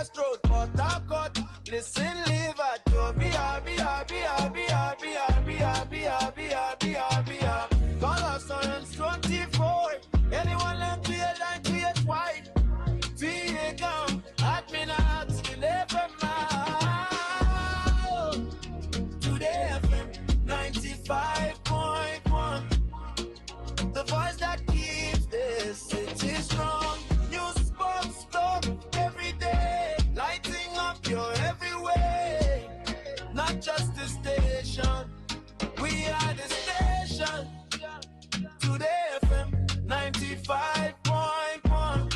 West Road, Port Harcourt. Listen, live at your Call us on 24. Anyone left me a line, create white. VA come, admin out, you never mind. Today FM 95.1. The voice that keeps this city strong. News, sports, talk every day. Lighting up your every way. Not just the station. We are the station. Today FM 95.1.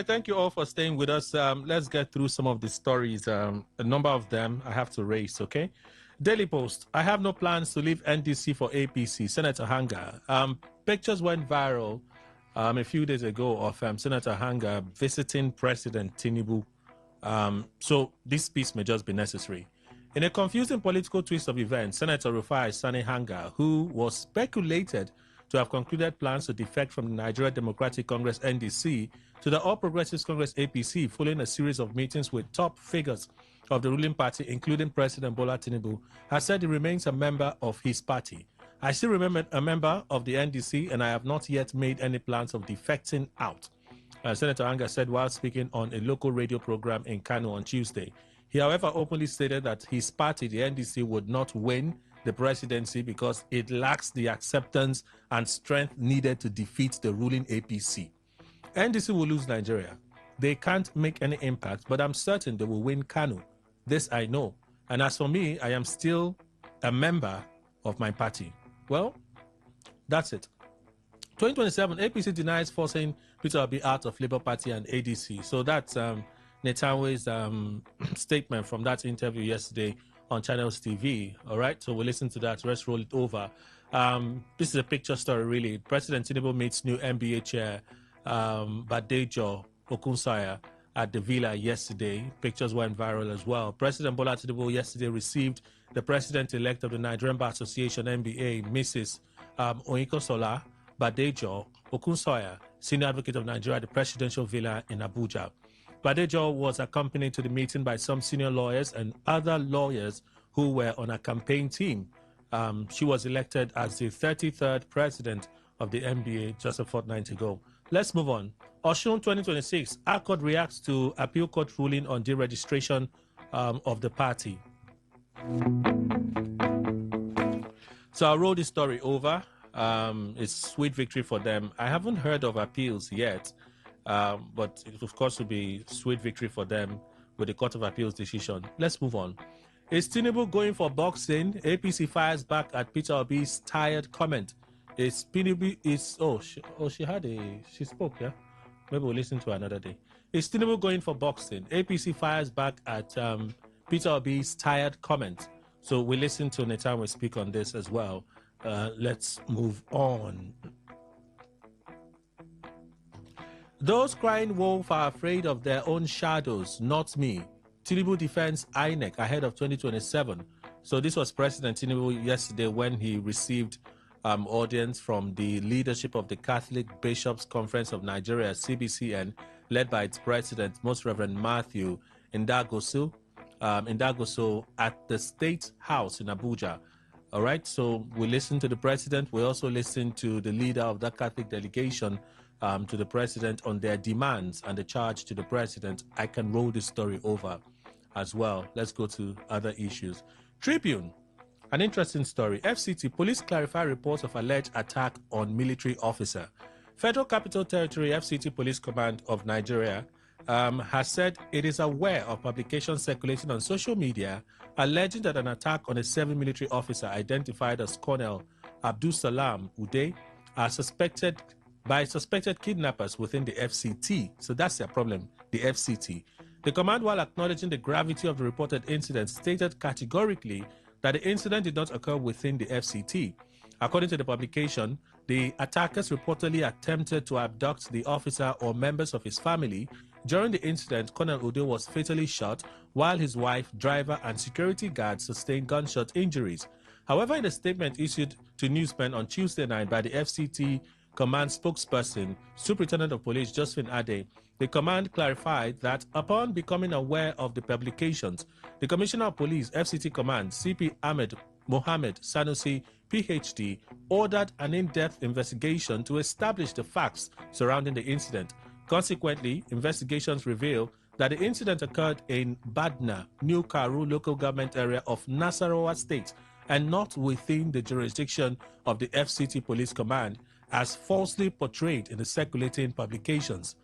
Thank you all for staying with us. Let's get through some of the stories. A number of them I have to raise, okay? Daily Post. I have no plans to leave NDC for APC. Senator Hanga. Pictures went viral a few days ago of Senator Hanga visiting President Tinubu. So this piece may just be necessary. In a confusing political twist of events, Senator Rufai Sani Hanga, who was speculated to have concluded plans to defect from the Nigeria Democratic Congress NDC to the All Progressives Congress APC following a series of meetings with top figures of the ruling party, including President Bola Tinubu, has said he remains a member of his party. I still remain a member of the NDC and I have not yet made any plans of defecting out. Senator Hanga said while speaking on a local radio program in Kano on Tuesday. He, however, openly stated that his party, the NDC, would not win the presidency because it lacks the acceptance and strength needed to defeat the ruling APC. NDC will lose Nigeria. They can't make any impact, but I'm certain they will win Kano. This I know. And as for me, I am still a member of my party. Well, that's it. 2027, APC denies forcing Peter Obi out of Labour Party and ADC. So that's Netanyahu's statement from that interview yesterday on Channels TV. All right, so we'll listen to that. Let's roll it over. This is a picture story, really. President Tinubu meets new NBA chair Badejo Okunsanya at the villa yesterday. Pictures went viral as well. President Bola Tinubu yesterday received the president-elect of the Nigerian Bar Association, NBA, Mrs. Oyinkansola Badejo Okunsanya, senior advocate of Nigeria at the presidential villa in Abuja. Badejo was accompanied to the meeting by some senior lawyers and other lawyers who were on a campaign team. She was elected as the 33rd president of the NBA just a fortnight ago. Let's move on. Osun 2026, ACORD reacts to appeal court ruling on deregistration of the party. So I'll roll this story over. It's sweet victory for them. I haven't heard of appeals yet, but it of course will be sweet victory for them with the Court of Appeals decision. Let's move on. Is Tinubu going for boxing? APC fires back at Peter Obi's tired comment. Is Tinubu she spoke, yeah? Maybe we'll listen to her another day. Is Tinubu going for boxing? APC fires back at Peter Obi's tired comment. So we listen to Netanyahu speak on this as well. Let's move on. Those crying wolf are afraid of their own shadows, not me. Tinubu defends INEC ahead of 2027. So this was President Tinubu yesterday when he received audience from the leadership of the Catholic Bishops' Conference of Nigeria, CBCN, led by its president, Most Reverend Matthew Ndagoso, at the State House in Abuja. All right, so we listened to the president. We also listened to the leader of that Catholic delegation to the president on their demands and the charge to the president. I can roll this story over as well. Let's go to other issues. Tribune, an interesting story. FCT, police clarify reports of alleged attack on military officer. Federal Capital Territory FCT Police Command of Nigeria has said it is aware of publications circulating on social media alleging that an attack on a 7 military officer identified as Colonel Abdul Salam Uday, are suspected kidnappers within the FCT. So that's their problem, the FCT. The command, while acknowledging the gravity of the reported incident, stated categorically that the incident did not occur within the FCT. According to the publication, the attackers reportedly attempted to abduct the officer or members of his family. During the incident, Colonel Uday was fatally shot, while his wife, driver, and security guards sustained gunshot injuries. However, in a statement issued to newsmen on Tuesday night by the FCT command spokesperson, Superintendent of Police Josephine Ade, the command clarified that upon becoming aware of the publications, the Commissioner of Police, FCT Command, CP Ahmed Mohammed Sanusi, PhD, ordered an in-depth investigation to establish the facts surrounding the incident. Consequently, investigations reveal that the incident occurred in Badna, New Karu local government area of Nasarawa State, and not within the jurisdiction of the FCT Police Command, as falsely portrayed in the circulating publications.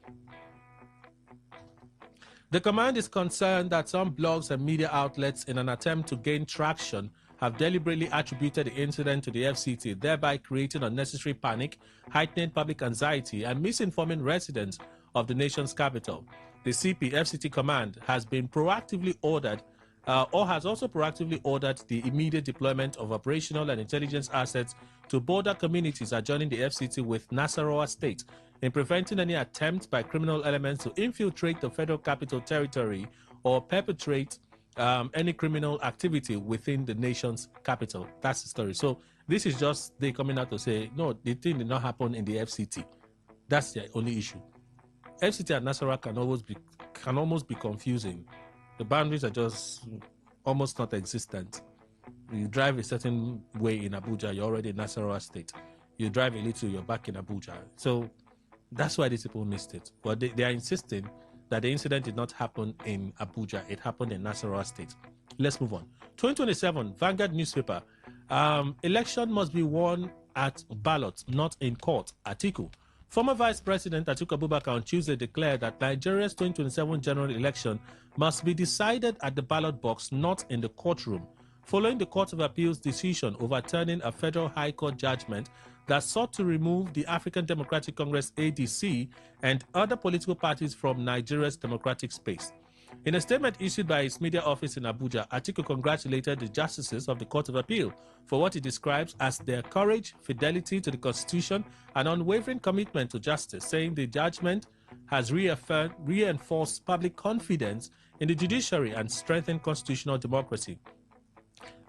The command is concerned that some blogs and media outlets, in an attempt to gain traction, have deliberately attributed the incident to the FCT, thereby creating unnecessary panic, heightening public anxiety, and misinforming residents of the nation's capital. The FCT command has been proactively ordered has also proactively ordered the immediate deployment of operational and intelligence assets to border communities adjoining the FCT with Nasarawa State in preventing any attempt by criminal elements to infiltrate the Federal Capital Territory or perpetrate any criminal activity within the nation's capital. That's the story. So this is just they coming out to say, no, the thing did not happen in the FCT. That's the only issue. FCT and Nasarawa can almost be confusing. The boundaries are just almost not existent. You drive a certain way in Abuja, you're already in Nasarawa State. You drive a little, you're back in Abuja. So that's why these people missed it. But they are insisting that the incident did not happen in Abuja. It happened in Nasarawa State. Let's move on. 2027, Vanguard newspaper. Election must be won at ballot, not in court. Atiku. Former Vice President Atiku Abubakar on Tuesday declared that Nigeria's 2027 general election must be decided at the ballot box, not in the courtroom, following the Court of Appeal's decision overturning a federal high court judgment that sought to remove the African Democratic Congress ADC and other political parties from Nigeria's democratic space. In a statement issued by its media office in Abuja, Atiku congratulated the justices of the Court of Appeal for what he describes as their courage, fidelity to the Constitution, and unwavering commitment to justice, saying the judgment has reinforced public confidence in the judiciary and strengthened constitutional democracy.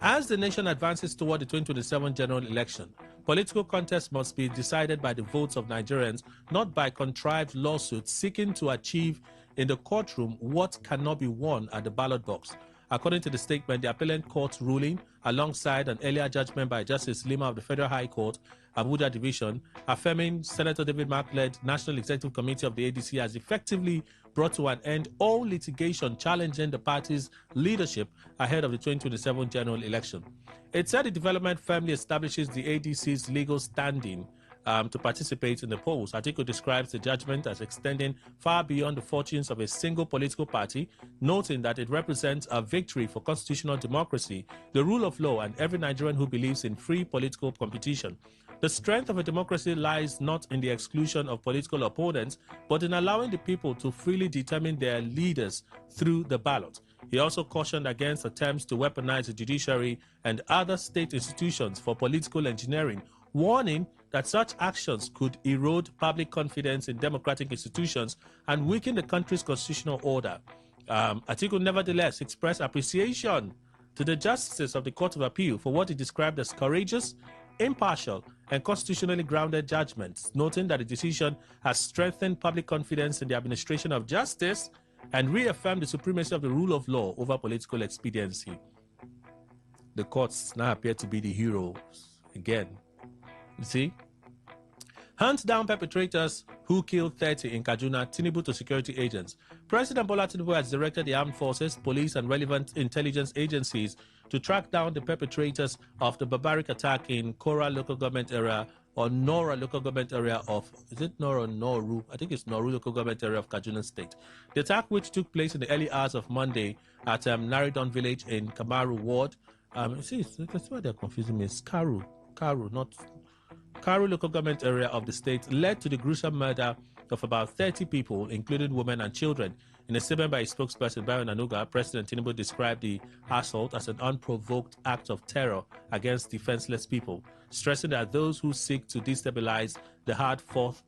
As the nation advances toward the 2027 general election, political contests must be decided by the votes of Nigerians, not by contrived lawsuits seeking to achieve in the courtroom what cannot be won at the ballot box. According to the statement, the appellate court's ruling, alongside an earlier judgment by Justice Lima of the Federal High Court, Abuja Division, affirming Senator David Mark-led National Executive Committee of the ADC has effectively brought to an end all litigation challenging the party's leadership ahead of the 2027 general election. It said the development firmly establishes the ADC's legal standing to participate in the polls. Atiku describes the judgment as extending far beyond the fortunes of a single political party, noting that it represents a victory for constitutional democracy, the rule of law, and every Nigerian who believes in free political competition. The strength of a democracy lies not in the exclusion of political opponents, but in allowing the people to freely determine their leaders through the ballot. He also cautioned against attempts to weaponize the judiciary and other state institutions for political engineering, warning that such actions could erode public confidence in democratic institutions and weaken the country's constitutional order. Atiku nevertheless expressed appreciation to the justices of the Court of Appeal for what he described as courageous, impartial, and constitutionally grounded judgments, noting that the decision has strengthened public confidence in the administration of justice and reaffirmed the supremacy of the rule of law over political expediency. The courts now appear to be the heroes again. You see? Hunt down perpetrators who killed 30 in Kaduna, Tinubu to security agents. President Bola Tinubu has directed the armed forces, police, and relevant intelligence agencies to track down the perpetrators of the barbaric attack in Kora local government area or Nora local government area of, is it Nora or Noru? I think it's Noru local government area of Kaduna State. The attack, which took place in the early hours of Monday at Naridon village in Kamaru ward. See, that's why they're confusing me. It's Karu Karu, not Karu local government area of the state, led to the gruesome murder of about 30 people, including women and children. In a statement by his spokesperson, Bayo Nanuga, President Tinubu described the assault as an unprovoked act of terror against defenseless people, stressing that those who seek to destabilize the hard-fought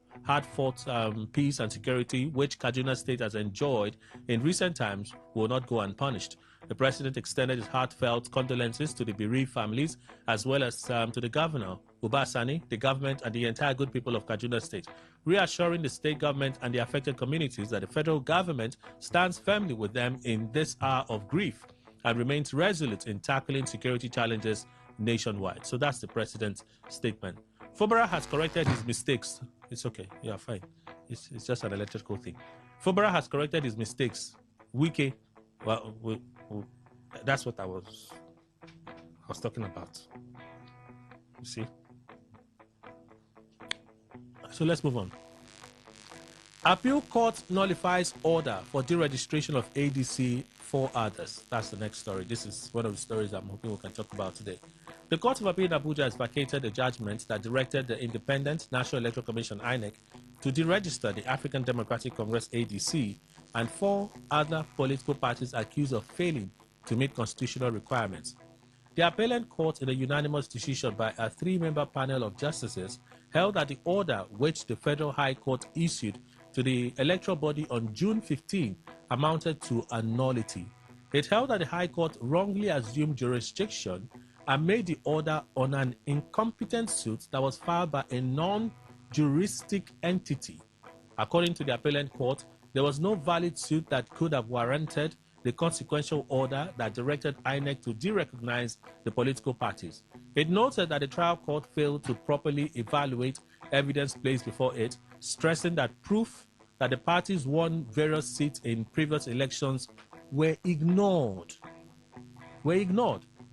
peace and security which Kaduna State has enjoyed in recent times will not go unpunished. The president extended his heartfelt condolences to the bereaved families as well as to the governor, Uba Sani, the government, and the entire good people of Kaduna State, reassuring the state government and the affected communities that the federal government stands firmly with them in this hour of grief and remains resolute in tackling security challenges nationwide. So that's the president's statement. Fubara has corrected his mistakes. It's okay. Yeah, fine. It's just an electrical thing. Fubara has corrected his mistakes. Wike, well, that's what I was talking about. You see? So let's move on. Appeal court nullifies order for deregistration of ADC for others. That's the next story. This is one of the stories I'm hoping we can talk about today. The Court of Appeal in Abuja has vacated a judgment that directed the Independent National Electoral Commission, INEC, to deregister the African Democratic Congress, ADC, and 4 other political parties accused of failing to meet constitutional requirements. The appellate court, in a unanimous decision by a 3-member panel of justices, held that the order which the Federal High Court issued to the electoral body on June 15 amounted to a nullity. It held that the High Court wrongly assumed jurisdiction and made the order on an incompetent suit that was filed by a non-juristic entity. According to the appellate court, there was no valid suit that could have warranted the consequential order that directed INEC to derecognize the political parties. It noted that the trial court failed to properly evaluate evidence placed before it, stressing that proof that the parties won various seats in previous elections were ignored.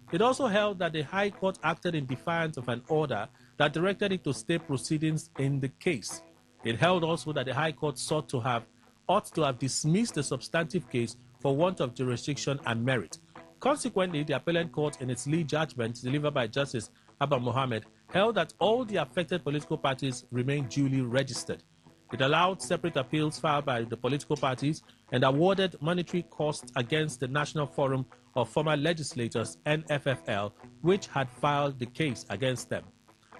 It also held that the High Court acted in defiance of an order that directed it to stay proceedings in the case. It held also that the High Court ought to have dismissed the substantive case for want of jurisdiction and merit. Consequently, the appellate court, in its lead judgment delivered by Justice Abba Mohammed, held that all the affected political parties remain duly registered. It allowed separate appeals filed by the political parties and awarded monetary costs against the National Forum of Former Legislators, NFFL, which had filed the case against them.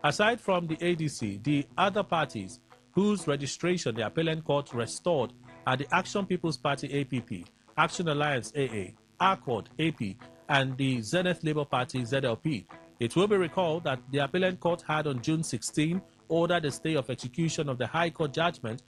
Aside from the ADC, the other parties whose registration the appellate court restored are the Action People's Party, APP, Action Alliance, AA, Accord, AP, and the Zenith Labour Party, ZLP. It will be recalled that the appellate court had on June 16 ordered a stay of execution of the High Court judgment,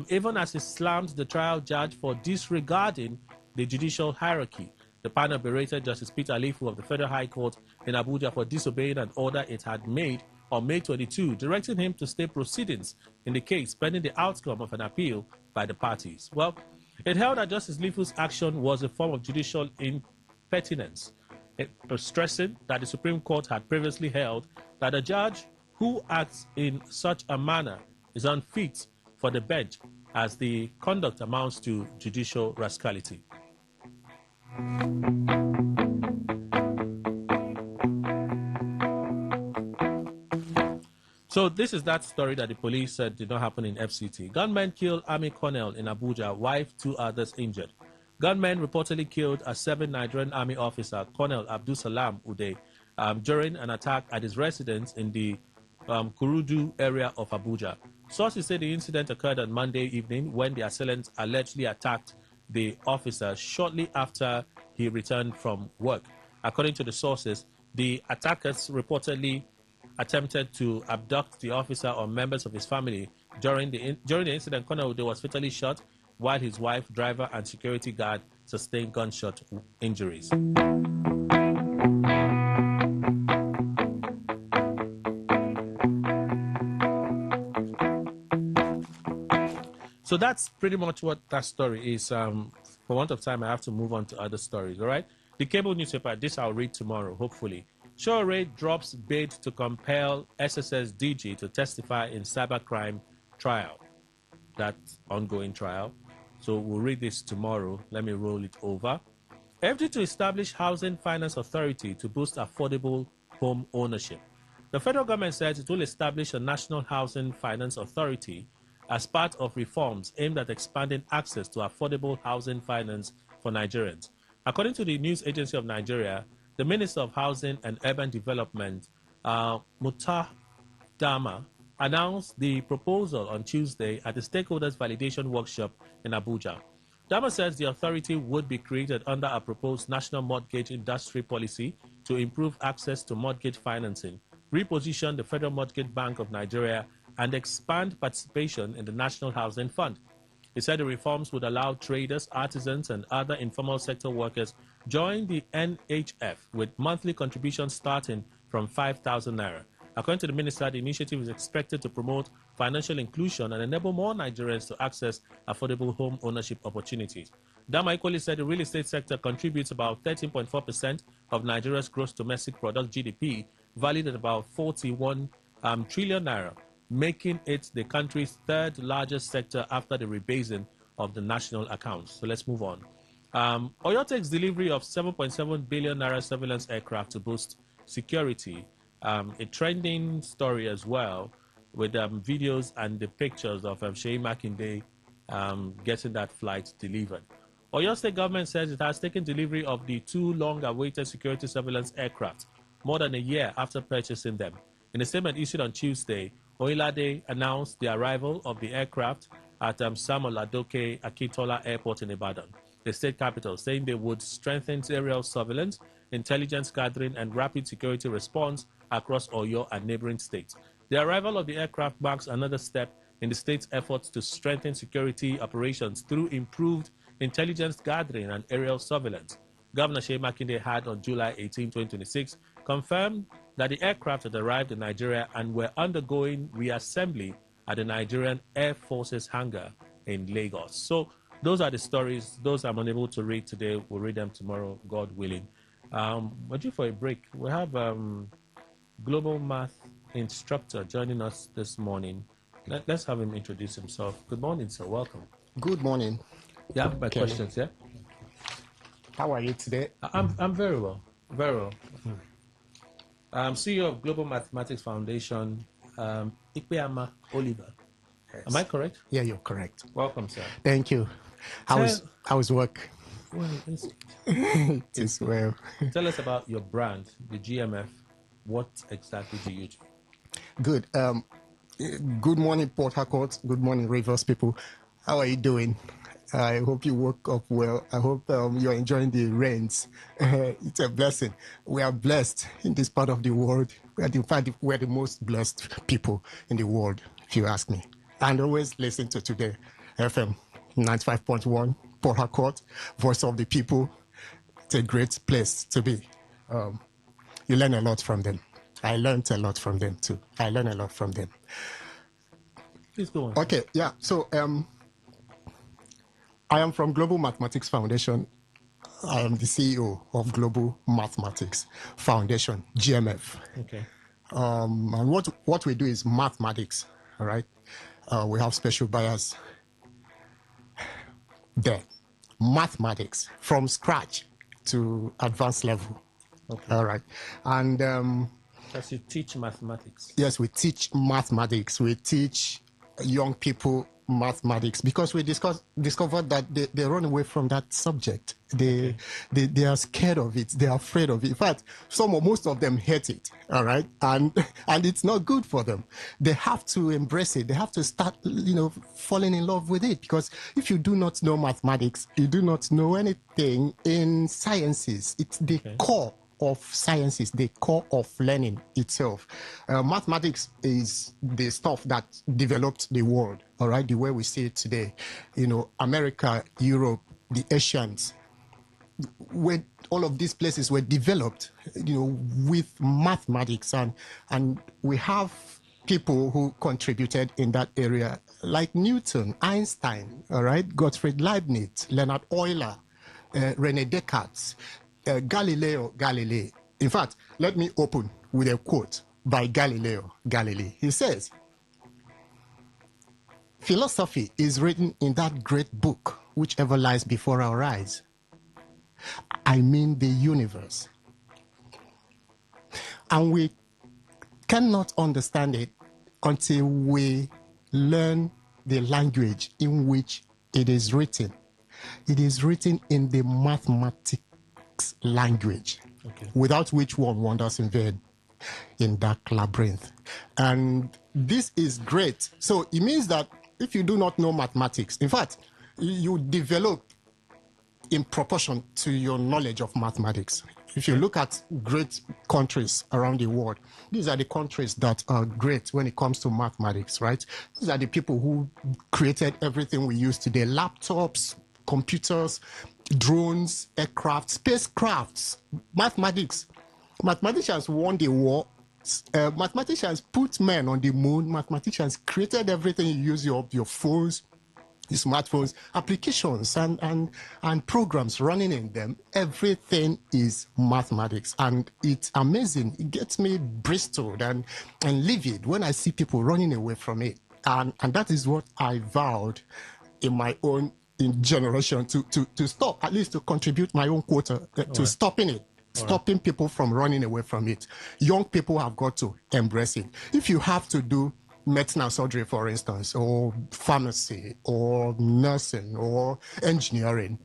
even as it slammed the trial judge for disregarding the judicial hierarchy. The panel berated Justice Peter Alifu of the Federal High Court in Abuja for disobeying an order it had made on May 22, directing him to stay proceedings in the case pending the outcome of an appeal by the parties. Well, it held that Justice Alifu's action was a form of judicial impertinence, stressing that the Supreme Court had previously held that a judge who acts in such a manner is unfit for the bench, as the conduct amounts to judicial rascality. So this is that story that the police said did not happen in FCT. Gunmen killed Army Colonel in Abuja, wife, 2 others injured. Gunmen reportedly killed a 7 Nigerian Army officer, Colonel Abdul Salam Uday, during an attack at his residence in the Kurudu area of Abuja. Sources say the incident occurred on Monday evening when the assailants allegedly attacked the officer shortly after he returned from work. According to the sources, the attackers reportedly attempted to abduct the officer or members of his family. During the incident, Colonel Uday was fatally shot, while his wife, driver, and security guard sustained gunshot injuries. So that's pretty much what that story is. For want of time, I have to move on to other stories, all right? The cable newspaper, this I'll read tomorrow, hopefully. Showray drops bid to compel SSS DG to testify in cybercrime trial. That ongoing trial. So we'll read this tomorrow. Let me roll it over. FD to establish Housing Finance Authority to boost affordable home ownership. The federal government says it will establish a National Housing Finance Authority as part of reforms aimed at expanding access to affordable housing finance for Nigerians. According to the News Agency of Nigeria, the Minister of Housing and Urban Development, Muta Dama, announced the proposal on Tuesday at the Stakeholders Validation Workshop in Abuja. Dama says the authority would be created under a proposed national mortgage industry policy to improve access to mortgage financing, reposition the Federal Mortgage Bank of Nigeria, and expand participation in the National Housing Fund. He said the reforms would allow traders, artisans, and other informal sector workers join the NHF with monthly contributions starting from 5,000 naira. According to the minister, the initiative is expected to promote financial inclusion and enable more Nigerians to access affordable home ownership opportunities. Dama equally said the real estate sector contributes about 13.4% of Nigeria's gross domestic product (GDP), valued at about 41 trillion naira, making it the country's third largest sector after the rebasing of the national accounts. So let's move on. Oyo takes delivery of 7.7 billion naira surveillance aircraft to boost security. A trending story as well, with videos and the pictures of Sheyi Makinde getting that flight delivered. Oyo State government says it has taken delivery of the two long-awaited security surveillance aircraft more than a year after purchasing them. In a statement issued on Tuesday, Oyinlade announced the arrival of the aircraft at Samuel Adoke Akintola Airport in Ibadan, the state capital, saying they would strengthen aerial surveillance, intelligence gathering, and rapid security response across Oyo and neighboring states. The arrival of the aircraft marks another step in the state's efforts to strengthen security operations through improved intelligence gathering and aerial surveillance. Governor Sheyi Makinde had on July 18, 2026, confirmed that the aircraft had arrived in Nigeria and were undergoing reassembly at the Nigerian Air Force's hangar in Lagos. So those are the stories. Those I'm unable to read today. We'll read them tomorrow, God willing. We're due for a break. We have global math instructor joining us this morning. Let's have him introduce himself. Good morning, sir. Welcome. Good morning. Yeah, my questions, yeah? How are you today? I'm very well. Very well. I'm CEO of Global Mathematics Foundation, Ikpeama Oliver. Yes. Am I correct? Yeah, you're correct. Welcome, sir. Thank you. How's work? Well, It is well. Tell us about your brand, the GMF. What exactly do you do? Good. Good morning, Port Harcourt. Good morning, Rivers people. How are you doing? I hope you woke up well. I hope you're enjoying the rains. It's a blessing. We are blessed in this part of the world. We're the most blessed people in the world, if you ask me. And always listen to Today FM 95.1, Port Harcourt, Voice of the People. It's a great place to be. You learn a lot from them. I learned a lot from them too. I learn a lot from them. Please go on. Okay, yeah. So I am from Global Mathematics Foundation. I am the CEO of Global Mathematics Foundation, GMF. Okay. And what we do is mathematics, all right? We have special bias there. Mathematics from scratch to advanced level. Okay. All right. And As you teach mathematics. yes, we teach mathematics. We teach young people mathematics because we discovered that they run away from that subject. They are scared of it. They are afraid of it. In fact, most of them hate it. All right, and it's not good for them. They have to embrace it. They have to start, falling in love with it, because if you do not know mathematics, you do not know anything in sciences. It's the core of sciences, the core of learning itself. Mathematics is the stuff that developed the world, all right, the way we see it today. America, Europe, the Asians, where all of these places were developed, with mathematics, and we have people who contributed in that area, like Newton, Einstein, all right, Gottfried Leibniz, Leonard Euler, René Descartes, Galileo Galilei. In fact, let me open with a quote by Galileo Galilei. He says, "Philosophy is written in that great book whichever lies before our eyes. I mean the universe. And we cannot understand it until we learn the language in which it is written. It is written in the mathematics language, without which one wanders in vain in dark labyrinth. And this is great. So it means that if you do not know mathematics, in fact, you develop in proportion to your knowledge of mathematics. If you look at great countries around the world, these are the countries that are great when it comes to mathematics, right? These are the people who created everything we use today: laptops, computers, drones, aircraft, spacecrafts, mathematics. Mathematicians won the war. Mathematicians put men on the moon. Mathematicians created everything you use, your phones, the smartphones, applications, and programs running in them. Everything is mathematics, and it's amazing. It gets me bristled and livid when I see people running away from it. And that is what I vowed in my own generation to stop, at least to contribute my own quota to stopping it. Stopping people from running away from it. Young people have got to embrace it. If you have to do medicine and surgery, for instance, or pharmacy, or nursing, or engineering,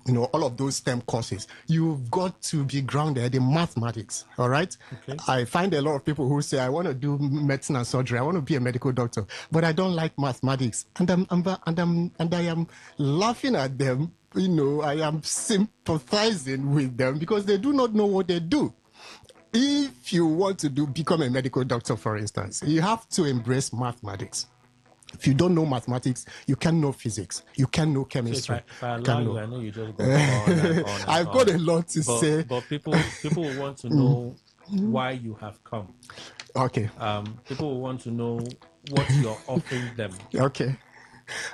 all of those STEM courses, you've got to be grounded in mathematics. All right. Okay. I find a lot of people who say, I want to do medicine and surgery, I want to be a medical doctor, but I don't like mathematics, and I am laughing at them. I am sympathizing with them because they do not know what they do. If you want to become a medical doctor, for instance, you have to embrace mathematics. If you don't know mathematics, you can't know physics. You can't know chemistry. So if I allow you, I know you just go on and on. I've got a lot to say. But people will want to know why you have come. Okay. People will want to know what you're offering them. Okay.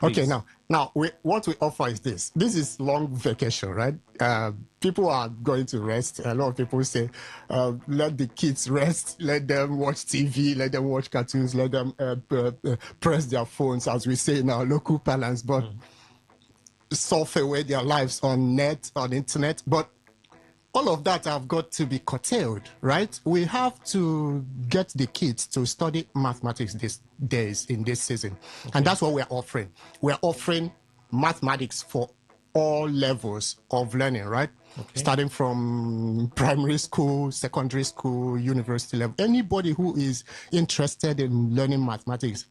Please. Okay, now what we offer is this. This is long vacation, right? People are going to rest. A lot of people say, let the kids rest, let them watch TV, let them watch cartoons, let them press their phones, as we say in our local parlance, but surf away their lives on internet. But all of that have got to be curtailed, right? We have to get the kids to study mathematics these days in this season. Okay. And that's what we're offering. We're offering mathematics for all levels of learning, right? Okay. Starting from primary school, secondary school, university level. Anybody who is interested in learning mathematics,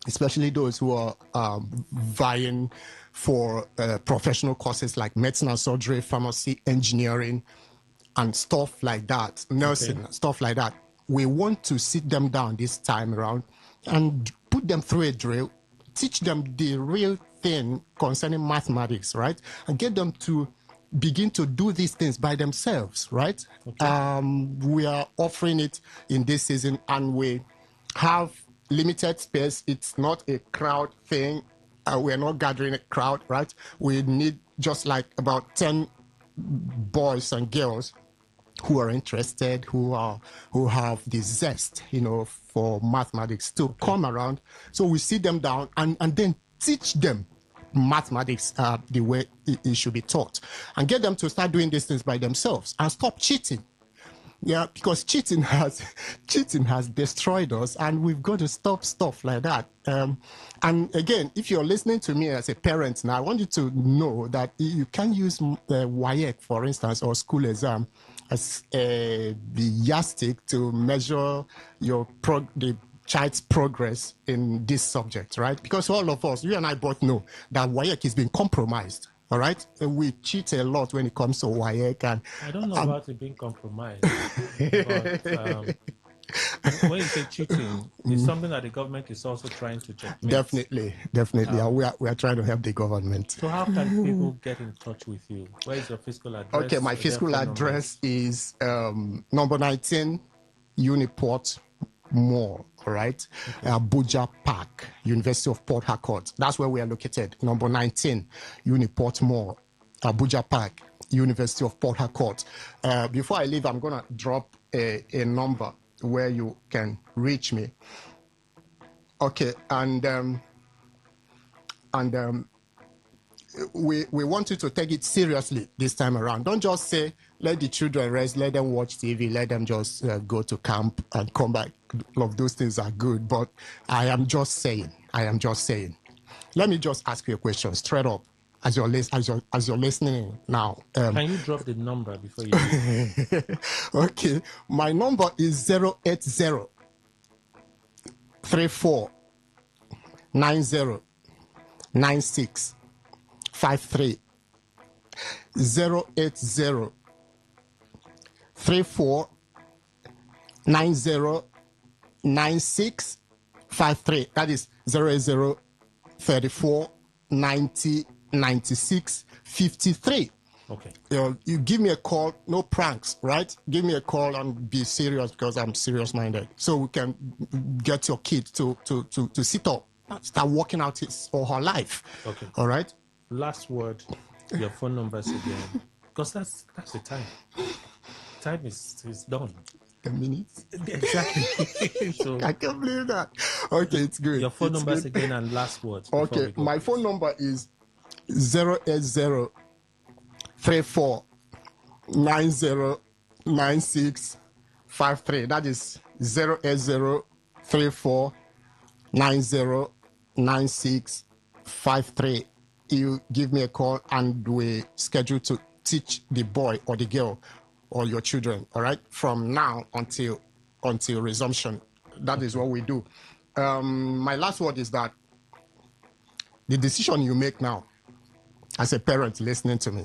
especially those who are vying for professional courses like medicine and surgery, pharmacy, engineering, and stuff like that, nursing, stuff like that. We want to sit them down this time around and put them through a drill, teach them the real thing concerning mathematics, right? And get them to begin to do these things by themselves, right? Okay. We are offering it in this season, and we have limited space. It's not a crowd thing. We're not gathering a crowd, right? We need just like about 10 boys and girls who are interested, who have the zest, for mathematics to come around. So we sit them down and then teach them mathematics the way it should be taught, and get them to start doing these things by themselves and stop cheating. Yeah, because cheating has destroyed us, and we've got to stop stuff like that. And again, if you're listening to me as a parent now, I want you to know that you can use WAEC, for instance, or school exam as the yardstick to measure the child's progress in this subject, right? Because all of us, you and I both know that WAEC is being compromised. All right, we cheat a lot when it comes to WAEC, and I don't know about it being compromised. But when you say cheating, it's something that the government is also trying to checkmate. Definitely. We are trying to help the government. So how can people get in touch with you? Where is your physical address? Okay, my physical address is number 19 Uniport Mall, all right? Okay. Abuja Park, University of Port Harcourt. That's where we are located. Number 19, Uniport Mall, Abuja Park, University of Port Harcourt. Before I leave, I'm going to drop a number where you can reach me. Okay, and we want you to take it seriously this time around. Don't just say, let the children rest, let them watch TV, let them just go to camp and come back. All of those things are good, but I am just saying. Let me just ask you a question straight up as you're listening now. Can you drop the number before you leave? Okay, my number is 080 34 90 96 53 080 34 90 96 53. That is 080 34 90 96 53. Okay. You give me a call, no pranks, right? Give me a call and be serious because I'm serious minded. So we can get your kid to sit up, start working out his or her life. Okay. All right. Last word, your phone numbers again. Because that's the time. Time is done. A minute. Exactly. So I can't believe that. Okay, it's good. Your phone It's numbers good. again and last words. Okay, my phone number is 080 34 90 96 53. That is 080 34 90 96 53. You give me a call and we schedule to teach the boy or the girl or your children, all right, from now until resumption. That is what we do. My last word is that the decision you make now as a parent listening to me,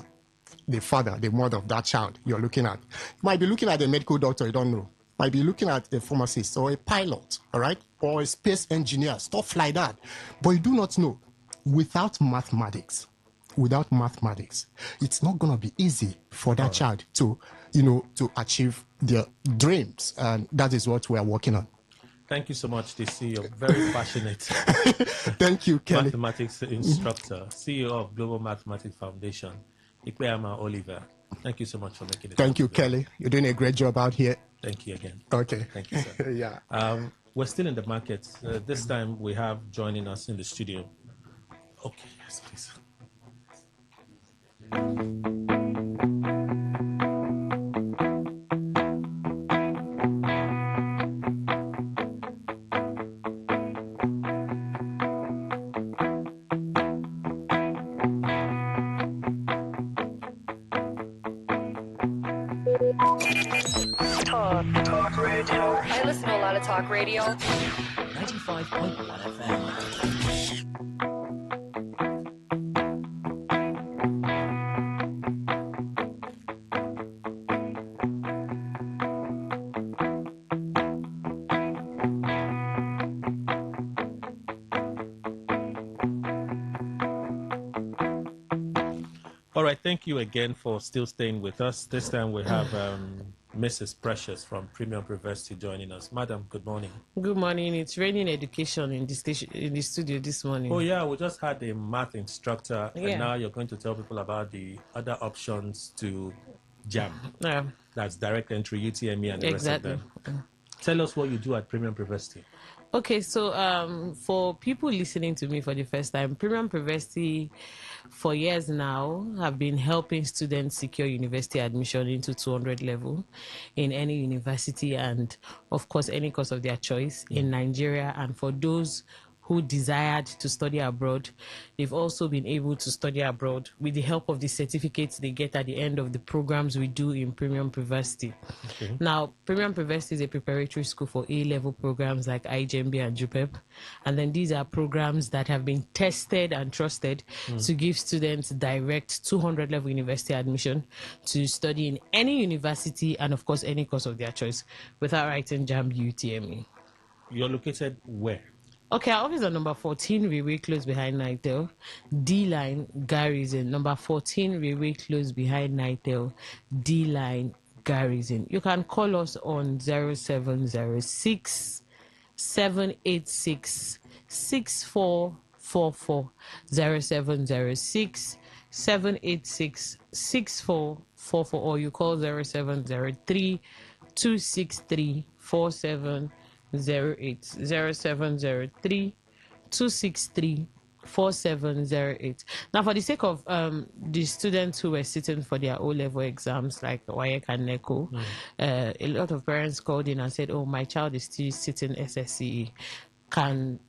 the father, the mother of that child you're looking at, you might be looking at a medical doctor, you don't know. Might be looking at a pharmacist or a pilot, all right, or a space engineer, stuff like that. But you do not know. Without mathematics, it's not going to be easy for that child to achieve their dreams. And that is what we are working on. Thank you so much, DC. You're very passionate. Thank you, Kelly. Mathematics instructor, CEO of Global Mathematics Foundation, Ikpeama Oliver. Thank you so much for making it. Thank you, Kelly. You're doing a great job out here. Thank you again. Okay. Thank you, sir. Yeah. We're still in the market. This time we have joining us in the studio. Okay, yes, please. Talk radio. I listen to a lot of talk radio. 95.1 FM. All right, thank you again for still staying with us. This time we have Mrs. Precious from Premium University joining us. Madam, good morning. Good morning. It's raining education in the station, in the studio this morning. Oh yeah, we just had a math instructor, Yeah. and now you're going to tell people about the other options to JAM. Yeah, That's direct entry, UTME, and the exactly. rest of them. Tell us what you do at Premium University. Okay, so for people listening to me for the first time, Premium University for years now have been helping students secure university admission into 200 level in any university and of course any course of their choice in Nigeria. And for those who desired to study abroad, they've also been able to study abroad with the help of the certificates they get at the end of the programs we do in Premium University. Okay. Now, Premium University is a preparatory school for A-level programs like IJMB and JUPEP. And then these are programs that have been tested and trusted to give students direct 200-level university admission to study in any university and, of course, any course of their choice without writing JAMB UTME. You're located where? Okay, our office is on number 14, Railway Close behind Nitel. D-Line, Garrison. Number 14, Railway Close behind Nitel. D-Line, Garrison. You can call us on 0706 786 6444. 0706 786 6444, or you call 0703 263 4708. 0703 263 4708. Now, for the sake of the students who were sitting for their O-level exams, like WAEC and NECO, a lot of parents called in and said, "Oh, my child is still sitting SSCE. Can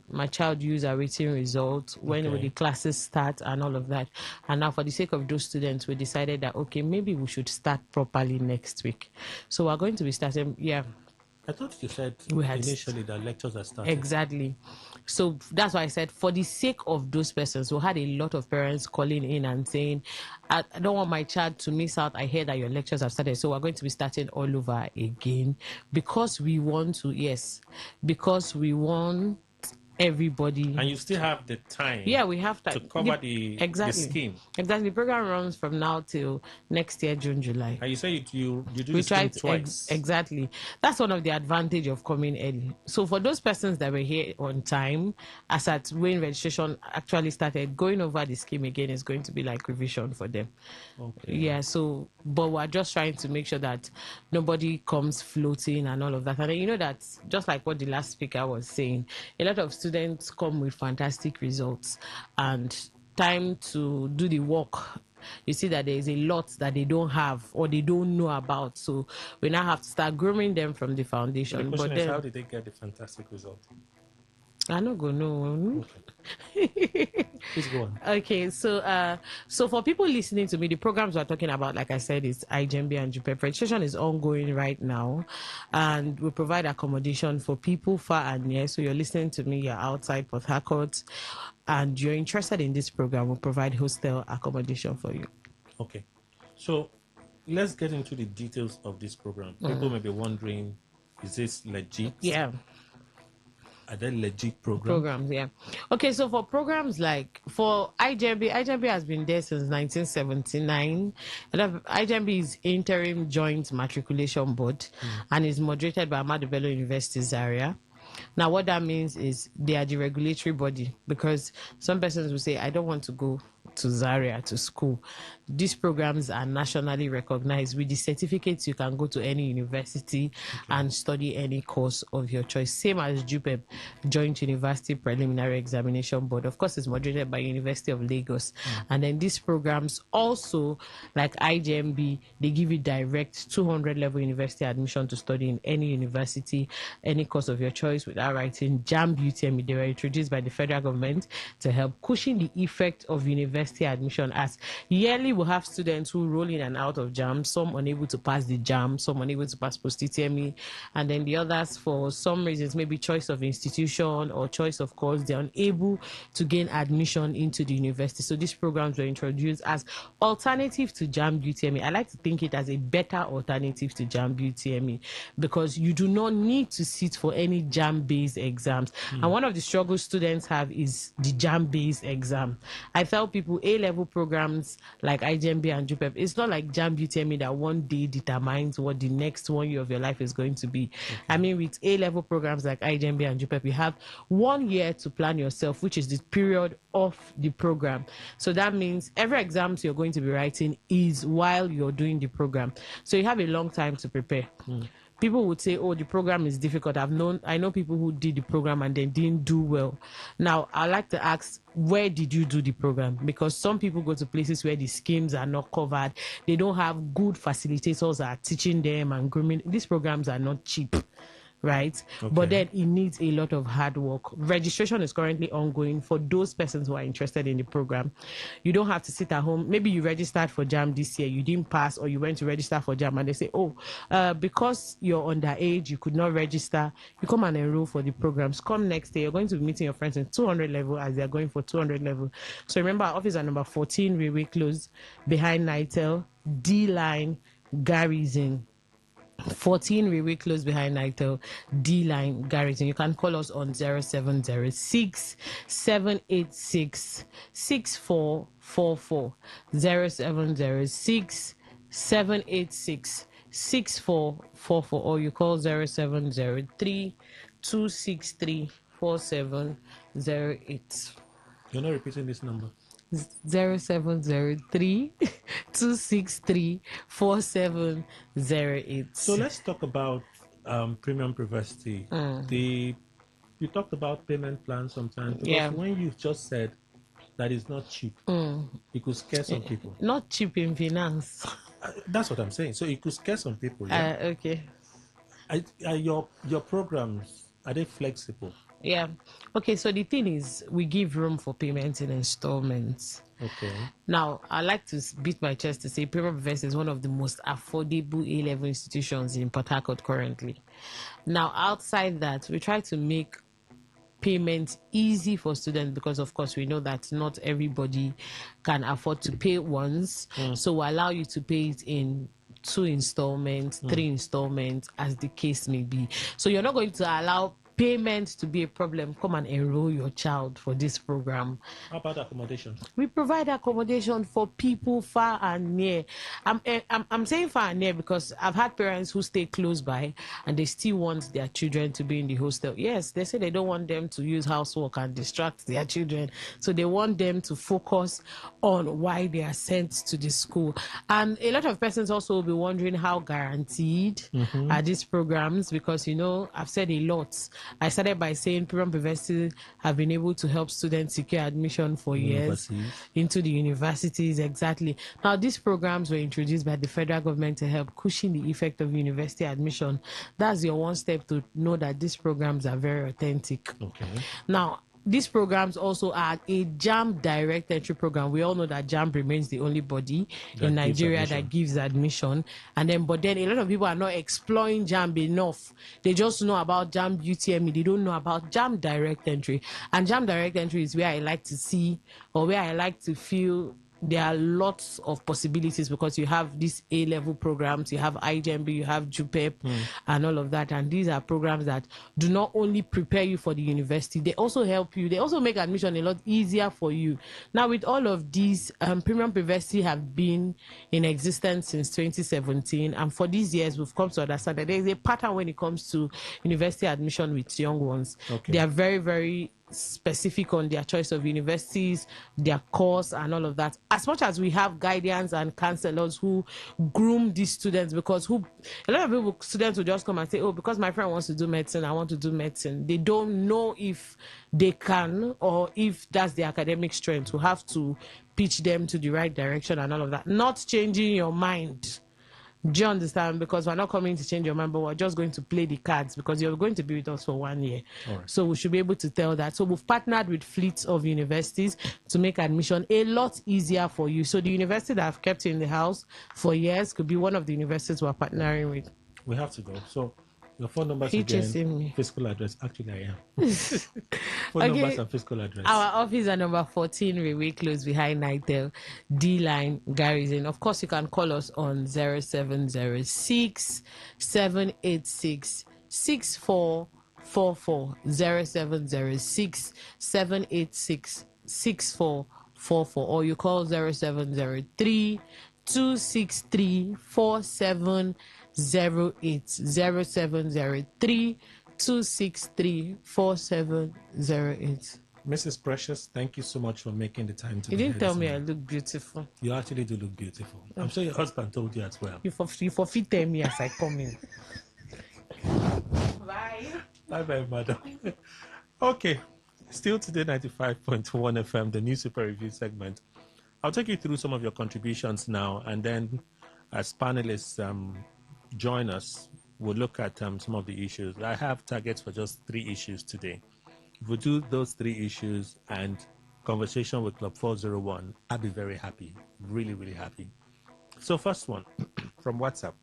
my child use a written result? When will the classes start and all of that?" And now, for the sake of those students, we decided that, okay, maybe we should start properly next week. So we're going to be starting, I thought you said We had- initially that lectures are starting. exactly. So that's why I said, for the sake of those persons, we had a lot of parents calling in and saying, I don't want my child to miss out. I hear that your lectures have started. So we're going to be starting all over again because we want to, because we want everybody. And you still have the time. Yeah, we have time to cover the scheme. Exactly. The program runs from now till next year, June, July. And you say you do We the scheme tried twice. Exactly. That's one of the advantage of coming early. So for those persons that were here on time, as at when registration actually started, going over the scheme again is going to be like revision for them. Okay. Yeah. So, but we're just trying to make sure that nobody comes floating and all of that. And then, you know that just like what the last speaker was saying, a lot of students come with fantastic results and time to do the work. You see that there is a lot that they don't have or they don't know about. So we now have to start grooming them from the foundation. The question But is, then, how did they get the fantastic result? I don't go know. Okay. Please go on. Okay, so for people listening to me, the programs we're talking about, like I said, is IGMB and JUPEP. Registration is ongoing right now, and we provide accommodation for people far and near. So you're listening to me, you're outside Port Harcourt, and you're interested in this program, we'll provide hostel accommodation for you. Okay. So let's get into the details of this program. People may be wondering, is this legit? Yeah. Are they legit Programs, yeah. Okay, so for programs like for IGMB has been there since 1979. And IGMB is Interim Joint Matriculation Board and is moderated by Ahmadu Bello University Zaria. Now, what that means is they are the regulatory body, because some persons will say, I don't want to go to Zaria to school. These programs are nationally recognized. With the certificates, you can go to any university and study any course of your choice. Same as JUPEB, Joint University Preliminary Examination Board. Of course, it's moderated by University of Lagos. And then these programs also, like IGMB, they give you direct 200 level university admission to study in any university, any course of your choice without writing JAMB UTME. They were introduced by the federal government to help cushion the effect of university admission, as yearly we'll have students who roll in and out of JAMB, some unable to pass the JAMB, some unable to pass post-UTME, and then the others, for some reasons, maybe choice of institution or choice of course, they're unable to gain admission into the university. So these programs were introduced as alternative to JAMB UTME. I like to think it as a better alternative to JAMB UTME, because you do not need to sit for any JAMB-based exams. And one of the struggles students have is the JAMB-based exam. I tell people A-level programs like IGMB and JUPEP, it's not like JAMB UTME that one day determines what the next 1 year of your life is going to be. I mean, with A-level programs like IGMB and JUPEP, you have 1 year to plan yourself, which is the period of the program. So that means every exam you're going to be writing is while you're doing the program. So you have a long time to prepare. People would say, oh, the program is difficult. I know people who did the program and then didn't do well. Now, I like to ask, where did you do the program? Because some people go to places where the schemes are not covered. They don't have good facilitators that are teaching them and grooming. These programs are not cheap, right? But then it needs a lot of hard work. Registration is currently ongoing for those persons who are interested in the program. You don't have to sit at home. Maybe you registered for JAM this year, you didn't pass, or you went to register for JAM and they say, oh, because you're underage, you could not register. You come and enroll for the programs. Come next day, you're going to be meeting your friends in 200 level as they're going for 200 level. So remember, our office at number 14, Railway Close, behind Nitel, D-Line, Garrison. 14 Railway Close behind Nitel, D-Line, Garrison. You can call us on 0706 786 6444. 0706 786 6444, or you call 0703 263 4708. You're not repeating this number. 0703 263 4708. So let's talk about premium privacy. The you talked about payment plans sometimes because Yeah. when you just said that it's not cheap, it could scare some people. Not cheap in finance. That's what I'm saying. So it could scare some people. Yeah. Okay. Your programs, are they flexible? Yeah. Okay, so the thing is, we give room for payments in installments. Okay. Now, I like to beat my chest to say Premier University is one of the most affordable A-level institutions in Port Harcourt currently. Now, outside that, we try to make payment easy for students because, of course, we know that not everybody can afford to pay once. So we allow you to pay it in 2 installments, 3 installments, as the case may be. So you're not going to allow payment to be a problem. Come and enroll your child for this program. How about accommodation? We provide accommodation for people far and near. I'm saying far and near because I've had parents who stay close by and they still want their children to be in the hostel. Yes, they say they don't want them to use housework and distract their children. So they want them to focus on why they are sent to the school. And a lot of persons also will be wondering how guaranteed are these programs because, you know, I've said a lot. I started by saying Premium University have been able to help students secure admission for years into the universities. Exactly. Now, these programs were introduced by the federal government to help cushion the effect of university admission. That's your one step to know that these programs are very authentic. Okay. Now, these programs also are a JAM direct entry program. We all know that JAM remains the only body in Nigeria that gives admission. But then a lot of people are not exploring JAM enough. They just know about JAM UTME. They don't know about JAM direct entry. And JAM direct entry is where I like to see or where I like to feel there are lots of possibilities because you have these A-level programs, you have IGMB, you have JUPEP, and all of that. And these are programs that do not only prepare you for the university, they also help you. They also make admission a lot easier for you. Now, with all of these, Premium University have been in existence since 2017. And for these years, we've come to understand that there is a pattern when it comes to university admission with young ones. Okay. They are very, very specific on their choice of universities, their course, and all of that. As much as we have guardians and counselors who groom these students, because a lot of people, students will just come and say, oh, because my friend wants to do medicine, I want to do medicine. They don't know if they can or if that's the academic strength. We have to pitch them to the right direction and all of that. Not changing your mind. Do you understand? Because we're not coming to change your mind, but we're just going to play the cards because you're going to be with us for 1 year. Right. So we should be able to tell that. So we've partnered with fleets of universities to make admission a lot easier for you. So the university that have kept you in the house for years could be one of the universities we're partnering with. We have to go. So your phone numbers He again, chasing me. physical address. Actually, I am. Phone numbers and physical address. Our office are number 14, Railway Close behind Nightel, D-Line, Garrison. Of course, you can call us on 0706 786 6444, 0706 786 6444, or you call 0703 263 4708, 0703 263 4708. Mrs. Precious, thank you so much for making the time to You be didn't here tell this me I morning. look beautiful. You actually do look beautiful. I'm sure your husband told you as well. You forfeit tell me as I come in. Bye. Bye, madam. Okay, still today 95.1 FM, the news super review segment. I'll take you through some of your contributions now, and then as panelists join us, we'll look at some of the issues. I have targets for just 3 issues today. If we do those 3 issues and conversation with Club 401, I'll be very happy. Really, really happy. So first one from WhatsApp.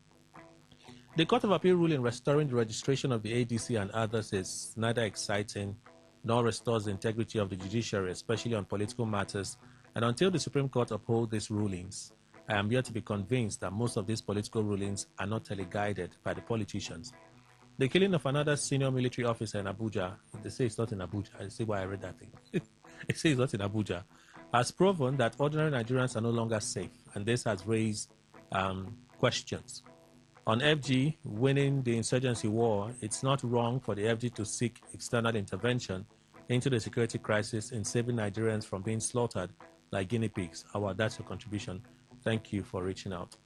The Court of Appeal ruling restoring the registration of the ADC and others is neither exciting nor restores the integrity of the judiciary, especially on political matters. And until the Supreme Court uphold these rulings, I am yet to be convinced that most of these political rulings are not teleguided by the politicians. The killing of another senior military officer in Abuja, they say it's not in Abuja. I see why I read that thing. They say it's not in Abuja, has proven that ordinary Nigerians are no longer safe, and this has raised questions. On FG winning the insurgency war, it's not wrong for the FG to seek external intervention into the security crisis in saving Nigerians from being slaughtered like guinea pigs. That's your contribution. Thank you for reaching out.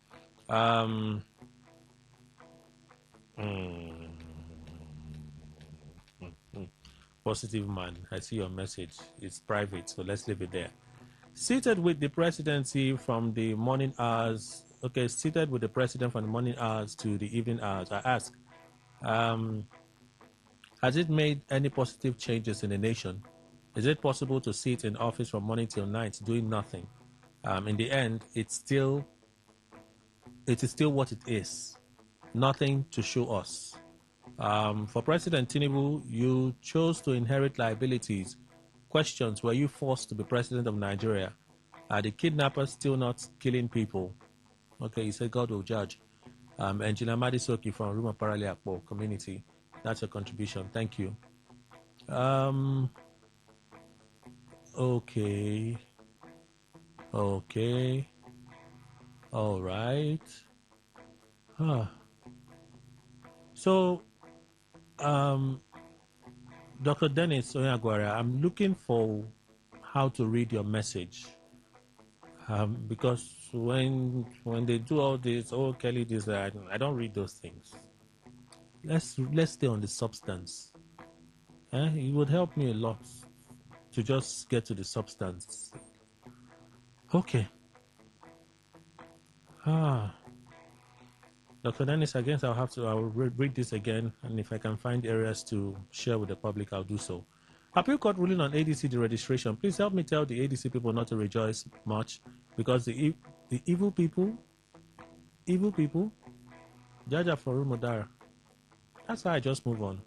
Positive man. I see your message. It's private, so let's leave it there. Seated with the presidency from the morning hours. Okay, seated with the president from the morning hours to the evening hours. I ask, has it made any positive changes in the nation? Is it possible to sit in office from morning till night doing nothing? In the end, it is still what it is. Nothing to show us. For President Tinubu, you chose to inherit liabilities. Questions: were you forced to be president of Nigeria? Are the kidnappers still not killing people? Okay, he said God will judge. Engineer Madisoki from Ruma Paraliakpo community. That's a contribution. Thank you. Okay. Okay. All right. So, Dr. Dennis Oyagwara, I'm looking for how to read your message. Because when they do all this, oh Kelly, this, I don't read those things. Let's stay on the substance. It would help me a lot to just get to the substance. Okay. Dr. Dennis, I guess I'll read this again, and if I can find areas to share with the public, I'll do so. Appeal Court ruling on ADC deregistration. Please help me tell the ADC people not to rejoice much, because the evil people, Jaja Foru Modara. That's how I just move on.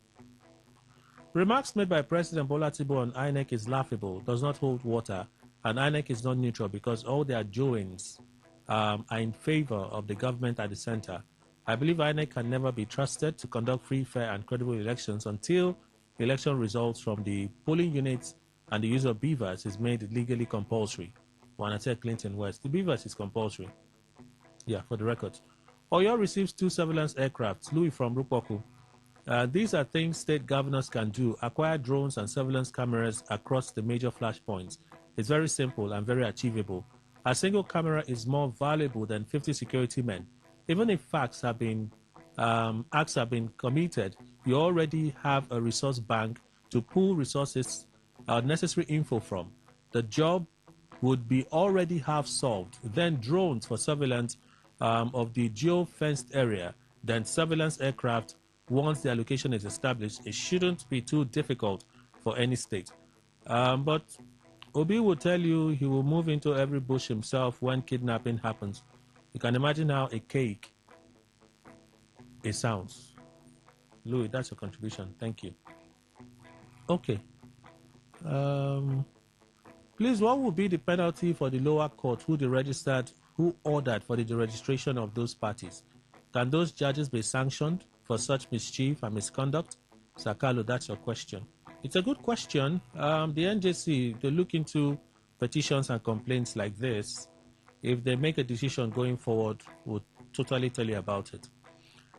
Remarks made by President Bola Tinubu on INEC is laughable, does not hold water, and INEC is not neutral because all their doings are in favor of the government at the center. I believe INEC can never be trusted to conduct free, fair, and credible elections until election results from the polling units and the use of beavers is made legally compulsory. Wanatek Clinton West. The beavers is compulsory. Yeah, for the record. Oyo receives 2 surveillance aircraft. Louis from Rupoku. These are things state governors can do. Acquire drones and surveillance cameras across the major flashpoints. It's very simple and very achievable. A single camera is more valuable than 50 security men. Even if acts have been committed, you already have a resource bank to pull resources, necessary info from. The job would be already half solved. Then drones for surveillance of the geo-fenced area, then surveillance aircraft. Once the allocation is established, it shouldn't be too difficult for any state. But Obi will tell you he will move into every bush himself when kidnapping happens. You can imagine how a cake it sounds. Louis, that's your contribution. Thank you. Okay. Please, what will be the penalty for the lower court who ordered for the deregistration of those parties? Can those judges be sanctioned for such mischief and misconduct? Sakalo, that's your question. It's a good question. The NJC, they look into petitions and complaints like this. If they make a decision going forward, we'll totally tell you about it.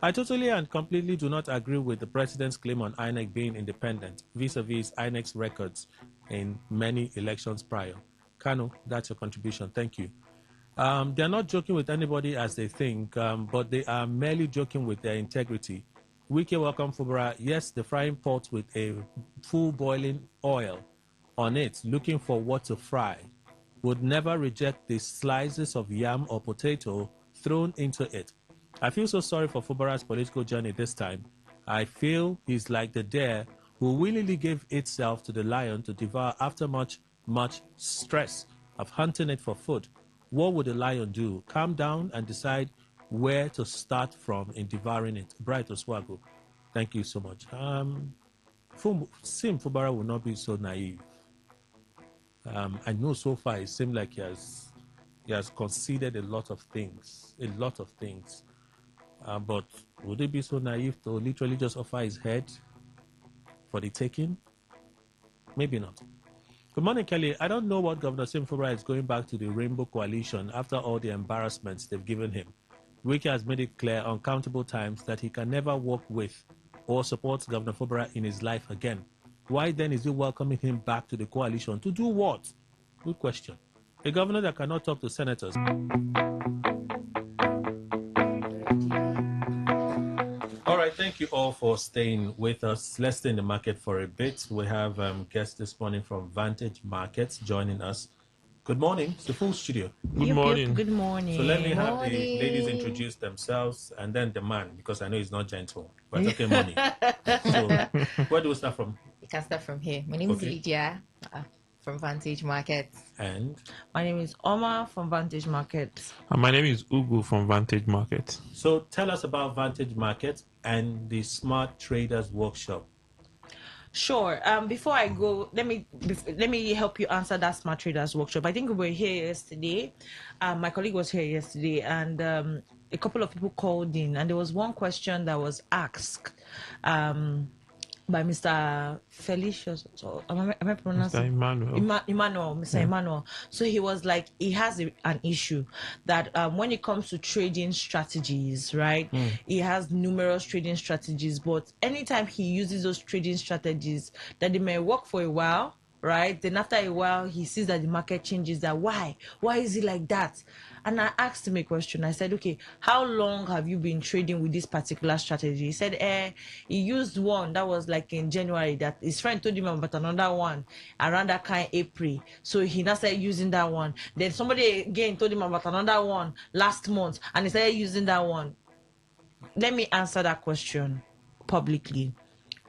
I totally and completely do not agree with the president's claim on INEC being independent vis-a-vis INEC's records in many elections prior. Kano, that's your contribution. Thank you. They're not joking with anybody as they think, but they are merely joking with their integrity. Wike welcome Fubara. Yes, the frying pot with a full boiling oil on it, looking for what to fry, would never reject the slices of yam or potato thrown into it. I feel so sorry for Fubara's political journey this time. I feel he's like the deer who willingly gave itself to the lion to devour after much stress of hunting it for food. What would the lion do? Calm down and decide where to start from in devouring it. Bright Oswago, thank you so much. Sim Fubara will not be so naive. I know so far it seems like he has conceded a lot of things. But would he be so naive to literally just offer his head for the taking? Maybe not. Good morning, Kelly. I don't know what Governor Simfura is going back to the Rainbow Coalition after all the embarrassments they've given him. Wike has made it clear uncountable times that he can never work with or support Governor Fubara in his life again. Why then is he welcoming him back to the coalition? To do what? Good question. A governor that cannot talk to senators. All right, thank you. Thank you all for staying with us. Let's stay in the market for a bit. We have guests this morning from Vantage Markets joining us. Good morning. It's the full studio. Good morning. Good morning. So let me have the ladies introduce themselves and then the man, because I know he's not gentle. We're talking money. So where do we start from? You can start from here. My name is Lydia from Vantage Markets. And My name is Oma from Vantage Markets. And my name is Ugu from Vantage Market. so tell us about Vantage Markets and the Smart Traders Workshop. Sure. Before I go, let me help you answer that Smart Traders Workshop. I think we were here yesterday. My colleague was here yesterday, and a couple of people called in, and there was one question that was asked by Mr. Felicius. So, am I pronouncing? Mr. Emmanuel. Mr. Emmanuel. So he was like, he has an issue that when it comes to trading strategies, right? He has numerous trading strategies, but anytime he uses those trading strategies, that they may work for a while, right? Then after a while, he sees that the market changes. That why? Why is it like that? And I asked him a question. I said, okay, how long have you been trading with this particular strategy? He said, he used one that was like in January, that his friend told him about another one around that kind of April. So he now started using that one. Then somebody again told him about another one last month, and he started using that one. Let me answer that question publicly.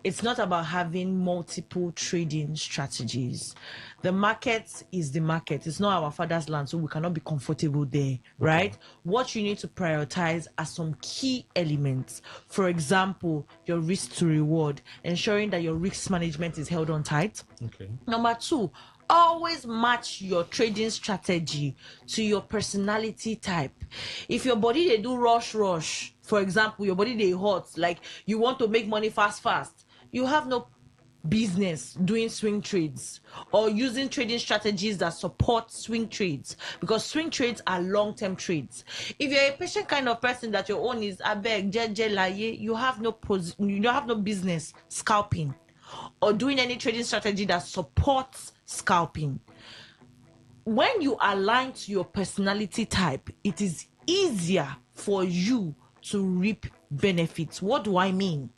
It's not about having multiple trading strategies. The market is the market. It's not our father's land, so we cannot be comfortable there, right? What you need to prioritize are some key elements. For example, your risk to reward, ensuring that your risk management is held on tight. Okay. Number two, always match your trading strategy to your personality type. If your body they do rush, for example, your body they hot, like you want to make money fast, you have no business doing swing trades or using trading strategies that support swing trades, because swing trades are long-term trades. If you're a patient kind of person that your own is abeg jeje laye, you have no business scalping or doing any trading strategy that supports scalping. When you align to your personality type, it is easier for you to reap benefits. What do I mean?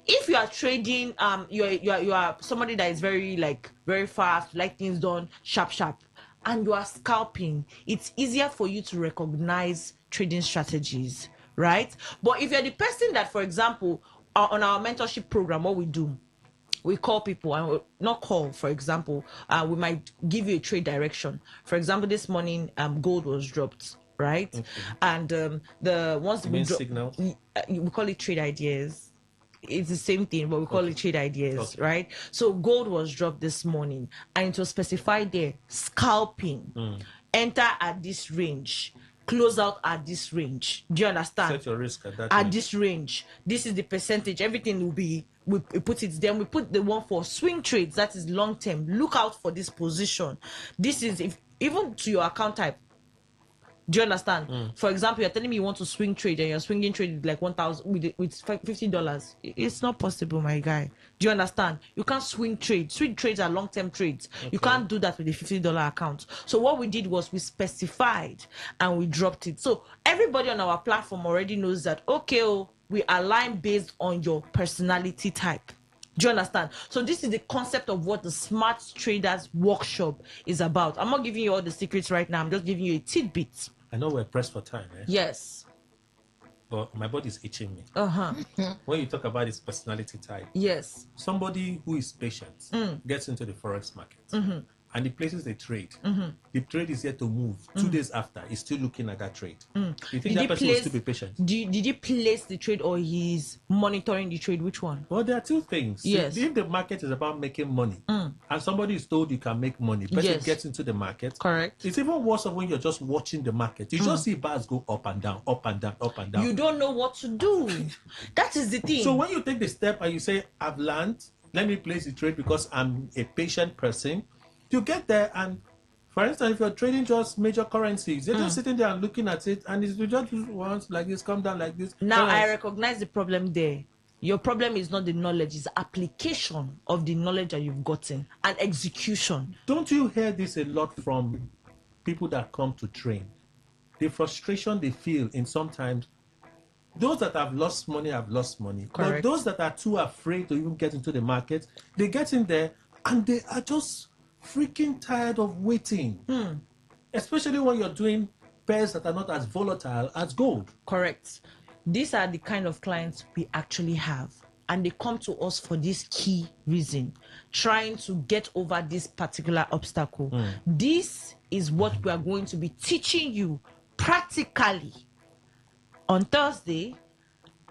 If you are trading, you are somebody that is very fast, like things done sharp, and you are scalping, it's easier for you to recognize trading strategies, right? But if you're the person that, for example, on our mentorship program, what we do, we call people and not call, for example, we might give you a trade direction. For example, this morning, gold was dropped, right? Okay. And once we drop, signal? We call it trade ideas. It's the same thing, but we call it trade ideas, right? So gold was dropped this morning, and it was specified there: scalping, enter at this range, close out at this range. Do you understand? Set your risk at that at this range. This is the percentage. Everything will be. We put it. Then we put the one for swing trades. That is long term. Look out for this position. This is if even to your account type. Do you understand? For example, you're telling me you want to swing trade and you're swinging trade with like 1,000 with $50. It's not possible, my guy. Do you understand? You can't swing trade. Swing trades are long-term trades. Okay. You can't do that with a $50 account. So what we did was we specified and we dropped it. So everybody on our platform already knows that, okay, we align based on your personality type. Do you understand? So this is the concept of what the Smart Traders Workshop is about. I'm not giving you all the secrets right now. I'm just giving you a tidbit. I know we're pressed for time. Yes. But my body is itching me. Uh-huh. When you talk about his personality type. Yes. Somebody who is patient gets into the forex market. And the places they trade, the trade is yet to move. 2 days after, he's still looking at that trade. You think that person will still be patient? Did he place the trade or he's monitoring the trade? Which one? Well, there are two things. Yes. If the market is about making money, and somebody is told you can make money, person gets into the market. Correct. It's even worse when you're just watching the market. You just see bars go up and down, up and down, up and down. You don't know what to do. That is the thing. So when you take the step and you say, I've learned, let me place the trade because I'm a patient person, you get there, and for instance, if you're trading just major currencies, you're just sitting there and looking at it, and it's just once like this, come down like this. Now I recognize the problem there. Your problem is not the knowledge, it's application of the knowledge that you've gotten and execution. Don't you hear this a lot from people that come to train? The frustration they feel in sometimes those that have lost money have lost money. Correct. But those that are too afraid to even get into the market, they get in there and they are just freaking tired of waiting. Especially when you're doing pairs that are not as volatile as gold. Correct. These are the kind of clients we actually have. And they come to us for this key reason, trying to get over this particular obstacle. This is what we are going to be teaching you practically on Thursday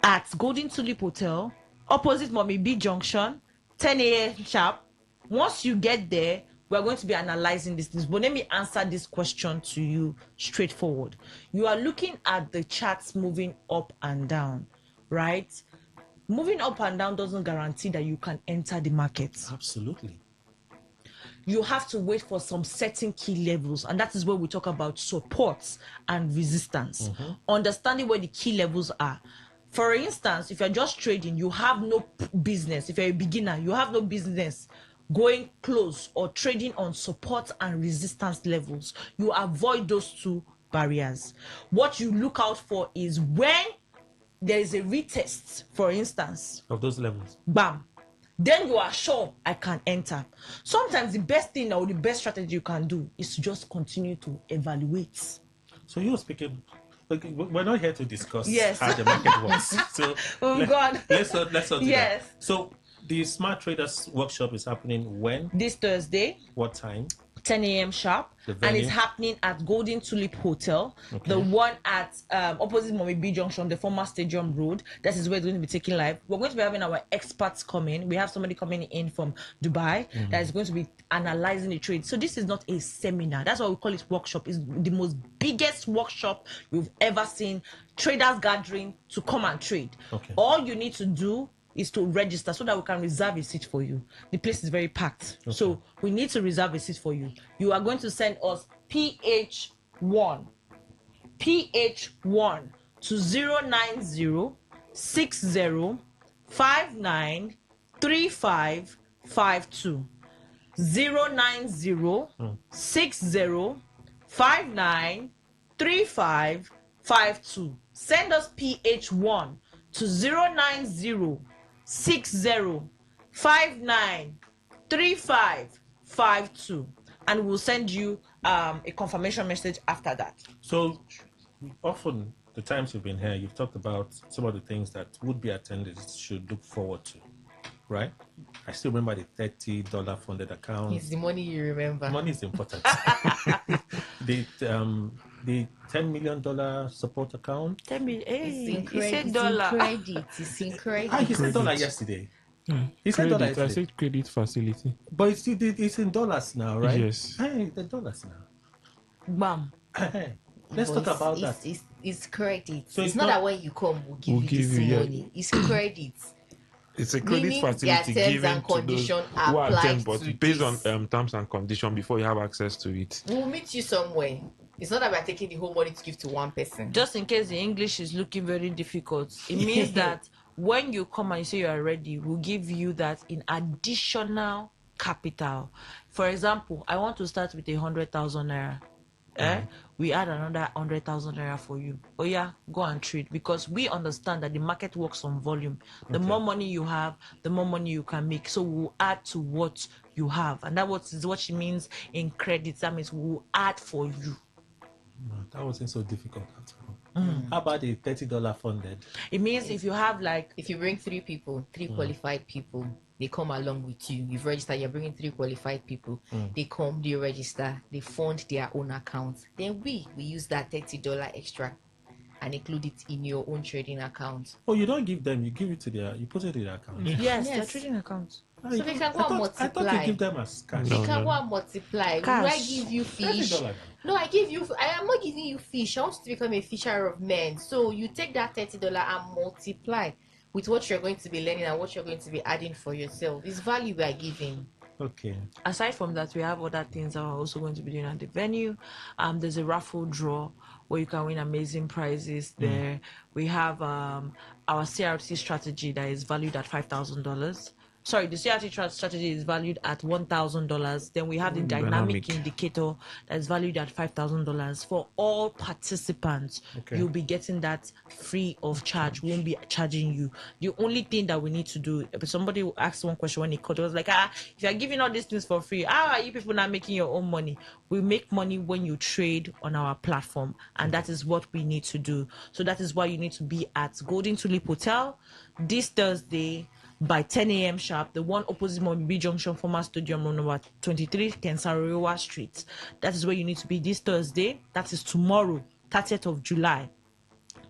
at Golden Tulip Hotel, opposite Mommy B Junction, 10 a.m. sharp. Once you get there, we are going to be analyzing these things. But let me answer this question to you straightforward. You are looking at the charts moving up and down, right? Moving up and down doesn't guarantee that you can enter the market. Absolutely. You have to wait for some certain key levels, and that is where we talk about support and resistance. Understanding where the key levels are. For instance, if you're just trading, you have no business. If you're a beginner, you have no business going close or trading on support and resistance levels. You avoid those two barriers. What you look out for is when there is a retest, for instance, Of those levels. bam, then you are sure I can enter. Sometimes the best thing or the best strategy you can do is to just continue to evaluate. So you're speaking. Okay, we're not here to discuss Yes. how the market works. So Oh, God. let's not do Yes. that. So the Smart Traders Workshop is happening when? This Thursday, What time? 10 a.m. sharp, The and venue? it's happening at Golden Tulip Hotel, Okay. the one at opposite Mommy B Junction, the former Stadium Road. That is where it's going to be taking live. We're going to be having our experts come in. We have somebody coming in from Dubai that is going to be analyzing the trade. So this is not a seminar. That's why we call it workshop. It's the most biggest workshop you've ever seen. Traders gathering to come and trade. Okay. All you need to do is to register so that we can reserve a seat for you. The place is very packed. So we need to reserve a seat for you. You are going to send us PH1 to 09060593552. 09060593552. Send us PH1 to 09060593552, and we'll send you a confirmation message after that. So often the times you've been here, you've talked about some of the things that would-be attendees should look forward to, right? I still remember the $30 funded account. It's the money you remember. Money is important. the $10 million support account. Tell me, It's in he credit. said It's in dollar. credit. It's in credit. He said dollar yesterday. He said dollar Credit. I yesterday. said credit facility. But it's in dollars now, right? Yes. Hey, the dollars now. Bam. Hey, let's But talk about it's, that. It's credit. So it's it's not not- that when you come, we'll give We'll you give this you, yeah. money. It's credit. It's a credit Meaning their facility terms given and to those condition who are apply attend, but to based this. on terms and condition before you have access to it. We'll meet you somewhere. It's not that we're taking the whole money to give to one person. Just in case the English is looking very difficult, it means that when you come and you say you are ready, we'll give you that in additional capital. For example, I want to start with 100,000 naira. We add another 100,000 naira for you. Oh yeah, go and trade, because we understand that the market works on volume. The more money you have, the more money you can make. So we'll add to what you have, and that is what she means in credits. That means we'll add for you. No, that wasn't so difficult at all. How about the $30 funded? It means if you have like If you bring 3 people, 3 qualified people, they come along with you. You've registered, you're bringing 3 qualified people. They come, they register, they fund their own account. Then we use that $30 extra and include it in your own trading account. Oh, you don't give them, you give it to you put it in their account. yes, Yes. their trading accounts. So they can go and I multiply. thought you give them as cash. They No, can no. go and multiply. Cash. Will I give you fish? $30. No, I am not giving you fish. I want you to become a fisher of men. So you take that $30 and multiply with what you're going to be learning and what you're going to be adding for yourself. It's value we are giving. Okay. Aside from that, we have other things that we're also going to be doing at the venue. There's a raffle draw where you can win amazing prizes there. We have our CRT strategy that is valued at $5,000. sorry, the CRT strategy is valued at $1,000. Then we have the dynamic indicator that is valued at $5,000 for all participants. Okay. You'll be getting that free of charge. We won't be charging you. The only thing that we need to do, somebody asked one question when he called, it was like, if you're giving all these things for free, how are you people not making your own money? We make money when you trade on our platform, and that is what we need to do. So that is why you need to be at Golden Tulip Hotel this Thursday by 10 a.m. sharp, the one opposite Mobi Junction, former stadium, number 23, Kensarowa Street. That is where you need to be this Thursday. That is tomorrow, 30th of July.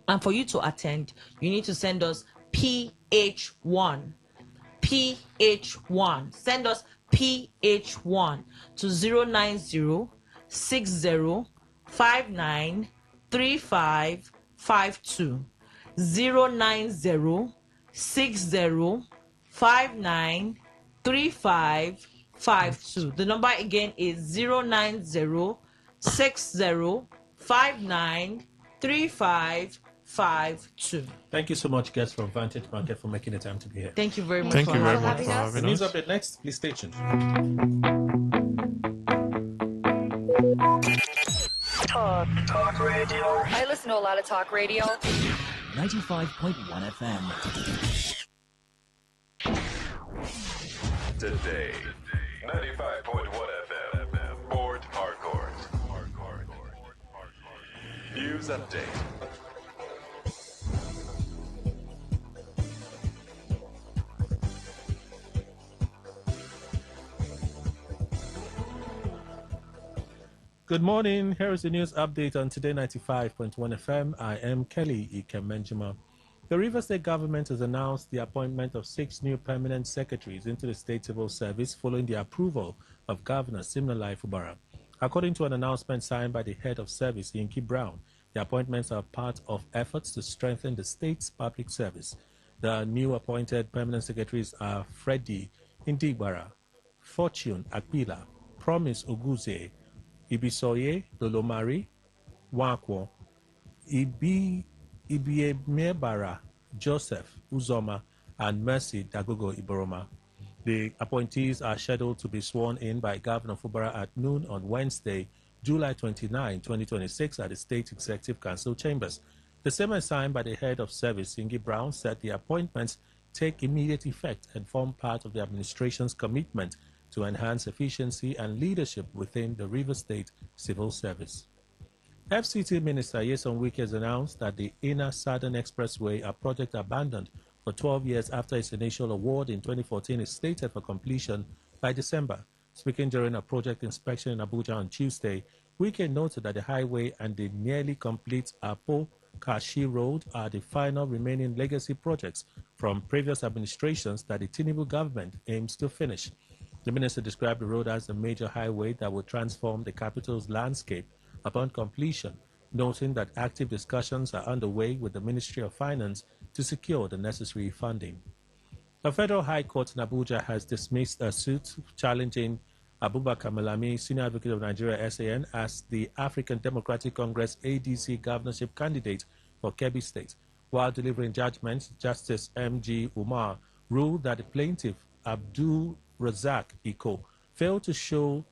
And for you to attend, you need to send us PH1. PH1. Send us PH1 to 090 60 59 3552. 090 60 59 3552. The number again is 090 60 59 3552. Thank you so much, guests from Vantage Market, for making the time to be here. Thank you very much. Thank for you very having much us. for The having news us. update next. Please stay tuned. Talk radio. I listen to a lot of talk radio. 95.1 FM. Today, 95.1 FM. Port Harcourt. News update. Good morning. Here is the news update on Today 95.1 FM. I am Kelly Ikemenjima. The Rivers State government has announced the appointment of 6 new permanent secretaries into the state civil service following the approval of Governor Siminalayi Fubara. According to an announcement signed by the head of service, Yinki Brown, the appointments are part of efforts to strengthen the state's public service. The new appointed permanent secretaries are Freddie Indigbara, Fortune Akpila, Promise Oguze, Ibisoye Lolomari, Wakwo, Ibiemebara, Joseph Uzoma, and Mercy Dagogo Iboroma. The appointees are scheduled to be sworn in by Governor Fubara at noon on Wednesday, July 29, 2026, at the State Executive Council chambers. The same signed by the head of service, Ingi Brown, said the appointments take immediate effect and form part of the administration's commitment to enhance efficiency and leadership within the Rivers State Civil Service. FCT Minister Yeson Wike has announced that the Inner Southern Expressway, a project abandoned for 12 years after its initial award in 2014, is slated for completion by December. Speaking during a project inspection in Abuja on Tuesday, Wike noted that the highway and the nearly complete Apo-Kashi Road are the final remaining legacy projects from previous administrations that the Tinubu government aims to finish. The minister described the road as a major highway that will transform the capital's landscape upon completion, noting that active discussions are underway with the Ministry of Finance to secure the necessary funding. A federal high court in Abuja has dismissed a suit challenging Abubakar Malami, Senior Advocate of Nigeria (SAN), as the African Democratic Congress ADC governorship candidate for Kebbi State. While delivering judgment, Justice M.G. Umar ruled that the plaintiff, Abdul Razak Iko, failed to show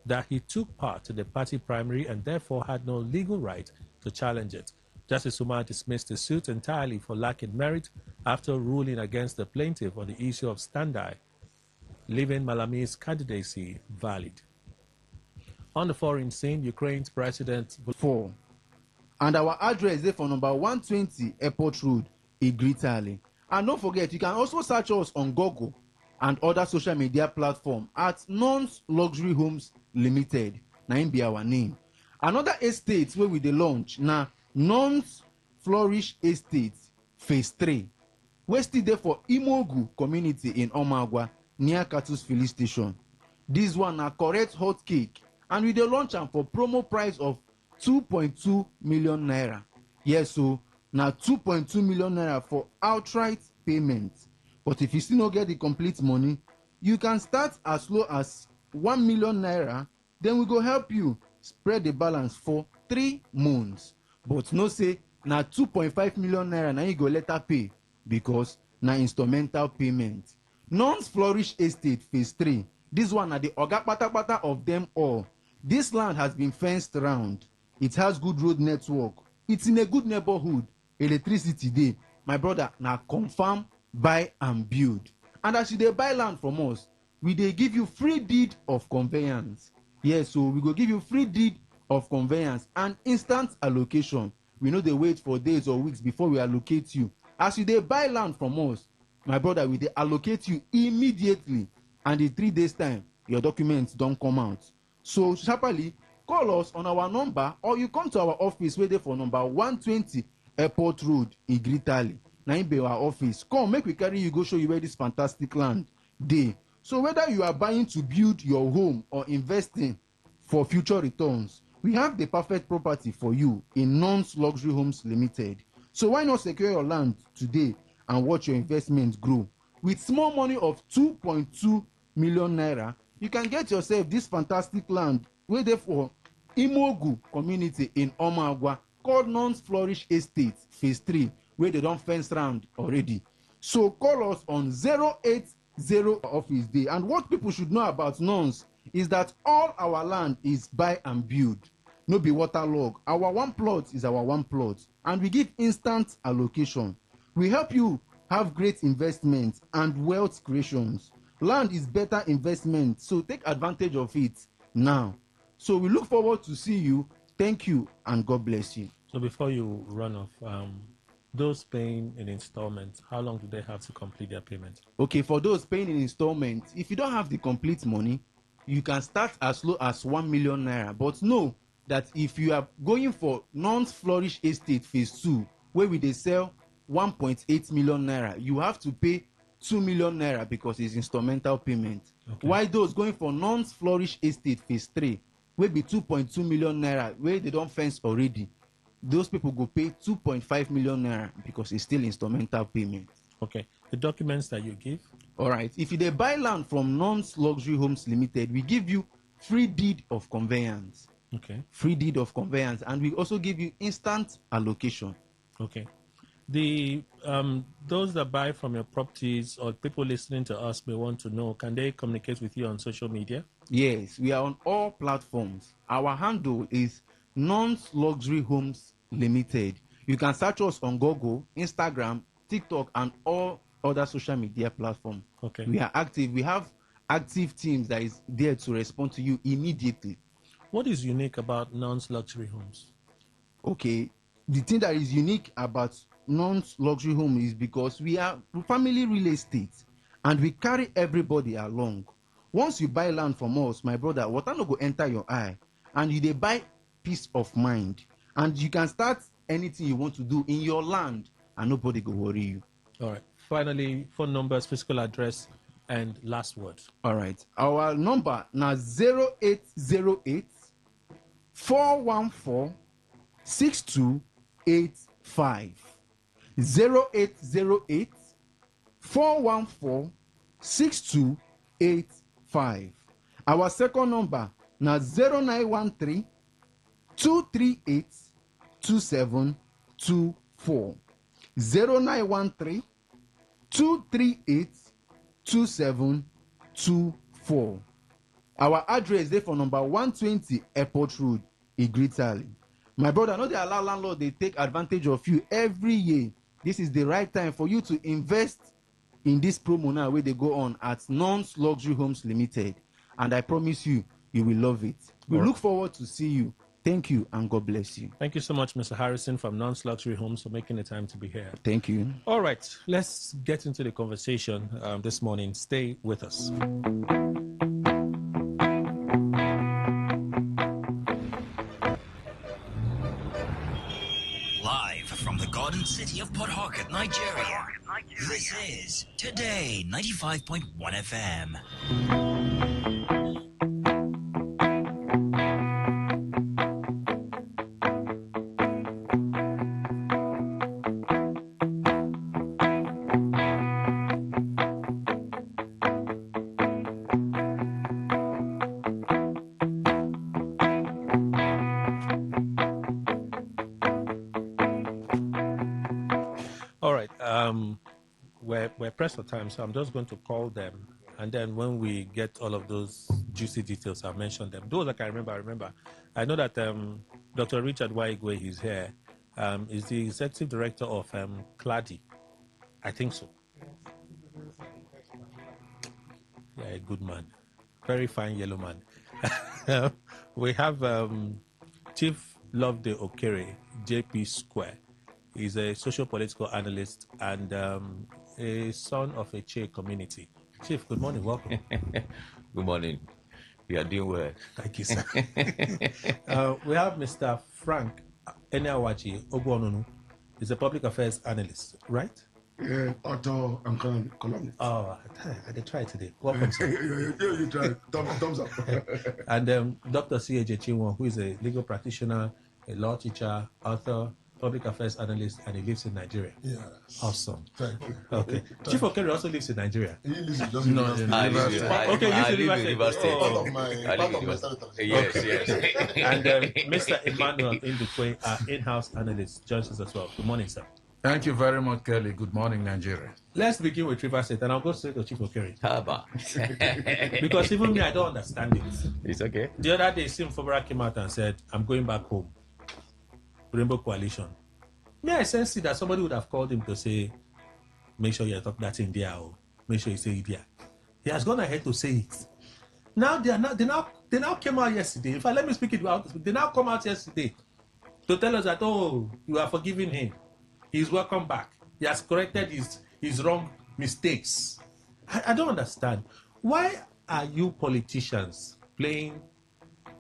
that he took part in the party primary and therefore had no legal right to challenge it. Justice Umar dismissed the suit entirely for lacking merit after ruling against the plaintiff on the issue of standby, leaving Malami's candidacy valid. On the foreign scene, Ukraine's President 4. And our address is for number 120 Airport Road, Igritali. And don't forget, you can also search us on Google and other social media platforms at Nons Luxury Homes Limited. Na im be our name. Another estate where we dey launch na Nons Flourish Estate Phase 3. We still there for Imogu community in Omagwa near Katus Filling Station. This one na correct hot cake and we dey launch am for promo price of 2.2 million naira. Yes, so na 2.2 million naira for outright payment. But if you still not get the complete money, you can start as low as 1 million naira. Then we go help you spread the balance for 3 months. But no say na 2.5 million naira na you go later pay because na instrumental payment. Nons Flourish Estate Phase 3. This one are the Oga Pata of them all. This land has been fenced around. It has good road network. It's in a good neighborhood. Electricity day. My brother, now confirm, buy and build. And as you dey buy land from us, we dey give you free deed of conveyance. Yes, so we go give you free deed of conveyance and instant allocation. We no dey wait for days or weeks before we allocate you. As you dey buy land from us, my brother, we dey allocate you immediately, and in 3 days time your documents don come out. So sharply call us on our number, or you come to our office wey dey for number 120 Airport Road, Igritali. Na im be our office. Come make we carry you go show you where this fantastic land dey. So whether you are buying to build your home or investing for future returns, we have the perfect property for you in Nons Luxury Homes Limited. So why not secure your land today and watch your investment grow? With small money of 2.2 million naira, you can get yourself this fantastic land wey dey for Imogu community in Omagwa, called Nons Flourish Estate Phase 3, where they don fence round already. So call us on 080 office day. And what people should know about Nons is that all our land is buy and build. No be waterlog. Our one plot is our one plot, and we give instant allocation. We help you have great investments and wealth creations. Land is better investment, so take advantage of it now. So we look forward to see you. Thank you, and God bless you. So before you run off, those paying in installments, how long do they have to complete their payment? Okay, for those paying in installments, if you don't have the complete money, you can start as low as 1 million naira. But know that if you are going for Nons Flourish Estate Phase 2, where we dey sell 1.8 million naira, you have to pay 2 million naira because it's instrumental payment. Okay. While those going for Nons Flourish Estate Phase 3, where be 2.2 million naira, where they don't fence already, those people go pay 2.5 million naira because it's still instrumental payment. Okay. The documents that you give? All right. If you dey buy land from Nons Luxury Homes Limited, we give you free deed of conveyance. Okay. Free deed of conveyance, and we also give you instant allocation. Okay. The those that buy from your properties, or people listening to us may want to know, can they communicate with you on social media? Yes, we are on all platforms. Our handle is Nons Luxury Homes Limited. You can search us on Google, Instagram, TikTok, and all other social media platforms. Okay. We are active. We have active teams that is there to respond to you immediately. What is unique about Nons Luxury Homes? Okay, the thing that is unique about Nons Luxury Home is because we are family real estate, and we carry everybody along. Once you buy land from us, my brother, water no go enter your eye, and you dey buy peace of mind, and you can start anything you want to do in your land, and nobody go worry you. All right. Finally, phone numbers, physical address, and last word. All right. Our number na 0808 414 6285. 0808 414 6285. Our second number na 0913 238 2724. 0913 238 2724. Our address there for number 120 Airport Road, Igritali. My brother, no dey allow landlord they take advantage of you every year. This is the right time for you to invest in this promo now where they go on at Nons Luxury Homes Limited, and I promise you, you will love it. We look forward to see you. Thank you, and God bless you. Thank you so much, Mr. Harrison from Nons Luxury Homes, for making the time to be here. Thank you. All right, let's get into the conversation this morning. Stay with us. Live from the Garden City of Port Harcourt, Nigeria. This is Today 95.1 FM. All right, we're we're pressed for time, so I'm just going to call them. And then when we get all of those juicy details, I'll mention them. Those I can remember, I remember. I know that Dr. Richard Waigwe, he's here, is the executive director of CLADI. I think so. Yeah, a good man. Very fine yellow man. We have Chief Loveday Okere, JP Square. He's a socio-political analyst and a son of a Che community. Chief, good morning. Welcome. Good morning. You are doing well. Thank you, sir. We have Mr. Frank Eneawachi Ogwononu. He's a public affairs analyst, right? Yeah, author and columnist. Oh, I did try today. Welcome, sir. You tried. Thumbs up. And Dr. C.A.J. Chinwon, who is a legal practitioner, a law teacher, author, public affairs analyst, and he lives in Nigeria. Yes. Awesome. Thank you. Okay. Chief Okere also lives in Nigeria. He lives in just University. I live in River State. Part of my territory. Yes. And Mr. Emmanuel Indukwe, our in-house analyst, joins us as well. Good morning, sir. Thank you very much, Kelly. Good morning, Nigeria. Let's begin with River State, and I'll go straight to Chief Okere. Haba. Because even me, I don't understand it. It's okay. The other day, Sim Fobara came out and said, I'm going back home. Rainbow Coalition. Me, I sense it that somebody would have called him to say, make sure you talk that in there, or make sure you say it there. He has gone ahead to say it. Now they now came out yesterday. In fact, let me speak it out. They now come out yesterday to tell us that, oh, you are forgiving him. He's welcome back. He has corrected his wrong mistakes. I don't understand. Why are you politicians playing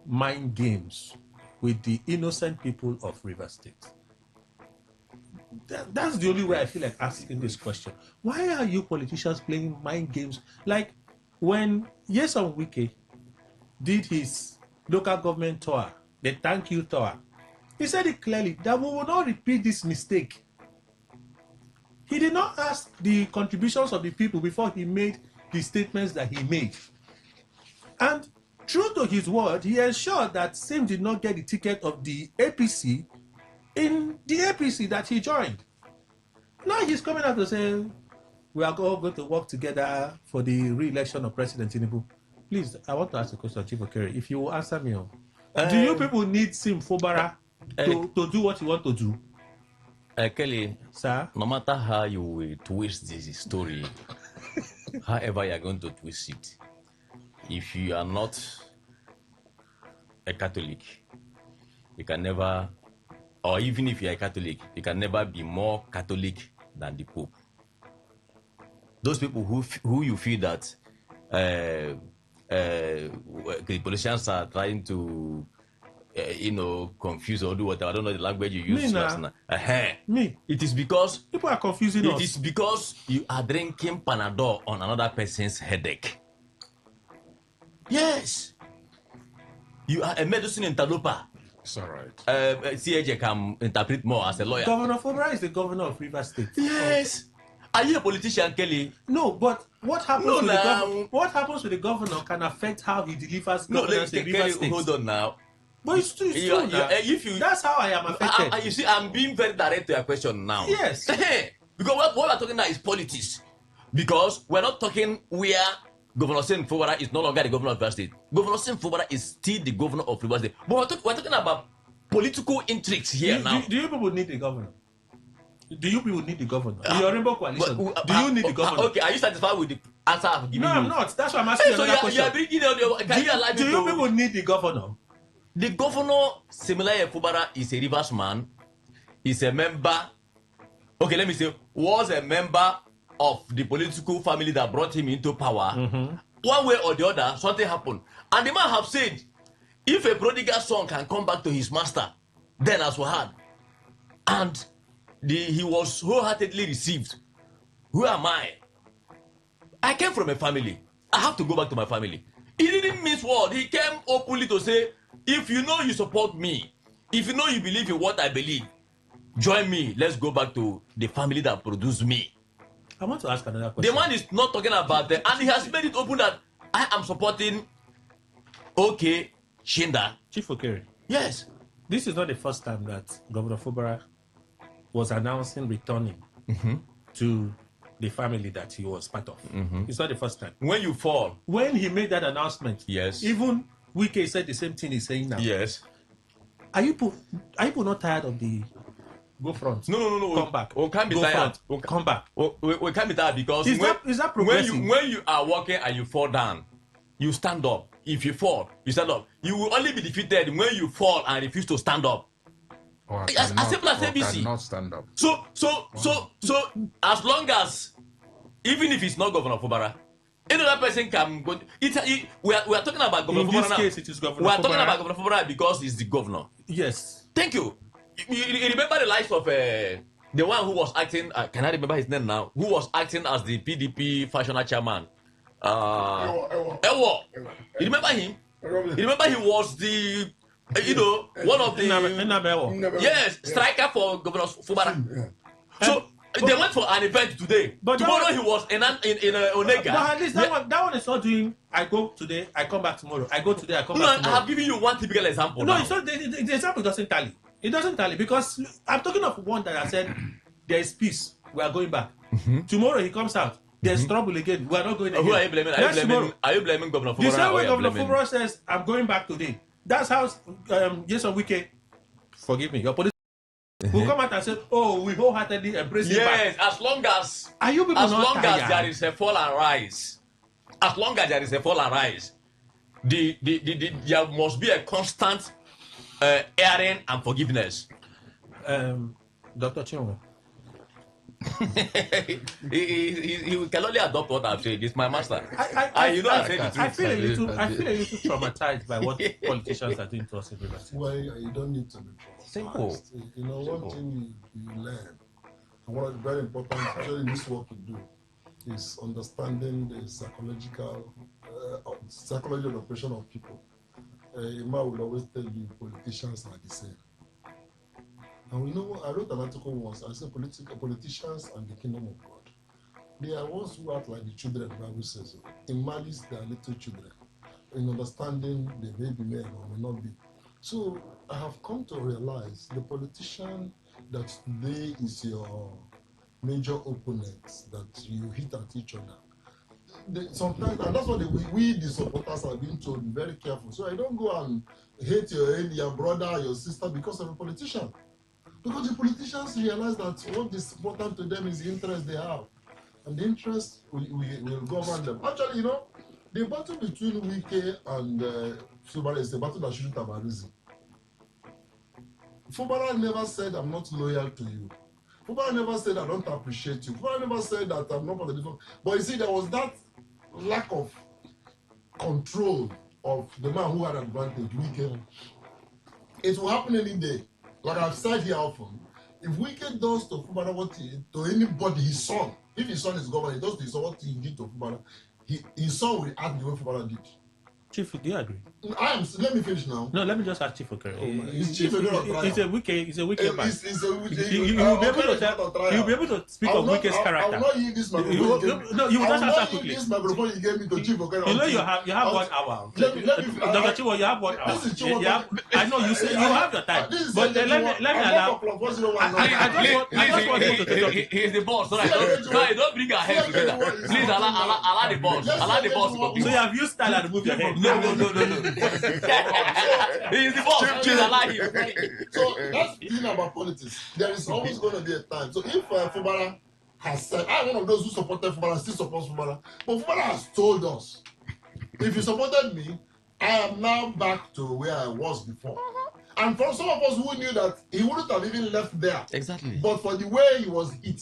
mind games with the innocent people of River State? That's the only way I feel like asking this question. Why are you politicians playing mind games? Like when Nyesom Wike did his local government tour, the thank you tour, he said it clearly that we will not repeat this mistake. He did not ask the contributions of the people before he made the statements that he made. And true to his word, he ensured that Sim did not get the ticket of the APC in the APC that he joined. Now he's coming out to say, we are all going to work together for the re-election of President Tinubu. Please, I want to ask a question, Chief Okere. If you will answer me, do you people need Sim Fobara to do what you want to do? Kelly, sir, no matter how you will twist this story, however you are going to twist it, if you are not a Catholic, you can never, or even if you are a Catholic, you can never be more Catholic than the Pope. Those people who you feel that the politicians are trying to confuse or do whatever. I don't know the language you use. Me. It is because people are confusing us. It is because you are drinking Panadol on another person's headache. Yes. You are a medicine interloper. It's all right. CAJ can interpret more as a lawyer. Governor Fobara is the governor of River State. Yes. Are you a politician, Kelly? No, but what happens to the governor? What happens to the governor can affect how he delivers governance in River State. Hold on now. But it's true. That's how I am affected. You see, I'm being very direct to your question now. Yes. Because what we're talking now is politics. Because we're not talking where Governor Sen Fobara is no longer the governor of River State. Governor Sen Fobara is still the governor of River State. But we're talking about political intrigues here now. Do you people need the governor? Do you people need the governor? Your Rainbow Coalition. Do you need the governor? Okay, are you satisfied with the answer I've given you? No, I'm not. That's why I'm asking another question. You are bringing on do you people need the governor? The governor, Similaye Fubara, is a Rivers man. Is a member. Okay, let me say, was a member of the political family that brought him into power. One way or the other, something happened. And the man have said, if a prodigal son can come back to his master, then as we had. And he was wholeheartedly received. Who am I? I came from a family. I have to go back to my family. He didn't miss word. He came openly to say, if you know you support me, if you know you believe in what I believe, join me. Let's go back to the family that produced me. I want to ask another question. The man is not talking about them, and he has made it open that I am supporting Shinda. Chief Okere. Yes. This is not the first time that Governor Fubara was announcing returning to the family that he was part of. It's not the first time. When you fall. When he made that announcement, yes. Even Wike said the same thing he's saying now. Yes. Are you not tired of the go front? No. Come back. We can't be go tired. Come back. We can't be tired because is that progressive? when you are walking and you fall down, you stand up. If you fall, you stand up. You will only be defeated when you fall and refuse to stand up. As simple as ABC. Not stand up. So as long as, even if it's not Governor Fubara, any other person can go. We are talking about Governor Fubara now. In this case, it is Governor We are Fubara. talking about Governor Fubara because he's the governor. Yes. Thank you. You remember the life of the one who was acting? Can I remember his name now? Who was acting as the PDP factional chairman? Ewo. You remember him? You remember he was the one of the striker for Governor Fubara. So they went for an event today. But tomorrow he was in Onega. But at least that one is not doing. I go today, I come back tomorrow. I go today, I come back tomorrow. I have given you one typical example. No, it's not. The example doesn't tally. It doesn't tally because I'm talking of one that I said there is peace. We are going back. Tomorrow he comes out. There's trouble again. We are not going again. Who are you blaming? Are you blaming Governor Fubara? The same way Governor Fubara says, I'm going back today. That's how Jason Wike, forgive me, your police will come out and say, oh, we wholeheartedly embrace it back. Yes, as long as there is a fall and rise, as long as there is a fall and rise, there must be a constant airing and forgiveness. Dr. Chinwe. he can only adopt what I've said. It's my master. I feel a little traumatized by what politicians are doing to us in Rivers. Well, you don't need to be traumatized. Simple. One thing you learn, and what is very important, especially in this work you do, is understanding the psychology and operation of people. Ima will always tell you politicians are the same. And I wrote an article once. I said politicians and the kingdom of God. They are ones who act like the children, the Bible says. In malice, they are little children. In understanding, they may be men or may not be. So I have come to realize the politician that today is your major opponent, that you hit at each other. Sometimes, and that's what we the supporters are being told, be very careful. So I don't go and hate your brother, your sister because of a politician. Because the politicians realize that what is important to them is the interest they have. And the interest will govern them. Actually, the battle between Wike and Fubara is a battle that shouldn't have arisen. Fubara never said, I'm not loyal to you. Fubara never said, I don't appreciate you. Fubara never said that I'm not for the different. But you see, there was that lack of control of the man who had advantage, Wike. It will happen any day. Like I've said here often, if Wike does to Fubara to anybody, his son, if his son is governor, he does to his son what he did to Fubara, his son will act the way Fubara did. Chief, do you agree? Let me finish now. No, let me just ask Chief Okere. It's a Wike man. You'll be able to speak of Wike's character. I will not use this microphone. No, you will just answer quickly. This microphone you gave me to Chief Okere. You have 1 hour. Dr. Chiwo, you have 1 hour. I know you say you have your time. But let me allow. I just want you to talk. He is the boss, so don't bring our heads together. Please allow the boss. Allow the boss to continue. So you have used style and move your head. No. He is the boss. Please allow him. So that's the thing about politics. There is always going to be a time. So if Fubara has said, I'm one of those who supported Fubara and still supports Fubara, but Fubara has told us, if you supported me, I am now back to where I was before. And for some of us who knew that he wouldn't have even left there. Exactly. But for the way he was hit.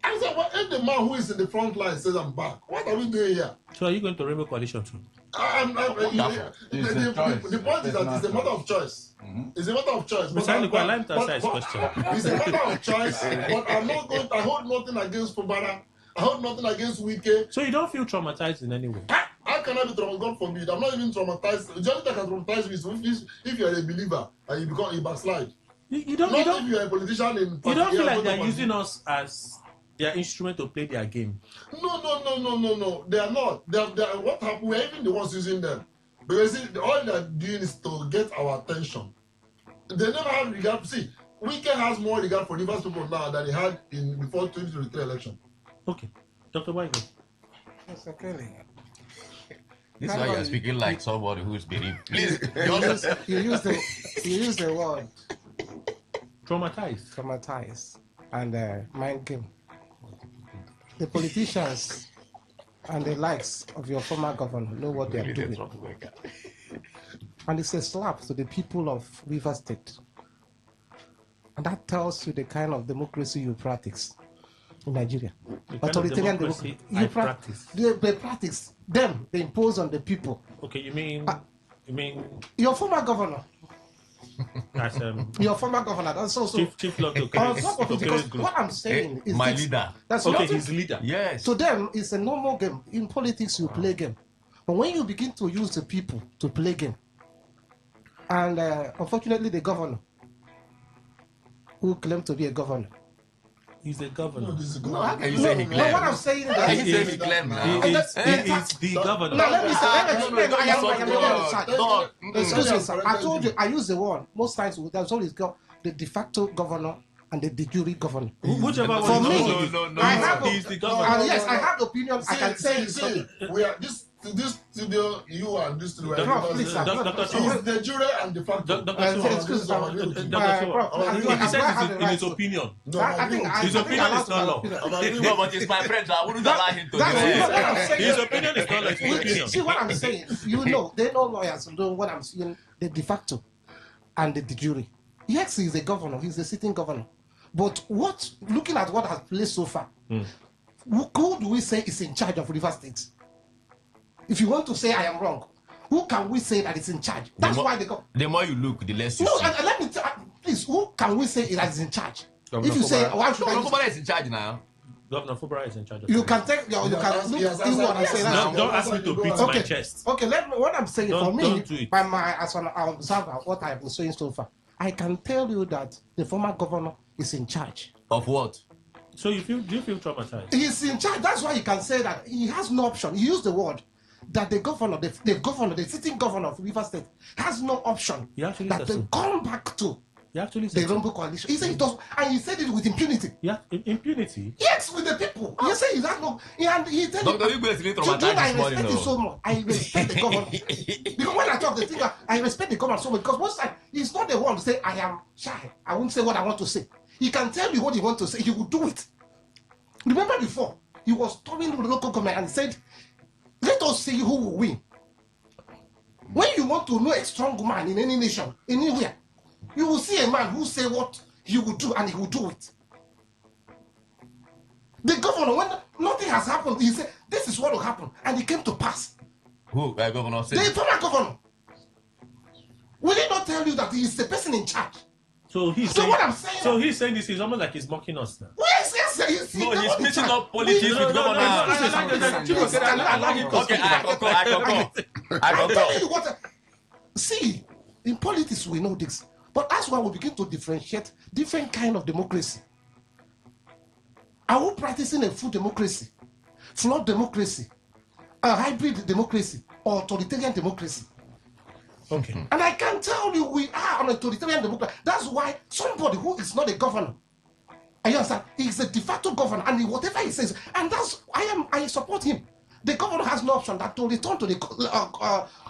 I said, well, if the man who is in the front line says I'm back, what are we doing here? So are you going to Rainbow Coalition too? The point is that it's a matter of choice. It's a matter of choice. It's a matter of choice, but I'm not going to hold nothing against Fubara. I hold nothing against Wike. So you don't feel traumatized in any way? How can I be traumatized? God forbid. I'm not even traumatized. The only thing that can traumatize me is if you're a believer and you backslide. You don't if you're a politician in you don't feel like they're using us as their instrument to play their game. No. They are not. They are what happened? We're even the ones using them. Because all they're doing is to get our attention. They never have regard. See, Wike has more regard for Rivers people now than he had before 2023 election. Okay. Dr. White. Mr. Kelly. This is why you're speaking like somebody who's bereaved. Please, you use the word traumatized, and mind game. The politicians and the likes of your former governor know what they are doing, and it's a slap to the people of River State, and that tells you the kind of democracy you practice in Nigeria. Authoritarian democracy you practice. They practice them. They impose on the people. Okay, you mean your former governor? That's your former governor. That's also Chief Lotto. Because what I'm saying is my leader. That's okay. He's leader. Yes. To them, it's a normal game. In politics, you play game, but when you begin to use the people to play game, and unfortunately, the governor who claimed to be a governor. He's a governor. No, how can you say he claimed? No, what I'm saying is that he claimed now. He is the governor. Now let me explain. I am excuse me, sir. I told you I use the word most times. That's always got the de facto governor and the de jure governor. Whichever for one. me, No. I have He's the governor. Yes, I have opinion. I can say we are this studio, you and this studio. Please, sir. He's the jury and the factor. Excuse me, he said in his opinion. I think his opinion is not law. No, but it's my friend, so I wouldn't allow him to. His opinion is not like his opinion. See what I'm saying? You know, they know lawyers know what I'm saying. The de facto and the de jure. Yes, he's a governor. He's a sitting governor. But looking at what has played so far, who do we say is in charge of River State? If you want to say I am wrong, who can we say that is in charge? That's why they go. The more you look, the less you see. No, let me please. Who can we say is in charge? Governor if you say, why should Governor Fubara is in charge now. Governor Fubara is in charge of you can take your, you can look what I'm saying. Don't ask me to beat my chest. Okay, what I'm saying for me, by my as an observer, what I've been saying so far, I can tell you that the former governor is in charge. Of what? So do you feel traumatized? He's in charge. That's why you can say that he has no option. He used the word that the governor, the sitting governor of River State, has no option that they come back to the Rumble coalition. He said it does, and he said it with impunity. Yeah, impunity. Yes, with the people. He said he has no. He said Dr. Igwe is really traumatized I this morning. respect him so much. I respect the governor because when I talk the thing, I respect the governor so much because most time he's not the one to say I am shy. I won't say what I want to say. He can tell you what he wants to say. He will do it. Remember before he was talking to the local government and said, "Let us see who will win." When you want to know a strong man in any nation, anywhere, you will see a man who say what he will do and he will do it. The governor, when nothing has happened, he said, "This is what will happen," and it came to pass. Who? Governor said. The former governor. Will he not tell you that he is the person in charge? So he's saying this is almost like he's mocking us now. Yes. He's mixing up politics with governor. Okay, I tell you what. See, in politics we know this, but that's why we begin to differentiate different kind of democracy. Are we practicing a full democracy, flawed democracy, a hybrid democracy, or authoritarian democracy? Okay. And I can tell you we are on a authoritarian democracy. That's why somebody who is not a governor, I understand, he's a de facto governor, and whatever he says, and that's I support him. The governor has no option that to return to the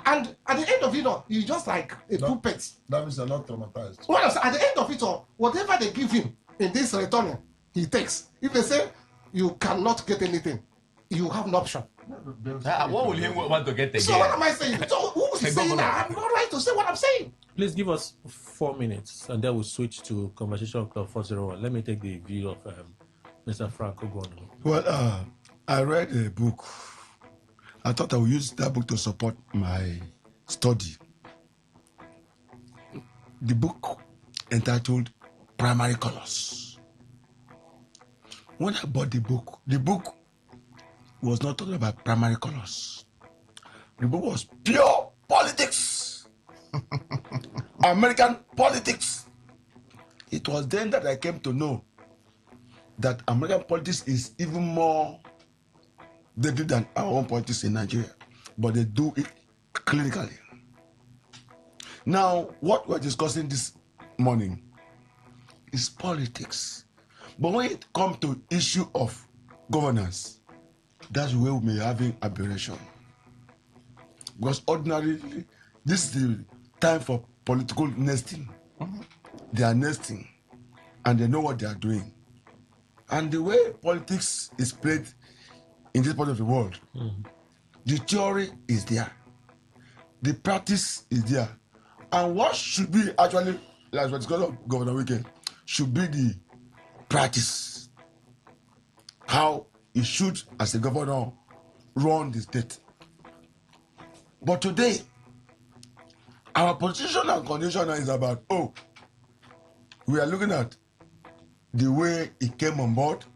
and at the end of it all, he's just like a puppet. That means you're not traumatized. Well, at the end of it all, whatever they give him in this return, he takes. If they say you cannot get anything, you have no option. What will he want to get again? So what am I saying? So who's saying that? I'm not right to say what I'm saying. Please give us 4 minutes, and then we'll switch to Conversation Club 401. Let me take the view of Mr. Frank Ogono. Well, I read a book. I thought I would use that book to support my study. The book entitled Primary Colors. When I bought the book was not talking about primary colors. The book was pure politics. American politics. It was then that I came to know that American politics is even more deadly than our own politics in Nigeria. But they do it clinically. Now, what we're discussing this morning is politics. But when it comes to issue of governance, that's where we may having aberration. Because ordinarily, this is the time for political nesting. They are nesting and they know what they are doing. And the way politics is played in this part of the world, the theory is there, the practice is there. And what should be actually, like what's called Governor Wike, should be the practice. How he should, as a governor, run the state. But today, our position and condition is about, we are looking at the way he came on board,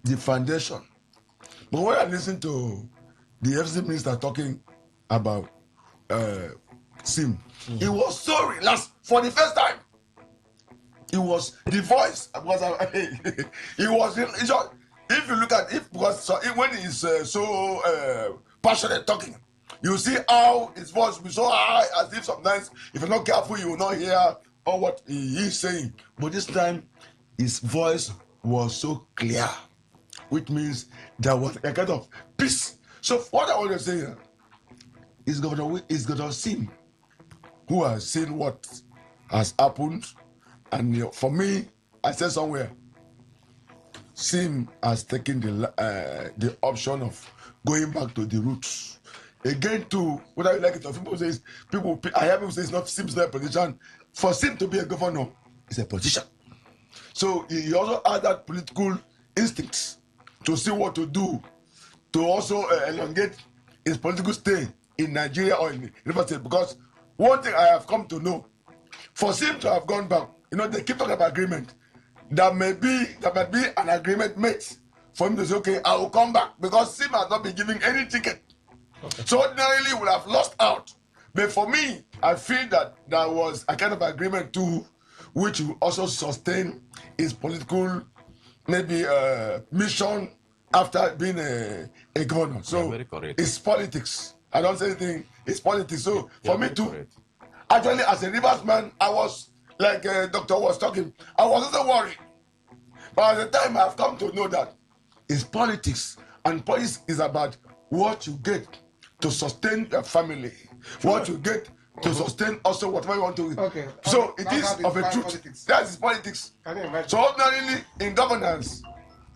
the foundation. But when I listen to the FC minister talking about SIM, he was so relaxed for the first time. It was the voice because he was. If you look at it, because when he's so passionate talking, you see how his voice will be so high, as if sometimes if you're not careful, you will not hear all what he is saying. But this time, his voice was so clear, which means there was a kind of peace. So what I want to say is Governor Sim, who has seen what has happened. And for me, I said somewhere, Sim has taken the option of going back to the roots. Again, to whether you like it or I hear people say it's not Sim's not a politician. For Sim to be a governor, is a politician. So he also had that political instincts to see what to do, to also elongate his political stay in Nigeria or in River State. Because one thing I have come to know, for Sim to have gone back, they keep talking about agreement. There might be an agreement made for him to say, okay, I will come back, because Sim has not been giving any ticket. Okay. So ordinarily, he would have lost out. But for me, I feel that there was a kind of agreement too, which will also sustain his political, maybe mission after being a governor. So it's politics. I don't say anything. It's politics. So for me too, actually, as a Rivers man, I was, like Doctor was talking, I was also worried. But at the time, I've come to know that it's politics. And politics is about what you get to sustain your family. Sure. What you get to sustain also whatever you want to. Okay. So it is of a truth. Politics. That is politics. So ordinarily, in governance,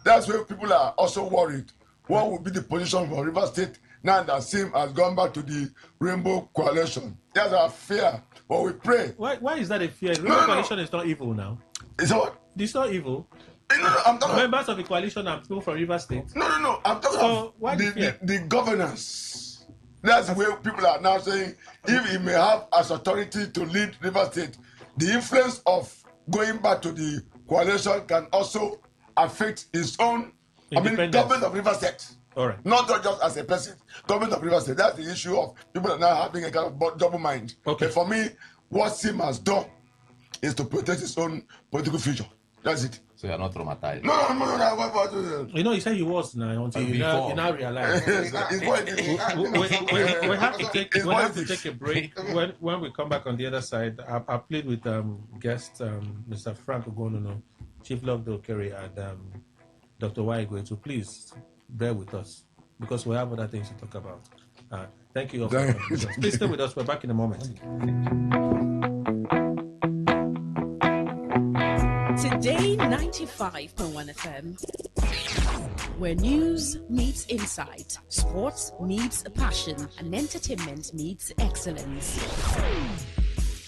that's where people are also worried. What will be the position for River State now that Sim has gone back to the Rainbow Coalition? That's our fear. But we pray. Why is that a fear? The Rainbow Coalition is not evil now. Is what? It's not evil. I'm talking members of the coalition are people from River State. No. I'm talking about the governance. That's where people are now saying if he may have as authority to lead River State, the influence of going back to the coalition can also affect his own government of River State. All right. Not just as a person, government of River State. That's the issue of people are now having a kind of double mind. Okay. But for me, what Sim has done is to protect his own political future. That's it. So you're not traumatized? No. You said he was now until you now realize. We have to take a break. When we come back on the other side, I played with guest Mr. Frank Ogonono, Chief Logdo Okere, and Dr. Waigwe. So please bear with us because we have other things to talk about. Thank you all for please stay with us. We're back in a moment. Today 95.1 FM, where news meets insight, sports meets passion, and entertainment meets excellence.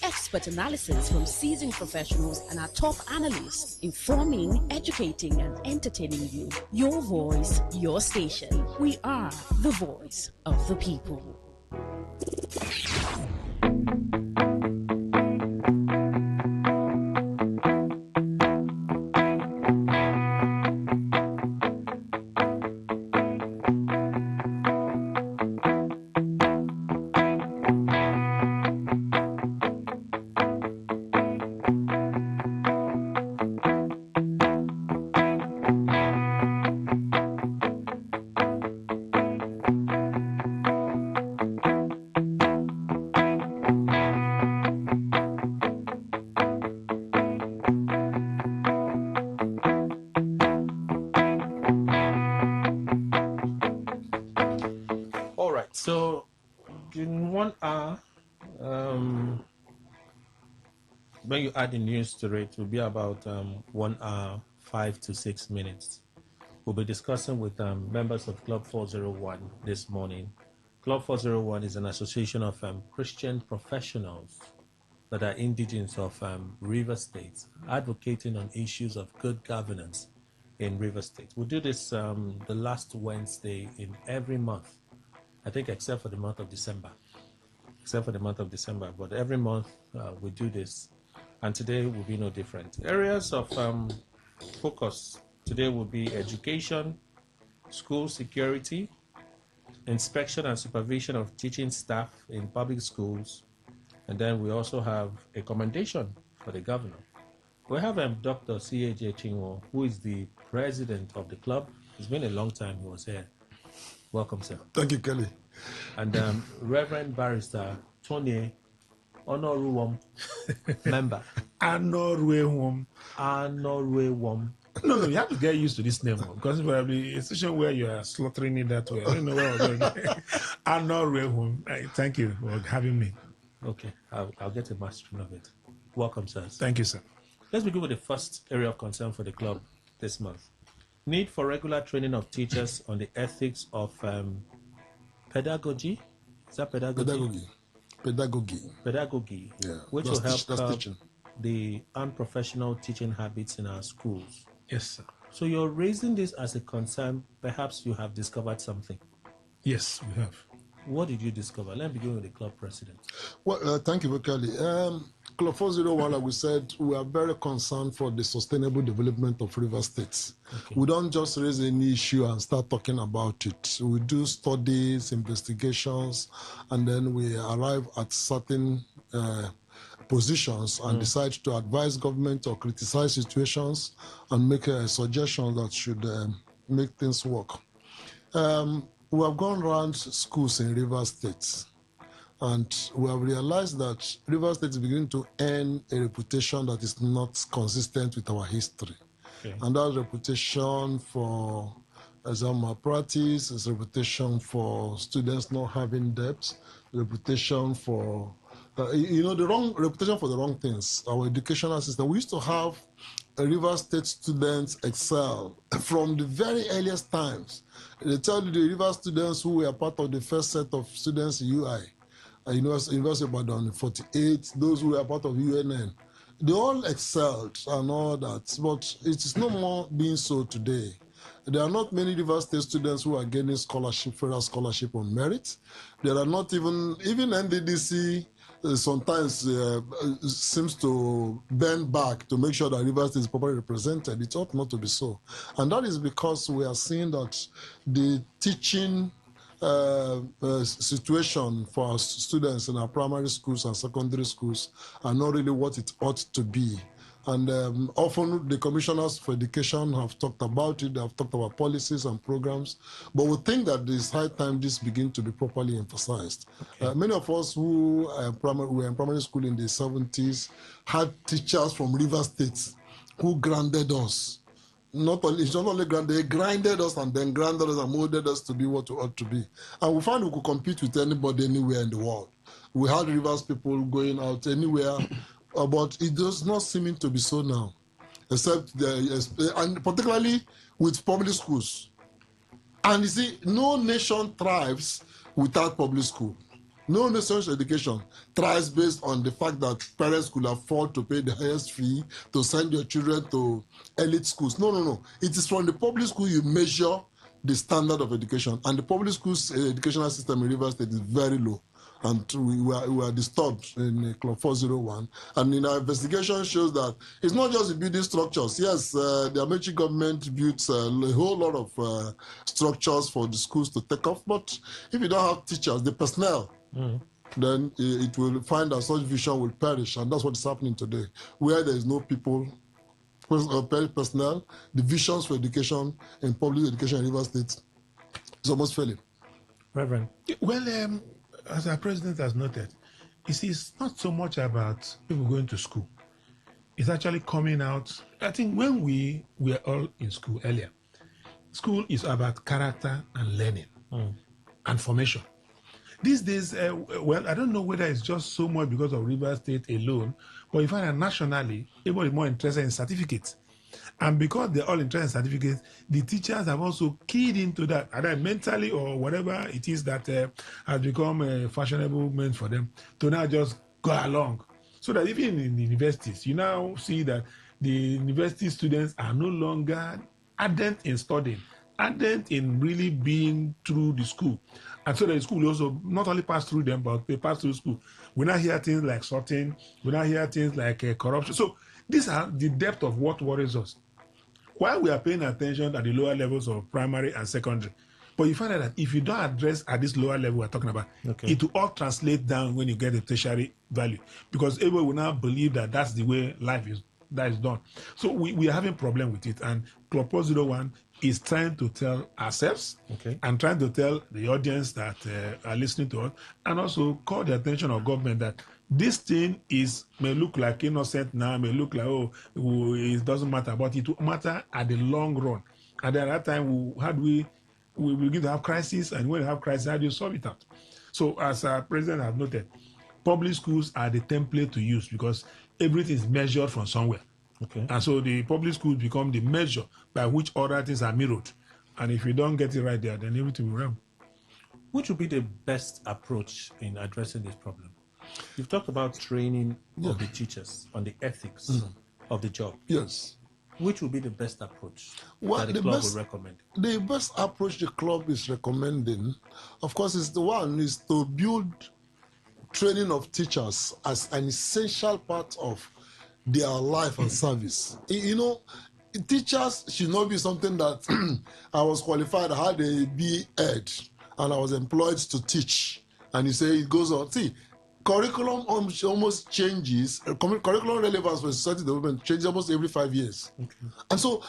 Expert analysis from seasoned professionals and our top analysts, informing, educating, and entertaining you. Your voice, your station. We are the voice of the people. when you add the news to it, it will be about 1 hour, 5 to 6 minutes. We'll be discussing with members of Club 401 this morning. Club 401 is an association of Christian professionals that are indigenous of River State, advocating on issues of good governance in River State. We'll do this the last Wednesday in every month, I think except for the month of December. But every month we do this, and today will be no different. Areas of focus today will be education, school security, inspection and supervision of teaching staff in public schools, and then we also have a commendation for the governor. We have Dr. C.A.J. Chinwo, who is the president of the club. It's been a long time he was here. Welcome, sir. Thank you, Kelly. And Reverend Barrister Tony Onoruwom, member. Anoruewom. No, you have to get used to this name because probably a situation where you are slaughtering it that way. I don't know where I'm going. Anoruewom. Thank you for having me. Okay, I'll get a mastering of it. Welcome, sir. Thank you, sir. Let's begin with the first area of concern for the club this month. Need for regular training of teachers on the ethics of pedagogy. Is that pedagogy? Pedagogy. Yeah. Which will help teaching. The unprofessional teaching habits in our schools. Yes, sir. So you're raising this as a concern. Perhaps you have discovered something. Yes, we have. What did you discover? Let me begin with the club president. Well, thank you, Kelly. Club 401, like we said, we are very concerned for the sustainable development of River State. Okay. We don't just raise any issue and start talking about it. We do studies, investigations, and then we arrive at certain positions and decide to advise government or criticize situations and make a suggestion that should make things work. We have gone around schools in River State, and we have realized that River State is beginning to earn a reputation that is not consistent with our history. Okay. And that reputation for exam malpractice, is reputation for students not having debts, reputation for the wrong reputation for the wrong things. Our educational system. We used to have River State students excel from the very earliest times. They tell you the River students who were part of the first set of students in UI, University of Ibadan 48, those who were part of UNN, they all excelled and all that. But it is no more being so today. There are not many River State students who are getting scholarship, federal scholarship on merit. There are not even NDDC sometimes seems to bend back to make sure that River State is properly represented. It ought not to be so. And that is because we are seeing that the teaching situation for our students in our primary schools and secondary schools are not really what it ought to be. And often the commissioners for education have talked about it, they have talked about policies and programs, but we think that it's high time this begin to be properly emphasized. Okay. Many of us who were in primary school in the 70s had teachers from River State who grounded us. Not only grounded, they grinded us and then grounded us and molded us to be what we ought to be. And we found we could compete with anybody anywhere in the world. We had Rivers people going out anywhere, but it does not seem to be so now, except and particularly with public schools. And you see, no nation thrives without public school. No nation's education thrives based on the fact that parents could afford to pay the highest fee to send your children to elite schools. No. It is from the public school you measure the standard of education. And the public schools educational system in River State is very low. And we are disturbed in Club 401. And in our investigation shows that it's not just the building structures. Yes, the Amechi government built a whole lot of structures for the schools to take off. But if you don't have teachers, the personnel, then it will find that such vision will perish. And that's what is happening today. Where there is no people, personnel, the visions for education in public education in River State is almost failing. Reverend. Well, as our president has noted, you see, it's not so much about people going to school. It's actually coming out. I think when we were all in school earlier, school is about character and learning and formation. these days, well, I don't know whether it's just so much because of River State alone, but you find that nationally, everybody is more interested in certificates. And because they're all interested in certificates, the teachers have also keyed into that, either mentally or whatever it is that has become a fashionable meant for them to now just go along. So that even in universities, you now see that the university students are no longer ardent in studying, ardent in really being through the school. And so the school also not only pass through them, but they pass through school. We now hear things like sorting, we now hear things like corruption. So these are the depth of what worries us. While we are paying attention at the lower levels of primary and secondary, but you find out that if you don't address at this lower level we're talking about, it will all translate down when you get a tertiary value, because everyone will now believe that that's the way life is done. So we are having a problem with it, and Club 01 is trying to tell ourselves and trying to tell the audience that are listening to us, and also call the attention of government that this thing may look like innocent now, may look like, it doesn't matter, but it will matter at the long run. And at that time, we begin to have crisis, and when you have crisis, how do you solve it out? So, as our president has noted, public schools are the template to use because everything is measured from somewhere. And so the public schools become the measure by which other things are mirrored. And if you don't get it right there, then everything will run. Which would be the best approach in addressing this problem? You've talked about training of the teachers on the ethics of the job. Yes. Which would be the best approach that the club would recommend? The best approach the club is recommending, of course, is to build training of teachers as an essential part of their life and service. You know, teachers should not be something that I was qualified, I had a B.Ed, and I was employed to teach. And you say it goes on. See, curriculum almost changes. Curriculum relevance for society development changes almost every 5 years. And so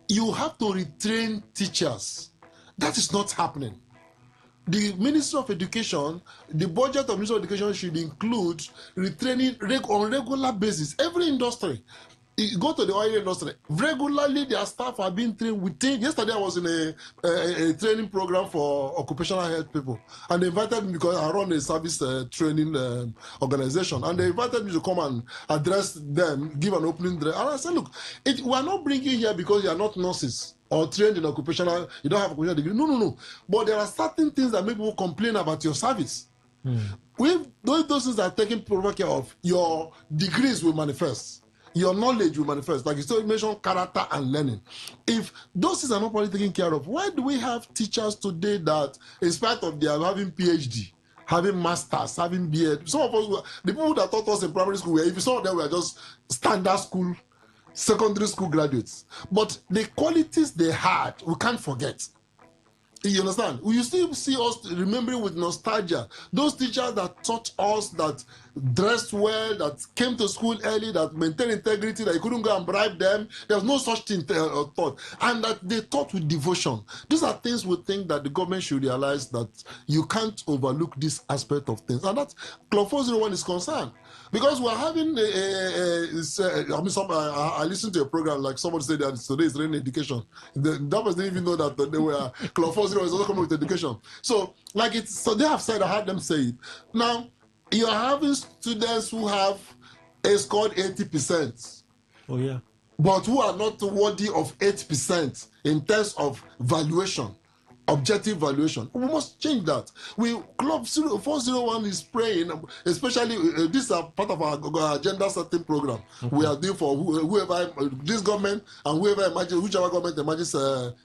you have to retrain teachers. That is not happening. The Ministry of Education, the budget of Ministry of Education should include retraining on regular basis. Every industry. You go to the oil industry, regularly their staff are being trained within. Yesterday I was in a training program for occupational health people, and they invited me because I run a service training organization, and they invited me to come and address them, give an opening address. And I said, look, we are not bringing you here because you are not nurses or trained in occupational, you don't have a occupational degree. No. But there are certain things that make people complain about your service. If those things are taken proper care of, your degrees will manifest. Your knowledge will manifest. Like you still mentioned, character and learning. If those things are not properly taken care of, why do we have teachers today that, in spite of their having PhD, having masters, having B.Ed, some of us, the people that taught us in primary school, if you saw them, were just standard school, secondary school graduates. But the qualities they had, we can't forget. You understand? You still see us remembering with nostalgia those teachers that taught us, that dressed well, that came to school early, that maintained integrity, that you couldn't go and bribe them. There was no such thing taught, and that they taught with devotion. These are things we think that the government should realize, that you can't overlook this aspect of things, and that Club 401 is concerned. Because we're having I listened to a program like somebody said that today is raining education. That person didn't even know that they were Club 40 is also coming with education. So so they have said, I heard them say it. Now you are having students who have scored 80%. Oh yeah. But who are not worthy of 8% in terms of valuation. Objective valuation. We must change that. Club 401 is praying, especially this is part of our agenda setting program. We are doing for whoever this government and whoever emerges, whichever government emerges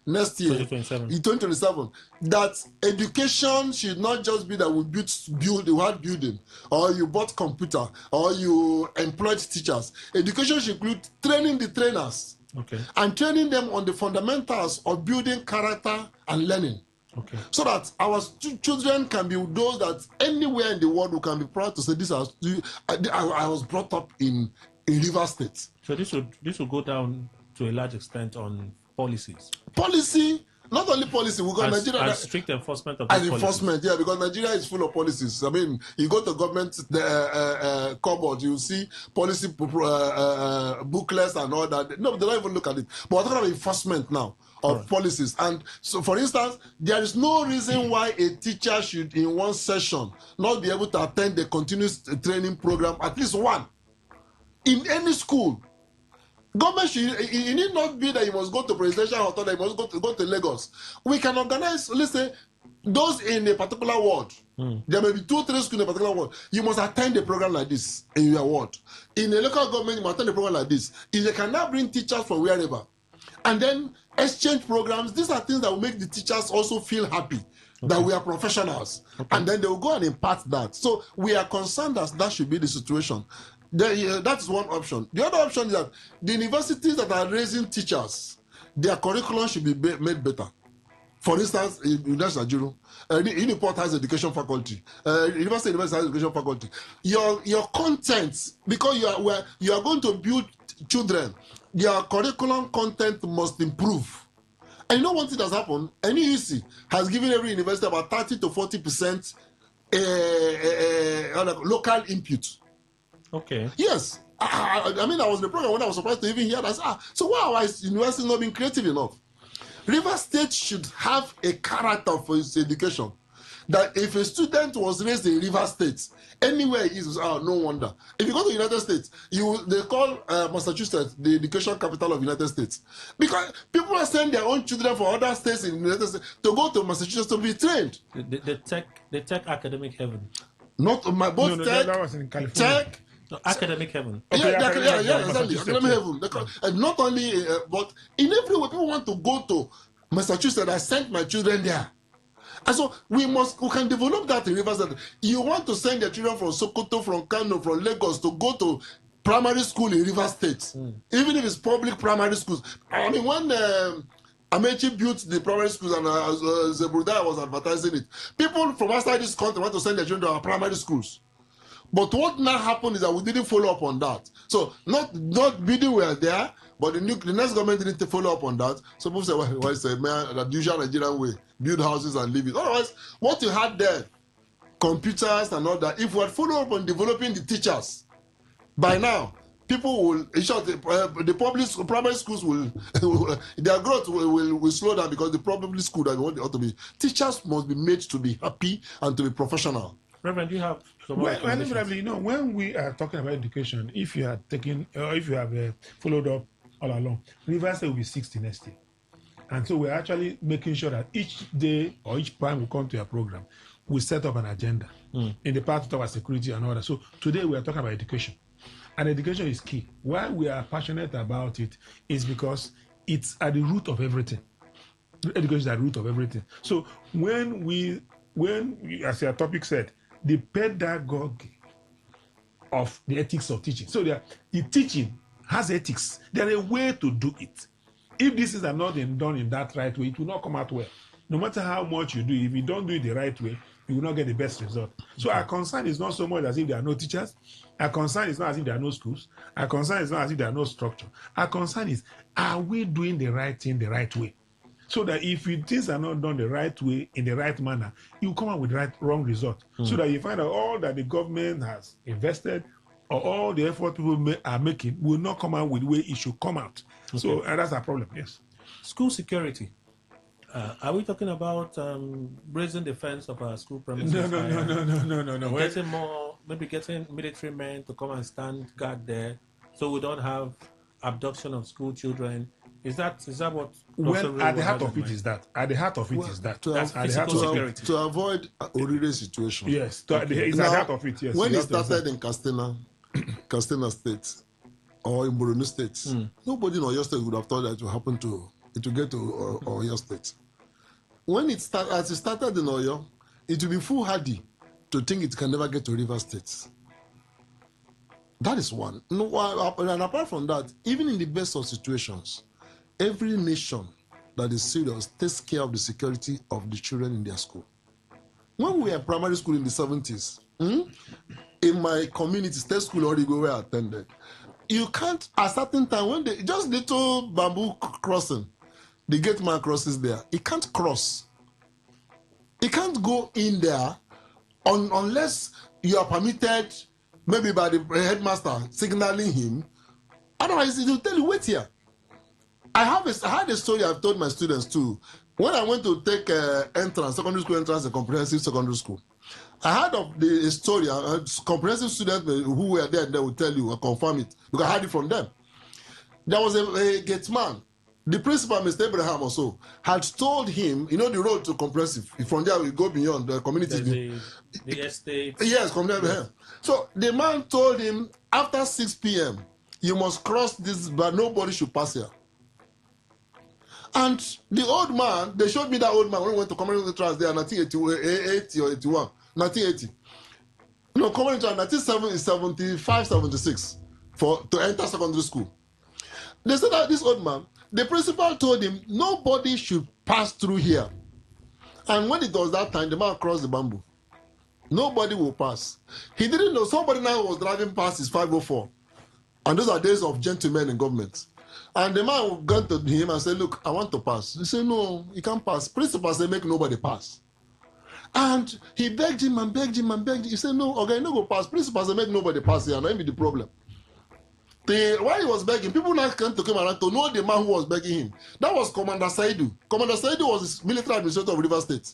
next year, 2027. That education should not just be that we build building, or you bought computer, or you employed teachers. Education should include training the trainers. And training them on the fundamentals of building character and learning. So that our children can be those that anywhere in the world we can be proud to say, I was brought up in River State. So this will go down to a large extent on policies. Policy Not only policy, we got Nigeria and strict enforcement of and those enforcement. policies. Yeah, because Nigeria is full of policies. I mean, you go to government cupboard, you see policy booklets and all that. No, they don't even look at it. But we're talking about enforcement now of policies. And so, for instance, there is no reason why a teacher should, in one session, not be able to attend the continuous training program, at least one, in any school. Government should, it need not be that you must go to presidential hotel, that you must go to Lagos. We can organize, let's say, those in a particular ward. There may be 2-3 schools in a particular ward. You must attend a program like this in your ward. In a local government, you must attend a program like this. If they can now bring teachers from wherever and then exchange programs, these are things that will make the teachers also feel happy that we are professionals. And then they will go and impart that. So we are concerned that should be the situation. That is one option. The other option is that the universities that are raising teachers, their curriculum should be made better. For instance, University of Nigeria, Uniport has education faculty. University has education faculty. Your content, because you are going to build children, your curriculum content must improve. And you know one thing that's happened? NUC has given every university about 30 to 40% local input. Okay. Yes. I mean, I was in the program when I was surprised to even hear that. So why are universities not being creative enough? River State should have a character for its education. That if a student was raised in River State, anywhere he is, no wonder. If you go to the United States, they call Massachusetts the education capital of the United States. Because people are sending their own children from other states in the United States to go to Massachusetts to be trained. The tech academic heaven. Not my both tech, that was in California. tech. No, academic heaven. Okay, exactly. Academic heaven. And not only, but in every way, people want to go to Massachusetts. I sent my children there. And so we can develop that in Rivers. You want to send your children from Sokoto, from Kano, from Lagos to go to primary school in Rivers State, even if it's public primary schools. I mean, when Amechi built the primary schools and Zebuda was advertising it, people from outside this country want to send their children to our primary schools. But what now happened is that we didn't follow up on that. So not bidding were there, but the next government didn't follow up on that. So people say, well, it's the usual Nigerian way, build houses and leave it. Otherwise, what you had there, computers and all that, if we had followed up on developing the teachers, by now, people will, in short, the public primary schools will, their growth will slow down because the public school that we want ought to be. Teachers must be made to be happy and to be professional. Reverend, you have some when we are talking about education, if you are taking, if you have followed up all along, Rivers will be 60 next year. And so we're actually making sure that each day or each time we come to a program, we set up an agenda in the part of our security and all that. So today we are talking about education. And education is key. Why we are passionate about it is because it's at the root of everything. Education is at the root of everything. So when as your topic said, the pedagogy of the ethics of teaching. So the teaching has ethics. There is a way to do it. If this is not done in that right way, it will not come out well. No matter how much you do, if you don't do it the right way, you will not get the best result. So our concern is not so much as if there are no teachers. Our concern is not as if there are no schools. Our concern is not as if there are no structure. Our concern is, are we doing the right thing the right way? So that if things are not done the right way, in the right manner, you come out with wrong result. So that you find out all that the government has invested or all the effort people are making will not come out with the way it should come out. Okay. So that's our problem, yes. School security. Are we talking about raising the fence of our school premises? No. Getting military men to come and stand guard there so we don't have abduction of school children. Is that what? Well, at the heart of it is that. At the heart of it is that. That's physical security. To avoid a Orire situation. Yes, it's at the heart of it, yes. When it started in Castina State or in Borno State, nobody in Oyo State would have thought that it would happen to get to Oyo State. When it started in Oyo, it will be foolhardy to think it can never get to River State. That is one. And apart from that, even in the best of situations, every nation that is serious takes care of the security of the children in their school. When we were in primary school in the 70s, in my community, state school Origo where I attended, you can't, at a certain time, when just little bamboo crossing, the gate man crosses there. He can't cross. He can't go in there unless you are permitted, maybe by the headmaster signaling him. Otherwise, he'll tell you, wait here. I had a story I've told my students too. When I went to take secondary school entrance in comprehensive secondary school, I heard of the story. Comprehensive students who were there, they will tell you or confirm it because I heard it from them. There was a gate man. The principal, Mr. Abraham, also had told him, the road to comprehensive. From there, we go beyond the community. The estate. Yes, comprehensive. So the man told him, after 6 p.m., you must cross this, but nobody should pass here. And the old man, they showed me that old man when we went to community trans there in 1980 or 81. 1980. Community trans 1975, 76 to enter secondary school. They said that this old man, the principal told him nobody should pass through here. And when it was that time, the man crossed the bamboo. Nobody will pass. He didn't know somebody now was driving past his 504. And those are days of gentlemen in government. And the man went to him and said, look, I want to pass. He said, no, he can't pass. Principal said, make nobody pass. And he begged him and begged him and begged him. He said, no, okay, no go pass. Principal said, make nobody pass here. And that be the problem. While he was begging, people now came to come around to know the man who was begging him. That was Commander Saidu. Commander Saidu was the military administrator of River State.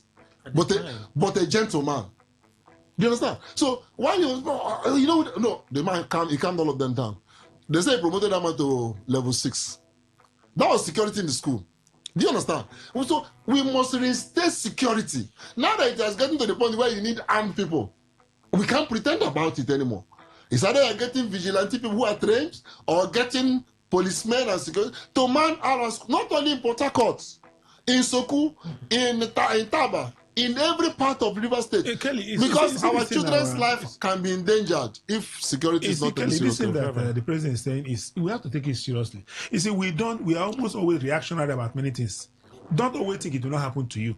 But a gentleman. Do you understand? So while he was, the man he calmed all of them down. They say he promoted that man to level 6. That was security in the school. Do you understand? So we must reinstate security. Now that it has gotten to the point where you need armed people, we can't pretend about it anymore. It's either you're getting vigilante people who are trained or getting policemen and security to man our school, not only in Port Harcourt, in Soku, in Taba, in every part of River State. Kelly, because our children's life can be endangered if security is not Kelly, this thing that the president is saying is we have to take it seriously. You see, we are almost always reactionary about many things. Don't always think it will not happen to you.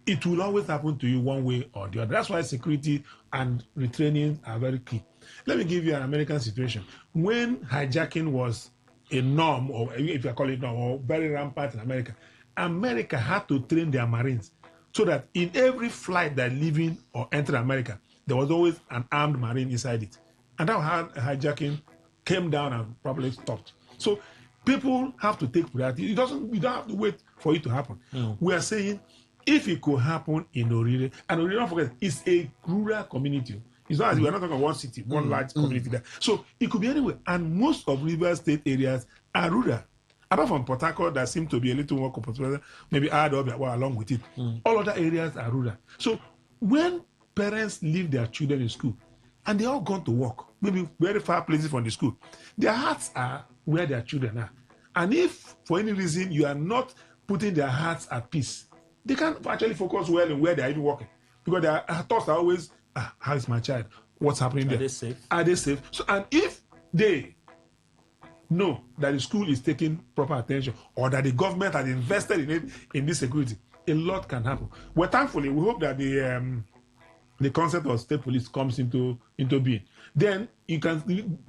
It will always happen to you one way or the other. That's why security and retraining are very key. Let me give you an American situation. When hijacking was a norm, or if you call it norm, or very rampant in America, America had to train their Marines so that in every flight that leaving or enter America, there was always an armed Marine inside it. And that hijacking came down and probably stopped. So people have to take priority. You don't have to wait for it to happen. We are saying if it could happen in Orire, and Orire, don't forget, it's a rural community. It's not as we're not talking about one city, one large community there. So it could be anywhere. And most of River State areas are rural. Apart from Port Harcourt, that seems to be a little more complicated, maybe add up along with it. All other areas are rural. So when parents leave their children in school and they all gone to work, maybe very far places from the school, their hearts are where their children are. And if for any reason you are not putting their hearts at peace, they can't actually focus well on where they are even working. Because their thoughts are always, how is my child? What's happening there? Are they safe? Are they safe? So, and if they know that the school is taking proper attention or that the government has invested in it, in this security, a lot can happen. Well, thankfully, we hope that the concept of state police comes into being. Then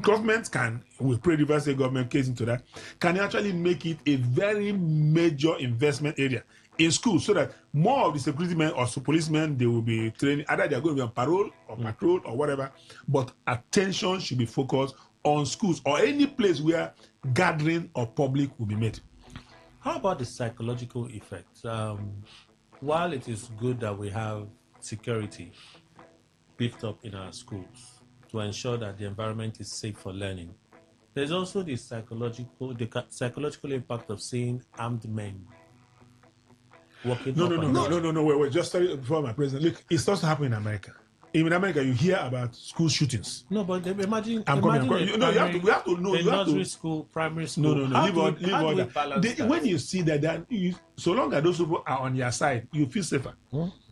government can, we pray the State government case into that, can actually make it a very major investment area in schools so that more of the security men or policemen, they will be training, either they are going to be on parole or patrol or whatever, but attention should be focused on schools or any place where gathering of public will be made. How about the psychological effects? While it is good that we have security beefed up in our schools to ensure that the environment is safe for learning, there's also the psychological impact of seeing armed men walking. No. Wait. Just sorry before my president. Look, it's also happening in America. In America, you hear about school shootings. No, but imagine. We have to know. Nursery school, primary school. No. Leave all that. When you see that, so long as those people are on your side, you feel safer.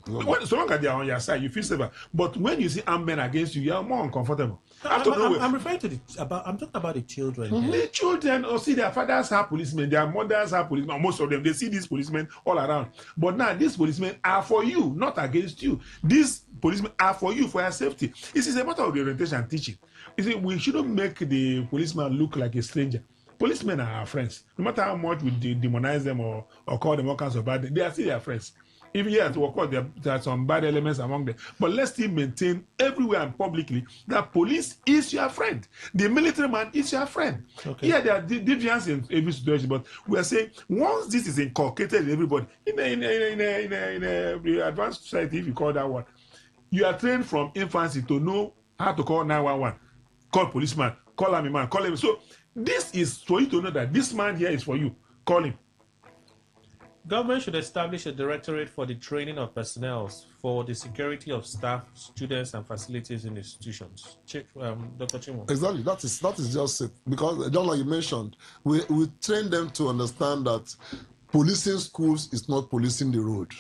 So long as they are on your side, you feel safer. But when you see armed men against you, you are more uncomfortable. I'm referring to I'm talking about the children. The children, see their fathers have policemen, their mothers have policemen. Most of them, they see these policemen all around. But now these policemen are for you, not against you. These policemen are for you, for your safety. This is a matter of orientation and teaching. You see, we shouldn't make the policeman look like a stranger. Policemen are our friends. No matter how much we demonize them or call them all kinds of bad, they are still their friends. Even yes, of course, there are some bad elements among them. But let's still maintain everywhere and publicly that police is your friend. The military man is your friend. Okay. Yeah, there are deviants in every situation, but we are saying once this is inculcated in everybody, in a advanced society, if you call that one, you are trained from infancy to know how to call 911, call policeman, call army man, call him. So this is for you to know that this man here is for you. Call him. Government should establish a directorate for the training of personnel for the security of staff, students, and facilities in institutions. Dr. Chimo. Exactly, that is just it. Because just like you mentioned, we train them to understand that policing schools is not policing the road.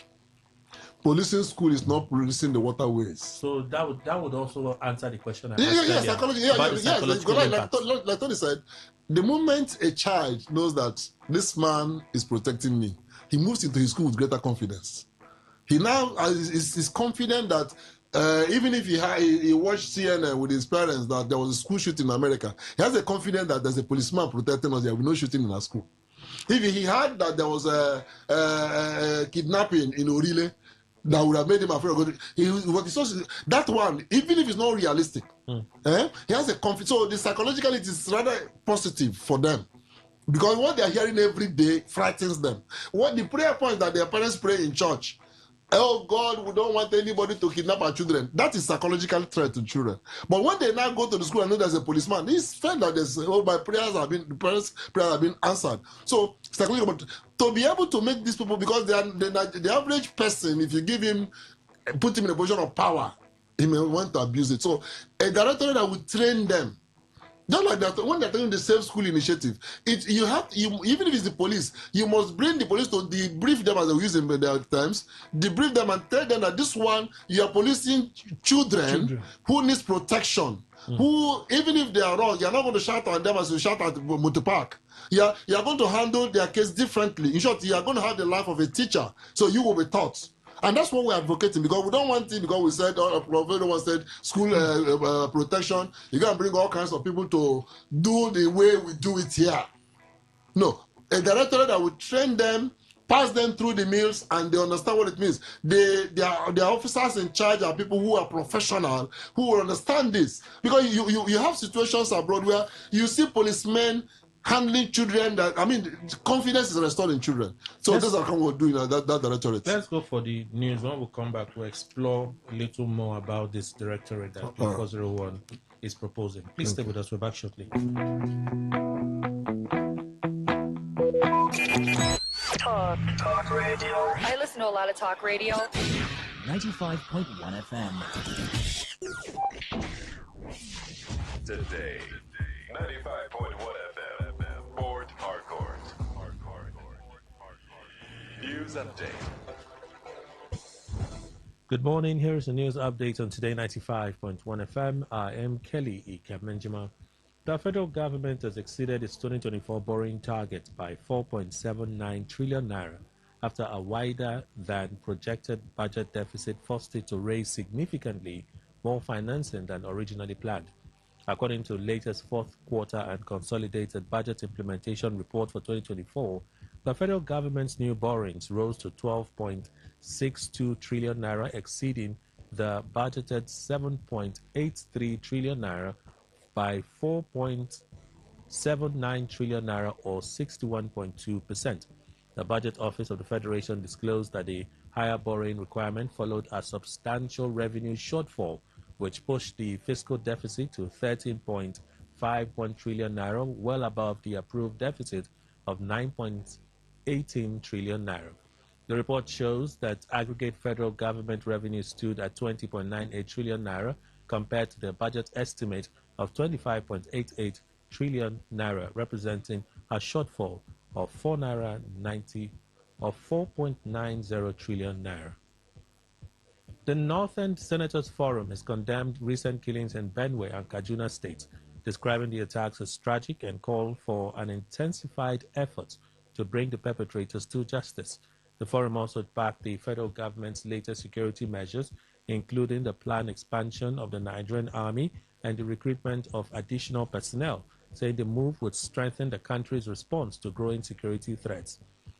Policing school is not policing the waterways. So that would also answer the question I asked Yes, earlier. yes. Like Tony said, the moment a child knows that this man is protecting me, he moves into his school with greater confidence. He now is confident that even if he watched CNN with his parents that there was a school shooting in America, he has a confidence that there's a policeman protecting us. There will be no shooting in our school. If he heard that there was a kidnapping in Orile, that would have made him afraid of going. That one, even if it's not realistic, he has a confidence. So the psychologically, it is rather positive for them. Because what they are hearing every day frightens them. What the prayer point that their parents pray in church, oh God, we don't want anybody to kidnap our children. That is psychological threat to children. But when they now go to the school and know there's a policeman, he's felt that my prayers have been, the parents' prayers have been answered. So psychological, to be able to make these people, because the average person, if you give him, put him in a position of power, he may want to abuse it. So a director that will train them. Just like that, when they're doing the Safe School Initiative, even if it's the police, you must bring the police to debrief them, as they use in their times, debrief them and tell them that this one, you are policing children who needs protection, who, even if they are wrong, you're not going to shout at them as you shout at Motor Park. You are going to handle their case differently. In short, you are going to have the life of a teacher, so you will be taught. And that's what we're advocating, because we don't want it, because we said, everyone said school protection, you can bring all kinds of people to do the way we do it here. No, a director that will train them, pass them through the meals, and they understand what it means. Their officers in charge are people who are professional, who will understand this. Because you have situations abroad where you see policemen handling children confidence is restored in children. So that's how we're doing that directorate. Let's go for the news. When we come back, we'll explore a little more about this directorate that P401 is proposing. Please stay with us. We're back shortly. Talk radio. I listen to a lot of talk radio. 95.1 FM. Today, 95.1 FM. Port Harcourt. News update. Good morning. Here is a news update on Today 95.1 FM. I am Kelly Ikamenjima. The federal government has exceeded its 2024 borrowing target by 4.79 trillion naira after a wider than projected budget deficit forced it to raise significantly more financing than originally planned. According to the latest fourth quarter and consolidated budget implementation report for 2024, the federal government's new borrowings rose to 12.62 trillion naira, exceeding the budgeted 7.83 trillion naira by 4.79 trillion naira or 61.2%. The Budget Office of the Federation disclosed that the higher borrowing requirement followed a substantial revenue shortfall, which pushed the fiscal deficit to 13.51 trillion naira, well above the approved deficit of 9.18 trillion naira. The report shows that aggregate federal government revenue stood at 20.98 trillion naira compared to the budget estimate of 25.88 trillion naira, representing a shortfall of 4.90 trillion naira. The Northern Senators Forum has condemned recent killings in Benue and Kaduna states, describing the attacks as tragic and called for an intensified effort to bring the perpetrators to justice. The forum also backed the federal government's latest security measures, including the planned expansion of the Nigerian army and the recruitment of additional personnel, saying the move would strengthen the country's response to growing security threats.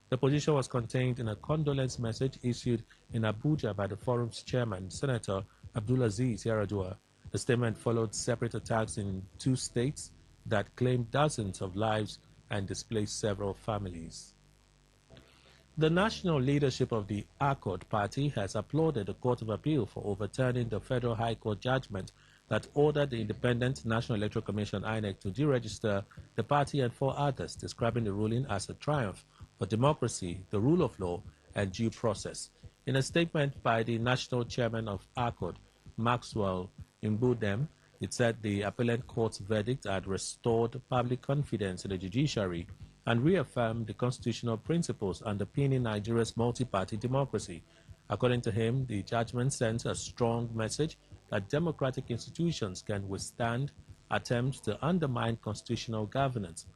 The position was contained in a condolence message issued in Abuja by the forum's chairman, Senator Abdulaziz Yaradua. The statement followed separate attacks in 2 states that claimed dozens of lives and displaced several families. The national leadership of the Accord Party has applauded the Court of Appeal for overturning the Federal High Court judgment that ordered the Independent National Electoral Commission (INEC) to deregister the party and 4 others, describing the ruling as a triumph for democracy, the rule of law, and due process. In a statement by the national chairman of Accord, Maxwell Imbudem, it said the appellate court's verdict had restored public confidence in the judiciary and reaffirmed the constitutional principles underpinning Nigeria's multi-party democracy. According to him, the judgment sends a strong message that democratic institutions can withstand attempts to undermine constitutional governance.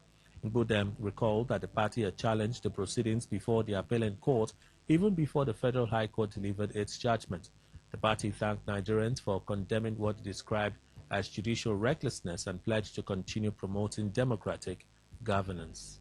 Imbudem recalled that the party had challenged the proceedings before the appellate court even before the Federal High Court delivered its judgment. The party thanked Nigerians for condemning what it described as judicial recklessness and pledged to continue promoting democratic governance.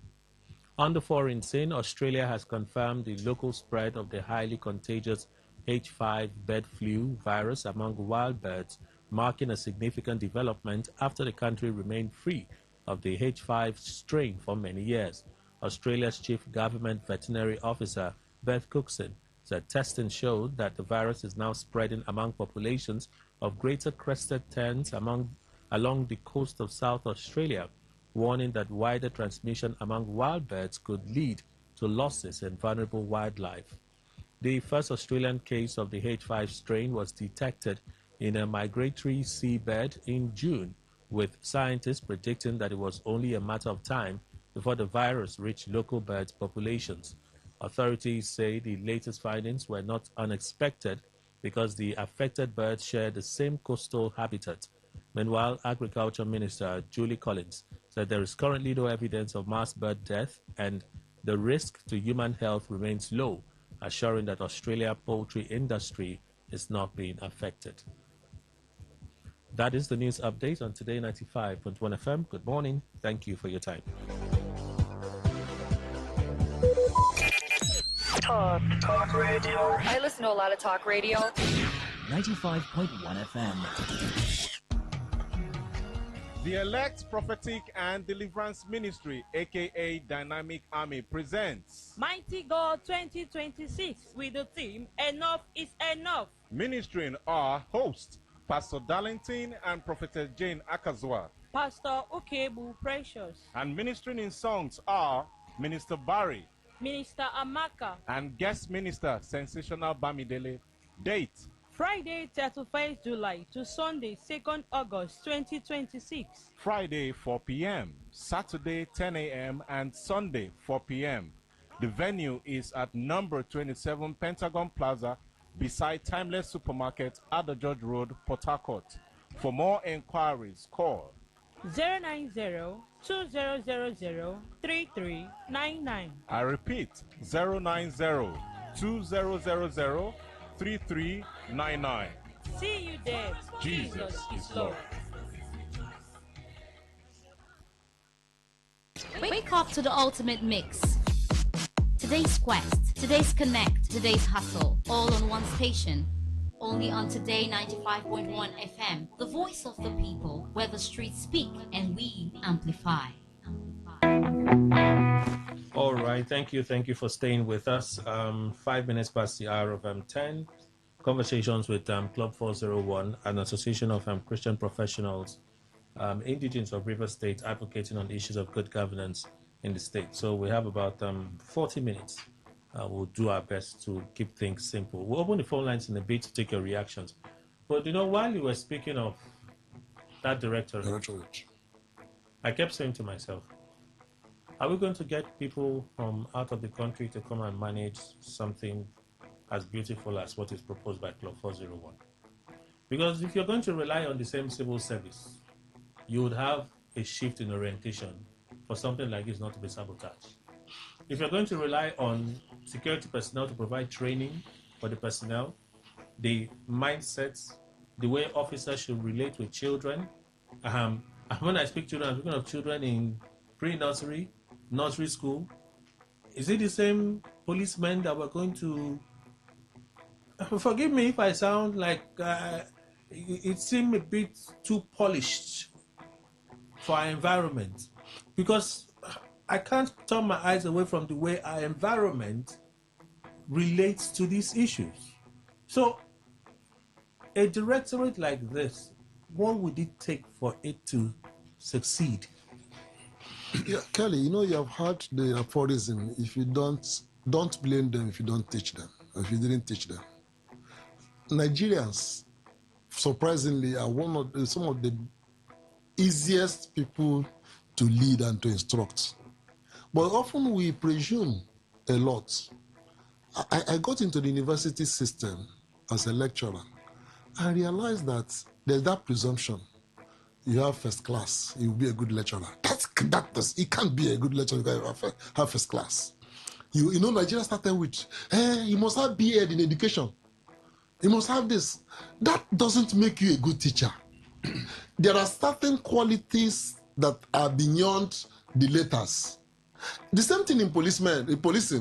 On the foreign scene, Australia has confirmed the local spread of the highly contagious H5 bird flu virus among wild birds, marking a significant development after the country remained free of the H5 strain for many years. Australia's chief government veterinary officer, Beth Cookson, said testing showed that the virus is now spreading among populations of greater crested terns along the coast of South Australia, warning that wider transmission among wild birds could lead to losses in vulnerable wildlife. The first Australian case of the H5 strain was detected in a migratory seabird in June, with scientists predicting that it was only a matter of time before the virus reached local bird populations. Authorities say the latest findings were not unexpected because the affected birds share the same coastal habitat. Meanwhile, Agriculture Minister Julie Collins said there is currently no evidence of mass bird death and the risk to human health remains low, assuring that Australia's poultry industry is not being affected. That is the news update on Today 95.1 FM. Good morning. Thank you for your time. Talk radio. I listen to a lot of talk radio. 95.1 FM. The Elect Prophetic and Deliverance Ministry, aka Dynamic Army, presents Mighty God 2026 with the theme Enough is Enough. Ministering are hosts Pastor Darlington and Prophetess Jane Akazwa. Pastor Okebu Precious. And ministering in songs are Minister Barry, Minister Amaka, and guest minister Sensational Bamidele. Date Friday 31st July to Sunday 2nd August 2026. Friday 4 p.m., Saturday 10 a.m. and Sunday 4 p.m. The venue is at number 27 Pentagon Plaza beside Timeless Supermarket at the George Road, Port Harcourt. For more enquiries, call 090-2000-3399. I repeat, 090-2000-3399. See you there. Jesus is Lord. Wake up to the ultimate mix. Today's quest, today's connect, today's hustle, all on one station. Only on Today 95.1 FM, the voice of the people, where the streets speak and we amplify. All right, thank you for staying with us. 5 minutes past the hour of 10. Conversations with Club 401, an association of Christian professionals, indigenous of River State, advocating on issues of good governance in the state. So we have about 40 minutes. We'll do our best to keep things simple. We'll open the phone lines in a bit to take your reactions. But while you were speaking of that directorate, I kept saying to myself, are we going to get people from out of the country to come and manage something as beautiful as what is proposed by Club 401? Because if you're going to rely on the same civil service, you would have a shift in orientation for something like this not to be sabotaged. If you're going to rely on security personnel to provide training for the personnel, the mindsets, the way officers should relate with children, and when I speak to children, I'm speaking of children in pre-nursery, nursery school. Is it the same policemen that we're going to... Forgive me if I sound like it seemed a bit too polished for our environment, because I can't turn my eyes away from the way our environment relates to these issues. So a directorate like this, what would it take for it to succeed? Yeah, Kelly, you have heard the aphorism, if you don't blame them if you don't teach them, or if you didn't teach them. Nigerians, surprisingly, are some of the easiest people to lead and to instruct. But often we presume a lot. I got into the university system as a lecturer. I realized that there's that presumption. You have first class, you'll be a good lecturer. It can't be a good lecturer if you have first class. Nigeria started with, you must have B.Ed in education. You must have this. That doesn't make you a good teacher. There are certain qualities that are beyond the letters. The same thing in policing.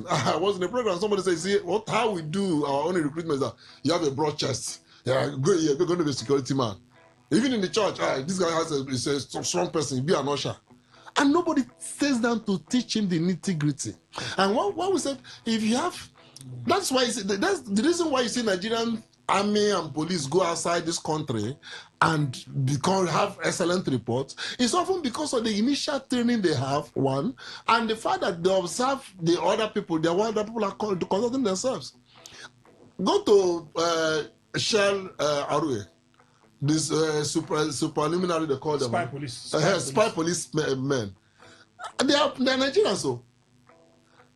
I was in a program, somebody said, how we do our own recruitment is that you have a broad chest. You're going to be a security man. Even in the church, this guy is a strong person, be an usher. And nobody stays down to teach him the nitty-gritty. And what we said, if you have... That's the reason why you see Nigerian army and police go outside this country and have excellent reports. It's often because of the initial training they have, one, and the fact that they observe the other people, are conducting themselves. Go to Shell Arue, this superluminary, they call them. Spy police. Spy police men. They're Nigerians, so.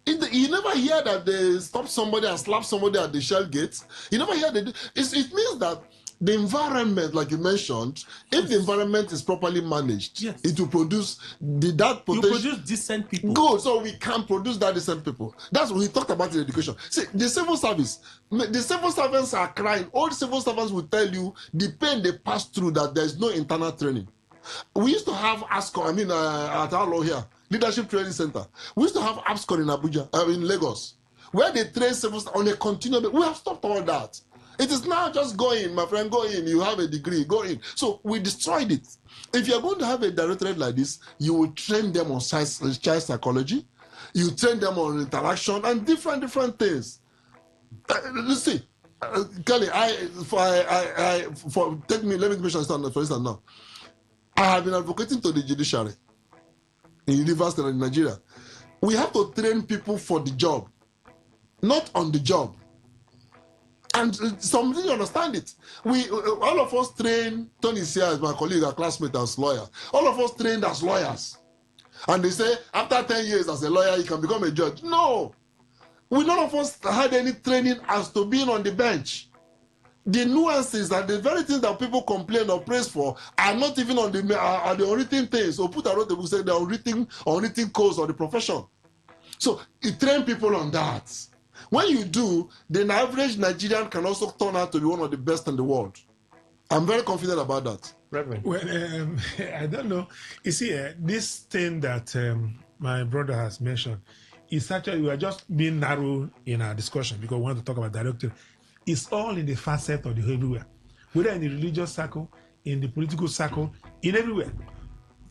You never hear that they stop somebody and slap somebody at the Shell gate. You never hear that. It means that the environment, like you mentioned, if the environment is properly managed, it will produce that potential. You produce decent people. Good, so we can produce that decent people. That's what we talked about in education. See, the civil service, the civil servants are crying. All the civil servants will tell you the pain they pass through, that there's no internal training. We used to have ASCON, at our law here, Leadership Training Center. We used to have ASCON in Abuja, in Lagos, where they train civil on a continual basis. We have stopped all that. It is now just go in, my friend, go in, you have a degree, go in. So we destroyed it. If you're going to have a directorate like this, you will train them on child psychology, you train them on interaction and different things. Let's see. Kelly, let me mention for instance now. I have been advocating to the judiciary in university in Nigeria. We have to train people for the job, not on the job. And somebody you understand it. All of us train, Tony is here as my colleague, a classmate as lawyer. All of us trained as lawyers. And they say, after 10 years as a lawyer, you can become a judge. No. None of us had any training as to being on the bench. The nuances and the very things that people complain or praise for are not even on the unwritten things. Or put a wrote the book saying the unwritten codes of the profession. So you train people on that. When you do, the average Nigerian can also turn out to be one of the best in the world. I'm very confident about that. Reverend. Well, I don't know. You see, this thing that my brother has mentioned is actually, we are just being narrow in our discussion because we want to talk about directive. It's all in the facet of the everywhere, whether in the religious circle, in the political circle, in everywhere.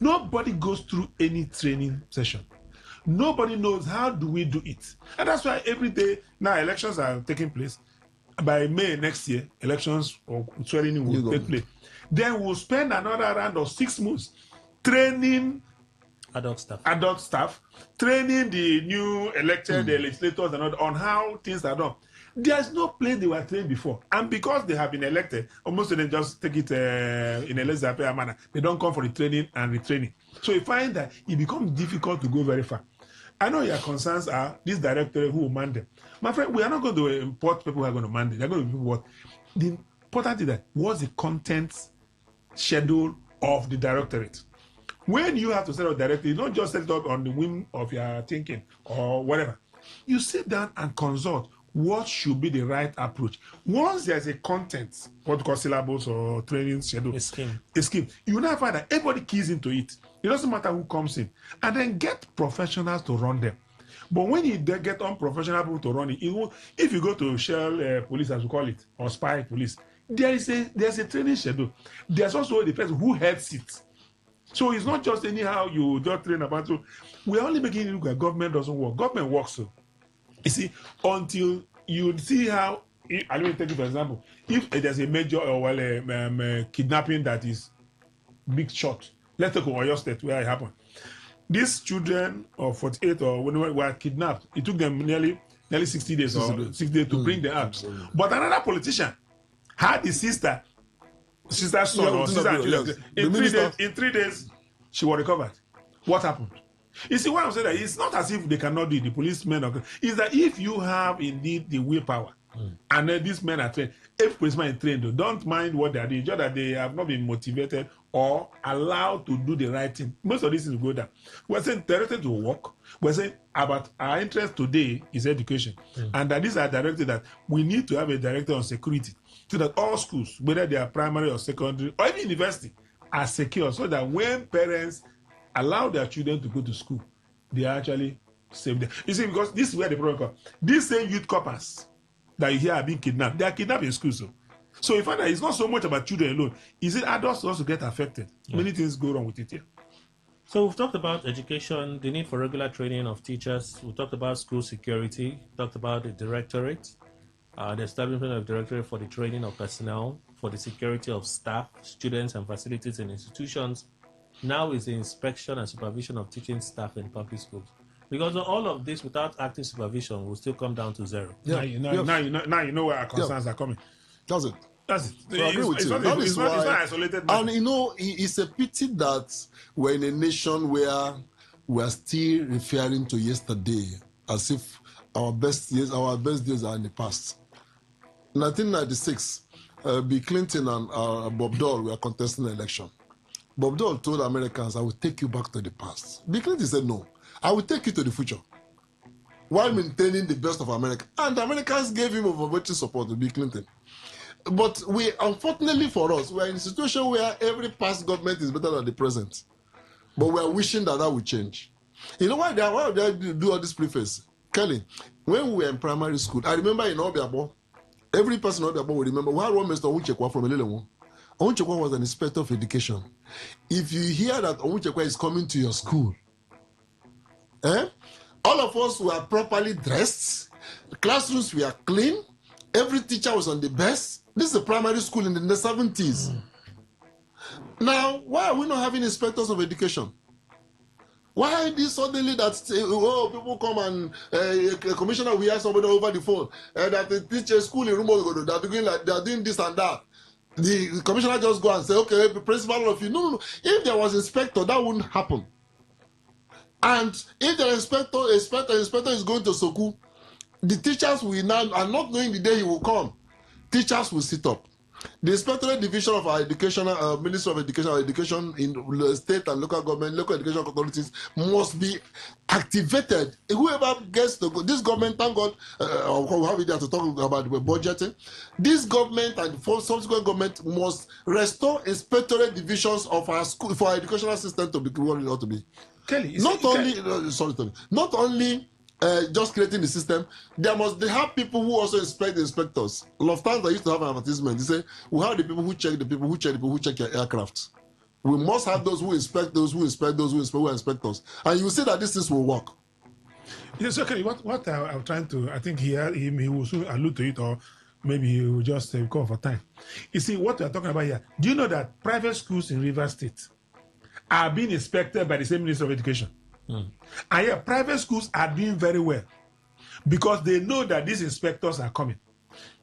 Nobody goes through any training session. Nobody knows how do we do it. And that's why every day now elections are taking place. By May next year, elections or swearing will take place. Then we'll spend another round of 6 months training adult staff, training the new elected legislators and all, on how things are done. There's no place they were trained before. And because they have been elected, almost of them just take it in a less fair manner. They don't come for the training and retraining. So you find that it becomes difficult to go very far. I know your concerns are this director who will man them. My friend, we are not going to import people who are going to man them. They're going to be people what? The important is that what's the content schedule of the directorate? When you have to set up directorate, you don't just set it up on the whim of your thinking or whatever. You sit down and consult. what should be the right approach. Once there's a content, what we call syllabus or training schedule, a scheme, you now find that everybody keys into it. It doesn't matter who comes in. And then get professionals to run them. But when you get unprofessional people to run it, if you go to Shell police, as we call it, or spy police, there's a training schedule. There's also the person who heads it. So it's not just anyhow you just train about. So we're only making it look like government doesn't work. Government works. So you see, until you see how, let me take it for example. If there's a major kidnapping that is big shot, let's take Oyo State where it happened. These children of 48 or when they were kidnapped, it took them nearly 60 days or 6 days to bring them out. But another politician had the sister's son or sister, in 3 days, she was recovered. What happened? You see, what I'm saying that it's not as if they cannot do it, the policemen. It's that if you have indeed the willpower, and then these men are trained, if policemen are trained, don't mind what they are doing, just that they have not been motivated or allowed to do the right thing. Most of these things go down. We're saying directed to work. We're saying about our interest today is education. And that these are directed that we need to have a director on security so that all schools, whether they are primary or secondary or even university, are secure so that when parents allow their children to go to school, they actually save them. You see, because this is where the problem comes. These same youth coppers that you hear are being kidnapped, they are kidnapped in school. So you find that it's not so much about children alone. Is it adults also get affected? Many things go wrong with it here. So we've talked about education, the need for regular training of teachers. We talked about school security. Talked about the directorate, the establishment of directorate for the training of personnel, for the security of staff, students, and facilities in institutions. Now is the inspection and supervision of teaching staff in public schools. Because all of this, without active supervision, will still come down to zero. Now you know where our concerns are coming. That's it. That's it. So I agree with you. It's not isolated. And you know, it's a pity that we're in a nation where we're still referring to yesterday as if our best days are in the past. 1996, Bill Clinton and Bob Dole were contesting the election. Bob Dole told Americans, "I will take you back to the past." Bill Clinton said, "No, I will take you to the future," while maintaining the best of America. And the Americans gave him overwhelming support to Bill Clinton. But unfortunately for us, we are in a situation where every past government is better than the present. But we are wishing that will change. You know why they do all this preface? Kelly, when we were in primary school, I remember in Obiabo, every person in Obiabo will remember, we had one Mr. Onwuchekwa from Elelewo. Onwuchekwa was an inspector of education. If you hear that Onwuchekwa is coming to your school, all of us were properly dressed, the classrooms were clean, every teacher was on the best. This is a primary school in the 70s. Now, why are we not having inspectors of education? Why this suddenly that people come and a commissioner will hear somebody over the phone that the teacher school in Rumo they are doing this and that. The commissioner just go and say, okay, principal, all of you. No. If there was inspector, that wouldn't happen. And if the inspector is going to Soku, the teachers will now, and not knowing the day he will come, teachers will sit up. The Inspectorate Division of our Education, Ministry of Education in state and local government, local education authorities must be activated. Whoever gets to go, this government, thank God, we'll have it there to talk about budgeting. This government and subsequent government must restore inspectorate divisions of our school for our educational system to be what it ought to be. Kelly, not only just creating the system, they have people who also inspect the inspectors. Lufthansa used to have an advertisement. They say, we have the people who check the people who check your aircraft. We must have those who inspect those who inspect those who inspect who are inspectors. And you will see that this things will work. Yes, okay. What I'm trying to, I think he will soon allude to it, or maybe he will just call for time. You see, what we are talking about here, do you know that private schools in Rivers State are being inspected by the same Ministry of Education? And yeah, private schools are doing very well because they know that these inspectors are coming.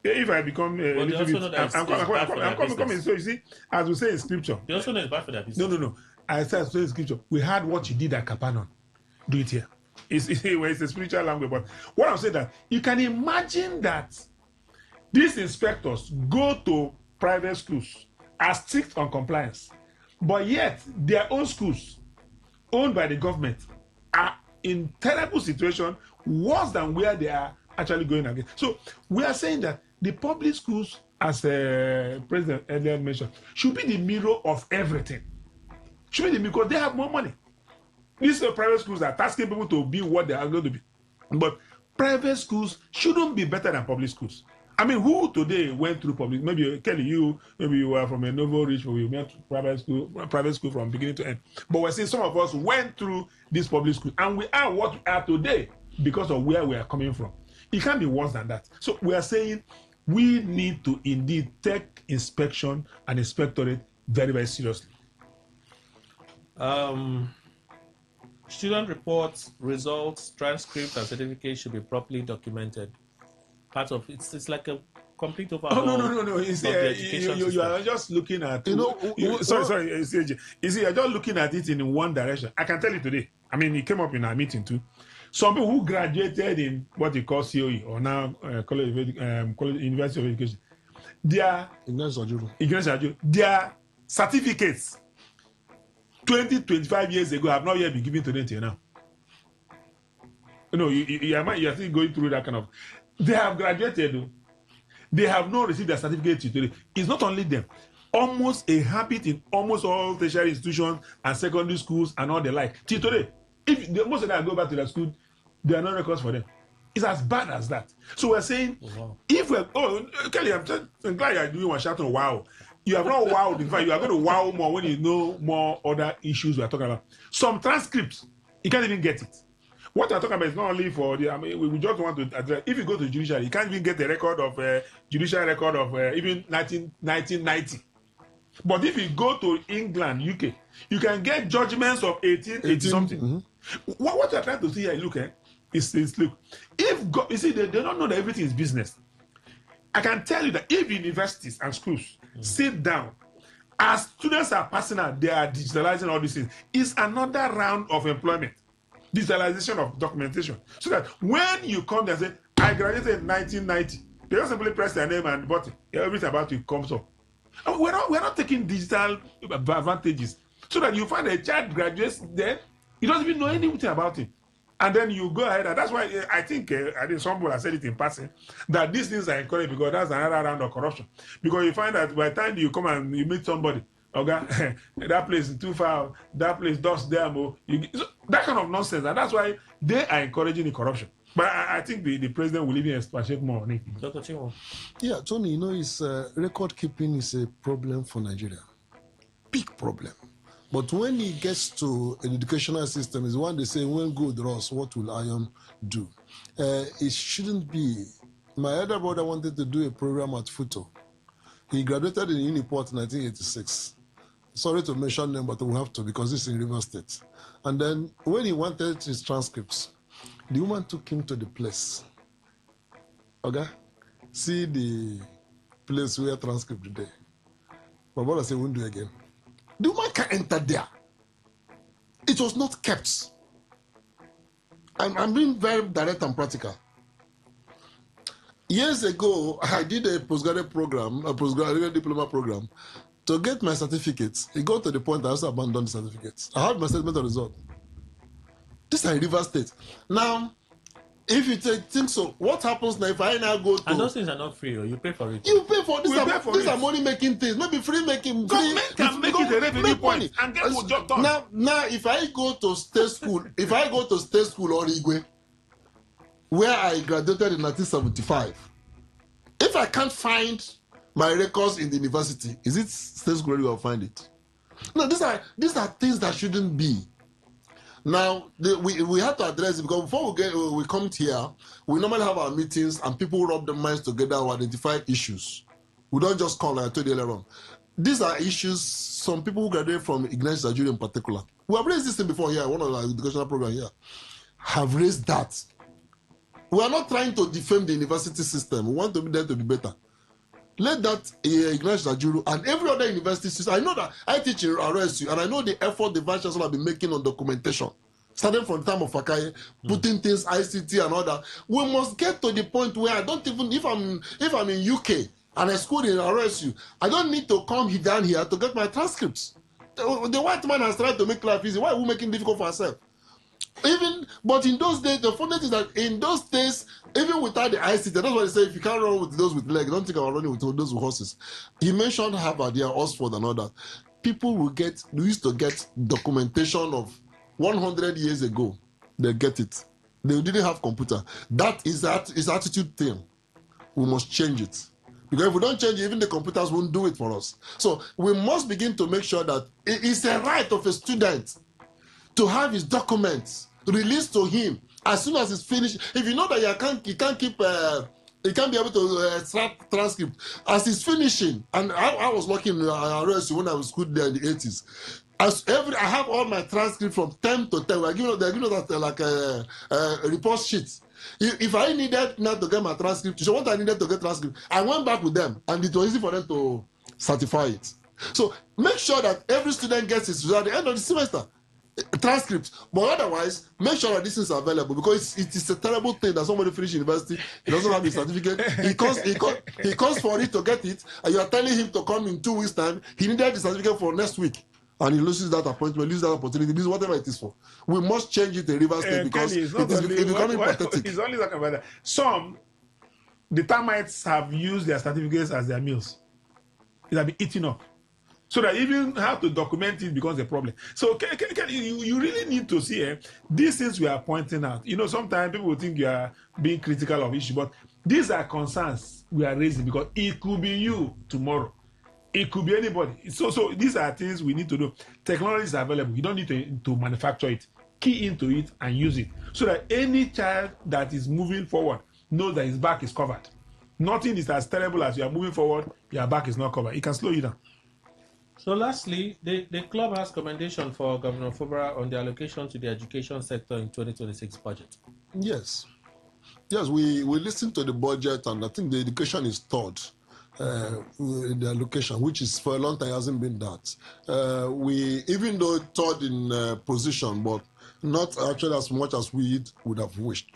If I become a little bit, I'm coming. So you see, as we say in scripture, they also know it's bad for their business. No. I said in scripture, we had what you did at Capernaum. Do it here. It's a spiritual language, but what I'm saying that you can imagine that these inspectors go to private schools, are strict on compliance, but yet their own schools, owned by the government, are in terrible situation, worse than where they are actually going against. So we are saying that the public schools, as President earlier mentioned, should be the mirror of everything. Should be the because they have more money. These private schools are tasking people to be what they are going to be. But private schools shouldn't be better than public schools. I mean, who today went through public? Maybe Kelly, maybe you were from a novel rich, but you went to private school from beginning to end. But we're saying some of us went through this public school, and we are what we are today because of where we are coming from. It can't be worse than that. So we are saying we need to indeed take inspection and inspectorate very, very seriously. Student reports, results, transcripts, and certificates should be properly documented. Part of it's like a complete overhaul. No. You are just looking at. Sorry. You see, you're just looking at it in one direction. I can tell you today. I mean, it came up in our meeting too. Some people who graduated in what they call COE or now College University of Education, their certificates 20-25 years ago have not yet been given to them till now. You are still going through that kind of. They have graduated. They have not received their certificate today. It's not only them. Almost a habit in almost all tertiary institutions and secondary schools and all the like. Till today, if most of them go back to their school, there are no records for them. It's as bad as that. So we're saying, if we're Kelly, I'm glad you're doing one shout on wow. You have not wowed. In fact, you are going to wow more when you know more other issues we are talking about. Some transcripts, you can't even get it. What I'm talking about is not only for the. I mean, we just want to address. If you go to judiciary, you can't even get a record of judicial record of even 1990. But if you go to England, UK, you can get judgments of 1880 something. Mm-hmm. What you're trying to see here, look, is look. If God, you see, they don't know that everything is business. I can tell you that if universities and schools sit down, as students are passing out, they are digitalizing all these things. It's another round of employment. Digitalization of documentation. So that when you come there and say, I graduated in 1990, they just simply press their name and button. Everything about it comes up. And we're not taking digital advantages. So that you find a child graduates there, he doesn't even know anything about it. And then you go ahead, and that's why I think someone has said it in passing, that these things are encouraged because that's another round of corruption. Because you find that by the time you come and you meet somebody, okay, that place is too far, that place does them, so that kind of nonsense, and that's why they are encouraging the corruption. But I think the president will even expatiate more on it. Yeah, Tony, record keeping is a problem for Nigeria. Big problem. But when it gets to an educational system, is one they say, when good rust, what will iron do? It shouldn't be. My elder brother wanted to do a program at Futo. He graduated in Uniport in 1986. Sorry to mention them, but we have to because it's in River State. And then when he wanted his transcripts, the woman took him to the place. Okay? See the place where transcript today. My brother said, won't do it again. The woman can enter there. It was not kept. I'm being very direct and practical. Years ago, I did a postgraduate program, a postgraduate diploma program, to get my certificates. It got to the point I also abandoned the certificates. I had my statement of result. This is a River State. Now, if you think so, what happens now if I now go to... And those things are not free, or you pay for it. You pay for this. These are money-making things. Maybe free-making... Government can make it a revenue point and get the job done. Now, if I go to state school, or Igwe, where I graduated in 1975, if I can't find my records in the university, is it state school where I'll find it? No, these are things that shouldn't be. Now, we have to address it because before we come here, we normally have our meetings and people rub their minds together to identify issues. We don't just come like I told you earlier on. These are issues some people who graduate from Ignition Nigeria in particular. We have raised this thing before here, one of our educational programs here, have raised that. We are not trying to defame the university system. We want them to be better. Let that Ignition Nigeria and every other university system. I know that I teach in RSU and I know the effort the Vice Chancellor have been making on documentation. Starting from the time of Fakaye, putting things ICT and all that. We must get to the point where I don't even, if I'm in UK and I schooled in RSU, I don't need to come down here to get my transcripts. The white man has tried to make life easy. Why are we making it difficult for ourselves? But in those days, the funny thing is that in those days, even without the ICT, that's why they say if you can't run with those with legs, don't think about running with those with horses. He mentioned Harvard, yeah, Oxford, and all that. People we used to get documentation of 100 years ago. They get it. They didn't have computer. That is attitude thing. We must change it. Because if we don't change it, even the computers won't do it for us. So we must begin to make sure that it is a right of a student to have his documents released to him as soon as it's finished. If you know that you can't be able to extract transcript as it's finishing. And I was working in RSU when I was school there in the 80s. I have all my transcript from 10 to 10. They're giving us like a report sheet. If I needed not to get my transcript, so what I needed to get transcript, I went back with them, and it was easy for them to certify it. So make sure that every student gets his result at the end of the semester. Transcript, but otherwise make sure that this is available, because it is a terrible thing that somebody finish university, he doesn't have his certificate, he comes for it to get it, and you are telling him to come in 2 weeks time. He needed the certificate for next week, and he loses that appointment, loses that opportunity, loses whatever it is for. We must change it in Rivers State, because Kelly, it's becoming pathetic. He's only talking about that. Some, the termites have used their certificates as their meals. It have been eaten up. So that even how to document it becomes a problem. So you really need to see these things we are pointing out. You know, sometimes people will think you are being critical of issue, but these are concerns we are raising, because it could be you tomorrow. It could be anybody. So these are things we need to do. Technology is available. You don't need to manufacture it. Key into it and use it, so that any child that is moving forward knows that his back is covered. Nothing is as terrible as you are moving forward, your back is not covered. It can slow you down. So lastly, the club has commendation for Governor Fubara on the allocation to the education sector in 2026 budget. Yes, we listened to the budget, and I think the education is third in the allocation, which is for a long time hasn't been that. We, even though third in position, but not actually as much as we would have wished.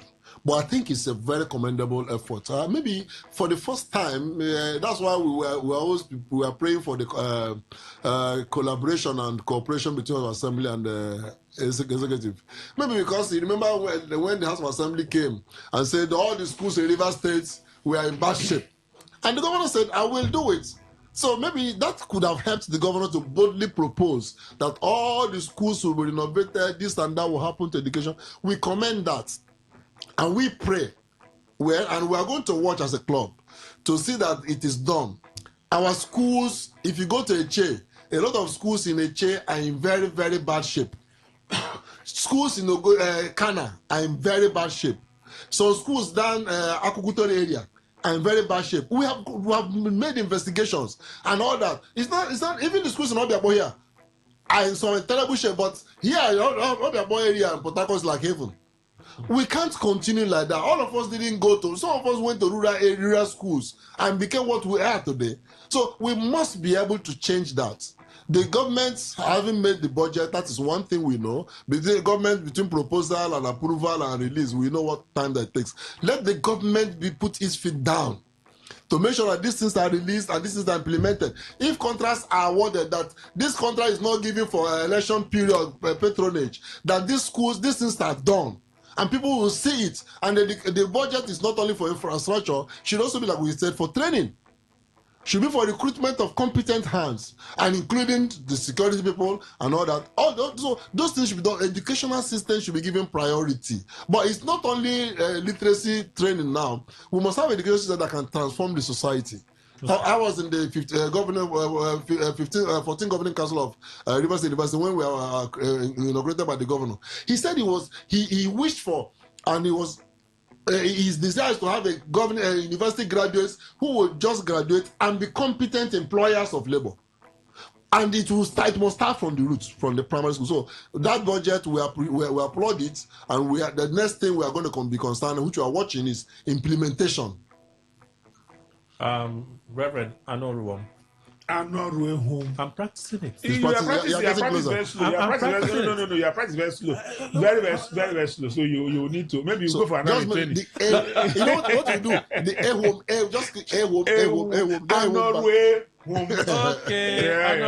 But I think it's a very commendable effort. Maybe for the first time, that's why we were praying for the collaboration and cooperation between our assembly and the executive. Maybe because you remember when the House of Assembly came and said all the schools in Rivers State were in bad shape, and the governor said, "I will do it." So maybe that could have helped the governor to boldly propose that all the schools will be renovated, this and that will happen to education. We commend that. And we pray, and we are going to watch as a club to see that it is done. Our schools, if you go to Eche, a lot of schools in Eche are in very, very bad shape. Schools in Kana are in very bad shape. So schools down Akukutor area are in very bad shape. We have made investigations and all that. It's not even the schools in Obiabo here are in some terrible shape, but here in Obiabo area and Port Harcourt is like heaven. We can't continue like that. All of us didn't go to, some of us went to rural area schools and became what we are today. So we must be able to change that. The government haven't made the budget. That is one thing we know. The government, between proposal and approval and release, we know what time that takes. Let the government put its feet down to make sure that these things are released and these things are implemented. If contracts are awarded, that this contract is not given for election period patronage, that these schools, these things are done. And people will see it. And the budget is not only for infrastructure, should also be, like we said, for training. Should be for recruitment of competent hands, and including the security people and all that. So those things should be done. Educational system should be given priority. But it's not only literacy training now. We must have education system that can transform the society. I was in the 14 governing council of Rivers University when we were inaugurated by the governor. He said he wished for, and his desire is to have a university graduates who will just graduate and be competent employers of labor. And it must start from the roots, from the primary school. So that budget, we applaud it, and the next thing we are going to be concerned, which we are watching, is implementation. Reverend Anoruwam. Home. I'm practicing it. You are practicing very slow. You are practicing very slow. Very slow. So you need to, maybe you go for another training. You know what you do? The A home, just A home. Okay, I'm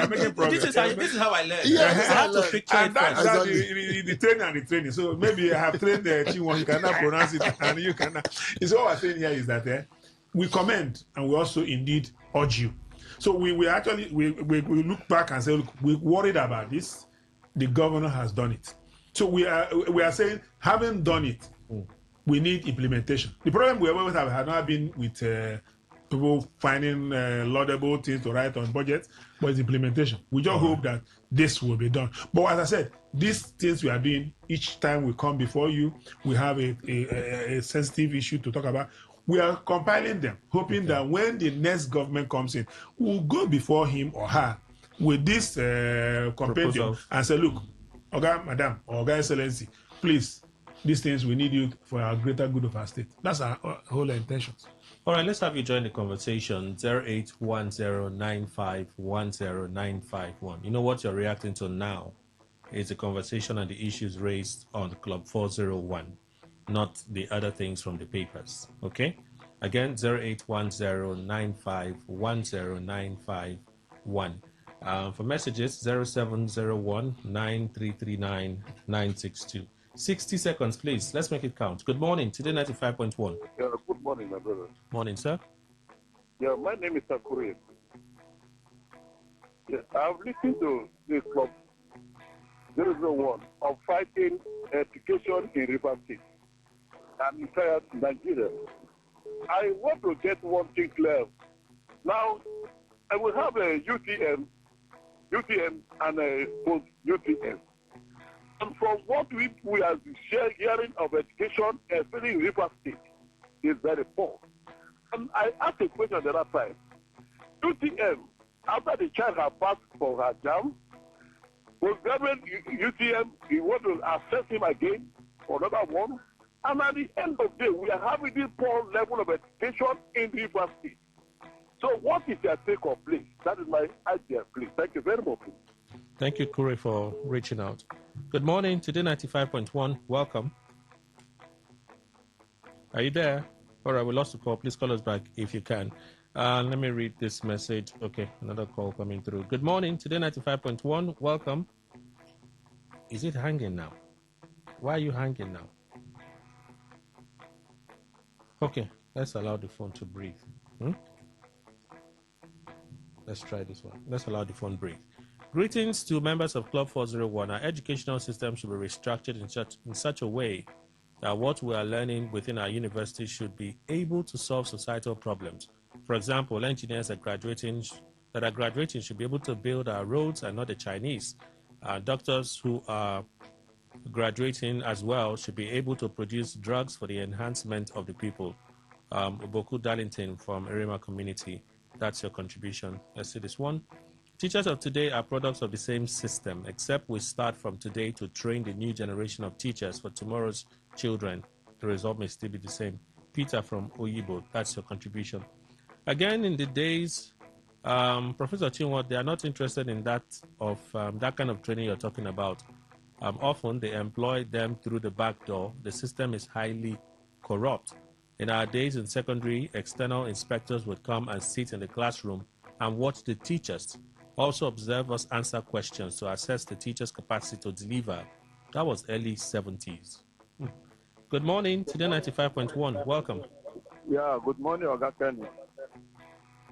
making progress. This is how I learn. I have to picture And it that's first. the training and the training. So maybe I have trained Chinwon, you cannot pronounce it, and you cannot. So what I'm saying here is that we commend and we also indeed urge you. So we actually look back and say, look, we're worried about this. The governor has done it. So we are saying, having done it, we need implementation. The problem we always have not been with people finding laudable things to write on budgets, but it's implementation. We just hope that this will be done. But as I said, these things we are doing, each time we come before you, we have a sensitive issue to talk about. We are compiling them, hoping that when the next government comes in, we'll go before him or her with this compendium and say, look, Oga, Madam, or Oga Excellency, please, these things we need you for our greater good of our state. That's our whole intentions. All right, let's have you join the conversation. 0810951091. You know what you're reacting to now is the conversation and the issues raised on Club 401, not the other things from the papers. Okay? Again, 0810951091. For messages, 0701-9339-962. 60 seconds, please. Let's make it count. Good morning. Today, 95.1. Yeah, good morning, my brother. Morning, sir. Yeah, my name is Sakuri. Yeah, I've listened to this club 001 of fighting education in River State and entire Nigeria. I want to get one thing clear. Now, I will have a UTM, and a post-UTM. And from what we are hearing of education, especially in River State, is very poor. And I asked a question the other time. UTM, after the child has passed for her jam, postgraduate UTM, you want to assess him again for another one. And at the end of the day, we are having this poor level of education in River State. So what is your take on, please? That is my idea, please. Thank you very much. Thank you, Kure, for reaching out. Good morning. Today, 95.1. Welcome. Are you there? All right, we lost the call. Please call us back if you can. Let me read this message. Okay, another call coming through. Good morning. Today, 95.1. Welcome. Is it hanging now? Why are you hanging now? Okay, let's allow the phone to breathe. Let's try this one. Let's allow the phone breathe. Greetings to members of Club 401. Our educational system should be restructured in such a way that what we are learning within our university should be able to solve societal problems. For example, engineers that are graduating should be able to build our roads and not the Chinese. Doctors who are graduating as well should be able to produce drugs for the enhancement of the people. Boku Darlington from Erima Community. That's your contribution. Let's see this one. Teachers of today are products of the same system, except we start from today to train the new generation of teachers for tomorrow's children. The result may still be the same. Peter from Oyibo, that's your contribution. Again, in the days, Professor Chinwo, they are not interested in that kind of training you're talking about. Often they employ them through the back door. The system is highly corrupt. In our days in secondary, external inspectors would come and sit in the classroom and watch the teachers. Also observe us answer questions to assess the teacher's capacity to deliver. That was early 70s. Good morning, today 95.1. Welcome. Yeah, good morning, Oga Kenny.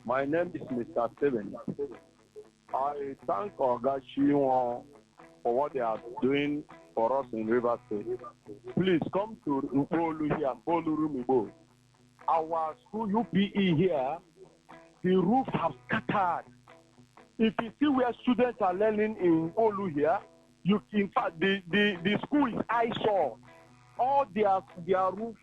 My name is Mr. Steven. I thank Oga Chinwo for what they are doing for us in River State. Please come to Mpolu here, Mpolu Rumibo. Our school UPE here, the roof has scattered. If you see where students are learning in Olu here, in fact, the school is eyesore. All their roof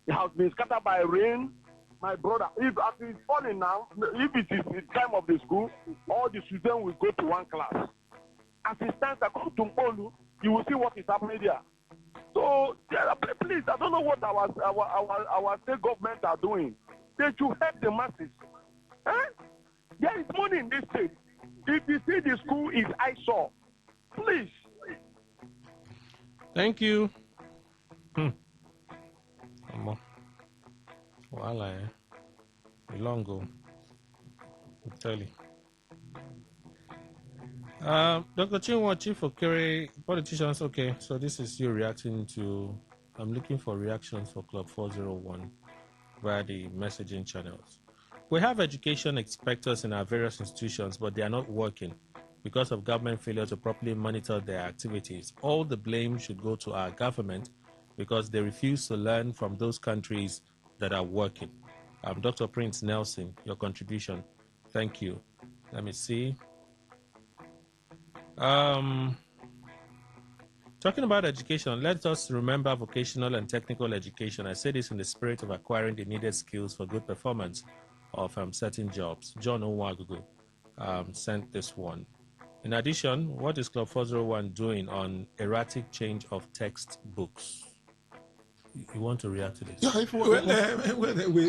has been scattered by rain. My brother, if it's falling now, if it is the time of the school, all the students will go to one class. As it stands, I come to Olu, you will see what is happening there. So, please, I don't know what our state government are doing. They should help the masses. There is money in this state. If you see the school is eyesore, please. Thank you. Voila. long ago. I'm telling you. Dr. Chinwa, Chief Okere, politicians. Okay, so this is you reacting to. I'm looking for reactions for Club 401 via the messaging channels. We have education inspectors in our various institutions, but they are not working because of government failure to properly monitor their activities. All the blame should go to our government because they refuse to learn from those countries that are working. Dr. Prince Nelson, your contribution. Thank you. Let me see. Talking about education, let us remember vocational and technical education. I say this in the spirit of acquiring the needed skills for good performance of certain jobs. John Onwagugu sent this one. In addition, what is Club 401 doing on erratic change of textbooks? You want to react to this? Yeah,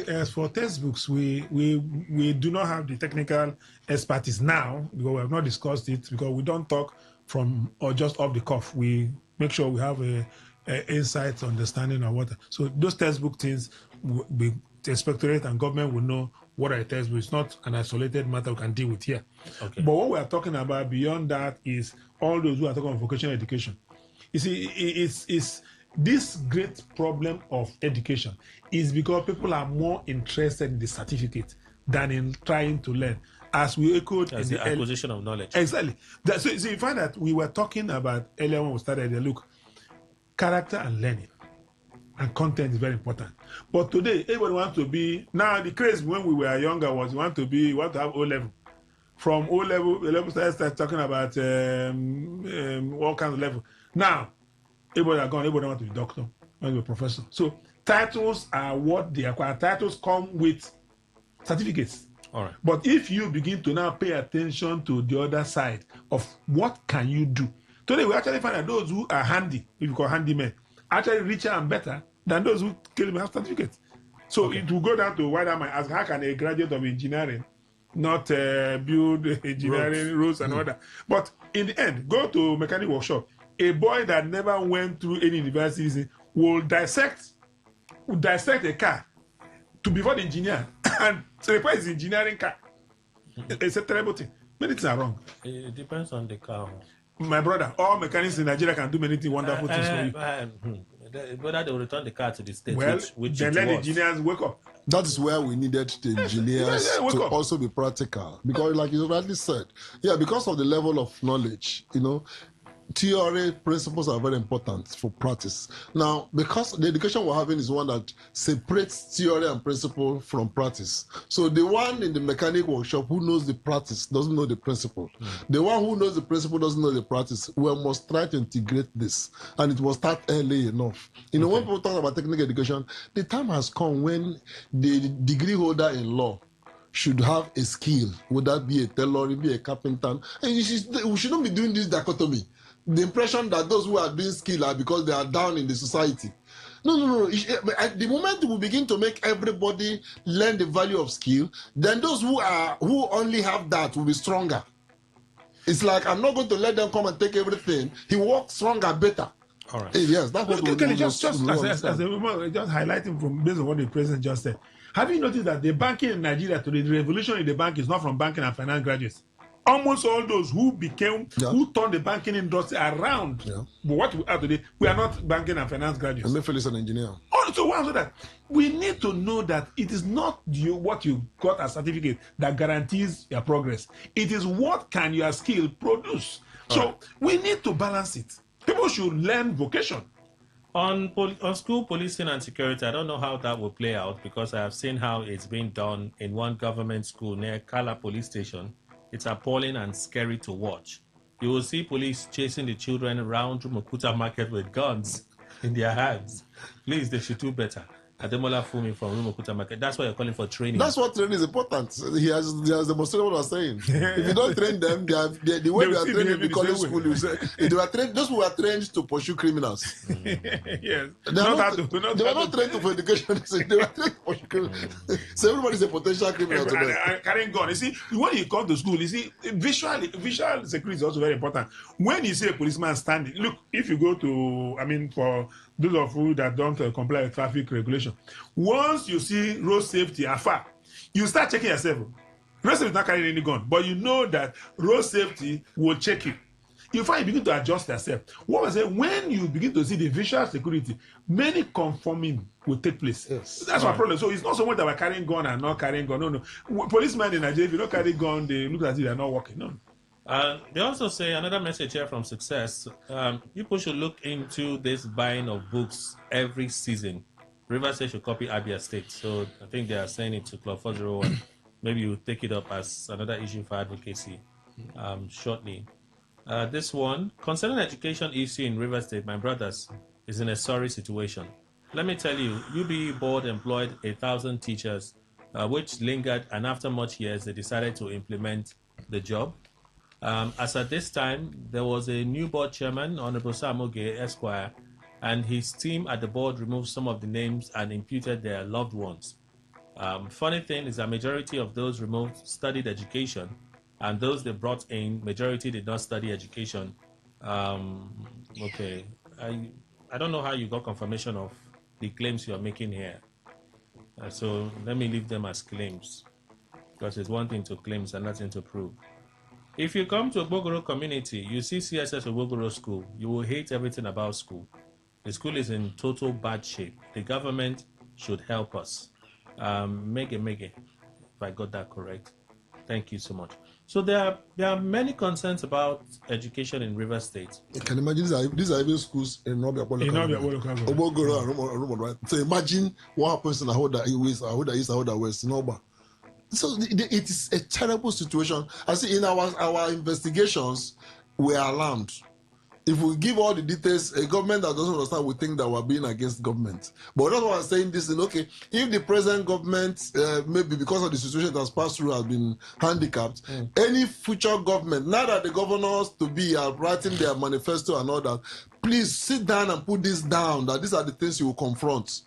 as for textbooks, we do not have the technical expertise now because we have not discussed it because we don't talk from or just off the cuff. We make sure we have a insight, understanding of what. So those textbook things, the inspectorate and government will know what are the textbooks. It's not an isolated matter we can deal with here. Okay. But what we are talking about beyond that is all those who are talking about vocational education. You see, it's this great problem of education is because people are more interested in the certificate than in trying to learn. As we echoed as in the acquisition of knowledge. Exactly. So you find that we were talking about earlier when we started the look, character and learning and content is very important. But today, everybody wants to be, now the craze when we were younger was you want to have O level. From O level started talking about all kinds of level. Now, everybody are gone, everybody wants to be doctor, want to be a professor. So titles are what they acquire. Titles come with certificates. All right. But if you begin to now pay attention to the other side of what can you do, today we actually find that those who are handy, if you call handymen, are actually richer and better than those who claim have certificates. So it will go down to why am I ask how can a graduate of engineering not build engineering roads and all that? But in the end, go to mechanic workshop. A boy that never went through any university will dissect a car to be the engineer and repair his engineering car. It's a terrible thing. Many things are wrong. It depends on the car. My brother, all mechanics in Nigeria can do many things, wonderful things for you. Whether they will return the car to the state, well, which then let engineers wake up. That is where we needed the engineers to also be practical. Because like you rightly said, because of the level of knowledge, theory principles are very important for practice. Now, because the education we're having is one that separates theory and principle from practice. So the one in the mechanic workshop who knows the practice doesn't know the principle. The one who knows the principle doesn't know the practice. We must try to integrate this, and it will start early enough. When people talk about technical education, the time has come when the degree holder in law should have a skill. Would that be a tailor, be a carpenter? And we shouldn't be doing this dichotomy. The impression that those who are doing skill are because they are down in the society. No. At the moment we begin to make everybody learn the value of skill, then those who only have that will be stronger. It's like I'm not going to let them come and take everything. He works stronger, better. All right. Yes, that's what we just highlighting from based on what the president just said. Have you noticed that the banking in Nigeria today, the revolution in the bank is not from banking and finance graduates? Almost all those who who turned the banking industry around. But what we are today, we are not banking and finance graduates. I'm an engineer. So what I'm that we need to know that it is not what you got as certificate that guarantees your progress. It is what can your skill produce. So we need to balance it. People should learn vocation. On school policing and security, I don't know how that will play out because I have seen how it's being done in one government school near Kala police station. It's appalling and scary to watch. You will see police chasing the children around Rumukuta market with guns in their hands. Please, they should do better. Ademola Fumi from Rumukuta market. That's why you're calling for training. That's what training is important. He has demonstrated what I was saying. If you don't train them, the way they are trained in the college school, they were trained. Those who were trained to pursue criminals. Yes. They were not trained to for education. They were trained to pursue criminals. So everybody's a potential criminal today. Carrying gun. You see, when you come to school, you see, visual security is also very important. When you see a policeman standing, look, if you go to, for those of you that don't comply with traffic regulation, once you see road safety afar, You start checking yourself. Road safety is not carrying any gun, but you know that road safety will check you. You find you begin to adjust yourself. What I say, when you begin to see the visual security, many conforming will take place. Yes. That's my problem. So it's not so much that we're carrying gun and not carrying gun. No. Policemen in Nigeria, if you don't carry gun, they look as if they're not working. No. They also say another message here from Success. People should look into this buying of books every season. Rivers State should copy Abia State. So I think they are saying it to Club 401. Maybe you take it up as another issue for advocacy shortly. This one, concerning education issue in Rivers State, my brothers, is in a sorry situation. Let me tell you, UBE board employed 1,000 teachers, which lingered, and after much years, they decided to implement the job. As at this time, there was a new board chairman, Honorable Samoge Esquire, and his team at the board removed some of the names and imputed their loved ones. Funny thing is that majority of those removed studied education, and those they brought in, majority did not study education. Okay, I don't know how you got confirmation of the claims you are making here. So let me leave them as claims, because it's one thing to claim and nothing to prove. If you come to Ogbogoro community, you see CSS Ogbogoro school, you will hate everything about school. The school is in total bad shape. The government should help us. Mege, if I got that correct. Thank you so much. So there are many concerns about education in River State. You can imagine these are even schools in Ogbogoro and Rumor, right? So imagine what happens in Ahoda East, Ahoda West, in Oba. So it is a terrible situation. I see in our investigations, we are alarmed. If we give all the details, a government that doesn't understand will think that we're being against government. But that's why I'm saying this is okay. If the present government, maybe because of the situation that has passed through, has been handicapped, any future government, now that the governors to be are writing their manifesto and all that, please sit down and put this down, that these are the things you will confront.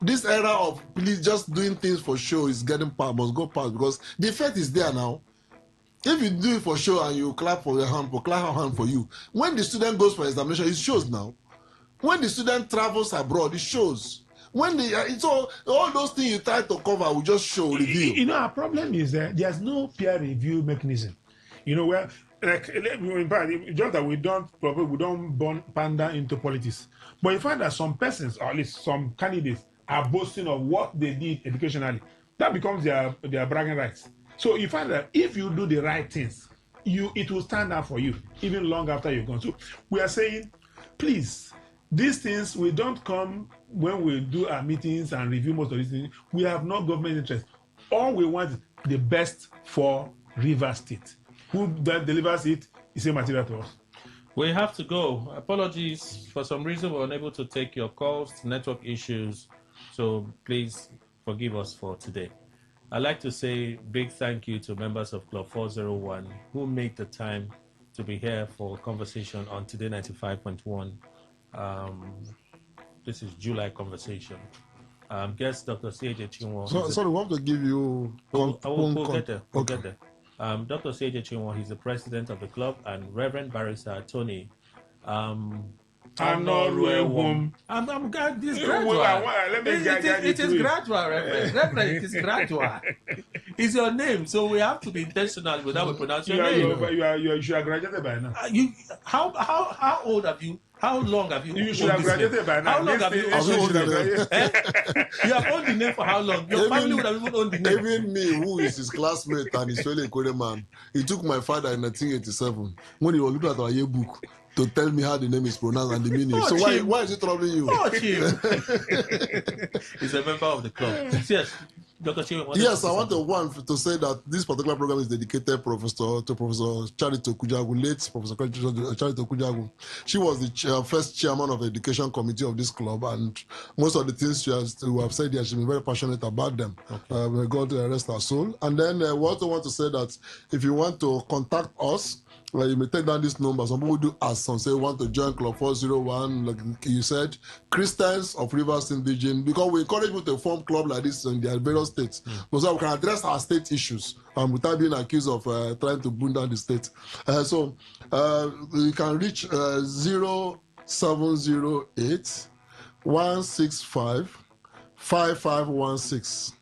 This era of please just doing things for show is getting past, must go past, because the effect is there now. If you do it for show and you clap for your hand, clap her hand for you, when the student goes for examination, it shows now. When the student travels abroad, it shows. When it's all those things you try to cover will just show, reveal. You know, our problem is that there's no peer review mechanism. You know, where like in fact, just that we don't pander into politics. But you find that some persons, or at least some candidates, are boasting of what they did educationally. That becomes their bragging rights. So you find that if you do the right things, it will stand out for you even long after you're gone. So we are saying, please, these things we don't come when we do our meetings and review most of these things. We have no government interest. All we want is the best for River State. Who that delivers it is a material to us. We have to go. Apologies, for some reason we're unable to take your calls, network issues. So please forgive us for today. I'd like to say big thank you to members of Club 401 who made the time to be here for a conversation on Today 95.1. This is July conversation. Guest Dr. C.J. Chinwo. Sorry, we want to give you... We'll get there. Dr. C.J. Chinwo, he's the president of the club, and Reverend Barrister Tony. I'm gradual. It is gradual, Reverend. Reverend, it is gradual. It's your name, so we have to be intentional with how we pronounce your name. You are graduated by now. How old have you? How long have you? You should have graduated by now. How long have you owned the name? You have owned the name for how long? Your family would have even owned the name. Even me, who is his classmate and is really a good man, he took my father in 1987 when he was looking at our yearbook to tell me how the name is pronounced and the meaning. So why is it troubling you? He's a member of the club. Yes. Dr. Chiwe, yes, I want to say that this particular program is dedicated to Professor Charity Okujagu, late Professor Charity Okujagu. She was the first chairman of the education committee of this club, and most of the things she has said here, she's been very passionate about them. Okay. May God rest her soul. And then we also want to say that if you want to contact us, you may take down this number. Some people do ask, some say want to join Club 401, like you said, Christians of Rivers Indigen, because we encourage people to form club like this in their various states, so we can address our state issues without being accused of trying to bring down the state. So you can reach 0708 165 5516.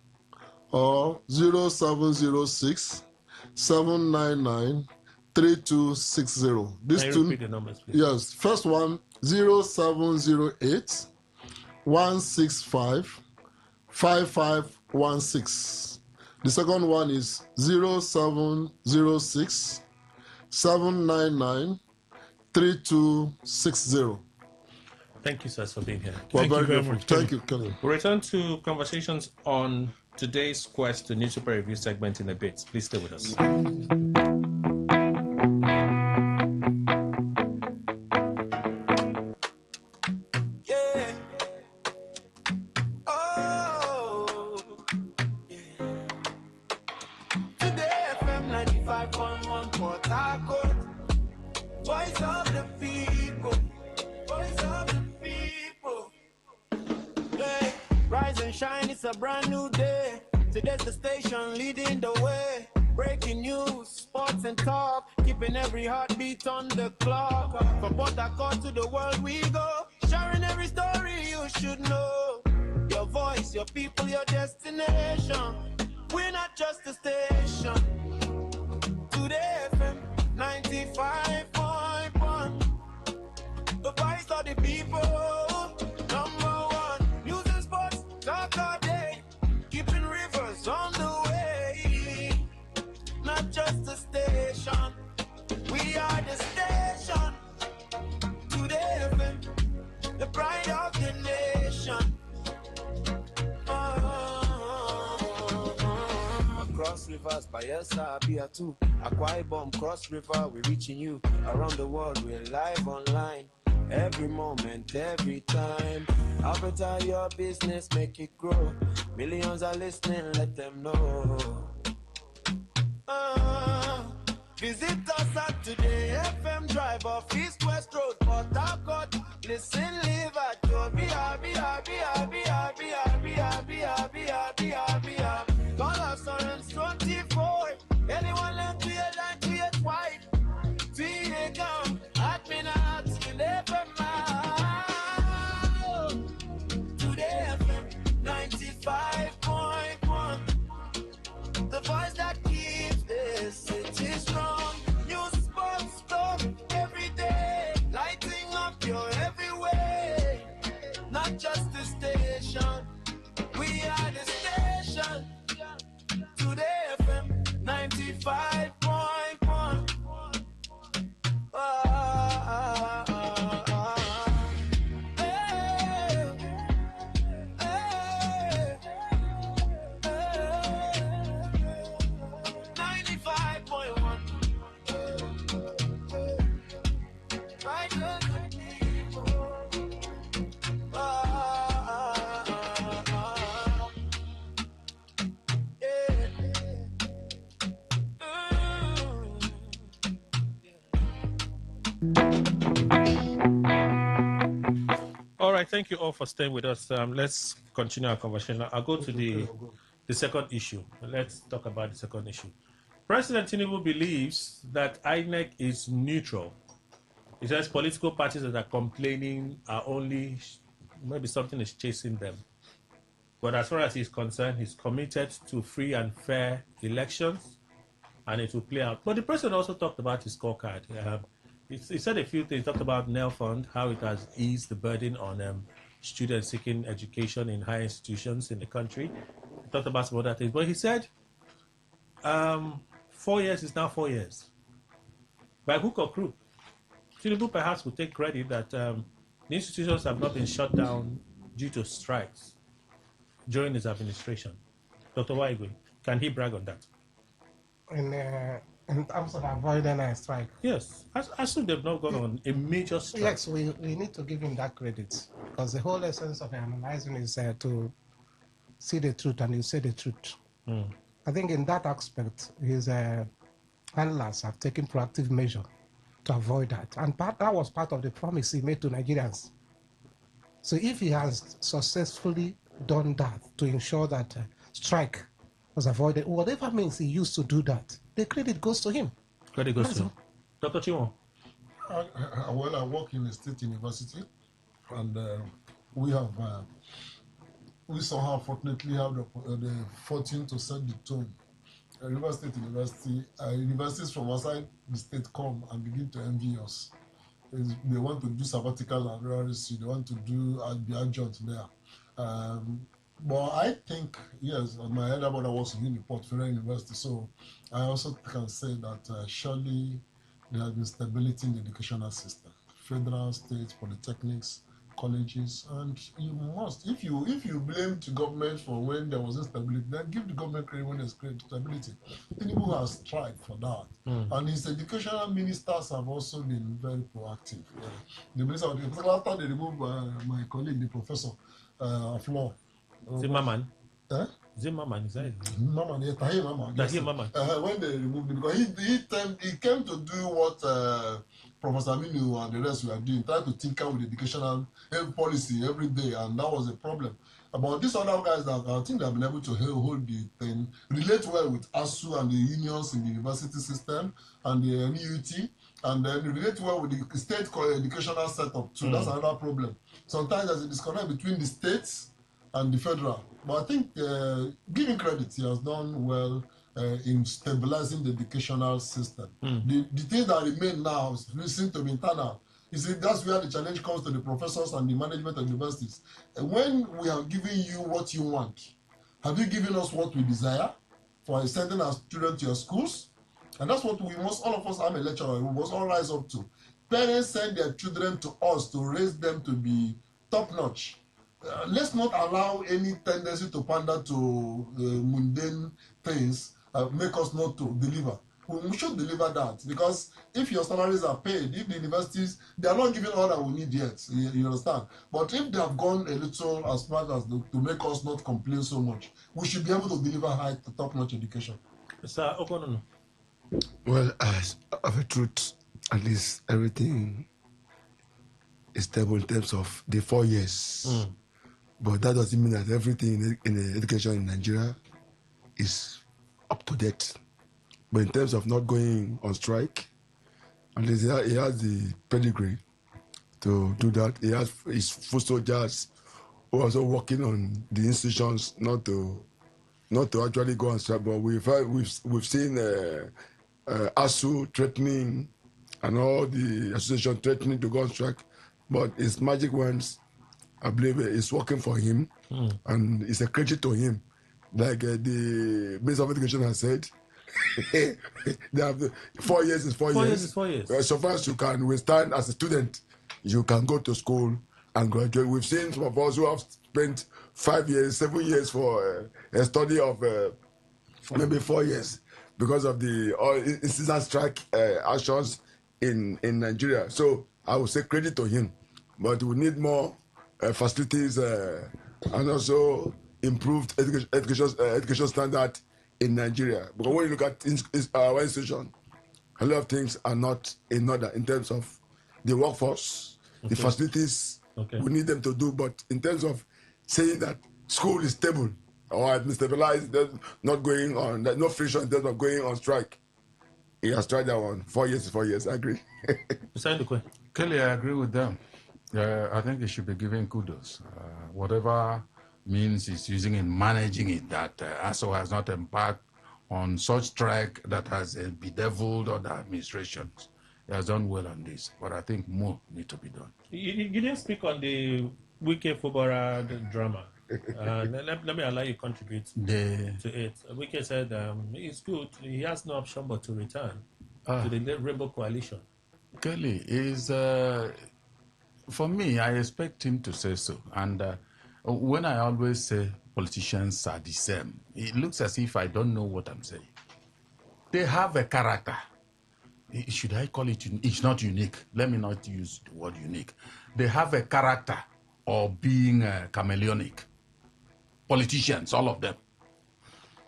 or 0706 799 3260. This Can you two, repeat the numbers, please? yes. First one 0708 165 5516. The second one is 0706 799 3260. Thank you, sir, for being here. Well, very grateful. Thank you, Kelly. We'll return to conversations on today's quest to newspaper review segment in a bit. Please stay with us. Today FM 95.1 Port Harcourt. Voice of the people. Voice of the people. Hey, rise and shine, it's a brand new day. Today's the station leading the way. Breaking news, sports and talk, keeping every heartbeat on the clock. From Port Harcourt to the world we go, sharing every story you should know. Your voice, your people, your destination. We're not just a station. Today FM 95.1, the voice of the people. Number one, news and sports, talk all day, keeping rivers on the way. Not just a station, we are the station. Today FM, the pride of the nation. Cross rivers, Bayelsa, Pt2, Akwa Ibom, Cross River, we're reaching you. Around the world, we're live online. Every moment, every time. Advertise your business, make it grow. Millions are listening, let them know. Visit us at Today FM Drive off East West Road, Port Harcourt. Listen, live at your Call us on 24. Anyone left to your line to your white. Today come, admin at Today FM 95.1. The voice that keeps this city strong. News, sports, talk every day. Lighting up your every way. Not just the station. We are the station. Today FM 95.1. All right, thank you all for staying with us. Let's continue our conversation. I'll go to the second issue. Let's talk about the second issue. President Tinubu believes that INEC is neutral. He says political parties that are complaining are only, maybe something is chasing them. But as far as he's concerned, he's committed to free and fair elections, and it will play out. But the president also talked about his scorecard. He said a few things. He talked about NEL Fund, how it has eased the burden on students seeking education in higher institutions in the country. He talked about some other things. But he said 4 years is now 4 years. By hook or crook, Tinubu perhaps would take credit that the institutions have not been shut down due to strikes during his administration. Dr. Waigwe, can he brag on that? In terms of avoiding a strike. Yes, I assume they've not gone on a major strike. Yes, we need to give him that credit, because the whole essence of analyzing is to see the truth, and you say the truth. I think in that aspect, his handlers have taken proactive measure to avoid that. And that was part of the promise he made to Nigerians. So if he has successfully done that to ensure that strike was avoided, whatever means he used to do that, the credit goes to him. Credit goes to him. Dr. Chimo? Well, I work in a state university, and we have we somehow fortunately have the fortune to set the tone. River State University, universities from outside the state come and begin to envy us. They want to do sabbatical and RRC, they want to do be adjunct there. But I think, yes, my elder brother was in Port Federal University, so I also can say that surely there has been stability in the educational system. Federal, state, polytechnics, colleges, and you must, if you blame the government for when there was instability, then give the government credit when there's stability. Tinubu has tried for that, and his educational ministers have also been very proactive. The minister, after they removed my colleague, the professor of law, Zimmerman. Eh? Zimmerman, is that it? Maman, yeah, Tahir Maman. Tahir Maman. When they removed him, because he came to do what Professor Aminu and the rest were doing, trying to tinker with educational policy every day, and that was a problem. About these other guys that I think they've been able to hold the thing, relate well with ASU and the unions in the university system and the NUT, and then relate well with the state educational setup too. That's another problem. Sometimes there's a disconnect between the states and the federal. But I think, giving credit, he has done well in stabilizing the educational system. The things that remain now seem to be internal. You see, that's where the challenge comes to the professors and the management of universities. When we are giving you what you want, have you given us what we desire for sending our children to your schools? And that's what we must, all of us, I'm a lecturer, we must all rise up to. Parents send their children to us to raise them to be top-notch. Let's not allow any tendency to pander to mundane things make us not to deliver. We should deliver that, because if your salaries are paid, if the universities, they are not giving all that we need yet, you understand? But if they have gone a little as far as to make us not complain so much, we should be able to deliver high, top-notch education. Sir, Okonono. Well, as of a truth, at least everything is stable in terms of the 4 years. But that doesn't mean that everything in the education in Nigeria is up to date. But in terms of not going on strike, at least he has the pedigree to do that. He has his foot soldiers who are also working on the institutions not to actually go on strike. But we've seen ASU threatening and all the association threatening to go on strike. But his magic wands, I believe, it's working for him, and it's a credit to him. Like the Minister of Education has said, they have 4 years is 4 years. 4 years is 4 years. So far as you can withstand as a student, you can go to school and graduate. We've seen some of us who have spent 5 years, 7 years for a study of maybe 4 years because of the incessant strike actions in Nigeria. So I would say credit to him, but we need more facilities and also improved education standard in Nigeria. Because when you look at our institution, a lot of things are not in order in terms of the workforce, the facilities. We need them to do, but in terms of saying that school is stable or has been stabilized, not going on, there's no friction in terms of going on strike. He has tried that one. 4 years is 4 years. I agree. Kelly, I agree with them. I think they should be given kudos. Whatever means is using in managing it, that ASO has not embarked on such strike that has bedeviled other administrations. He has done well on this, but I think more need to be done. You didn't speak on the Wike Fubara drama. Let me allow you contribute to it. Wike said it's good. He has no option but to return to the Rainbow Coalition. Kelly is, for me, I expect him to say so. And when I always say politicians are the same, it looks as if I don't know what I'm saying. They have a character. Should I call it? It's not unique. Let me not use the word unique. They have a character of being chameleonic. Politicians, all of them.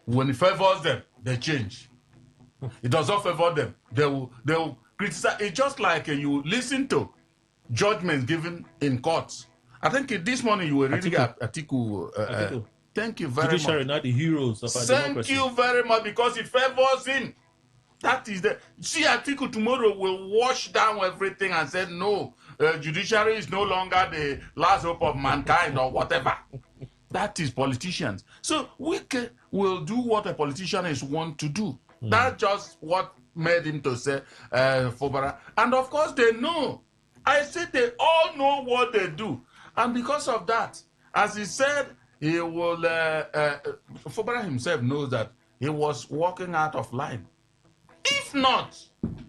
When it favors them, they change. It does not favor them. They will criticize. It's just like you listen to judgments given in courts. I think this morning you were reading Atiku. Thank you very Judiciary, much. not the heroes of our democracy. Thank you very much, because it favors him. That is the... See, Atiku tomorrow will wash down everything and say, no, judiciary is no longer the last hope of mankind or whatever. That is politicians. So Wike will do what a politician is want to do. That's just what made him to say Fubara. And of course they know. I said they all know what they do. And because of that, as he said, he will, Fubara himself knows that he was walking out of line. If not,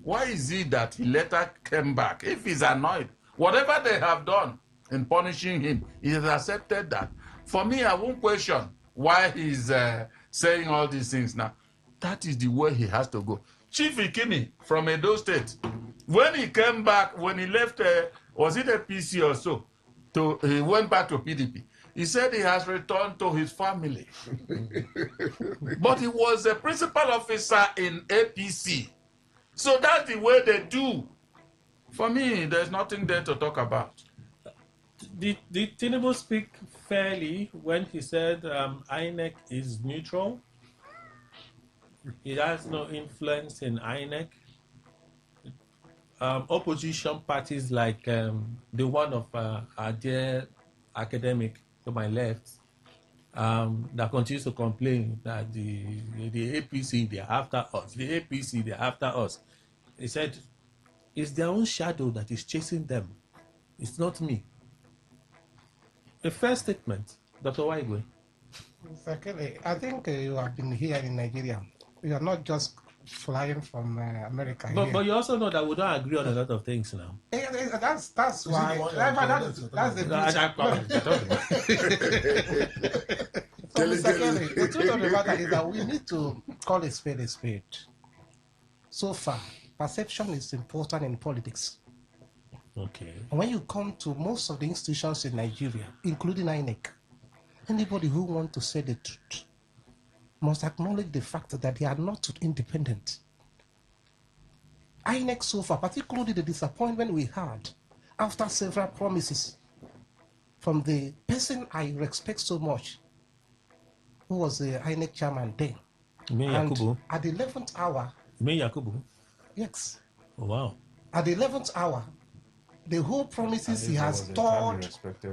why is it that he later came back? If he's annoyed, whatever they have done in punishing him, he has accepted that. For me, I won't question why he's saying all these things now. That is the way he has to go. Chief Ikimi from Edo State, when he came back, when he left, was it a PC or so, he went back to PDP. He said he has returned to his family. But he was a principal officer in APC. So that's the way they do. For me, there's nothing there to talk about. Did Tinubu speak fairly when he said INEC is neutral? It has no influence in INEC. Opposition parties like the one of our dear academic to my left that continues to complain that the APC, they're after us. The APC, they're after us. He said, it's their own shadow that is chasing them. It's not me. A fair statement, Dr. Waigwe. Exactly. I think you have been here in Nigeria. You are not just flying from America. But you also know that we don't agree on a lot of things now. That's why. That's the the truth of the matter is that we need to call a spade a spade. So far, perception is important in politics. Okay. And when you come to most of the institutions in Nigeria, including INEC, anybody who wants to say the truth must acknowledge the fact that they are not independent. INEC so far, particularly the disappointment we had after several promises from the person I respect so much, who was the INEC chairman then. And at the 11th hour... Yakubu? Yes. Oh, wow. At the 11th hour, the whole promises he has told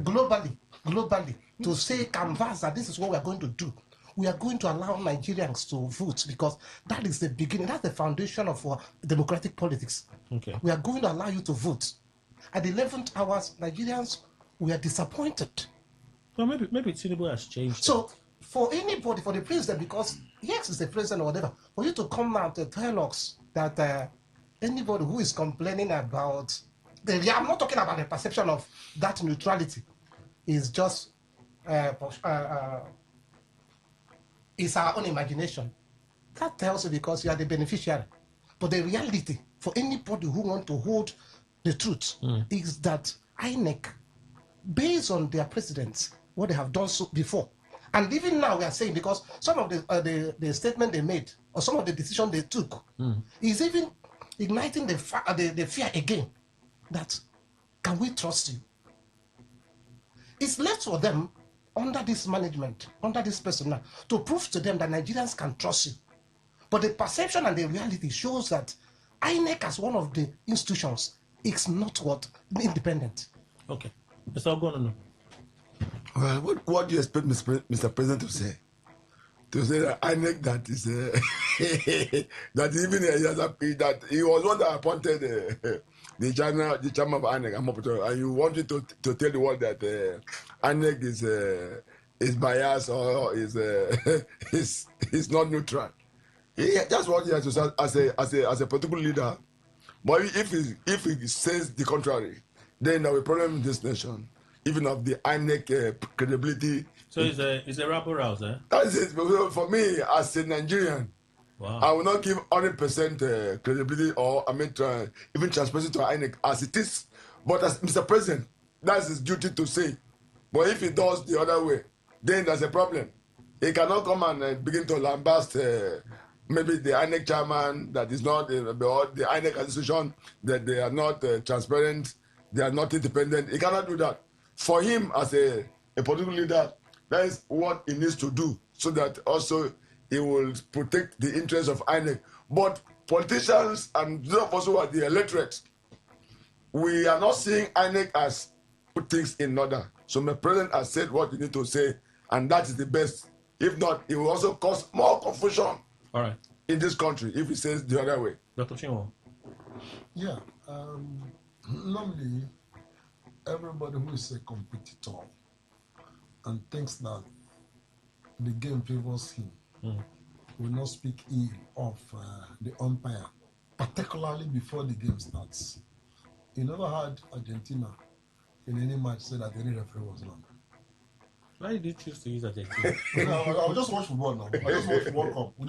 globally to say, canvas that this is what we are going to do. We are going to allow Nigerians to vote because that is the beginning, that's the foundation of democratic politics. Okay. We are going to allow you to vote. At the 11th hours, Nigerians were disappointed. Well, maybe Tinubu has changed. So, for anybody, for the president, because yes, it's the president or whatever, for you to come out to tell us that anybody who is complaining about, I'm not talking about the perception of that neutrality, is just it's our own imagination. That tells you because you are the beneficiary. But the reality for anybody who wants to hold the truth is that INEC, based on their presidents, what they have done so before, and even now we are saying because some of the statement they made or some of the decision they took is even igniting the fear again that can we trust you? It's left for them under this management, under this person now, to prove to them that Nigerians can trust you. But the perception and the reality shows that INEC as one of the institutions is not independent. Okay. It's all going on. Well, what do you expect Mr. President to say? To say that INEC that is that even that he was one that appointed the chairman of INEC, and you wanted to tell the world that INEC is biased or is not neutral. That's what he has to say as a political leader. But if he says the contrary, then there will be a problem in this nation, even of the INEC credibility. So it's a rabble rouser. That is it. For me, as a Nigerian, wow, I will not give 100% credibility or even transparency to INEC as it is. But as Mr. President, that's his duty to say. But if he does the other way, then there's a problem. He cannot come and begin to lambast maybe the INEC chairman that is not the INEC institution, that they are not transparent, they are not independent. He cannot do that. For him as a political leader, that is what he needs to do so that also he will protect the interests of INEC. But politicians and those of us who are the electorate, we are not seeing INEC as put things in order. So my president has said what you need to say, And that is the best. If not, it will also cause more confusion. All right. In this country, if he says the other way. Dr. Chinwo. Yeah. Normally, everybody who is a competitor and thinks that the game favors him will not speak ill of the umpire, particularly before the game starts. You never heard Argentina in any match say that any referee was wrong. Why did you choose to use Argentina? I'll just watch football now. I just watch World Cup. We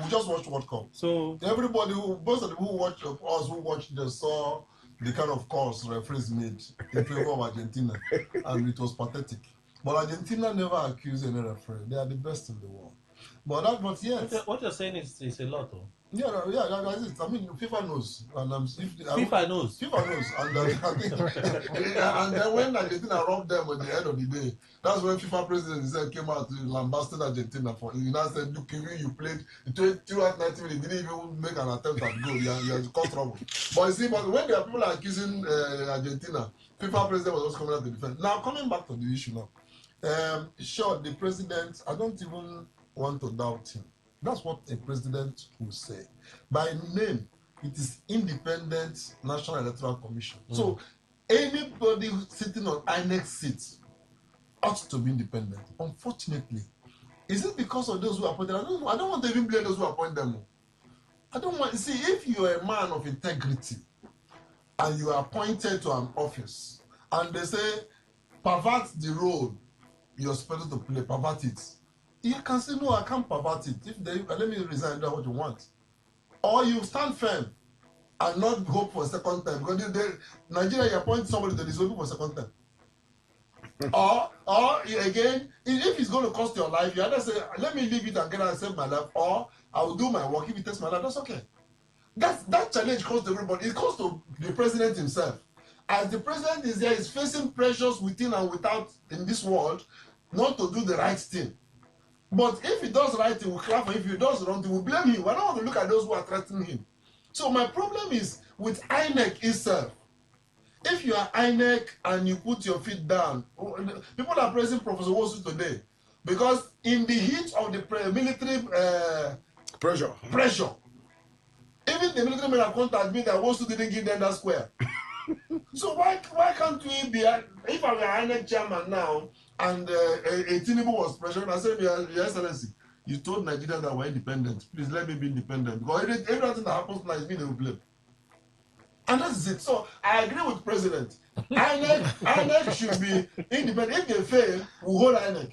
just watch World Cup. So everybody most of the people who watched they saw the kind of calls referees made in favor of Argentina, and it was pathetic. But Argentina never accused any referee. They are the best in the world. But yes. What you're saying is a lot, though. Yeah, that's it. I mean, FIFA knows, and FIFA knows. FIFA knows, and then when Argentina robbed them at the end of the day, that's when FIFA president came out lambasting Argentina for. He now said, "Look, you played throughout 90 minutes, didn't even make an attempt at goal. You caused trouble." But you see, when there are people accusing Argentina, FIFA president was also coming out to defend. Now, coming back to the issue now, sure, the president, I don't even want to doubt him. That's what a president will say. By name, it is Independent National Electoral Commission. So anybody sitting on INEC seats ought to be independent. Unfortunately, is it because of those who appointed? I don't want to even blame those who appoint them. I don't want. See, if you are a man of integrity and you are appointed to an office, and they say pervert the role you're supposed to play, pervert it. You can say, no, I can't pervert it. Let me resign, do what you want. Or you stand firm and not hope for a second time. Because Nigeria, you appoint somebody that is hoping for a second time. or again, if it's going to cost your life, you either say, let me leave it and get out and save my life, or I will do my work. If it takes my life, that's okay. That challenge comes to everybody. It comes to the president himself. As the president is there, he's facing pressures within and without in this world not to do the right thing. But if he does right thing, we'll clap for him. If he does wrong thing, we'll blame him. I don't want to look at those who are threatening him. So my problem is with INEC itself. If you are INEC and you put your feet down, people are praising Professor Wosu today because in the heat of the military pressure, even the military men have contacted me that Wosu didn't give them that square. So why can't we be? If I were INEC chairman now and a Tinubu was pressuring, I said, Your Excellency, you told Nigeria that we're independent. Please let me be independent because everything that happens now is me they will blame. And that's it. So I agree with the president. INEC should be independent. If they fail, we'll hold INEC.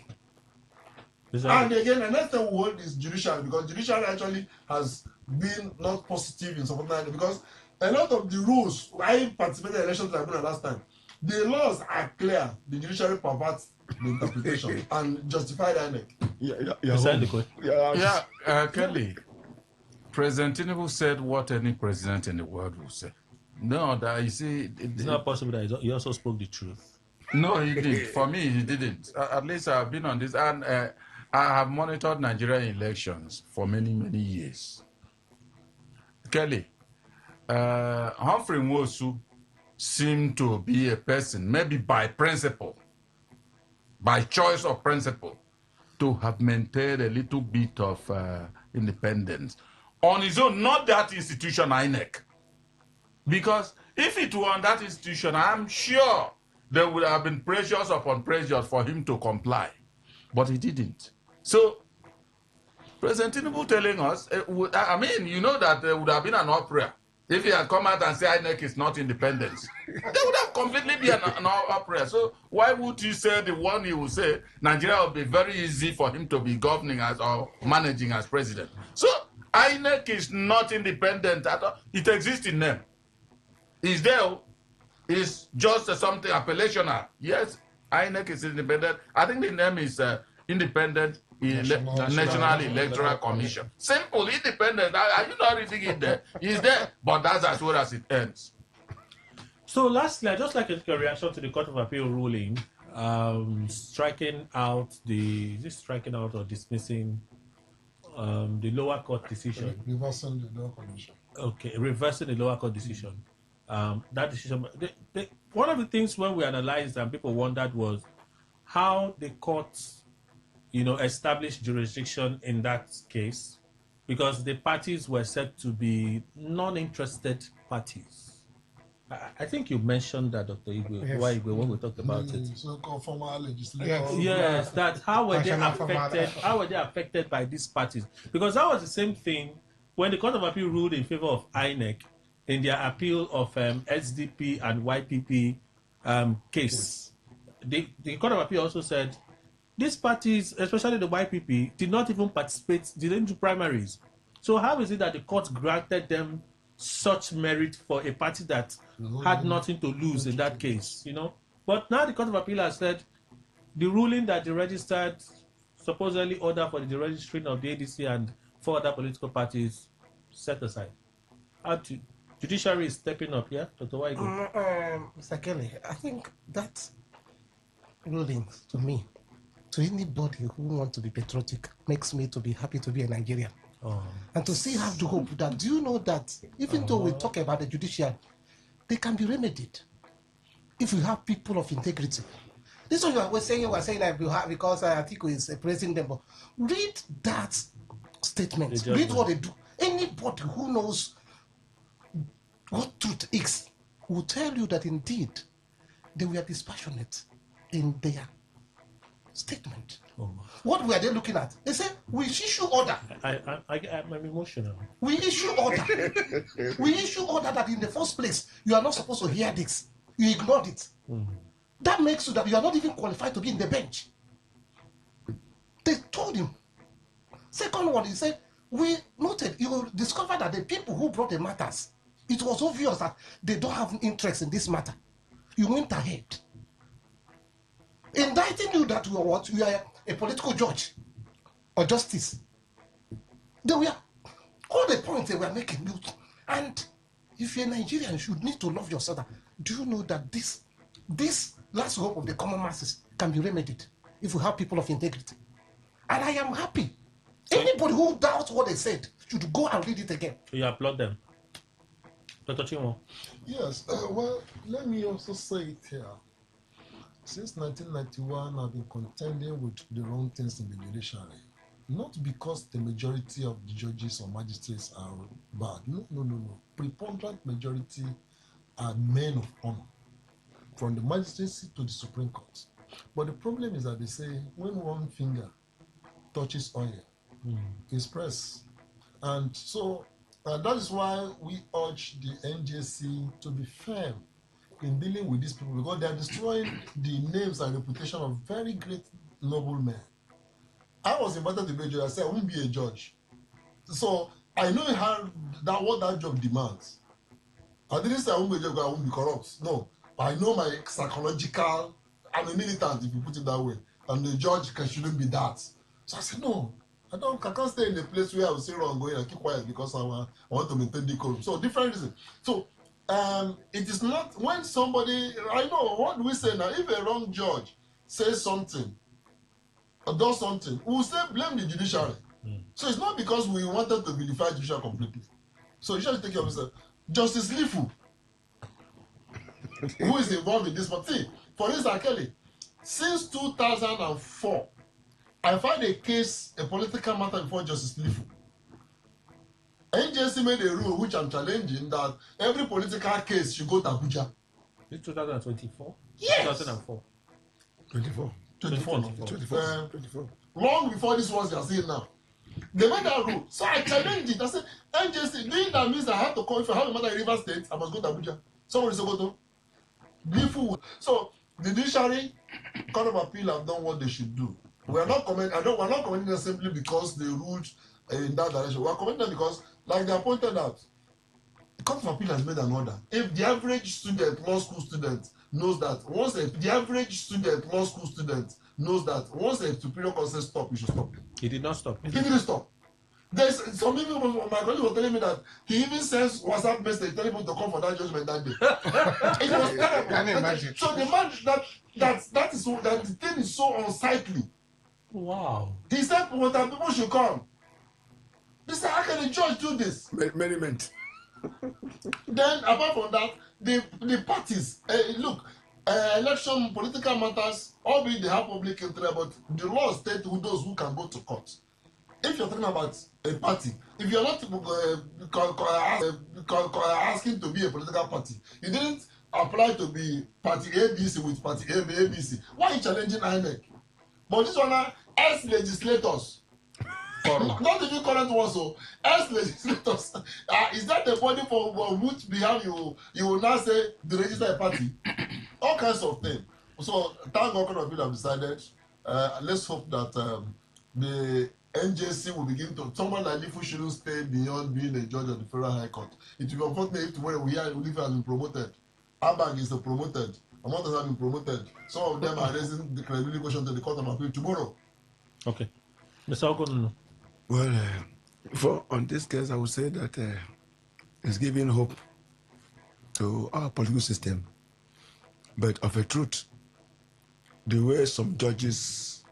And again, the next time we hold is judiciary because judiciary actually has been not positive in supporting INEC because a lot of the rules, I participated in the elections tribunal last time. The laws are clear. The judiciary perverts the interpretation and justify the INEC. Kelly, President Tinubu said what any president in the world will say. No, that you see, it's not possible that he also spoke the truth. No, he did. For me, he didn't. At least I've been on this, and I have monitored Nigerian elections for many, many years. Kelly, Humphrey Nwosu seemed to be a person, maybe by principle, by choice of principle, to have maintained a little bit of independence on his own, not that institution, INEC. Because if it were on that institution, I'm sure there would have been pressures upon pressures for him to comply. But he didn't. So, President Tinubu telling us, I mean, you know that there would have been an uproar if he had come out and said INEC is not independence. There would have completely been an uproar. So why would you say the one he would say, Nigeria would be very easy for him to be governing as or managing as president? So INEC is not independent at all. It exists in name. Is there? Is just something appellational. Yes, INEC is independent. I think the name is Independent National Electoral Commission. Simple, independent. Are you not reading it there? It's there, but that's as well as it ends. So lastly, I'd just like a reaction to the Court of Appeal ruling, striking out or dismissing the lower court decision. Reversing the lower commission. Okay, reversing the lower court decision. That decision. One of the things when we analyzed and people wondered was how the courts establish jurisdiction in that case because the parties were said to be non-interested parties. I think you mentioned that, Dr. Igwe, Yes. why Igwe, when we talked about it. So-called former legislators. Yes, that how were they National formal- affected? How were they affected by these parties? Because that was the same thing when the Court of Appeal ruled in favor of INEC in their appeal of SDP and YPP case. The Court of Appeal also said these parties, especially the YPP, did not even participate, didn't do primaries. So how is it that the court granted them such merit for a party that had nothing to lose in that case, But now the Court of Appeal has said the ruling that the registered supposedly order for the deregistering of the ADC and 4 other political parties set aside. Judiciary is stepping up, yeah? Dr. Waigo? Mr. Kelly, I think that ruling, to me, to anybody who wants to be patriotic, makes me to be happy to be a Nigerian. And to see have the hope that, do you know that even though we talk about the judiciary, they can be remedied if you have people of integrity. This is what you were saying that you have because Atiku is praising them. But read that statement. Read what they do. Anybody who knows what truth is will tell you that indeed they were dispassionate in their statement. What were they looking at? They said, we issue order. I'm emotional. We issue order. We issue order that in the first place, you are not supposed to hear this. You ignored it. That makes you that you are not even qualified to be in the bench. They told him. Second one, he said, we noted, you discovered that the people who brought the matters, it was obvious that they don't have interest in this matter. You went ahead. Indicting you that you are what? You are a political judge or justice. They were all the points they were making. And if you're a Nigerian, you should need to love yourself. Do you know that this last hope of the common masses can be remedied if we have people of integrity? And I am happy. Anybody who doubts what they said should go and read it again. You applaud them. Dr. Chimo. Yes, well, let me also say it here. Since 1991, I've been contending with the wrong things in the judiciary. Not because the majority of the judges or magistrates are bad. No. Preponderant majority are men of honor, from the magistracy to the Supreme Court. But the problem is that they say when one finger touches oil, it's pressed. And so that is why we urge the NJC to be firm in dealing with these people, because they are destroying the names and reputation of very great noble men. I was invited to be a judge. I said I won't be a judge. So I know what that job demands. I didn't say I won't be a judge because I won't be corrupt. No. But I know my psychological, I'm a militant if you put it that way. And the judge shouldn't be that. So I said, no, I can't stay in a place where I will say wrong going and keep quiet because I want to maintain decorum. So different reasons. So it is not when somebody, I know, what do we say now? If a wrong judge says something or does something, we will say blame the judiciary. So it's not because we wanted to vilify judiciary completely. So you should take care of yourself. Justice Lifu, who is involved in this, but see, for instance, Kelly, since 2004, I filed a case, a political matter before Justice Lifu. NJC made a rule which I'm challenging that every political case should go to Abuja. Is it 2024? Yes. 2004. 24. 24. Long before this was you're seeing now. They made that rule. So I challenged it. I said, NJC, doing that means I have to call, if I have a matter in River State, I must go to Abuja. Somebody said, go to. So the judiciary, Court of Appeal have done what they should do. We're not commenting them simply because they ruled in that direction. We're commenting them because, like they pointed out, the Court of Appeal has made an order. If the average student, law school student, knows that once the average student, law school student, knows that once the Superior Court says stop, you should stop. He did not stop. He didn't stop. There's some people, my colleague was telling me that he even sends WhatsApp message telling people to come for that judgment that day. It was terrible. Can you imagine? So the man that the thing is so unsightly. Wow. He said people should come. He said, how can the judge do this? Merriment. Then apart from that, the parties, look, election, political matters, albeit they have public interest, but the law states who those who can go to court. If you're talking about a party, if you're not asking to be a political party, you didn't apply to be party ABC with party ABC. Why are you challenging INEC? But this one are ex-legislators. Not even current ones, so ex-legislators. Is that the body for which behalf you will now say to register a party? All kinds of things. So thank God of you have decided. Let's hope that the NJC will begin to. Someone like Lifu shouldn't stay beyond being a judge of the Federal High Court. It will be unfortunate if tomorrow we hear Lifu has been promoted. Abang is promoted. Amotas have been promoted. Some of them are raising the credibility question to the Court of Appeal tomorrow. Okay. Mr. Ogun. Well, on this case, I would say that it's giving hope to our political system. But of a truth, the way some judges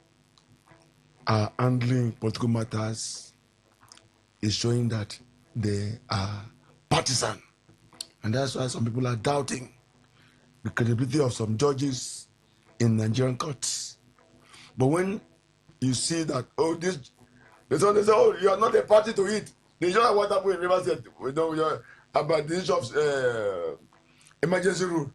are handling political matters is showing that they are partisan. And that's why some people are doubting the credibility of some judges in Nigerian courts. But when you see that, they say, oh, you are not a party to it. They just what happened in River State, about the issue of emergency rule.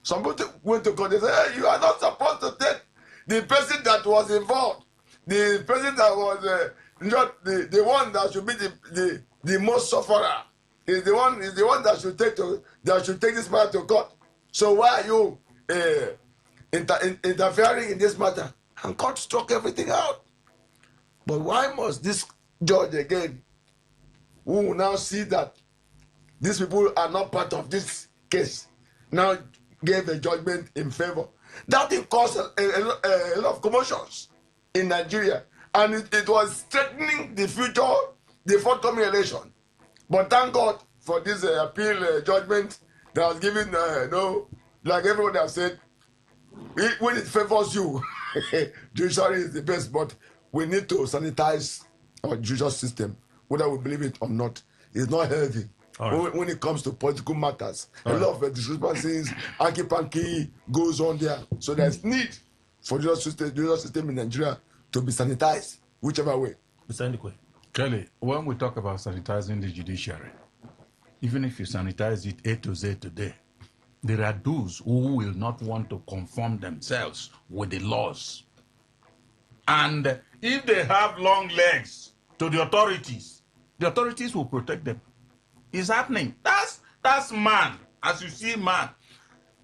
Somebody went to court, they said, hey, you are not supposed to take the person that was involved. The person that was not the one that should be the most sufferer is the one that should take this matter to court. So why are you interfering in this matter? And court struck everything out. But why must this judge again, who will now see that these people are not part of this case, now gave a judgment in favor? That will cause a lot of commotions in Nigeria, and it was threatening the future, the forthcoming election. But thank God for this appeal judgment that was given. Like everyone has said, when it favors you, judiciary is the best. But we need to sanitize our judicial system, whether we believe it or not. It's not healthy. Right. When it comes to political matters, a lot of discrepancies, hanky-panky goes on there. So there's need for the judicial system in Nigeria to be sanitized, whichever way. Kelly, when we talk about sanitizing the judiciary, even if you sanitize it A to Z today, there are those who will not want to conform themselves with the laws. And if they have long legs to the authorities will protect them. It's happening. That's man, as you see man.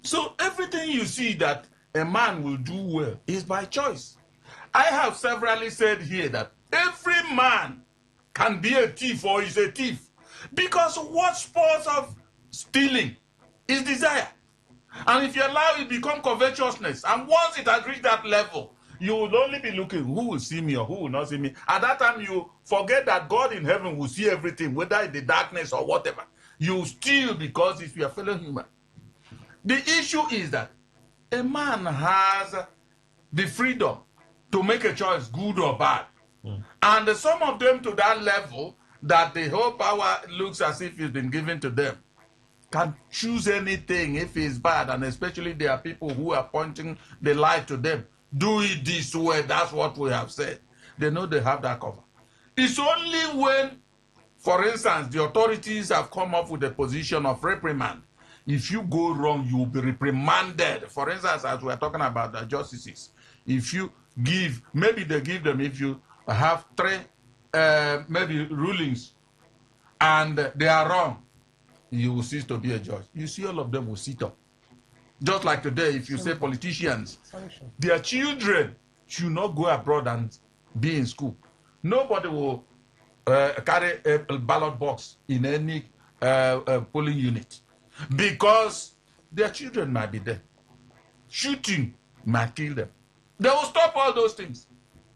So everything you see that a man will do well is by choice. I have severally said here that every man can be a thief or is a thief, because what spoils of stealing is desire. And if you allow it become covetousness, and once it has reached that level, you will only be looking who will see me or who will not see me. At that time, you forget that God in heaven will see everything, whether in the darkness or whatever. You steal because it's your fellow human. The issue is that a man has the freedom to make a choice, good or bad. And some of them to that level that the whole power looks as if it's been given to them can choose anything if it's bad, and especially there are people who are pointing the light to them. Do it this way, that's what we have said. They know they have that cover. It's only when, for instance, the authorities have come up with a position of reprimand. If you go wrong, you will be reprimanded. For instance, as we are talking about the justices, if you give, maybe they give them, if you have three maybe rulings and they are wrong, you will cease to be a judge. You see, all of them will sit up. Just like today, if you say politicians, their children should not go abroad and be in school. Nobody will carry a ballot box in any polling unit, because their children might be there. Shooting might kill them. They will stop all those things,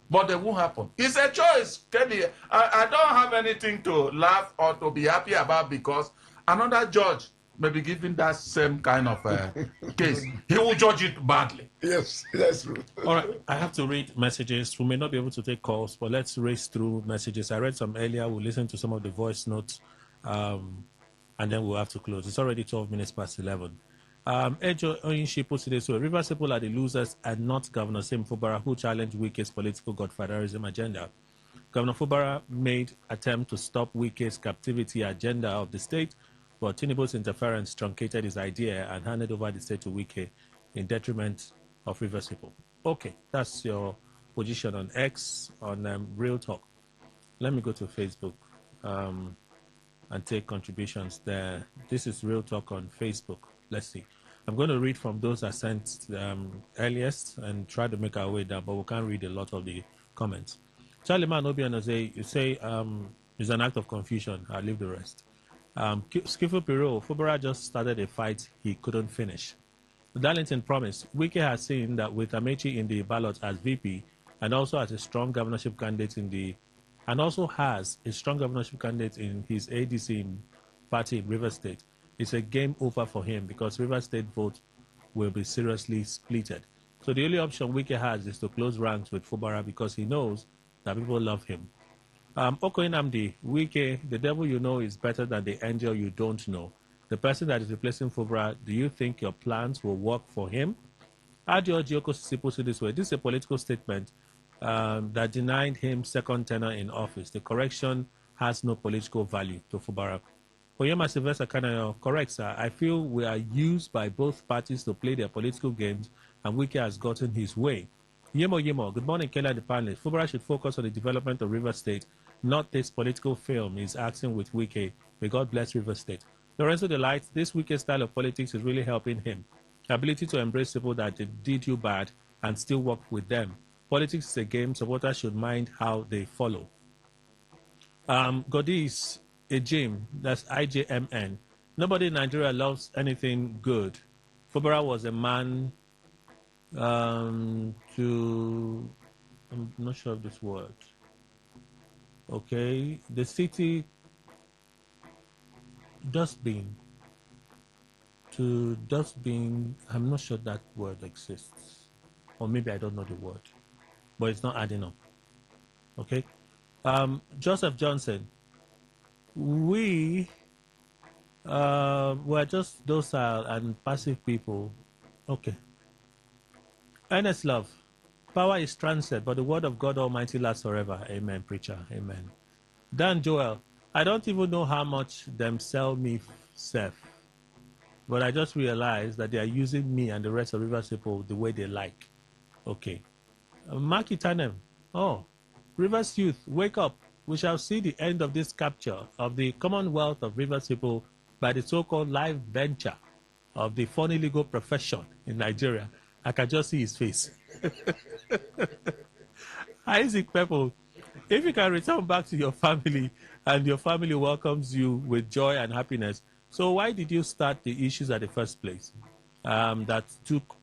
but they won't happen. It's a choice, Teddy. I don't have anything to laugh or to be happy about, because another judge may be given that same kind of case. He will judge it badly. Yes, that's true. All right, I have to read messages. We may not be able to take calls, but let's race through messages. I read some earlier. We'll listen to some of the voice notes, and then we'll have to close. It's already 12 minutes past 11. Ejo Oyinshi puts it this way: Rivers people are the losers and not Governor Sim Fubara, who challenged Wike's political godfatherism agenda. Governor Fubara made attempt to stop Wike's captivity agenda of the state, but Tinubu's interference truncated his idea and handed over the state to Wike in detriment of Rivers people. Okay, that's your position on X, on Real Talk. Let me go to Facebook and take contributions there. This is Real Talk on Facebook. Let's see. I'm going to read from those I sent earliest and try to make our way down, but we can't read a lot of the comments. Charlie Man Obiano say, you say it's an act of confusion. I'll leave the rest. Skiffle Piro, Fubara just started a fight he couldn't finish. Darlington promised. Wike has seen that with Amechi in the ballot as VP and also as a strong governorship candidate in the has a strong governorship candidate in his ADC party in Rivers State, it's a game over for him because Rivers State vote will be seriously splitted. So the only option Wike has is to close ranks with Fubara because he knows that people love him. Okoinamdi, Wike, the devil you know is better than the angel you don't know. The person that is replacing Fubara, do you think your plans will work for him? Adio Gioko Sisi puts it this way: this is a political statement that denied him second tenure in office. The correction has no political value to Fubara. Oyema Sylvester Kanayo, correct, sir. I feel we are used by both parties to play their political games, and Wike has gotten his way. Yemo, good morning, Kelly and the panelists. Fubara should focus on the development of River State, not this political film he's acting with Wike. May God bless River State. Lorenzo Delight, this Wike style of politics is really helping him. Ability to embrace people that did you bad and still work with them. Politics is a game, supporters should mind how they follow. Godis, a gym, that's IJMN. Nobody in Nigeria loves anything good. Fubara was a man I'm not sure of this word. Okay, the city dustbin. To dustbin, I'm not sure that word exists. Or maybe I don't know the word. But it's not adding up. Okay? Joseph Johnson. We were just docile and passive people. Okay. Earnest love. Power is transient, but the word of God Almighty lasts forever. Amen, preacher. Amen. Dan Joel. I don't even know how much them sell me self. But I just realized that they are using me and the rest of Rivers people the way they like. Okay. Mark Itanem. Oh, Rivers youth, wake up. We shall see the end of this capture of the Commonwealth of Rivers people by the so-called live venture of the funny legal profession in Nigeria. I can just see his face. Isaac Pepple, if you can return back to your family and your family welcomes you with joy and happiness, so why did you start the issues at the first place that took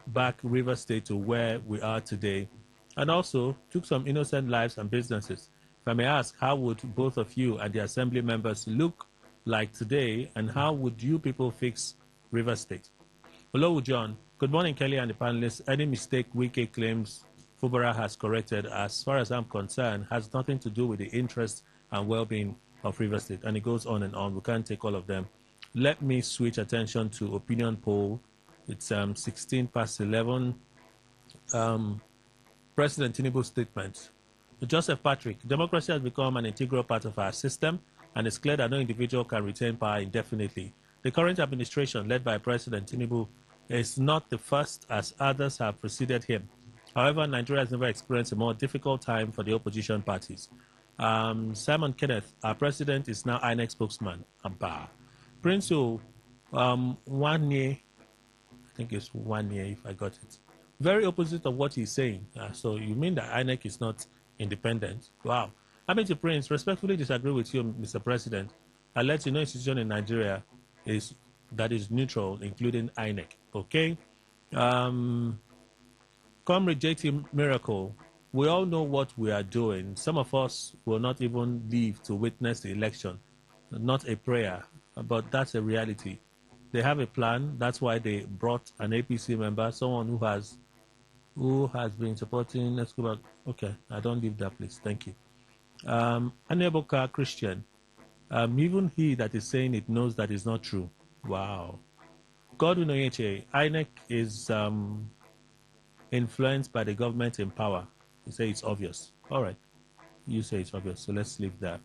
back River State to where we are today and also took some innocent lives and businesses? If I may ask, how would both of you and the assembly members look like today, and how would you people fix River State? Hello, John. Good morning, Kelly and the panelists. Any mistake Wike claims Fubara has corrected, as far as I'm concerned, has nothing to do with the interest and well-being of River State. And it goes on and on. We can't take all of them. Let me switch attention to opinion poll. It's 16 past 11. President Tinubu's statement. Joseph Patrick, democracy has become an integral part of our system, and it's clear that no individual can retain power indefinitely. The current administration, led by President Tinubu, is not the first, as others have preceded him. However, Nigeria has never experienced a more difficult time for the opposition parties. Simon Kenneth, our president, is now INEC spokesman. Prince 1 year, I think it's 1 year if I got it. Very opposite of what he's saying. So you mean that INEC is not independent? Wow. I mean, to Prince, respectfully disagree with you, Mr. President. I'll let you know institution in Nigeria that is neutral, including INEC. Okay? Comrade JT Miracle, we all know what we are doing. Some of us will not even live to witness the election. Not a prayer, but that's a reality. They have a plan. That's why they brought an APC member, someone who has been supporting. Let's go back. Okay, I don't leave that place. Thank you. Aneboka Christian. Even he that is saying it knows that is not true. Wow. Godwin Oyeche, INEC is influenced by the government in power. You say it's obvious. All right. You say it's obvious. So let's leave that.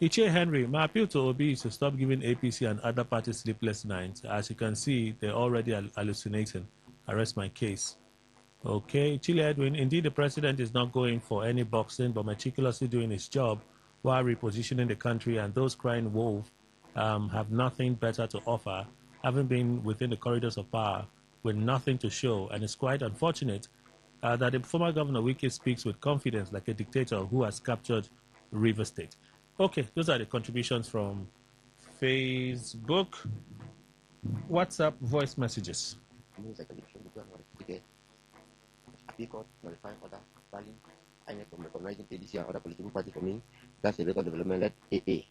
Iche Henry, my appeal to Obi is to stop giving APC and other parties sleepless nights. As you can see, they're already hallucinating. I rest my case. Okay, Chile Edwin, indeed the president is not going for any boxing, but meticulously doing his job while repositioning the country, and those crying wolf have nothing better to offer, having been within the corridors of power with nothing to show. And it's quite unfortunate that the former governor Wike speaks with confidence like a dictator who has captured River State. Okay, those are the contributions from Facebook, WhatsApp, voice messages. People notifying other value and recognizing ADC and other political party for me. That's a record development. Let AA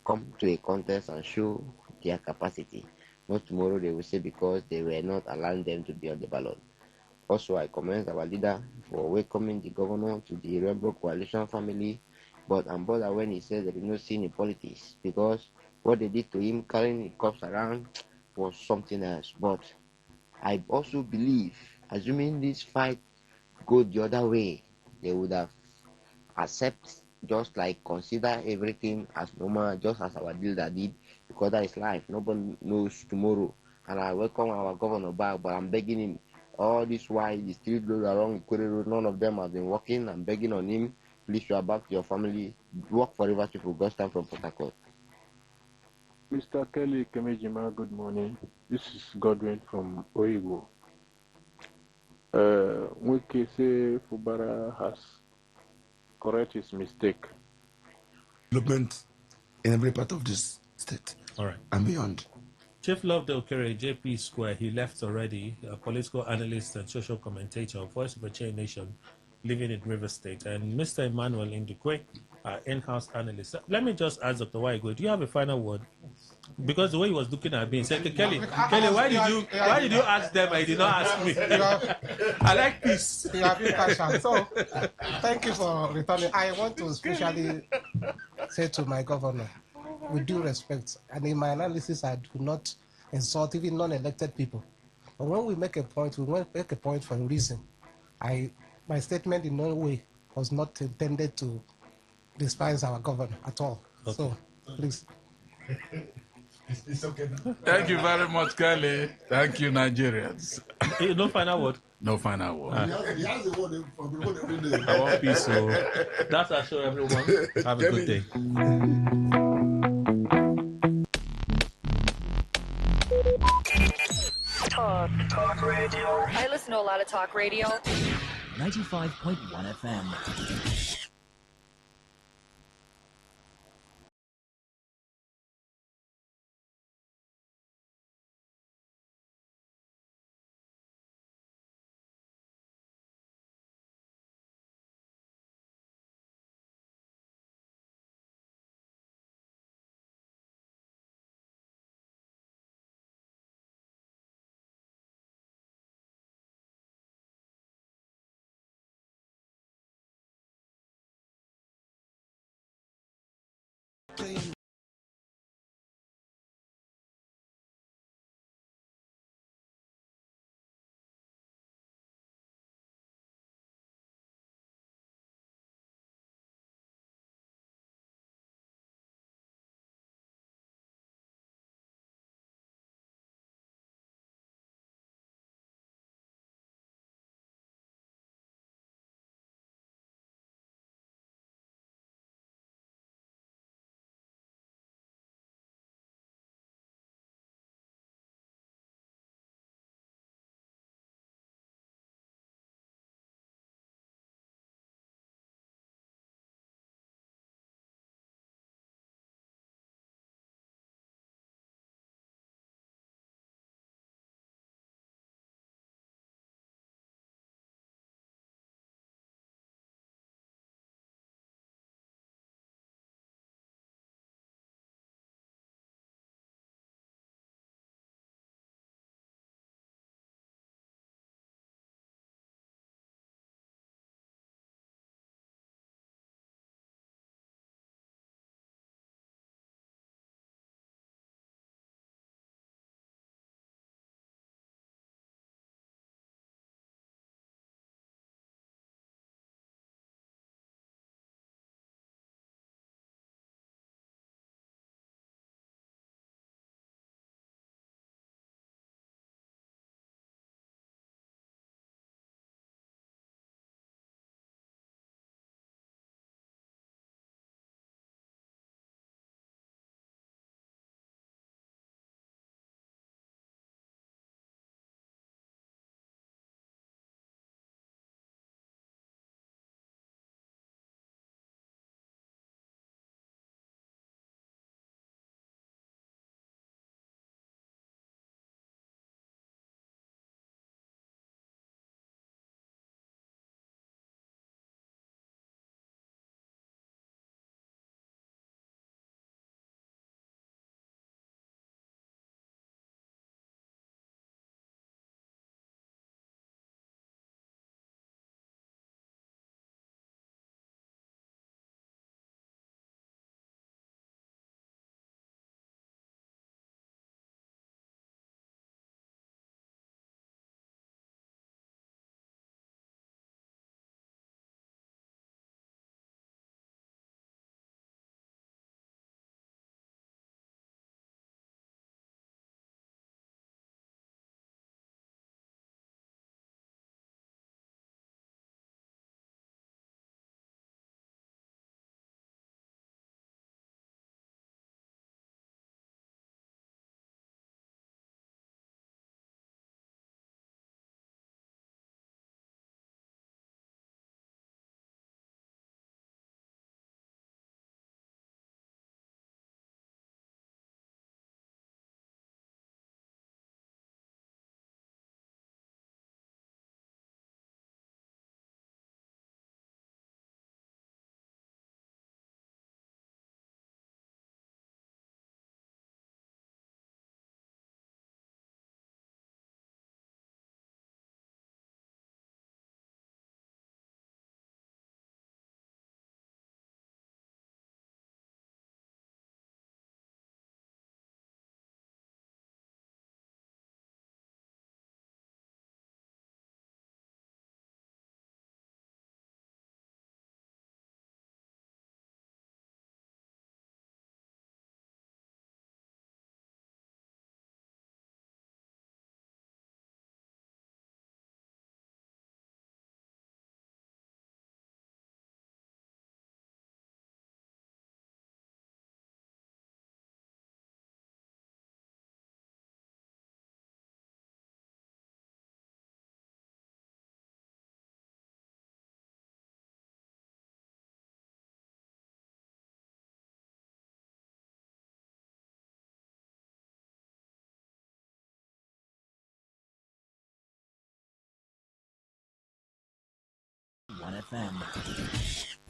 come to a contest and show their capacity. Not tomorrow they will say because they were not allowing them to be on the ballot. Also, I commend our leader for welcoming the governor to the Rebel Coalition family, but I'm bothered when he says there is no sin in politics because what they did to him carrying the cups around was something else. But I also believe, assuming this fight go the other way, they would have accept, just like consider everything as normal, just as our leader did, because that is life. Nobody knows tomorrow. And I welcome our governor back, but I'm begging him, all this while the street goes along Ikore Road, none of them have been working. I'm begging on him, please, you are back to your family, work for Rivers people. God's time from Port Harcourt. Mr. Kelly Kemejima, good morning. This is Godwin from Oigo. Wike say Fubara has correct his mistake. Development in every part of this state. All right. And beyond. Chief Love Okere, JP Square, he left already, a political analyst and social commentator, voice of a chain nation, living in River State. And Mr. Emmanuel Indukwe, in-house analyst. Let me just ask Dr. Waigo, do you have a final word? Because the way he was looking at me, he said, Kelly, why did you ask them? I did not ask me. I like this. You have been passionate. So, thank you for returning. I want to especially say to my governor, with due respect, and in my analysis, I do not insult even non-elected people. But when we make a point, we want to make a point for a reason. My statement in no way was not intended to despise our governor at all. Okay. So, please. It's okay now. Thank you very much, Kelly. Thank you, Nigerians. No final word. No final word. He has the word every day. I want peace, so that's our show, everyone. Have a good day. Talk radio. I listen to a lot of talk radio. 95.1 FM.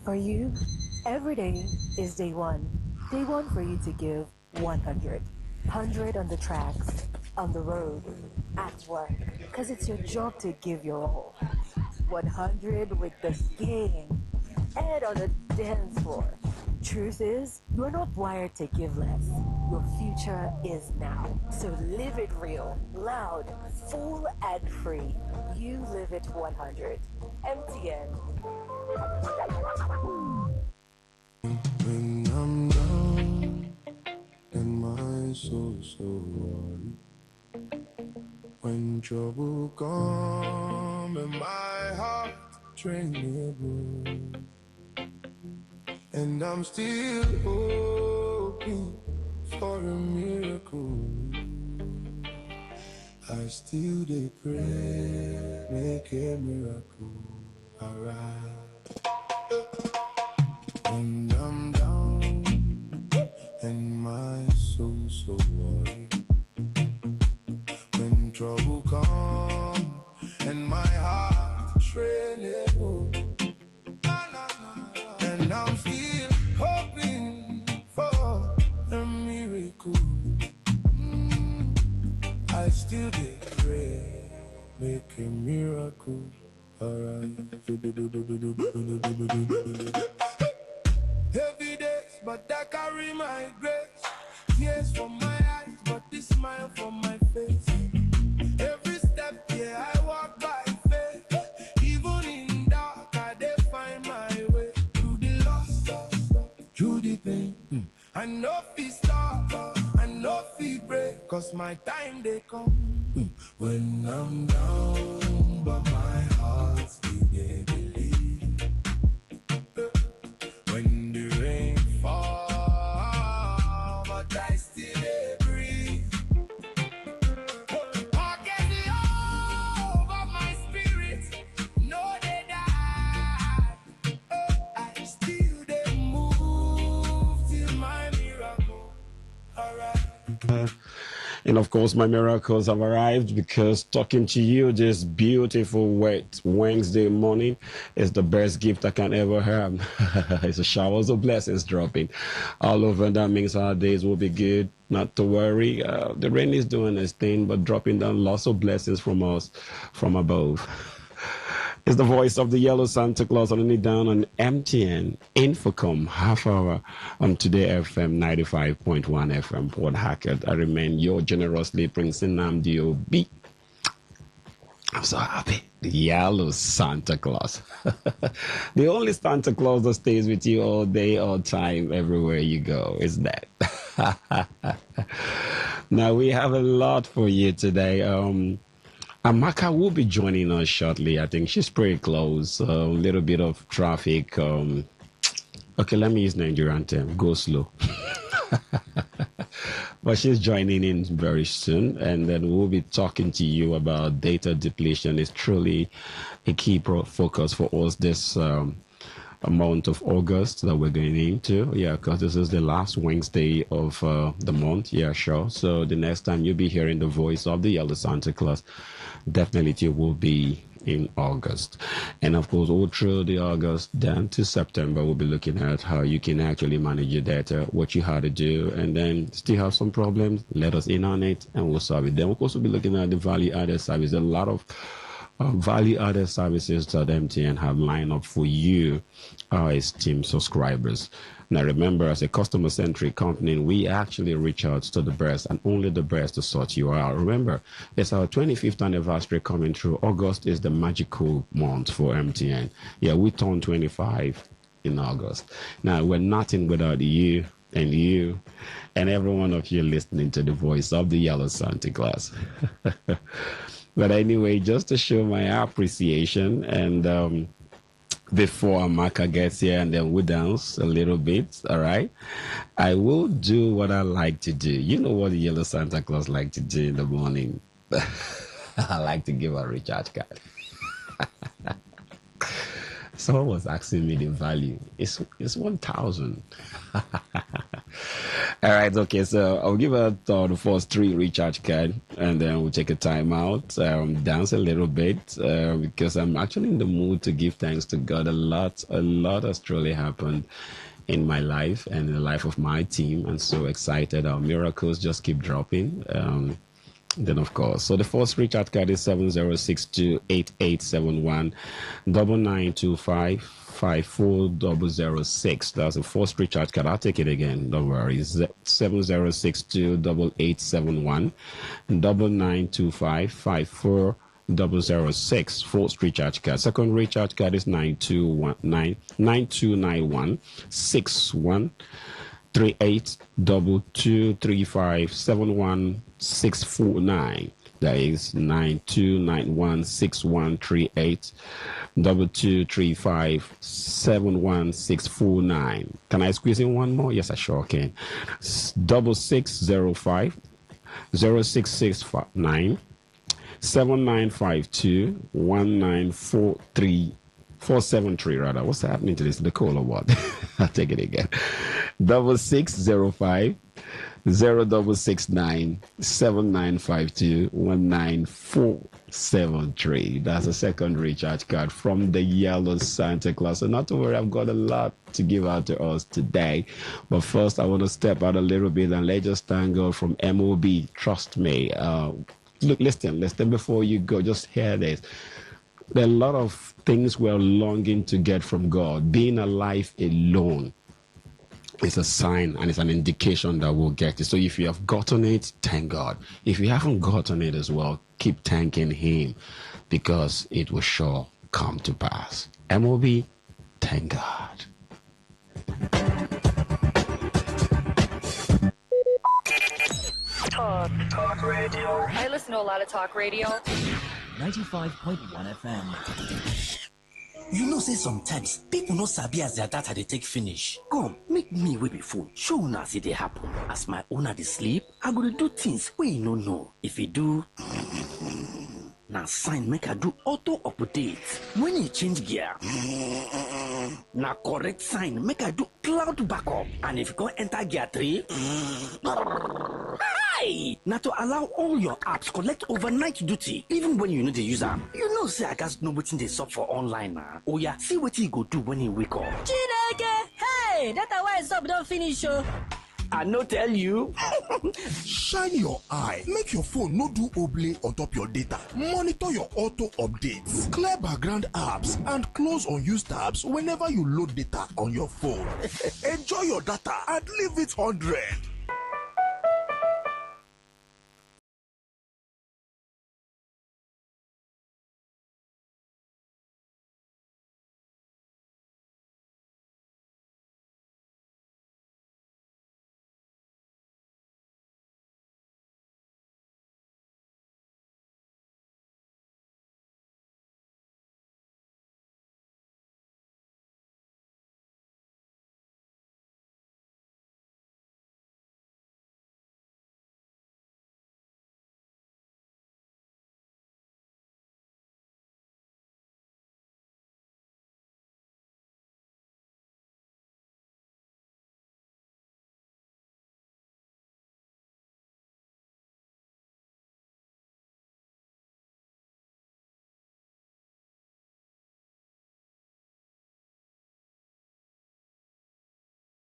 For you, every day is day one. Day one for you to give 100. 100 on the tracks, on the road, at work. Because it's your job to give your all. 100 with the gang and on the dance floor. Truth is, you're not wired to give less. Your future is now. So live it real, loud, full, and free. You live it 100. MTN. When I'm down and my soul so worried, when trouble come and my heart tremble, and I'm still hoping for a miracle, I still dey pray, make a miracle, alright. When I'm down and my soul so worried, when trouble come and my heart tremble, and I'm still hoping for a miracle, I still dey pray, make a miracle, alright. Heavy days, but I carry my grace. Tears from my eyes, but this smile from my face. Every step, yeah, I walk by faith. Even in dark, I dey find my way. Through the loss, through the pain. I know fi stop, I know fi break. Cause my time they come. When I'm down, but my heart still dey believe. When the rain fall, but I still breathe. Pocket low over my spirit, no they die. I still they move till my miracle. Alright. And of course, my miracles have arrived because talking to you this beautiful wet Wednesday morning is the best gift I can ever have. It's a showers of blessings dropping all over. And that means our days will be good. Not to worry. The rain is doing its thing, but dropping down lots of blessings from us from above. It's the voice of the yellow Santa Claus on it down on MTN Infocom half hour on Today FM 95.1 FM Port Harcourt. I remain your generously Prince Nnamdi Obi. I'm so happy. The yellow Santa Claus. The only Santa Claus that stays with you all day, all time, everywhere you go is that. Now we have a lot for you today. Amaka will be joining us shortly. I think she's pretty close. A little bit of traffic. Okay, let me use Nigerian term. Go slow. But she's joining in very soon. And then we'll be talking to you about data depletion. It's truly a key focus for us this month of August that we're going into. Yeah, because this is the last Wednesday of the month. Yeah, sure. So the next time you'll be hearing the voice of the yellow Santa Claus, definitely it will be in August. And of course, all through the August down to September, we'll be looking at how you can actually manage your data, what you had to do, and then still have some problems, let us in on it, and we'll solve it. Then we'll also be looking at the value-added service. A lot of value-added services that MTN have lined up for you, our esteemed subscribers. Now, remember, as a customer-centric company, we actually reach out to the best and only the best to sort you out. Remember, it's our 25th anniversary coming through. August is the magical month for MTN. Yeah, we turn 25 in August. Now, we're nothing without you and every one of you listening to the voice of the yellow Santa Claus. But anyway, just to show my appreciation and before Amaka gets here and then we dance a little bit, all right? I will do what I like to do. You know what the yellow Santa Claus like to do in the morning? I like to give a recharge card. Someone was asking me the value. It's 1,000. All right, okay, so I'll give out the first 3 recharge card and then we'll take a time out, dance a little bit because I'm actually in the mood to give thanks to God. A lot has truly happened in my life and in the life of my team. I'm so excited. Our miracles just keep dropping. Then, of course, so the first recharge card is 70628871 99255406. That's the first recharge card. I'll take it again. Don't worry. 70628871 99255406. First recharge card. Second recharge card is 929161 38223571 That is 92916138223571 Can I squeeze in one more? Yes, I sure can. 6605 0669 7952 1943 473 rather. What's happening to this? The call or what? I'll take it again. 6605 0669 7952 19473. That's a second recharge card from the yellow Santa Claus. So not to worry, I've got a lot to give out to us today. But first, I want to step out a little bit and let's just thank God from MOB. Trust me. Look, listen before you go. Just hear this. There are a lot of things we're longing to get from God. Being alive alone is a sign and it's an indication that we'll get it. So if you have gotten it, thank God. If you haven't gotten it as well, keep thanking Him because it will sure come to pass. MOB, thank God. Talk radio. I listen to a lot of talk radio. 95.1 FM. You know, say sometimes people no sabi as their data they take finish. Come, make me wey be phone. Show una see they happen. As my owner they sleep, I go to do things where you no know. If you do, now sign make I do auto update. When you change gear, now correct sign make I do cloud backup. And if you go enter gear 3, hi! Now to allow all your apps collect overnight duty, even when you know the user. You know, say I guess know what they sub for online now. Oh yeah, see what you go do when you wake up. Chineke, hey, that's why sub don't finish. I no tell you. Shine your eye. Make your phone no do oblay on top your data. Monitor your auto updates. Clear background apps and close unused tabs whenever you load data on your phone. Enjoy your data and leave it 100.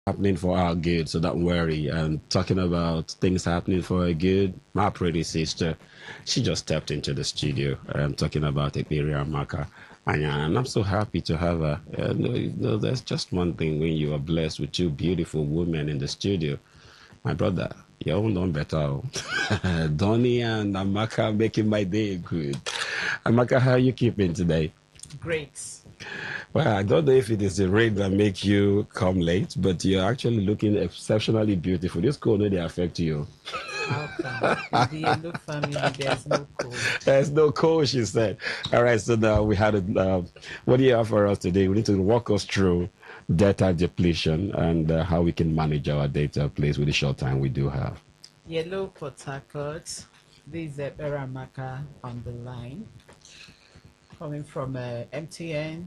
Happening for our good, so don't worry. And talking about things happening for our good, my pretty sister, she just stepped into the studio. I'm talking about Ekperia Maka. And I'm so happy to have her. There's just one thing when you are blessed with 2 beautiful women in the studio. My brother, you're all done better. Donnie and Amaka making my day good. Amaka, how are you keeping today? Great. Well, I don't know if it is the rain that make you come late, but you're actually looking exceptionally beautiful. This cold really affect you. How come? In the Yellow family, there's no cold. There's no cold, she said. All right, so now we had what do you have for us today? We need to walk us through data depletion and how we can manage our data, please, with the short time we do have. Yellow Port Harcourt. This is Beramaka on the line. Coming from MTN.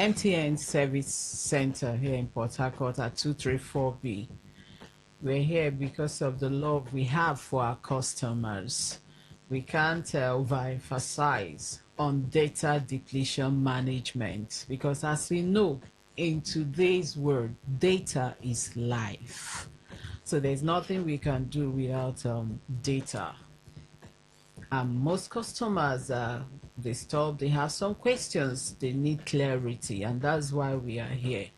MTN Service Center here in Port Harcourt at 234B. We're here because of the love we have for our customers. We can't overemphasize on data depletion management because, as we know, in today's world, data is life. So there's nothing we can do without data. Most customers are disturbed. They have some questions. They need clarity, and that's why we are here.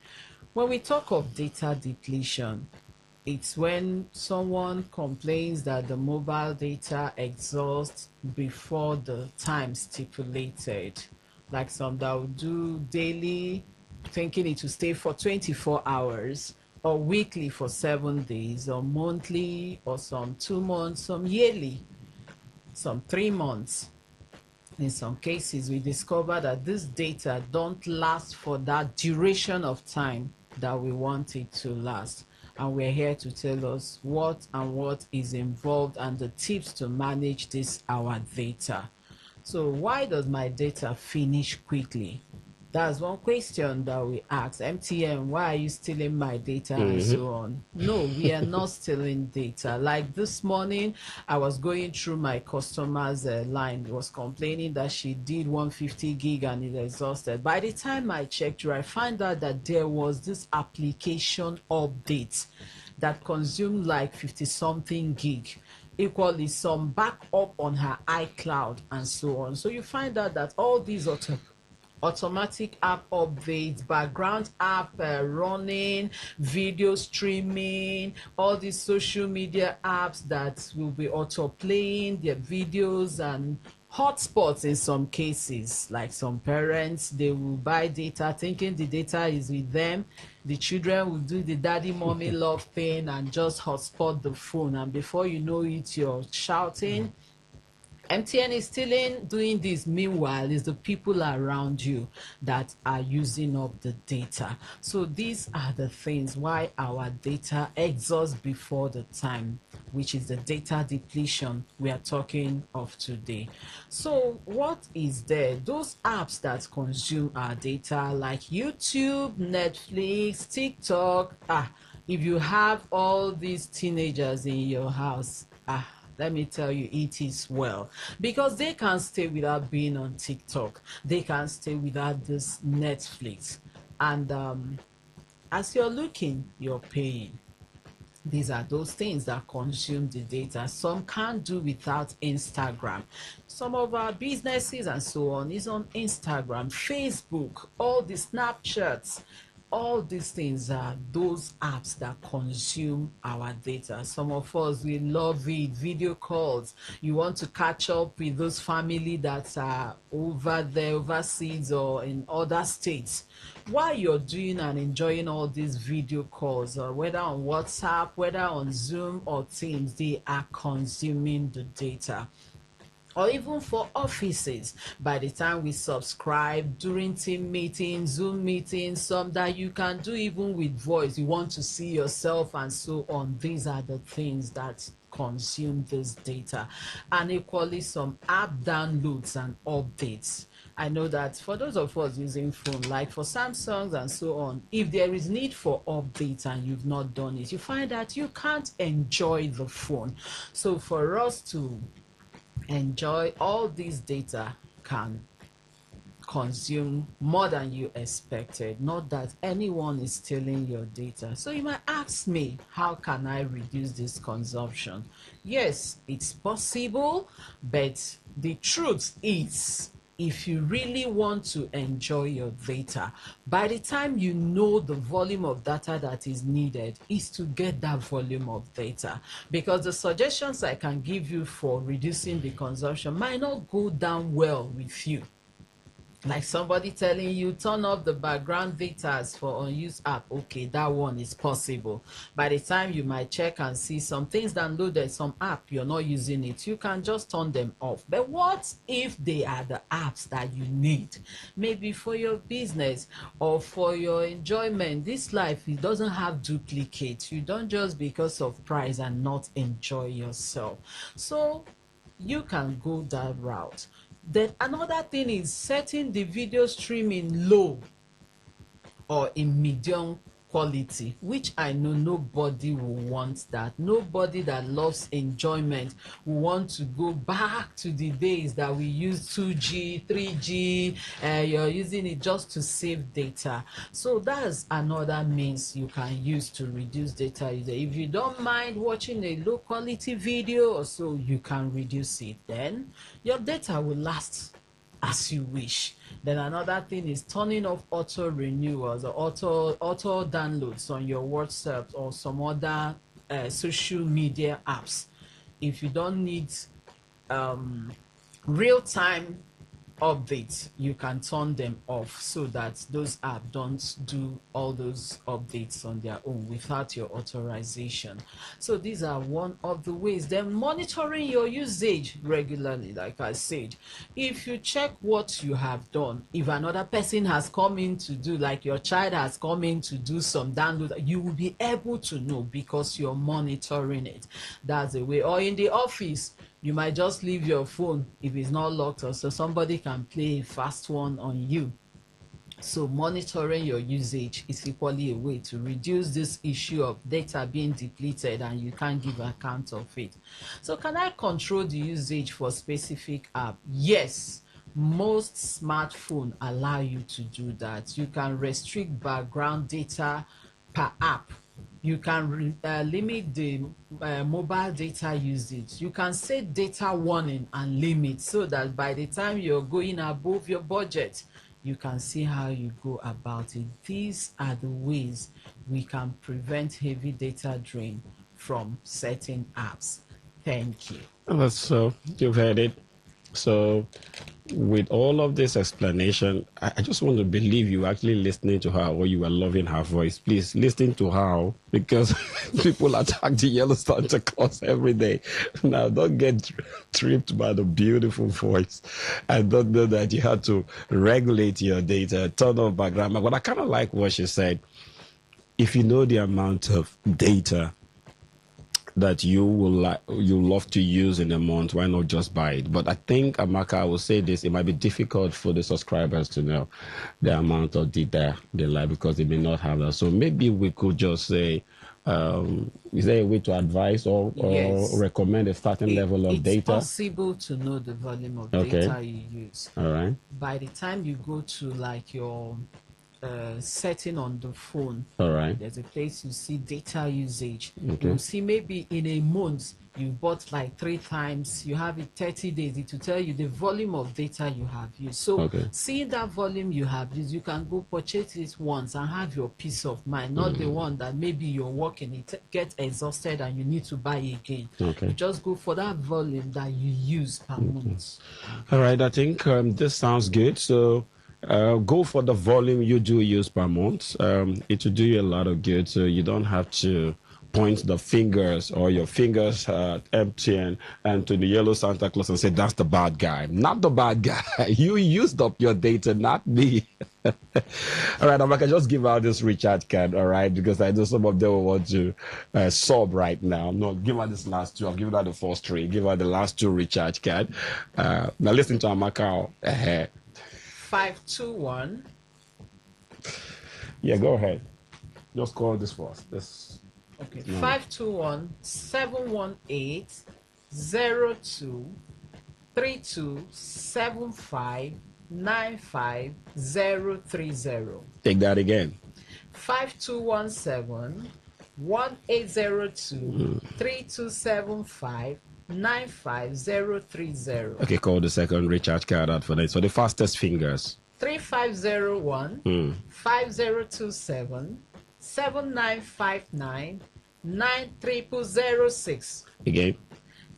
When we talk of data depletion, it's when someone complains that the mobile data exhausts before the time stipulated. Like some that will do daily, thinking it will stay for 24 hours, or weekly for 7 days, or monthly, or some 2 months, some yearly, some 3 months. In some cases, we discover that this data don't last for that duration of time that we want it to last. And we're here to tell us what is involved and the tips to manage this our data. So why does my data finish quickly? That's one question that we ask. MTN, why are you stealing my data and so on? No, we are not stealing data. Like this morning, I was going through my customer's line. Was complaining that she did 150 gig and it exhausted. By the time I checked her, I found out that there was this application update that consumed like 50-something gig. Equally, some backup on her iCloud and so on. So you find out that all these automatic app updates, background app running, video streaming, all these social media apps that will be auto-playing their videos and hotspots in some cases. Like some parents, they will buy data thinking the data is with them. The children will do the daddy mommy love thing and just hotspot the phone, and before you know it, you're shouting. MTN is still in doing this. Meanwhile, it's the people around you that are using up the data. So these are the things why our data exhausts before the time, which is the data depletion we are talking of today. So what is there? Those apps that consume our data like YouTube, Netflix, TikTok. If you have all these teenagers in your house, let me tell you, it is well. Because they can't stay without being on TikTok. They can't stay without this Netflix. And as you're looking, you're paying. These are those things that consume the data. Some can't do without Instagram. Some of our businesses and so on is on Instagram, Facebook, all the Snapchats. All these things are those apps that consume our data. Some of us, we love it, video calls. You want to catch up with those family that are over there, overseas or in other states. While you're doing and enjoying all these video calls, whether on WhatsApp, whether on Zoom or Teams, they are consuming the data. Or even for offices, by the time we subscribe during team meetings, Zoom meetings, some that you can do even with voice, you want to see yourself and so on. These are the things that consume this data. And equally, some app downloads and updates. I know that for those of us using phone, like for Samsungs and so on, if there is need for updates and you've not done it, you find that you can't enjoy the phone. So for us to enjoy all these data can consume more than you expected. Not that anyone is stealing your data. So you might ask me, how can I reduce this consumption? Yes, it's possible, but the truth is, if you really want to enjoy your data, by the time you know the volume of data that is needed is to get that volume of data. Because the suggestions I can give you for reducing the consumption might not go down well with you. Like somebody telling you, turn off the background data for unused app. Okay, that one is possible. By the time you might check and see some things downloaded, some app, you're not using it, you can just turn them off. But what if they are the apps that you need? Maybe for your business or for your enjoyment. This life, it doesn't have duplicates. You don't just because of price and not enjoy yourself. So you can go that route. Then another thing is setting the video streaming low. or in medium quality, which I know nobody will want that. Nobody that loves enjoyment will want to go back to the days that we used 2G, 3G, you're using it just to save data. So that's another means you can use to reduce data usage. If you don't mind watching a low quality video or so, you can reduce it. Then your data will last as you wish. Then another thing is turning off auto renewals or auto downloads on your WhatsApp or some other social media apps. If you don't need real-time updates, you can turn them off so that those apps don't do all those updates on their own without your authorization. So these are one of the ways. Then monitoring your usage regularly, like I said. If you check what you have done, if another person has come in to do, like your child has come in to do some download, you will be able to know because you're monitoring it. That's the way. Or in the office, you might just leave your phone if it's not locked, or so somebody can play a fast one on you. So monitoring your usage is equally a way to reduce this issue of data being depleted and you can't give account of it. So can I control the usage for specific app? Yes. Most smartphones allow you to do that. You can restrict background data per app. You can limit the mobile data usage. You can set data warning and limit so that by the time you're going above your budget, you can see how you go about it. These are the ways we can prevent heavy data drain from certain apps. Thank you. That's so, you've heard it. So with all of this explanation, I just want to believe you actually listening to her or you are loving her voice. Please listen to her because people attack the yellow Santa Claus every day. Now, don't get tripped by the beautiful voice. I don't know that you had to regulate your data, turn off background. But I kind of like what she said. If you know the amount of data that you love to use in a month, why not just buy it? But I think, Amaka, I will say this, it might be difficult for the subscribers to know the amount of data they like because they may not have that. So maybe we could just say, is there a way to advise or Yes. recommend a certain level of data? It's possible to know the volume of data you use. All right. By the time you go to like your setting on the phone, all right, there's a place you see data usage. Okay. You'll see maybe in a month you bought like 3 times, you have it 30 days, it will tell you the volume of data you have used. So seeing that volume you have used, you can go purchase it once and have your peace of mind, not the one that maybe you're working, it get exhausted and you need to buy again. Okay. You just go for that volume that you use per month. All right, I think this sounds good. So go for the volume you do use per month. It will do you a lot of good, so you don't have to point the fingers or your fingers at MTN and to the yellow Santa Claus and say, that's the bad guy. Not the bad guy. You used up your data, not me. All right, I can just give out this recharge card, all right, because I know some of them will want to sub right now. No, give her this last 2. I'll give her the first 3. Give her the last 2 recharge card. Now listen to Amaka. 521. Yeah, go ahead. Just call this first. This. Okay. 521-718-02-3275-95030. Take that again. 5217-1802-3275-95030. Okay, call the second recharge card out for that. So the fastest fingers. 3501 5027 7959 9006. Again.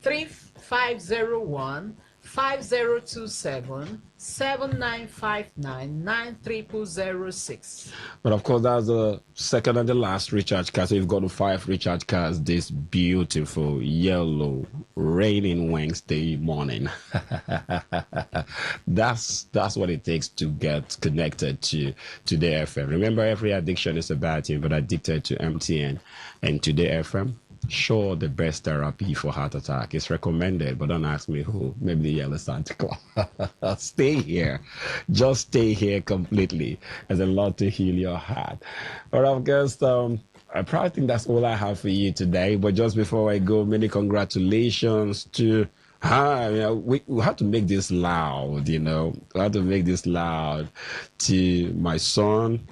3501 5027 7959 9006. But of course, that's the second and the last recharge card. So you've got 5 recharge cards this beautiful yellow raining Wednesday morning. That's what it takes to get connected to Today FM. Remember, every addiction is a bad thing, but addicted to MTN and Today FM. Sure, the best therapy for heart attack is recommended, but don't ask me who. Maybe the yellow Santa Claus. Stay here. Just stay here completely. There's a lot to heal your heart. All right, guys, I probably think that's all I have for you today. But just before I go, many congratulations to we have to make this loud, We have to make this loud to my son,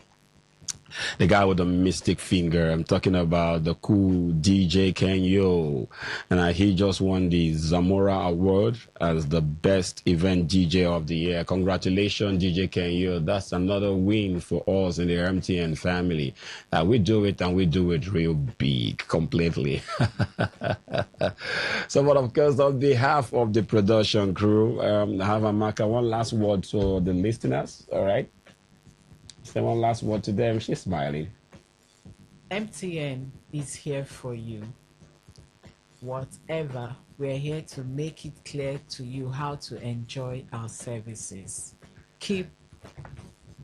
the guy with the mystic finger. I'm talking about the cool DJ Kenyo. And he just won the Zamora Award as the best event DJ of the year. Congratulations, DJ Kenyo. That's another win for us in the MTN family. We do it and we do it real big, completely. So, but of course, on behalf of the production crew, I have Amaka, one last word to the listeners, all right? Say one last word to them. She's smiling. MTN is here for you. Whatever, we're here to make it clear to you how to enjoy our services. Keep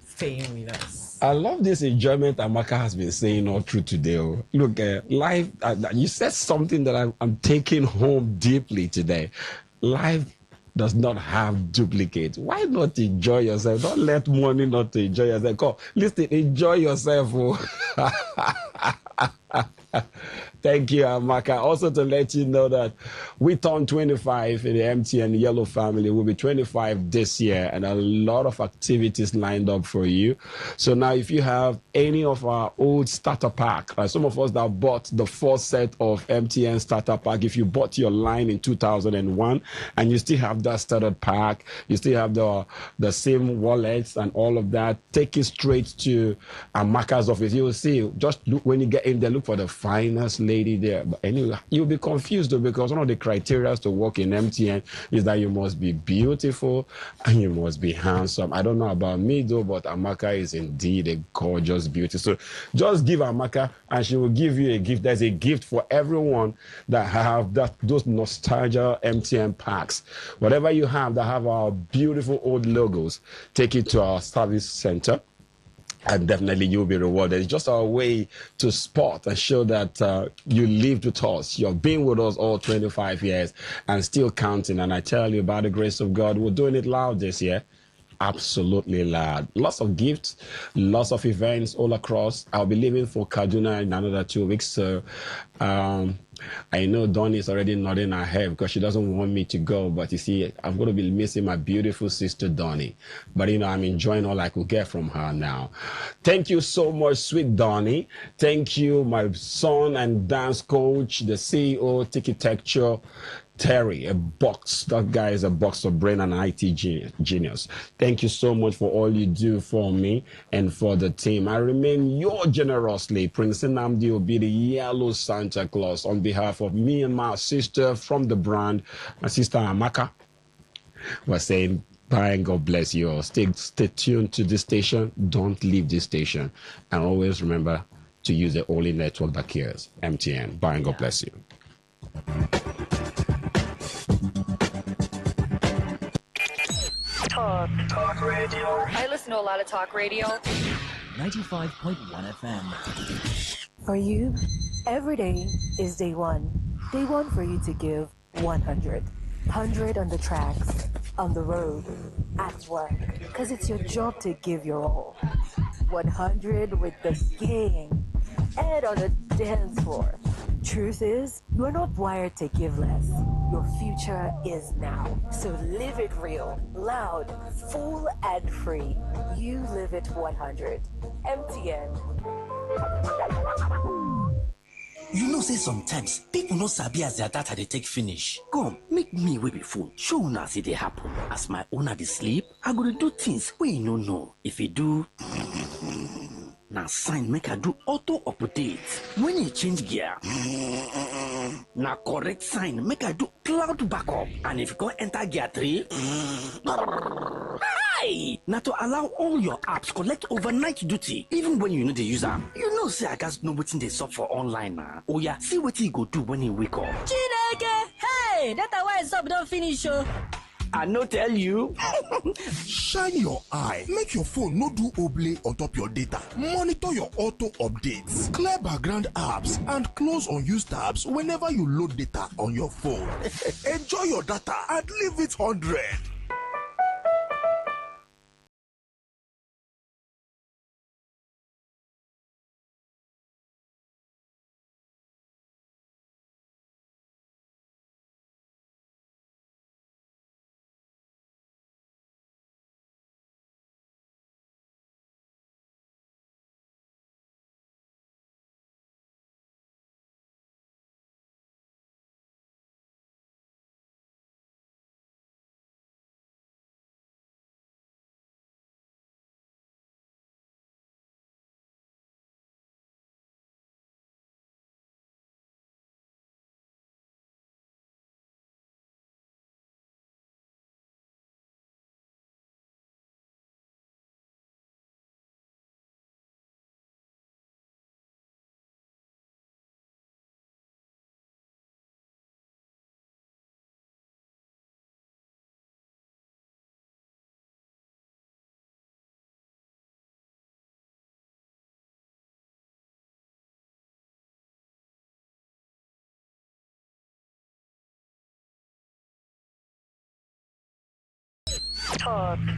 staying with us. I love this enjoyment Amaka has been saying all through today. Look, life, you said something that I'm taking home deeply today. Life does not have duplicates. Why not enjoy yourself? Don't let money not to enjoy yourself. Come, listen, enjoy yourself. Thank you, Amaka. Also to let you know that we turned 25 in the MTN Yellow family. We'll be 25 this year and a lot of activities lined up for you. So now if you have any of our old starter pack, like some of us that bought the first set of MTN starter pack, if you bought your line in 2001 and you still have that starter pack, you still have the same wallets and all of that, take it straight to Amaka's office. You will see, just look, when you get in there, look for the finest lady there. But anyway, you'll be confused though, because one of the criteria to work in MTN is that you must be beautiful and you must be handsome. I don't know about me though, but Amaka is indeed a gorgeous beauty. So just give Amaka and she will give you a gift. There's a gift for everyone that have those nostalgia MTN packs. Whatever you have that have our beautiful old logos, take it to our service center. And definitely you'll be rewarded. It's just our way to spot and show that you lived with us. You've been with us all 25 years and still counting. And I tell you, by the grace of God, we're doing it loud this year. Absolutely loud. Lots of gifts, lots of events all across. I'll be leaving for Kaduna in another 2 weeks. So I know Donnie is already nodding her head because she doesn't want me to go. But you see, I'm going to be missing my beautiful sister, Donnie. But, I'm enjoying all I could get from her now. Thank you so much, sweet Donnie. Thank you, my son and dance coach, the CEO, Tikitecture, Terry, that guy is a box of brain and IT genius. Thank you so much for all you do for me and for the team. I remain your generously. Prince Nnamdi will be the yellow Santa Claus on behalf of me and my sister from the brand, my sister Amaka. We're saying bye and God bless you all. Stay tuned to this station. Don't leave this station. And always remember to use the only network that cares, MTN. Bye and God bless you. Talk radio. I listen to a lot of talk radio. 95.1 FM. For you, every day is day one. Day one for you to give 100. 100 on the tracks, on the road, at work. Because it's your job to give your all. 100 with the gang. And on the dance floor. Truth is, you are not wired to give less. Your future is now. So live it real, loud, full, and free. You live it 100. MTN. You know say sometimes people no sabi as their data they take finish. Come, make me wey be phone. Show una see they happen. As my owner dey sleep, I go dey do things wey you no know. If you do now sign make I do auto update. When you change gear, now correct sign make I do cloud backup. And if you go enter gear 3, hi! Now to allow all your apps collect overnight duty, even when you know the user. You know say I guys know what's in the shop for online now. Oh yeah, see what he go do when he wake up. Chineke! Hey! Data why is up don't finish, oh. I no tell you. Shine your eye. Make your phone no do oblay on top your data. Monitor your auto updates. Clear background apps and close unused tabs whenever you load data on your phone. Enjoy your data and leave it 100.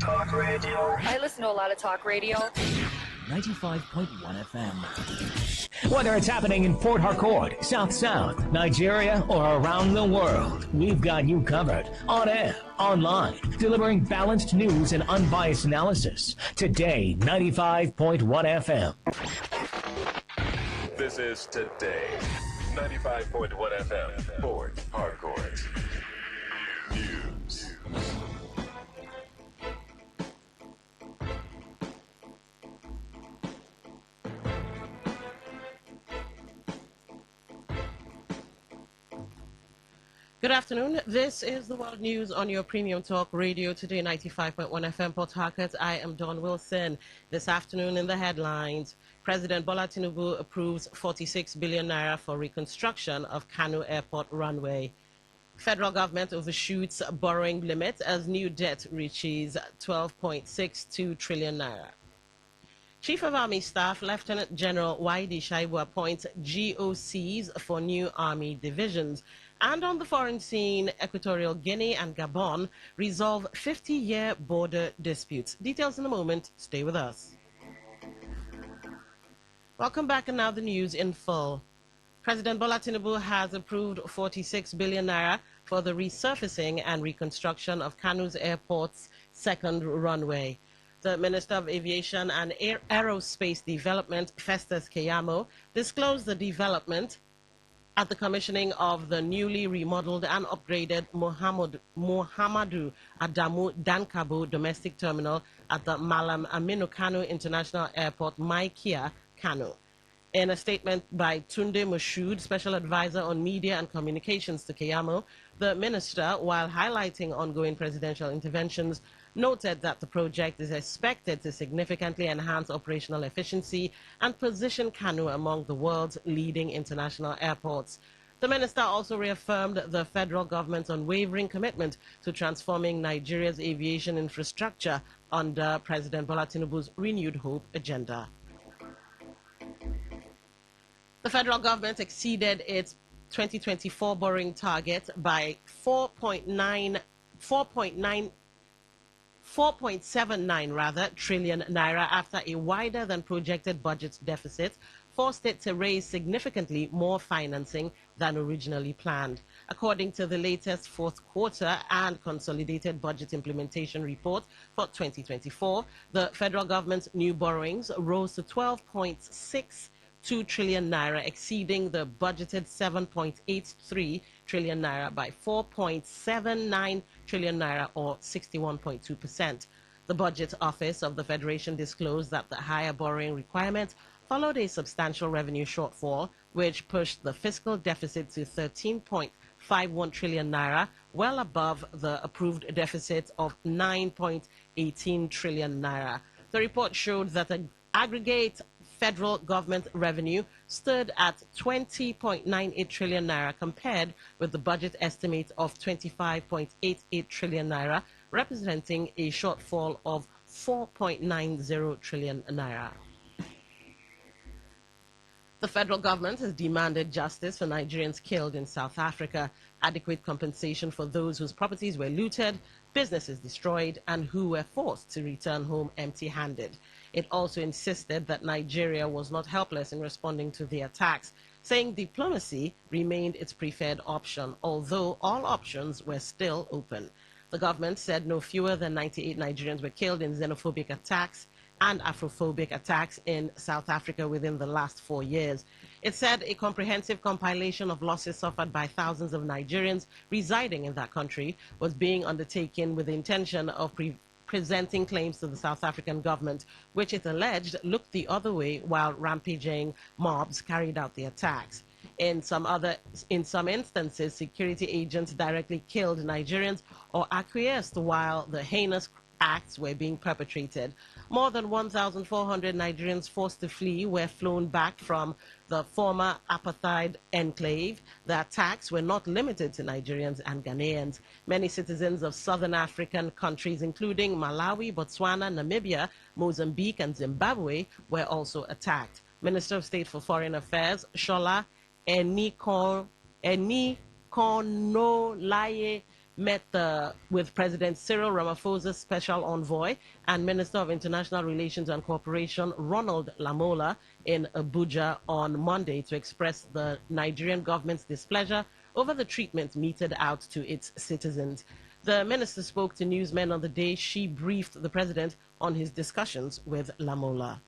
Talk radio. I listen to a lot of talk radio. 95.1 FM. Whether it's happening in Port Harcourt, South South, Nigeria, or around the world, we've got you covered. On air, online, delivering balanced news and unbiased analysis. Today, 95.1 FM. This is Today, 95.1 FM, Port Harcourt. News. Good afternoon. This is the World News on your Premium Talk Radio Today, 95.1 FM Port Harcourt. I am Dawn Wilson. This afternoon in the headlines, President Bola Tinubu approves 46 billion naira for reconstruction of Kano Airport runway. Federal government overshoots borrowing limit as new debt reaches 12.62 trillion naira. Chief of Army Staff Lieutenant General Waidi Shaibu appoints GOCs for new army divisions. And on the foreign scene, Equatorial Guinea and Gabon resolve 50-year border disputes. Details in a moment. Stay with us. Welcome back, and now the news in full. President Bola Tinubu has approved 46 billion naira for the resurfacing and reconstruction of Kano's airport's second runway. The Minister of Aviation and Aerospace Development, Festus Keyamo, disclosed the development at the commissioning of the newly remodeled and upgraded Muhammadu Adamu Dankabo domestic terminal at the Malam Aminu Kano International Airport, Maikia, Kano. In a statement by Tunde Moshood, Special Advisor on Media and Communications to Keyamo, the minister, while highlighting ongoing presidential interventions, noted that the project is expected to significantly enhance operational efficiency and position Kano among the world's leading international airports. The minister also reaffirmed the federal government's unwavering commitment to transforming Nigeria's aviation infrastructure under President Bola Tinubu's Renewed Hope agenda. The federal government exceeded its 2024 borrowing target by 4.79 trillion naira after a wider than projected budget deficit forced it to raise significantly more financing than originally planned. According to the latest fourth quarter and consolidated budget implementation report for 2024, the federal government's new borrowings rose to 12.62 trillion naira, exceeding the budgeted 7.83 trillion naira by 4.79 trillion naira, or 61.2%. The Budget Office of the Federation disclosed that the higher borrowing requirement followed a substantial revenue shortfall, which pushed the fiscal deficit to 13.51 trillion naira, well above the approved deficit of 9.18 trillion naira. The report showed that an aggregate federal government revenue stood at 20.98 trillion naira compared with the budget estimate of 25.88 trillion naira, representing a shortfall of 4.90 trillion naira. The federal government has demanded justice for Nigerians killed in South Africa, adequate compensation for those whose properties were looted, businesses destroyed, and who were forced to return home empty-handed. It also insisted that Nigeria was not helpless in responding to the attacks, saying diplomacy remained its preferred option, although all options were still open. The government said no fewer than 98 Nigerians were killed in xenophobic attacks and Afrophobic attacks in South Africa within the last 4 years. It said a comprehensive compilation of losses suffered by thousands of Nigerians residing in that country was being undertaken with the intention of presenting claims to the South African government, which it alleged looked the other way while rampaging mobs carried out the attacks. In some instances, security agents directly killed Nigerians or acquiesced while the heinous acts were being perpetrated. More than 1,400 Nigerians forced to flee were flown back from the former apartheid enclave. The attacks were not limited to Nigerians and Ghanaians. Many citizens of southern African countries, including Malawi, Botswana, Namibia, Mozambique, and Zimbabwe, were also attacked. Minister of State for Foreign Affairs, Shola Enikonolaye, met with President Cyril Ramaphosa's special envoy and Minister of International Relations and Cooperation, Ronald Lamola, in Abuja on Monday to express the Nigerian government's displeasure over the treatment meted out to its citizens. The minister spoke to newsmen on the day she briefed the president on his discussions with Lamola.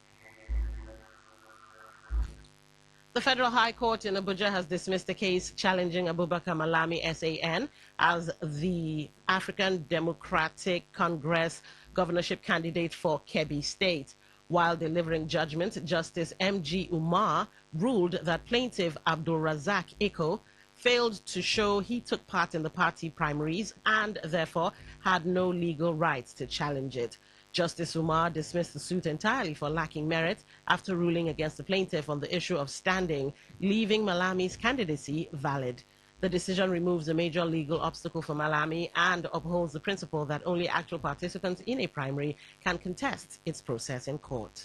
The Federal High Court in Abuja has dismissed the case challenging Abubakar Malami SAN as the African Democratic Congress governorship candidate for Kebbi State. While delivering judgment, Justice M.G. Umar ruled that plaintiff Abdul Razak Eko failed to show he took part in the party primaries and therefore had no legal rights to challenge it. Justice Umar dismissed the suit entirely for lacking merit after ruling against the plaintiff on the issue of standing, leaving Malami's candidacy valid. The decision removes a major legal obstacle for Malami and upholds the principle that only actual participants in a primary can contest its process in court.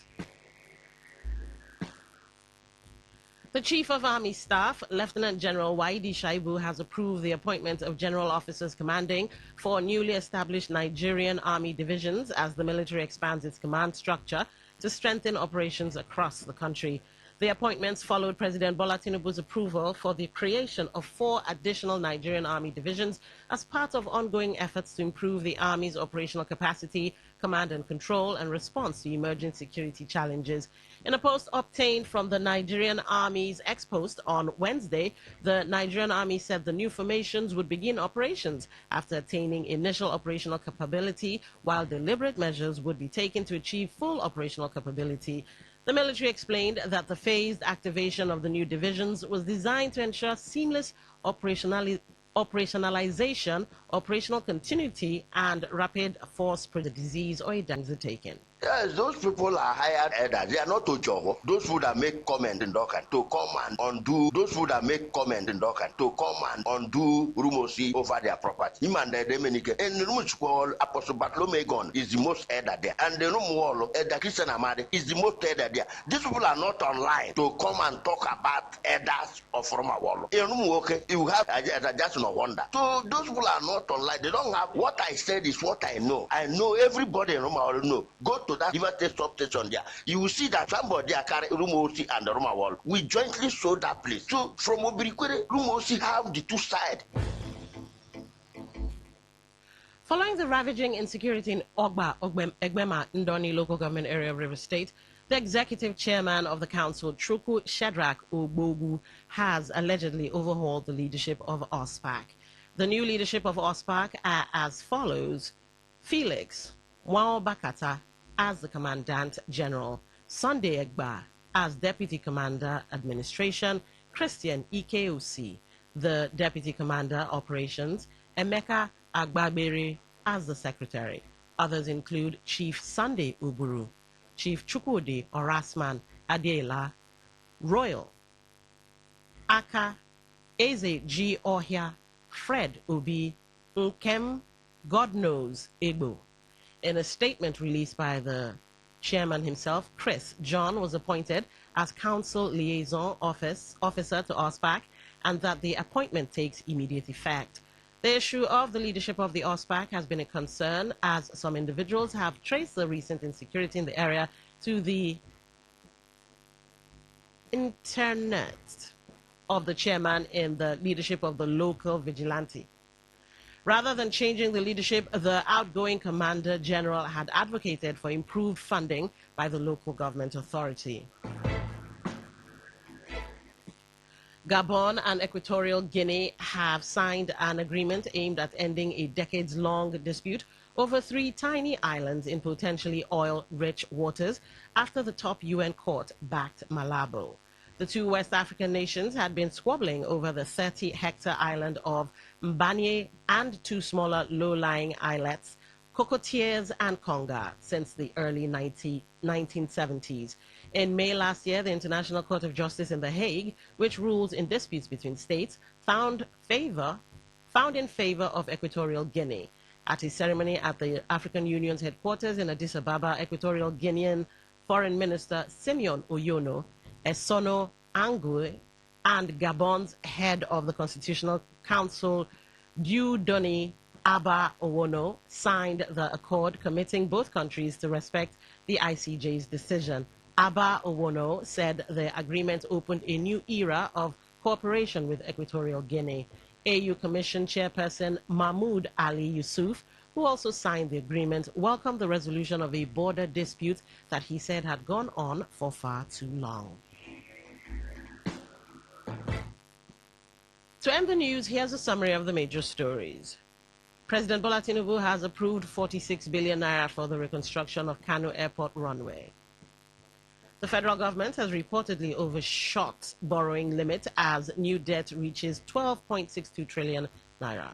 The Chief of Army Staff, Lieutenant General Waidi Shaibu, has approved the appointment of general officers commanding for newly established Nigerian Army divisions as the military expands its command structure to strengthen operations across the country. The appointments followed President Bola Tinubu's approval for the creation of 4 additional Nigerian Army divisions as part of ongoing efforts to improve the Army's operational capacity, command and control, and response to emerging security challenges. In a post obtained from the Nigerian Army's ex-post on Wednesday, the Nigerian Army said the new formations would begin operations after attaining initial operational capability, while deliberate measures would be taken to achieve full operational capability. The military explained that the phased activation of the new divisions was designed to ensure seamless operationalization, operational continuity, and rapid force the disease or is taken. Yes, those people are hired elders. They are not to job. Those who that make comment in Dokan to come and undo. Those who that make comment in Dokan to come and undo rumosi over their property. Imanda Demenike and the room called Apostle Bartholomew is the most elder there, and the room wall Elder Christian Amade is the most elder there. These people are not online to come and talk about elders of Roma Wall. In room okay, you have just no wonder. So those people are not online. They don't have what I said is what I know. I know everybody in Roma Wall know. Go to that River State substation there, you will see that somebody are carrying Rumosi and the Roma Wall. We jointly sold that place. So from Obirikwere, Rumosi have the 2 sides. Following the ravaging insecurity in Egbema, Ndoni local government area of River State, the executive chairman of the council, Chukwu Shadrach Ogbogu, has allegedly overhauled the leadership of OSPAC. The new leadership of OSPAC are as follows: Felix Bakata as the Commandant General, Sunday Egba as Deputy Commander Administration, Christian Ikeosi, the Deputy Commander Operations, Emeka Agbabere as the Secretary. Others include Chief Sunday Uburu, Chief Chukwudi Orasman, Adela, Royal, Aka, Eze G. Ohia, Fred Obi, Nkem, God knows, Igbo. In a statement released by the chairman himself, Chris John was appointed as council liaison officer to OSPAC, and that the appointment takes immediate effect. The issue of the leadership of the OSPAC has been a concern, as some individuals have traced the recent insecurity in the area to the internet of the chairman in the leadership of the local vigilante. Rather than changing the leadership, the outgoing Commander General had advocated for improved funding by the local government authority. Gabon and Equatorial Guinea have signed an agreement aimed at ending a decades-long dispute over 3 tiny islands in potentially oil-rich waters after the top UN court backed Malabo. The 2 West African nations had been squabbling over the 30-hectare island of Mbanye and 2 smaller low-lying islets, Cocotiers and Conga, since the early 1970s. In May last year, the International Court of Justice in The Hague, which rules in disputes between states, found in favor of Equatorial Guinea. At a ceremony at the African Union's headquarters in Addis Ababa, Equatorial Guinean Foreign Minister Simeon Oyono, Esono Angui, and Gabon's head of the Constitutional Council, Dieudonné Abba Owono, signed the accord committing both countries to respect the ICJ's decision. Abba Owono said the agreement opened a new era of cooperation with Equatorial Guinea. AU Commission Chairperson Mahmoud Ali Yusuf, who also signed the agreement, welcomed the resolution of a border dispute that he said had gone on for far too long. To end the news, here's a summary of the major stories. President Bola Tinubu has approved 46 billion naira for the reconstruction of Kano Airport runway. The federal government has reportedly overshot borrowing limit as new debt reaches 12.62 trillion naira.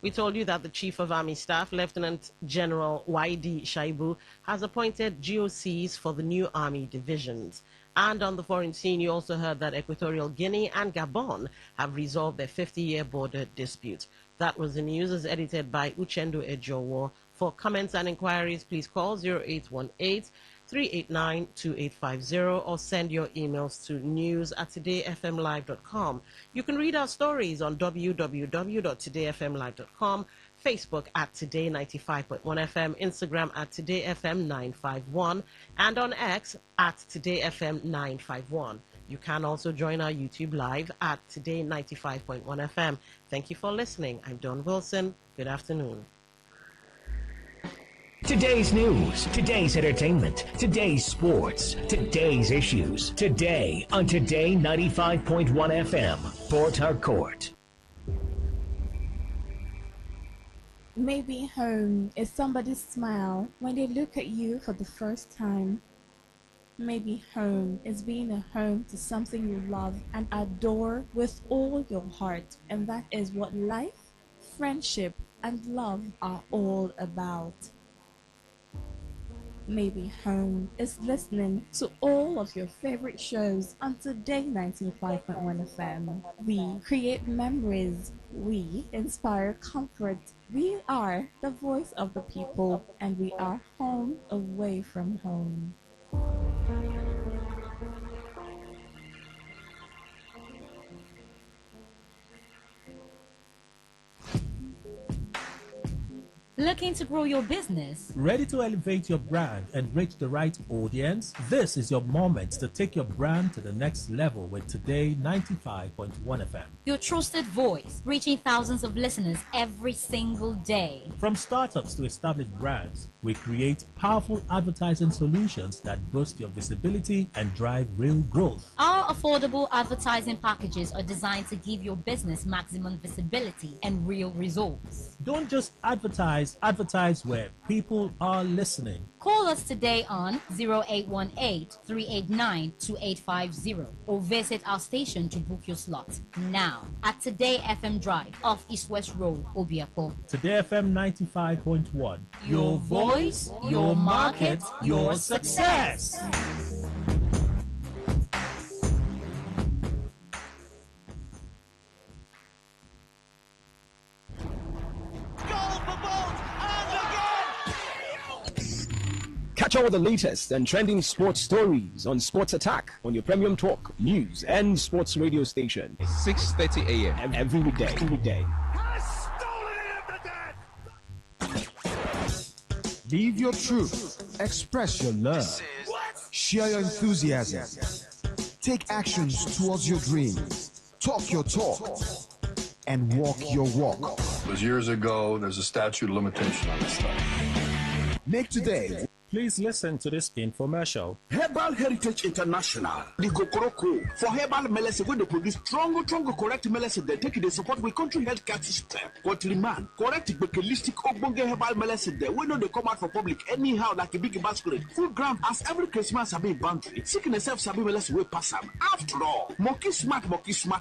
We told you that the Chief of Army Staff, Lieutenant General Y.D. Shaibu, has appointed GOCs for the new army divisions. And on the foreign scene, you also heard that Equatorial Guinea and Gabon have resolved their 50-year border dispute. That was the news, as edited by Uchendu Ejowo. For comments and inquiries, please call 0818-389-2850 or send your emails to news@todayfmlive.com. You can read our stories on www.todayfmlive.com, Facebook at Today95.1fm, Instagram at TodayFM951, and on X at TodayFM951. You can also join our YouTube live at Today95.1fm. Thank you for listening. I'm Don Wilson. Good afternoon. Today's news, today's entertainment, today's sports, today's issues. Today on Today 95.1 FM, Port Harcourt. Maybe home is somebody's smile when they look at you for the first time. Maybe home is being a home to something you love and adore with all your heart. And that is what life, friendship, and love are all about. Maybe home is listening to all of your favorite shows on Today 95.1 FM. We create memories. We inspire comfort. We are the voice of the people, and we are home away from home. Looking to grow your business? Ready to elevate your brand and reach the right audience? This is your moment to take your brand to the next level with Today 95.1 FM. Your trusted voice, reaching thousands of listeners every single day. From startups to established brands, we create powerful advertising solutions that boost your visibility and drive real growth. Our affordable advertising packages are designed to give your business maximum visibility and real results. Don't just advertise where people are listening. Call us today on 0818-389-2850 or visit our station to book your slot now at Today FM Drive off East West Road, Obiako. Today FM 95.1. Your voice, your market, your success. Catch all the latest and trending sports stories on Sports Attack on your premium talk, news, and sports radio station. 6:30 a.m. every day. Live your truth. Express your love. Share your enthusiasm. Take actions towards your dreams. Talk your talk. And walk your walk. It was years ago. There's a statute of limitation on this stuff. Make today. Please listen to this infomercial. Herbal Heritage International, the Kokoroko, for herbal medicine, when they produce strong, correct medicine, they take it, they support with country healthcare system. Countryman, correct, holistic, ogbonge herbal medicine, they know they come out for public anyhow, like a big basket. Full ground, as every Christmas, have been boundary. Sickness self, sabi medicine, will pass them. After all, monkey smart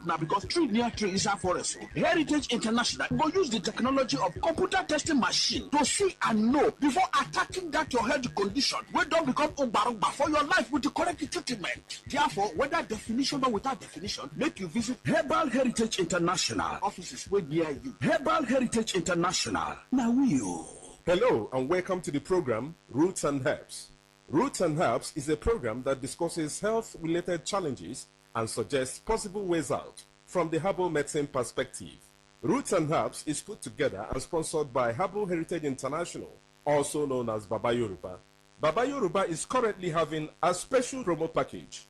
now, because tree near tree is our forest. Heritage International will use the technology of computer testing machine to see and know before attacking that your health condition wey don become ogbarogba for your life with the correct treatment. Therefore, whether definition or without definition, make you visit Herbal Heritage International offices wey near you. Herbal Heritage International. Now you. Hello and welcome to the program Roots and Herbs. Roots and Herbs is a program that discusses health-related challenges and suggests possible ways out from the herbal medicine perspective. Roots and Herbs is put together and sponsored by Herbal Heritage International, also known as Baba Yoruba. Baba Yoruba is currently having a special promo package.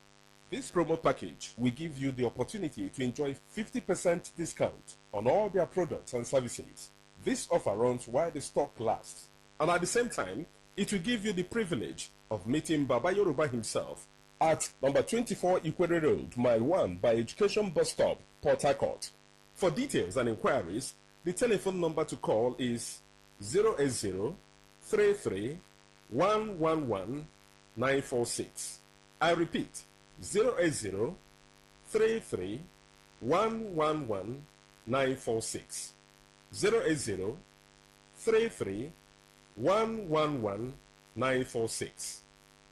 This promo package will give you the opportunity to enjoy 50% discount on all their products and services. This offer runs while the stock lasts, and at the same time, it will give you the privilege of meeting Baba Yoruba himself at number 24 Ikwere Road, Mile 1 by Education Bus Stop, Port Harcourt. For details and inquiries, the telephone number to call is 080 33 111 946. I repeat, 080 33 111 946. 080 33 111 946.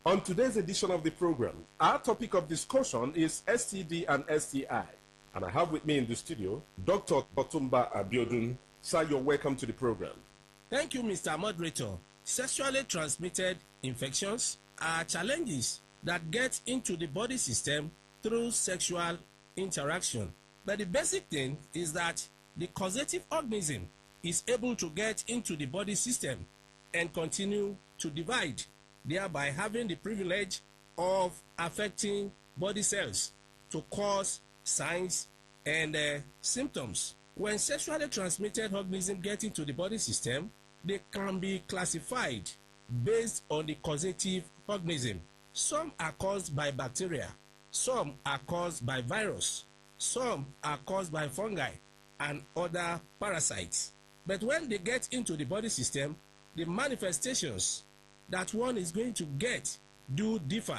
On today's edition of the program, our topic of discussion is STD and STI. And I have with me in the studio Dr. Otumba Abiodun. Sir, you're welcome to the program. Thank you, Mr. Moderator. Sexually transmitted infections are challenges that get into the body system through sexual interaction. But the basic thing is that the causative organism is able to get into the body system and continue to divide, thereby having the privilege of affecting body cells to cause signs and symptoms. When sexually transmitted organisms get into the body system, they can be classified based on the causative organism. Some are caused by bacteria, some are caused by virus, some are caused by fungi and other parasites. But when they get into the body system, the manifestations that one is going to get do differ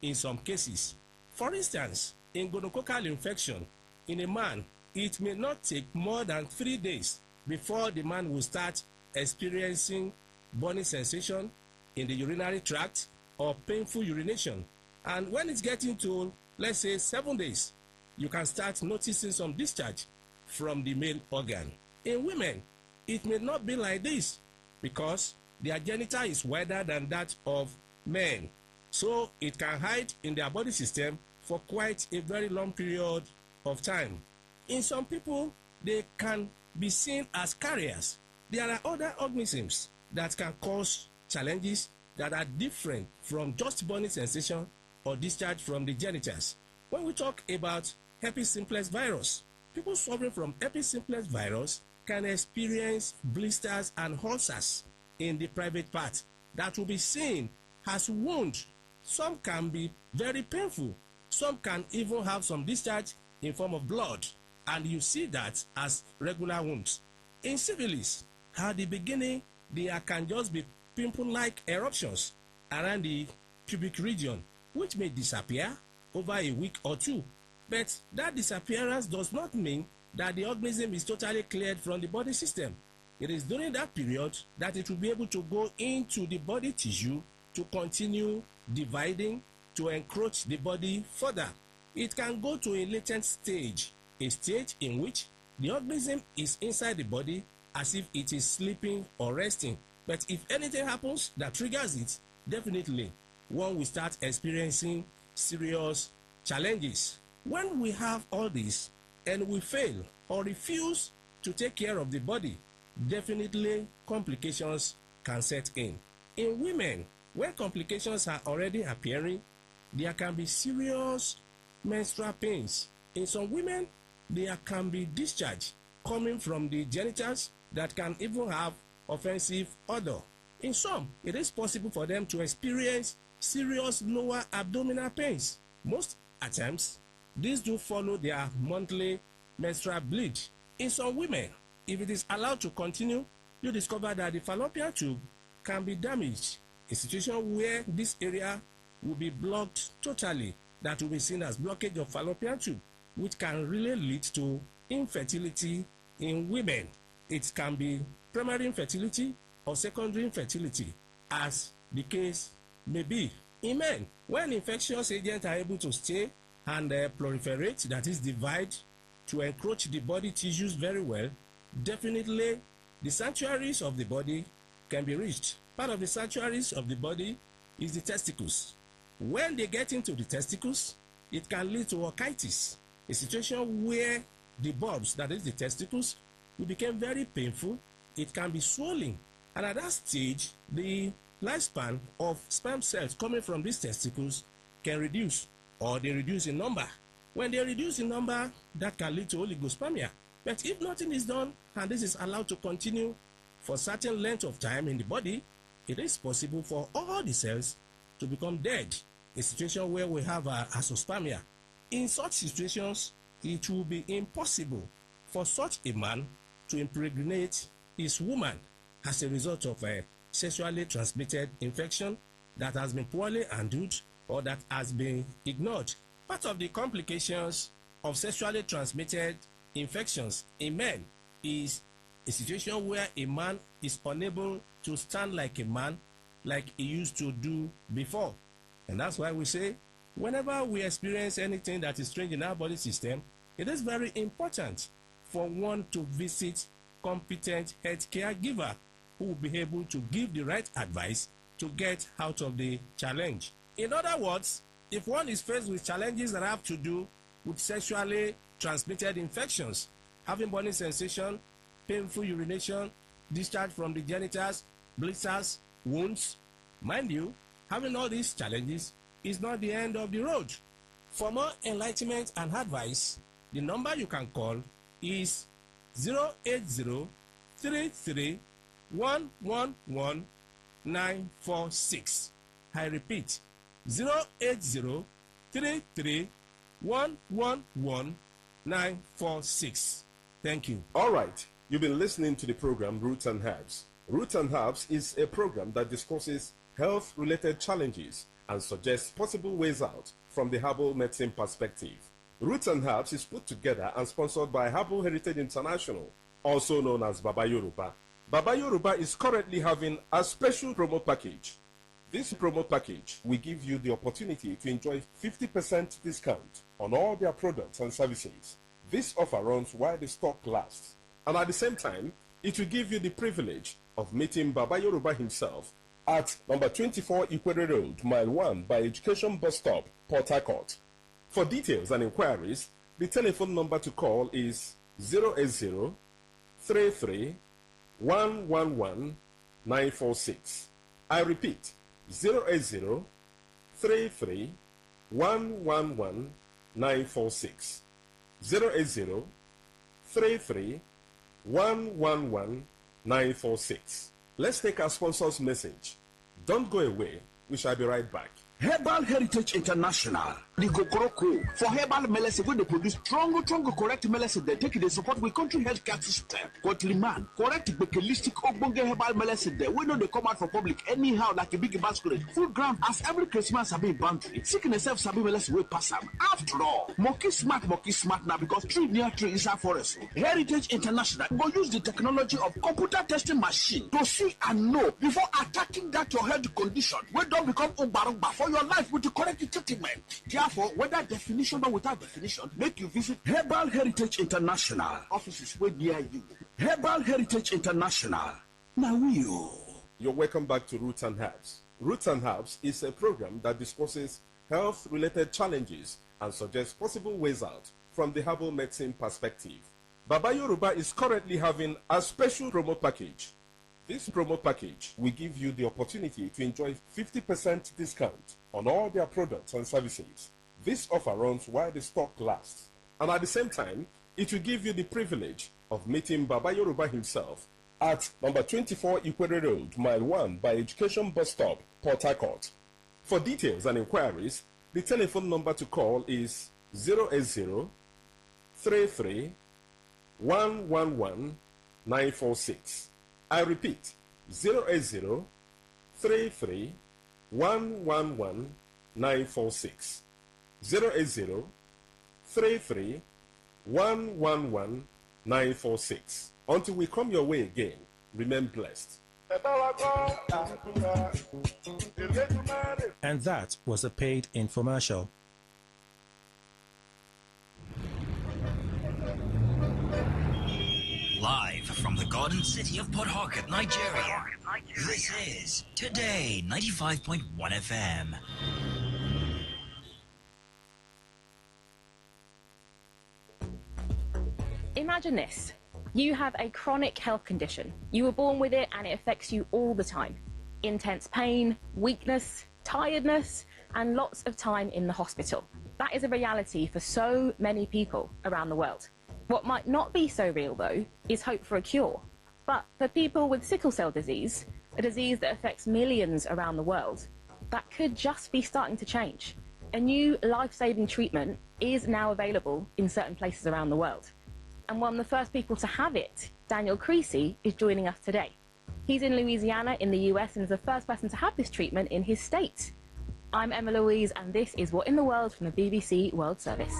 in some cases. For instance, in gonococcal infection, in a man, it may not take more than 3 days before the man will start experiencing burning sensation in the urinary tract or painful urination. And when it's getting to, let's say, 7 days, you can start noticing some discharge from the male organ. In women, it may not be like this because their genital is wider than that of men. So it can hide in their body system for quite a very long period of time. In some people, they can be seen as carriers. There are other organisms that can cause challenges that are different from just burning sensation or discharge from the genitals. When we talk about herpes simplex virus, people suffering from herpes simplex virus can experience blisters and ulcers in the private part that will be seen as wounds. Some can be very painful. Some can even have some discharge in form of blood, and you see that as regular wounds. In syphilis, at the beginning, there can just be pimple-like eruptions around the pubic region, which may disappear over a week or two. But that disappearance does not mean that the organism is totally cleared from the body system. It is during that period that it will be able to go into the body tissue to continue dividing, to encroach the body further. It can go to a latent stage, a stage in which the organism is inside the body as if it is sleeping or resting. But if anything happens that triggers it, definitely one will start experiencing serious challenges. When we have all this and we fail or refuse to take care of the body, definitely complications can set in. In women, when complications are already appearing, there can be serious menstrual pains. In some women, there can be discharge coming from the genitals that can even have offensive odor. In some, it is possible for them to experience serious lower abdominal pains. Most attempts, these do follow their monthly menstrual bleed. In some women, if it is allowed to continue, you discover that the fallopian tube can be damaged, a situation where this area will be blocked totally. That will be seen as blockage of fallopian tube, which can really lead to infertility in women. It can be primary infertility or secondary infertility, as the case may be. In men, when infectious agents are able to stay and proliferate, that is divide, to encroach the body tissues very well, definitely the sanctuaries of the body can be reached. Part of the sanctuaries of the body is the testicles. When they get into the testicles, it can lead to orchitis, a situation where the bulbs, that is the testicles, will become very painful. It can be swollen, and at that stage, the lifespan of sperm cells coming from these testicles can reduce, or they reduce in number. When they reduce in number, that can lead to oligospermia. But if nothing is done, and this is allowed to continue for a certain length of time in the body, it is possible for all the cells to become dead, a situation where we have azoospermia. In such situations, it will be impossible for such a man to impregnate his woman as a result of a sexually transmitted infection that has been poorly handled or that has been ignored. Part of the complications of sexually transmitted infections in men is a situation where a man is unable to stand like a man like he used to do before. And that's why we say, whenever we experience anything that is strange in our body system, it is very important for one to visit competent healthcare giver who will be able to give the right advice to get out of the challenge. In other words, if one is faced with challenges that have to do with sexually transmitted infections, having burning sensation, painful urination, discharge from the genitals, blisters, wounds, mind you, having all these challenges is not the end of the road. For more enlightenment and advice, the number you can call is 080-33-111-946. I repeat, 080-33-111-946. Thank you. All right. You've been listening to the program Roots and Herbs. Roots and Herbs is a program that discusses health-related challenges and suggests possible ways out from the herbal medicine perspective. Roots and Herbs is put together and sponsored by Herbal Heritage International, also known as Baba Yoruba. Baba Yoruba is currently having a special promo package. This promo package will give you the opportunity to enjoy 50% discount on all their products and services. This offer runs while the stock lasts, and at the same time, it will give you the privilege of meeting Baba Yoruba himself at number 24 Equator Road, Mile 1 by Education Bus Stop, Port Harcourt. For details and inquiries, the telephone number to call is 080-33-111-946. I repeat, 080-33-111-946. 080-33-111-946. Let's take our sponsor's message. Don't go away. We shall be right back. Herbal Heritage International, the Kokoroko, for herbal medicine, when they produce strong, correct medicine, they take it, they support with country healthcare system. Liman, correct, bekelistic, ogbonge herbal medicine, they know they come out for public anyhow, like a big basket, full ground, as every Christmas have been boundary. Sickness self sabi medicine will pass them. After all, monkey smart now because tree near tree is our forest. Heritage International will use the technology of computer testing machine to see and know before attacking that your health condition. We don't become umbarumba for your life with the correct treatment. Therefore, whether definition or without definition, make you visit Herbal Heritage International. Offices way near you. Herbal Heritage International. Now you. You're welcome back to Roots and Herbs. Roots and Herbs is a program that discusses health-related challenges and suggests possible ways out from the herbal medicine perspective. Baba Yoruba is currently having a special promo package. This promo package will give you the opportunity to enjoy 50% discount on all their products and services. This offer runs while the stock lasts, and at the same time, it will give you the privilege of meeting Baba Yoruba himself at number 24 Ikwere Road, Mile 1 by Education Bus Stop, Port Harcourt. For details and inquiries, the telephone number to call is 080 33 111 946. I repeat, 080 33 111 946. 080 33 111 946. Until we come your way again, remain blessed. And that was a paid infomercial. Live from the Garden City of Port Harcourt, Nigeria, this is Today 95.1 FM. Imagine this. You have a chronic health condition. You were born with it and it affects you all the time. Intense pain, weakness, tiredness, and lots of time in the hospital. That is a reality for so many people around the world. What might not be so real, though, is hope for a cure. But for people with sickle cell disease, a disease that affects millions around the world, that could just be starting to change. A new life-saving treatment is now available in certain places around the world. And one of the first people to have it, Daniel Creasy, is joining us today. He's in Louisiana in the US and is the first person to have this treatment in his state. I'm Emma Louise, and this is What in the World from the BBC World Service.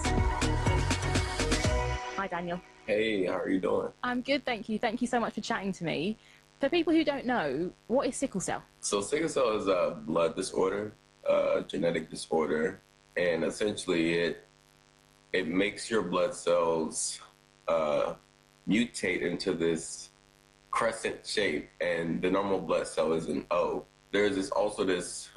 Hi, Daniel. Hey, how are you doing? I'm good, thank you. Thank you so much for chatting to me. For people who don't know, what is sickle cell? So sickle cell is a blood disorder, a genetic disorder, and essentially it makes your blood cells mutate into this crescent shape, and the normal blood cell is an O. There's also this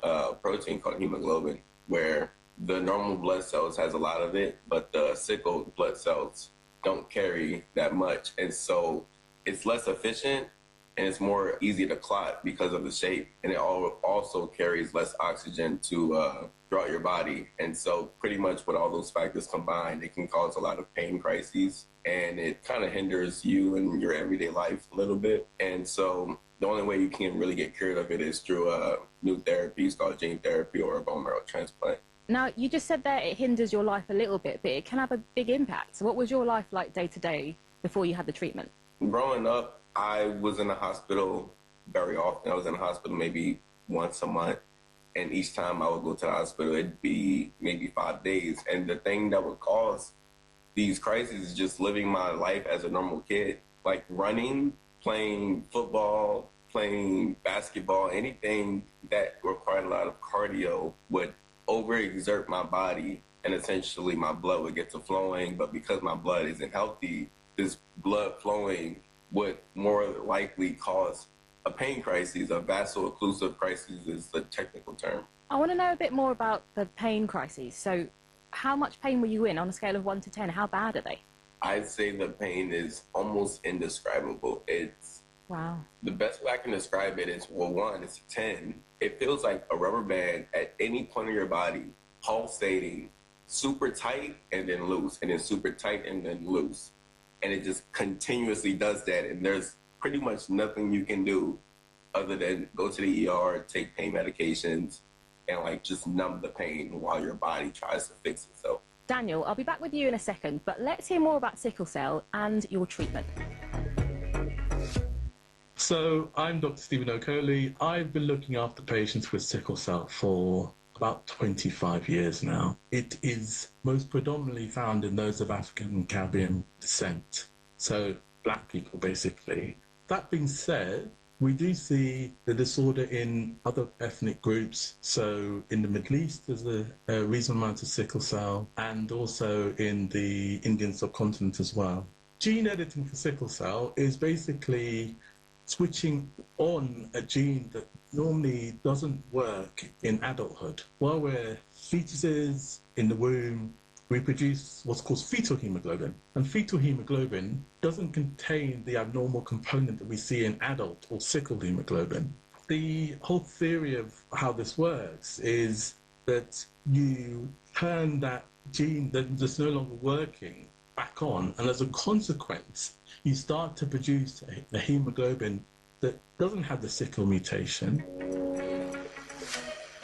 protein called hemoglobin, where the normal blood cells has a lot of it, but the sickle blood cells don't carry that much. And so it's less efficient and it's more easy to clot because of the shape. And it also carries less oxygen to throughout your body. And so pretty much with all those factors combined, it can cause a lot of pain crises, and it kind of hinders you in your everyday life a little bit. And so the only way you can really get cured of it is through new therapies called gene therapy or a bone marrow transplant. Now, you just said that it hinders your life a little bit, but it can have a big impact. So what was your life like day to day before you had the treatment? Growing up, I was in the hospital very often. I was in the hospital maybe once a month. And each time I would go to the hospital, it'd be maybe 5 days. And the thing that would cause these crises is just living my life as a normal kid. Like running, playing football, playing basketball, anything that required a lot of cardio would overexert my body, and essentially my blood would get to flowing. But because my blood isn't healthy, this blood flowing would more likely cause a pain crisis. A vaso-occlusive crisis is the technical term. I want to know a bit more about the pain crises. So how much pain were you in on a scale of 1 to 10? How bad are they? I'd say the pain is almost indescribable. It's wow. The best way I can describe it is, well, 1, it's a 10. It feels like a rubber band at any point of your body, pulsating, super tight and then loose, and then super tight and then loose. And it just continuously does that. And there's pretty much nothing you can do other than go to the ER, take pain medications, and like just numb the pain while your body tries to fix itself. Daniel, I'll be back with you in a second, but let's hear more about sickle cell and your treatment. So I'm Dr. Stephen Okoli. I've been looking after patients with sickle cell for about 25 years now. It is most predominantly found in those of African and Caribbean descent, so black people basically. That being said, we do see the disorder in other ethnic groups. So in the Middle East, there's a reasonable amount of sickle cell, and also in the Indian subcontinent as well. Gene editing for sickle cell is basically switching on a gene that normally doesn't work in adulthood. While we're fetuses in the womb, we produce what's called fetal hemoglobin. And fetal hemoglobin doesn't contain the abnormal component that we see in adult or sickle hemoglobin. The whole theory of how this works is that you turn that gene that's no longer working back on, and as a consequence, you start to produce a hemoglobin that doesn't have the sickle mutation.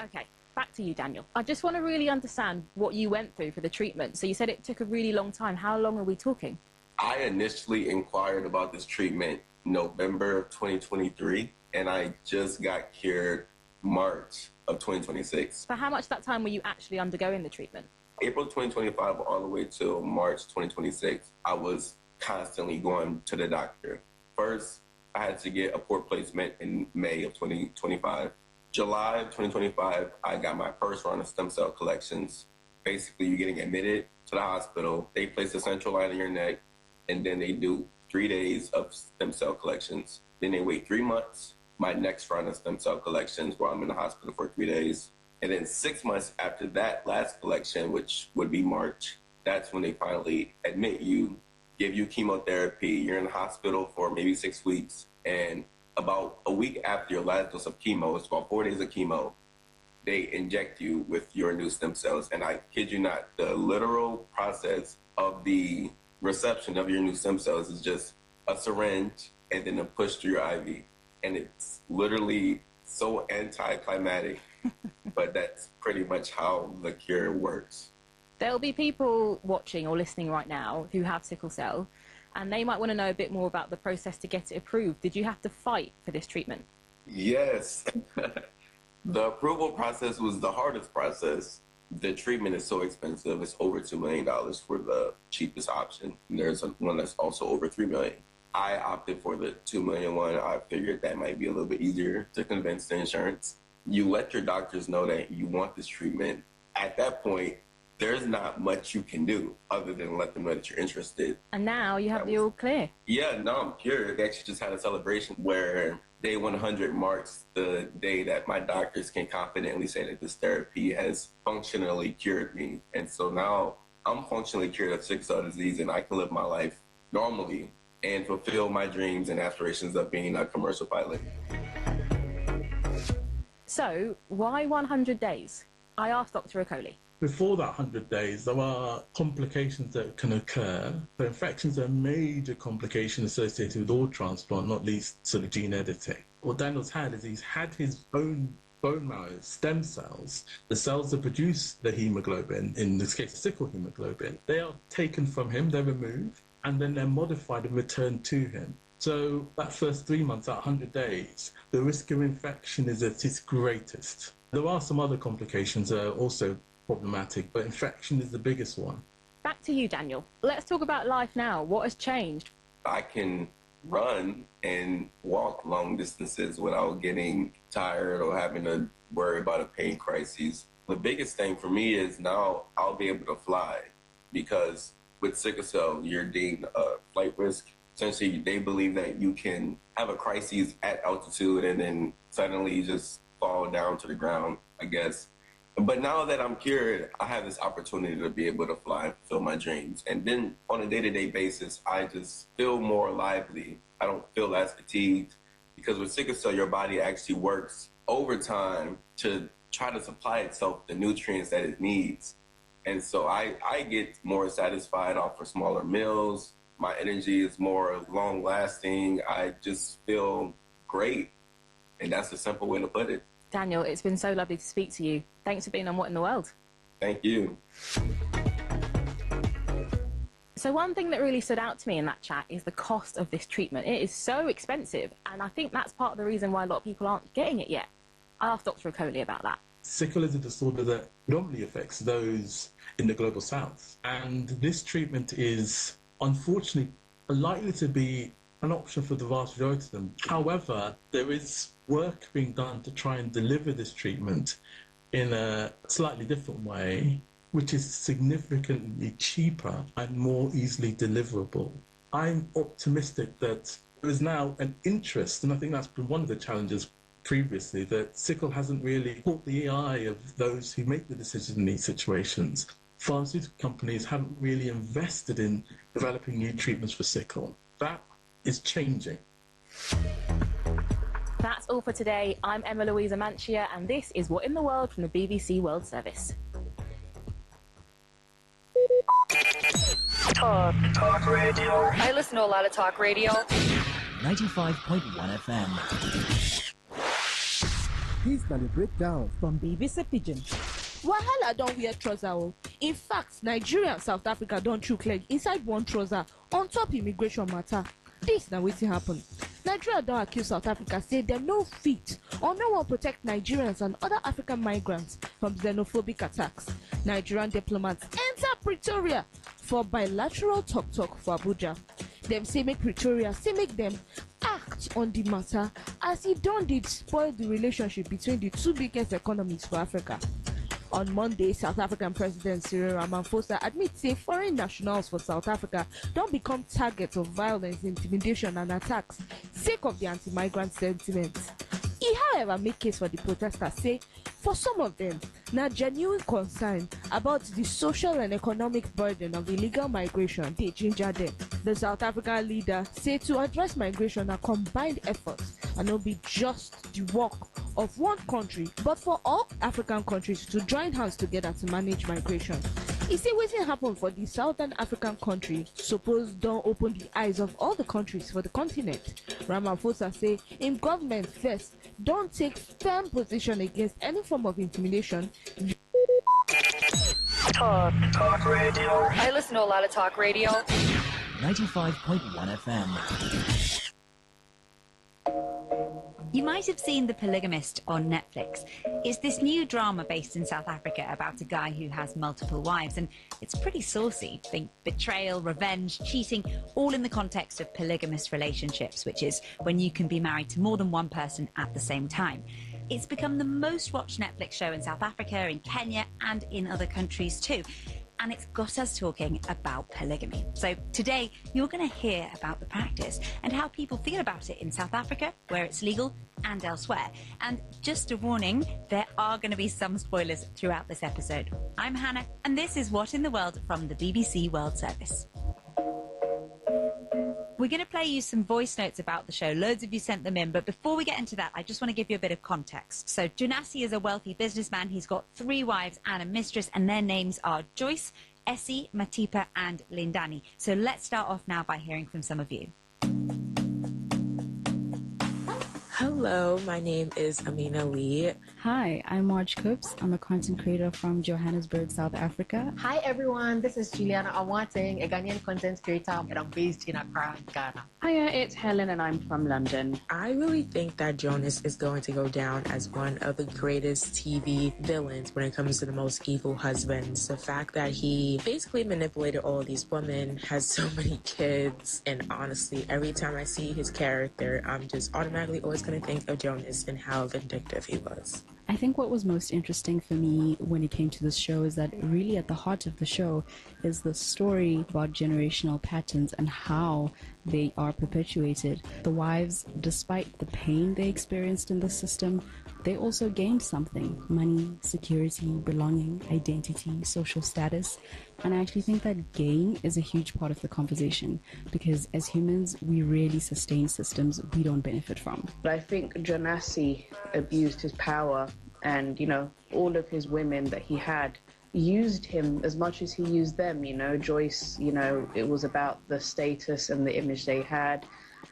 Okay, back to you, Daniel. I just want to really understand what you went through for the treatment. So you said it took a really long time. How long are we talking? I initially inquired about this treatment November of 2023, and I just got cured March of 2026. For how much of that time were you actually undergoing the treatment? April 2025 all the way till March 2026, I was constantly going to the doctor. First, I had to get a port placement in May of 2025. July of 2025, I got my first round of stem cell collections. Basically, you're getting admitted to the hospital. They place a central line in your neck, and then they do 3 days of stem cell collections. Then they wait 3 months. My next round of stem cell collections, where I'm in the hospital for 3 days. And then 6 months after that last collection, which would be March, that's when they finally admit you, give you chemotherapy. You're in the hospital for maybe 6 weeks. And about a week after your last dose of chemo, it's about 4 days of chemo, they inject you with your new stem cells. And I kid you not, the literal process of the reception of your new stem cells is just a syringe and then a push through your IV. And it's literally so anticlimactic, but that's pretty much how the cure works. There'll be people watching or listening right now who have sickle cell, and they might want to know a bit more about the process to get it approved. Did you have to fight for this treatment? Yes. The approval process was the hardest process. The treatment is so expensive. It's over $2 million for the cheapest option. And there's one that's also over $3 million. I opted for the $2 million one. I figured that might be a little bit easier to convince the insurance. You let your doctors know that you want this treatment. At that point, there's not much you can do other than let them know that you're interested. And now you have the all clear. Yeah, no, I'm cured. They actually just had a celebration where day 100 marks the day that my doctors can confidently say that this therapy has functionally cured me. And so now I'm functionally cured of sickle cell disease, and I can live my life normally and fulfill my dreams and aspirations of being a commercial pilot. So, why 100 days? I asked Dr. Okoli. Before that 100 days, there are complications that can occur. The infections are a major complication associated with all transplant, not least sort of gene editing. What Daniel's had is he's had his own bone marrow stem cells, the cells that produce the hemoglobin, in this case sickle hemoglobin. They are taken from him, they're removed, and then they're modified and returned to him. So that first 3 months, that 100 days, the risk of infection is at its greatest. There are some other complications that are also problematic, but infection is the biggest one. Back to you, Daniel. Let's talk about life now. What has changed? I can run and walk long distances without getting tired or having to worry about a pain crisis. The biggest thing for me is now I'll be able to fly, because with sickle cell, you're deemed a flight risk. Essentially, they believe that you can have a crisis at altitude and then suddenly just fall down to the ground, I guess. But now that I'm cured, I have this opportunity to be able to fly and fulfill my dreams. And then on a day-to-day basis, I just feel more lively. I don't feel as fatigued, because with sickle cell, your body actually works overtime to try to supply itself the nutrients that it needs. And so I get more satisfied off of smaller meals. My energy is more long-lasting. I just feel great. And that's a simple way to put it. Daniel, it's been so lovely to speak to you. Thanks for being on What in the World. Thank you. So one thing that really stood out to me in that chat is the cost of this treatment. It is so expensive, and I think that's part of the reason why a lot of people aren't getting it yet. I asked Dr. Okoli about that. Sickle is a disorder that predominantly affects those in the global south. And this treatment is, unfortunately, likely to be an option for the vast majority of them. However, there is work being done to try and deliver this treatment in a slightly different way, which is significantly cheaper and more easily deliverable. I'm optimistic that there is now an interest, and I think that's been one of the challenges previously that sickle hasn't really caught the eye of those who make the decisions in these situations. Pharmaceutical companies haven't really invested in developing new treatments for sickle. That is changing. That's all for today. I'm Emma Louisa Manchia, and this is What in the World from the BBC World Service. Talk radio. I listen to a lot of talk radio. 95.1 FM. This is the breakdown from BBC Pidgin. Wahala don't wear trouser. In fact, Nigeria and South Africa don't chook leg inside one trouser on top immigration matter. This na wetin happen. Nigeria don't accuse South Africa, say them no fit or no one protect Nigerians and other African migrants from xenophobic attacks. Nigerian diplomats enter Pretoria for bilateral talk for Abuja. Them say make Pretoria, say make them act on the matter as it don't did spoil the relationship between the two biggest economies for Africa. On Monday, South African President Cyril Ramaphosa admits say foreign nationals for South Africa don't become targets of violence, intimidation and attacks sake of the anti-migrant sentiment. He, however, make case for the protesters, say for some of them, now genuine concern about the social and economic burden of illegal migration they ginger them. The South African leader say to address migration are combined efforts and not be just the work of one country, but for all African countries to join hands together to manage migration. He say wetin happen for the Southern African country suppose don't open the eyes of all the countries for the continent. Ramaphosa say in government first don't take firm position against any form of intimidation. Talk radio. I listen to a lot of talk radio. 95.1 FM. You might have seen The Polygamist on Netflix. It's this new drama based in South Africa about a guy who has multiple wives, and it's pretty saucy. Think betrayal, revenge, cheating, all in the context of polygamous relationships, which is when you can be married to more than one person at the same time. It's become the most watched Netflix show in South Africa, in Kenya, and in other countries too. And it's got us talking about polygamy. So today, you're going to hear about the practice and how people feel about it in South Africa, where it's legal, and elsewhere. And just a warning, there are going to be some spoilers throughout this episode. I'm Hannah, and this is What in the World from the BBC World Service. We're going to play you some voice notes about the show. Loads of you sent them in, but before we get into that, I just want to give you a bit of context. So Jonasi is a wealthy businessman. He's got 3 wives and a mistress, and their names are Joyce, Essie, Matipa, and Lindani. So let's start off now by hearing from some of you. Hello, my name is Amina Lee. Hi, I'm Marge Coops. I'm a content creator from Johannesburg, South Africa. Hi everyone, this is Juliana Awating, a Ghanaian content creator, and I'm based in Accra, Ghana. Hiya, it's Helen and I'm from London. I really think that Jonas is going to go down as one of the greatest TV villains when it comes to the most evil husbands. The fact that he basically manipulated all of these women, has so many kids, and honestly, every time I see his character, I'm just automatically always going to think of Jonas and how vindictive he was. I think what was most interesting for me when it came to this show is that really at the heart of the show is the story about generational patterns and how they are perpetuated. The wives, despite the pain they experienced in the system, they also gained something: money, security, belonging, identity, social status. And I actually think that gain is a huge part of the conversation, because as humans, we really sustain systems we don't benefit from. I think Jonasi abused his power, and, you know, all of his women that he had used him as much as he used them. You know, Joyce, you know, it was about the status and the image they had.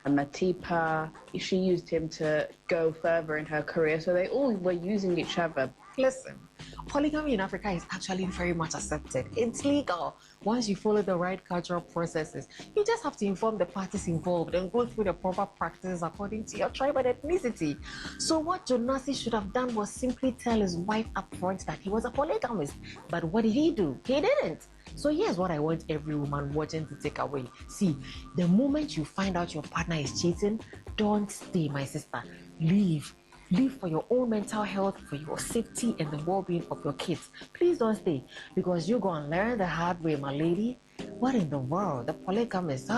And Matipa, she used him to go further in her career, so they all were using each other. Listen, polygamy in Africa is actually very much accepted. It's legal. Once you follow the right cultural processes, you just have to inform the parties involved and go through the proper practices according to your tribe and ethnicity. So what Jonasi should have done was simply tell his wife up front that he was a polygamist. But what did he do? He didn't. So here's what I want every woman watching to take away. See, the moment you find out your partner is cheating, don't stay, my sister. Leave. Leave for your own mental health, for your safety and the well-being of your kids. Please don't stay, because you're going to learn the hard way, my lady. What in the world? The polygamist,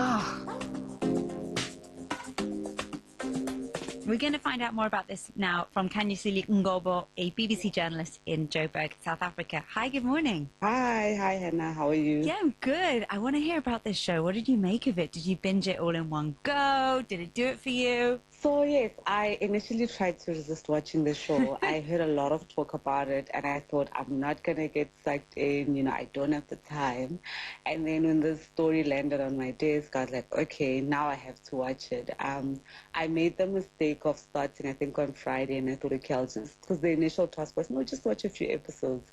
We're going to find out more about this now from Kanyisili Ngobo, a BBC journalist in Joburg, South Africa. Hi, good morning. Hi, Hannah. How are you? Yeah, I'm good. I want to hear about this show. What did you make of it? Did you binge it all in one go? Did it do it for you? So yes, I initially tried to resist watching the show. I heard a lot of talk about it and I thought I'm not going to get sucked in, I don't have the time. And then when the story landed on my desk, I was like, okay, now I have to watch it. I made the mistake of starting, I think, on Friday, and I thought, okay, because the initial task was, no, just watch a few episodes.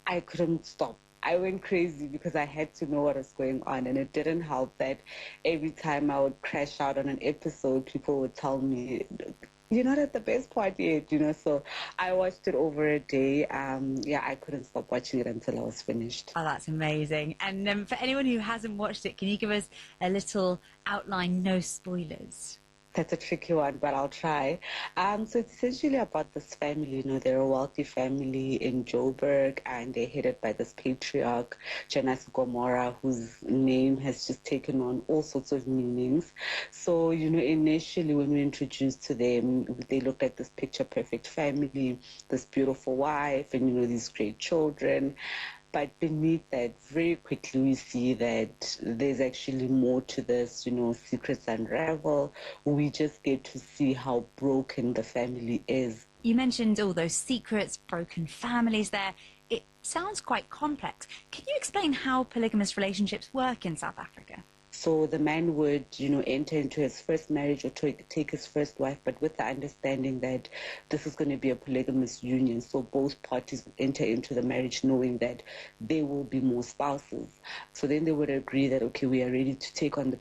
I couldn't stop. I went crazy because I had to know what was going on, and it didn't help that every time I would crash out on an episode, people would tell me, you're not at the best part yet, so I watched it over a day. I couldn't stop watching it until I was finished. Oh, that's amazing. And for anyone who hasn't watched it, can you give us a little outline, no spoilers? That's a tricky one, but I'll try. So it's essentially about this family. They're a wealthy family in Joburg, and they're headed by this patriarch, Janasi Gomora, whose name has just taken on all sorts of meanings. So, initially when we were introduced to them, they looked like this picture-perfect family, this beautiful wife, and, these great children. But beneath that, very quickly we see that there's actually more to this, secrets unravel. We just get to see how broken the family is. You mentioned all those secrets, broken families there. It sounds quite complex. Can you explain how polygamous relationships work in South Africa? So the man would, enter into his first marriage or take his first wife, but with the understanding that this is going to be a polygamous union. So both parties enter into the marriage knowing that there will be more spouses. So then they would agree that, okay, we are ready to take on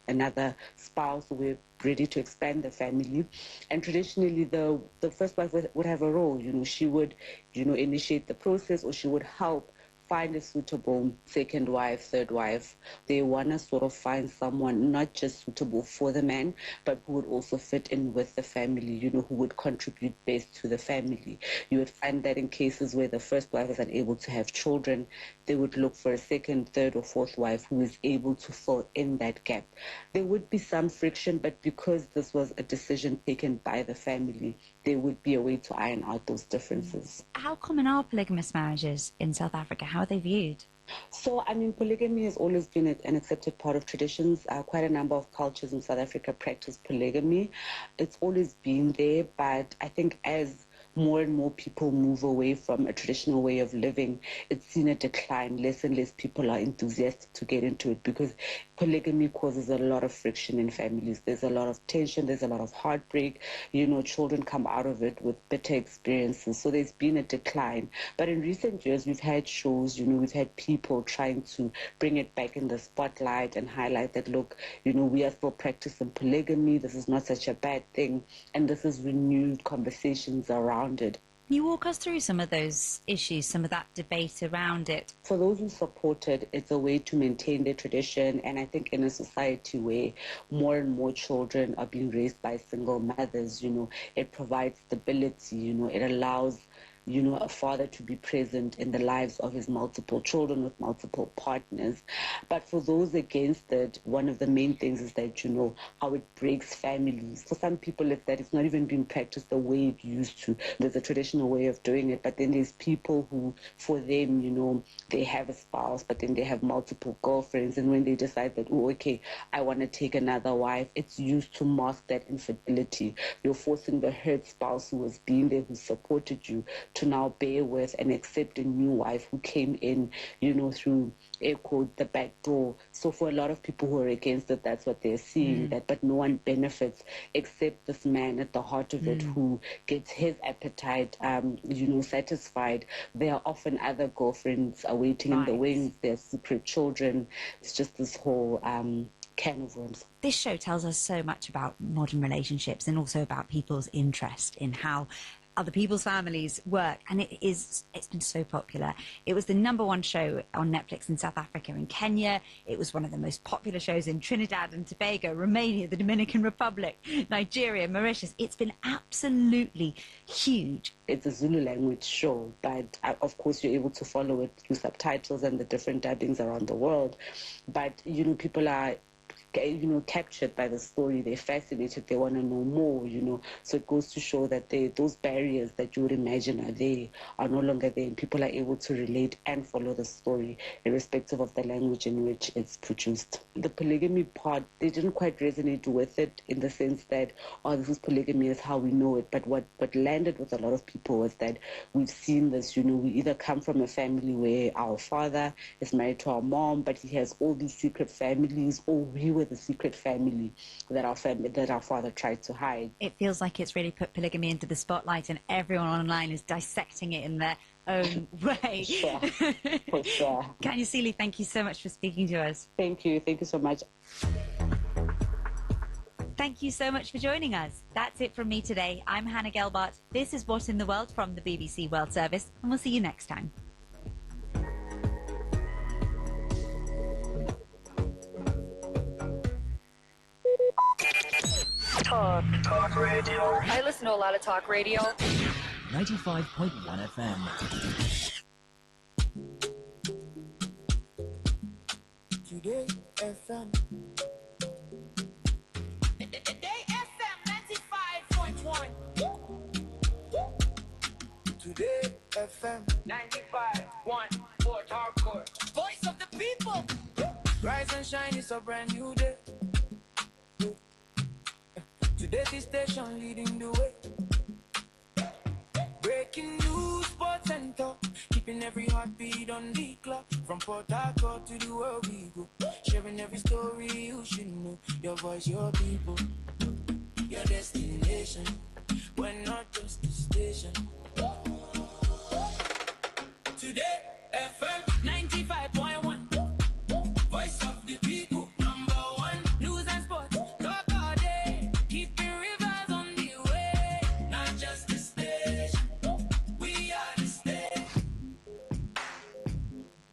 another spouse. We're ready to expand the family. And traditionally, the first wife would have a role. She would, initiate the process, or she would help find a suitable second wife, third wife. They want to sort of find someone not just suitable for the man, but who would also fit in with the family, who would contribute best to the family. You would find that in cases where the first wife is unable to have children, they would look for a second, third, or fourth wife who is able to fill in that gap. There would be some friction, but because this was a decision taken by the family, there would be a way to iron out those differences. How common are polygamous marriages in South Africa? How are they viewed? So, polygamy has always been an accepted part of traditions. Quite a number of cultures in South Africa practice polygamy. It's always been there, but I think as more and more people move away from a traditional way of living, it's seen a decline. Less and less people are enthusiastic to get into it because polygamy causes a lot of friction in families. There's a lot of tension, there's a lot of heartbreak. Children come out of it with bitter experiences. So there's been a decline. But in recent years, we've had shows, we've had people trying to bring it back in the spotlight and highlight that, look, we are still practicing polygamy. This is not such a bad thing. And this is renewed conversations around it. Can you walk us through some of those issues, some of that debate around it? For those who support it, it's a way to maintain their tradition. And I think in a society where more and more children are being raised by single mothers, it provides stability, it allows a father to be present in the lives of his multiple children with multiple partners. But for those against it, one of the main things is that, how it breaks families. For some people, it's that it's not even being practiced the way it used to. There's a traditional way of doing it, but then there's people who, for them, they have a spouse, but then they have multiple girlfriends. And when they decide that, oh, okay, I want to take another wife, it's used to mask that infidelity. You're forcing the hurt spouse who was being there, who supported you, to now bear with and accept a new wife who came in, through air quote, the back door. So for a lot of people who are against it, that's what they're seeing, but no one benefits except this man at the heart of it who gets his appetite, satisfied. There are often other girlfriends awaiting in the wings, their secret children. It's just this whole can of worms. This show tells us so much about modern relationships and also about people's interest in how other people's families work, and it's been so popular. It was the #1 show on Netflix in South Africa and Kenya. It was one of the most popular shows in Trinidad and Tobago, Romania, the Dominican Republic, Nigeria, Mauritius. It's been absolutely huge. It's a Zulu language show, but of course you're able to follow it through subtitles and the different dubbings around the world. But people are captured by the story. They're fascinated. They want to know more. So it goes to show that those barriers that you would imagine are no longer there, and people are able to relate and follow the story, irrespective of the language in which it's produced. The polygamy part, they didn't quite resonate with it in the sense that, this is polygamy is how we know it. But what landed with a lot of people was that we've seen this. We either come from a family where our father is married to our mom, but he has all these secret families, or we were the secret family that our father tried to hide. It feels like it's really put polygamy into the spotlight, and everyone online is dissecting it in their own way. For sure. Kanya Seeley, thank you so much for speaking to us. Thank you so much. Thank you so much for joining us. That's it from me today. I'm Hannah Gelbart. This is What in the World from the BBC World Service, and we'll see you next time. Talk radio. I listen to a lot of talk radio. 95.1 FM. Today FM. Today FM 95.1. Today FM 95.1. Port Harcourt. Voice of the people. Rise and shine, it's a brand new day. Today's station leading the way. Breaking news, sports and talk, keeping every heartbeat on the clock. From Port Harcourt to the world we go, sharing every story you should know. Your voice, your people, your destination. We're not just a station. Today, FM 95.1, voice of the people, number one. News and sports, talk all day, keeping rivers on the way. Not just a station, we are the station.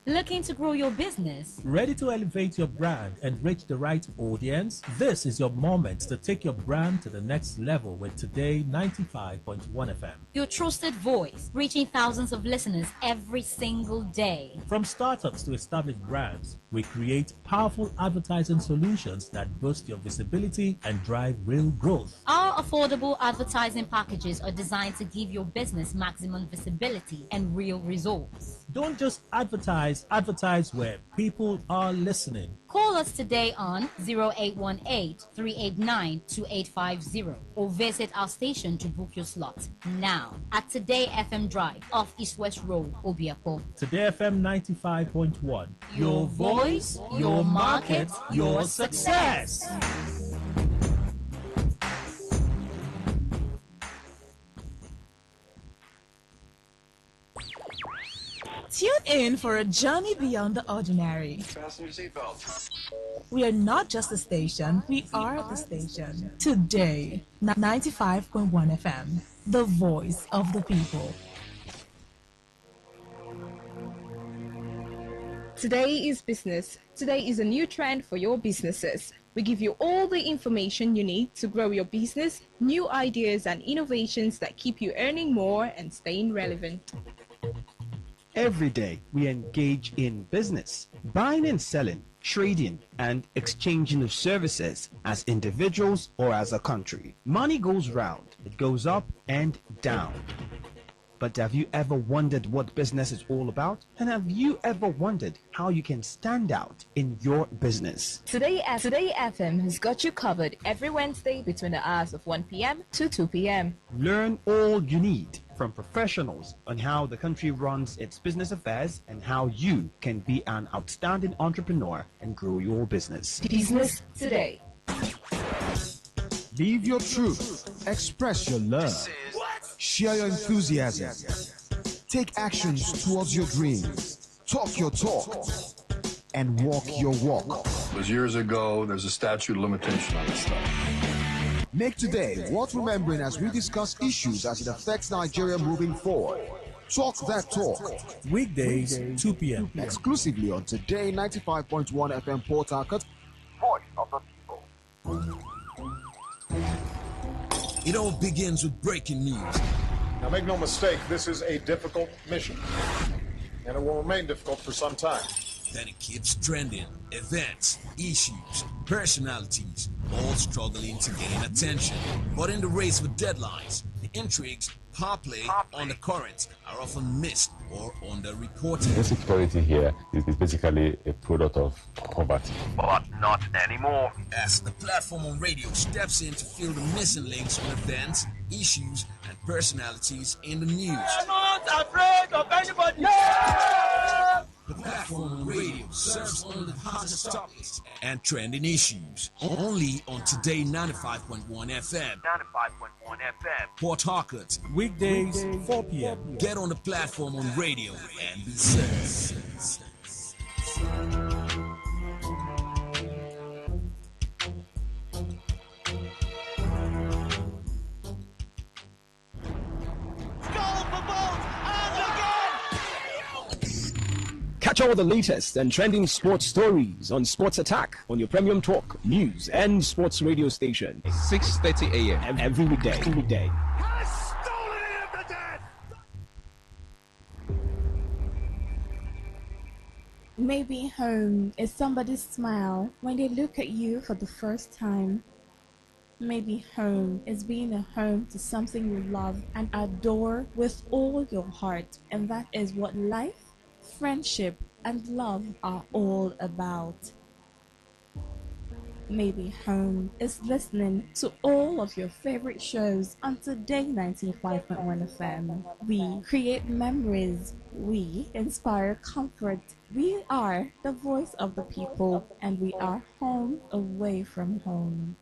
Looking to grow your business? Ready to elevate your brand and reach the right audience? This is your moment to take your brand to the next level with Today 95.1 FM. Your trusted voice, reaching thousands of listeners every single day. From startups to established brands, we create powerful advertising solutions that boost your visibility and drive real growth. Our affordable advertising packages are designed to give your business maximum visibility and real results. Don't just advertise where people are listening. Call us today on 0818-389-2850 or visit our station to book your slot now at Today FM Drive off East West Road, Obiako. Today FM 95.1. Your voice, your market, your success. Tune in for a journey beyond the ordinary. Fasten your seatbelt. We are not just a station, we are the station. Today, 95.1 FM, the voice of the people. Today is business. Today is a new trend for your businesses. We give you all the information you need to grow your business, new ideas and innovations that keep you earning more and staying relevant. Every day, we engage in business, buying and selling, trading, and exchanging of services as individuals or as a country. Money goes round, it goes up and down. But have you ever wondered what business is all about? And have you ever wondered how you can stand out in your business? Today FM has got you covered every Wednesday between the hours of 1 p.m. to 2 p.m. Learn all you need from professionals on how the country runs its business affairs and how you can be an outstanding entrepreneur and grow your business. Business Today. Live your truth. Express your love. Share your enthusiasm. Take actions towards your dreams. Talk your talk. And walk your walk. It was years ago. There's a statute of limitation on this stuff. Make today worth remembering as we discuss issues as it affects Nigeria moving forward. Talk that talk. Weekdays, 2 p.m. Exclusively on Today 95.1 FM Port Harcourt. Voice of the people. It all begins with breaking news. Now, make no mistake, this is a difficult mission, and it will remain difficult for some time. then it keeps trending. Events, issues, personalities, all struggling to gain attention. But in the race for deadlines, the intrigues, power play, undercurrents are often missed or underreported. Insecurity here is basically a product of poverty. But not anymore. As the platform on radio steps in to fill the missing links on events, issues, and personalities in the news. We're not afraid of anybody. The platform on radio serves only the hottest topics and trending issues. Only on Today 95.1 FM. 95.1 FM. Port Harcourt. Weekdays, 4 p.m. Get on the platform on radio and be served. Catch all the latest and trending sports stories on Sports Attack on your premium talk, news, and sports radio station. 6:30 a.m. every weekday. Maybe home is somebody's smile when they look at you for the first time. Maybe home is being a home to something you love and adore with all your heart. And that is what life, friendship, and love are all about. Maybe home is listening to all of your favorite shows on Today 95.1 FM. We create memories. We inspire comfort. We are the voice of the people, and we are home away from home.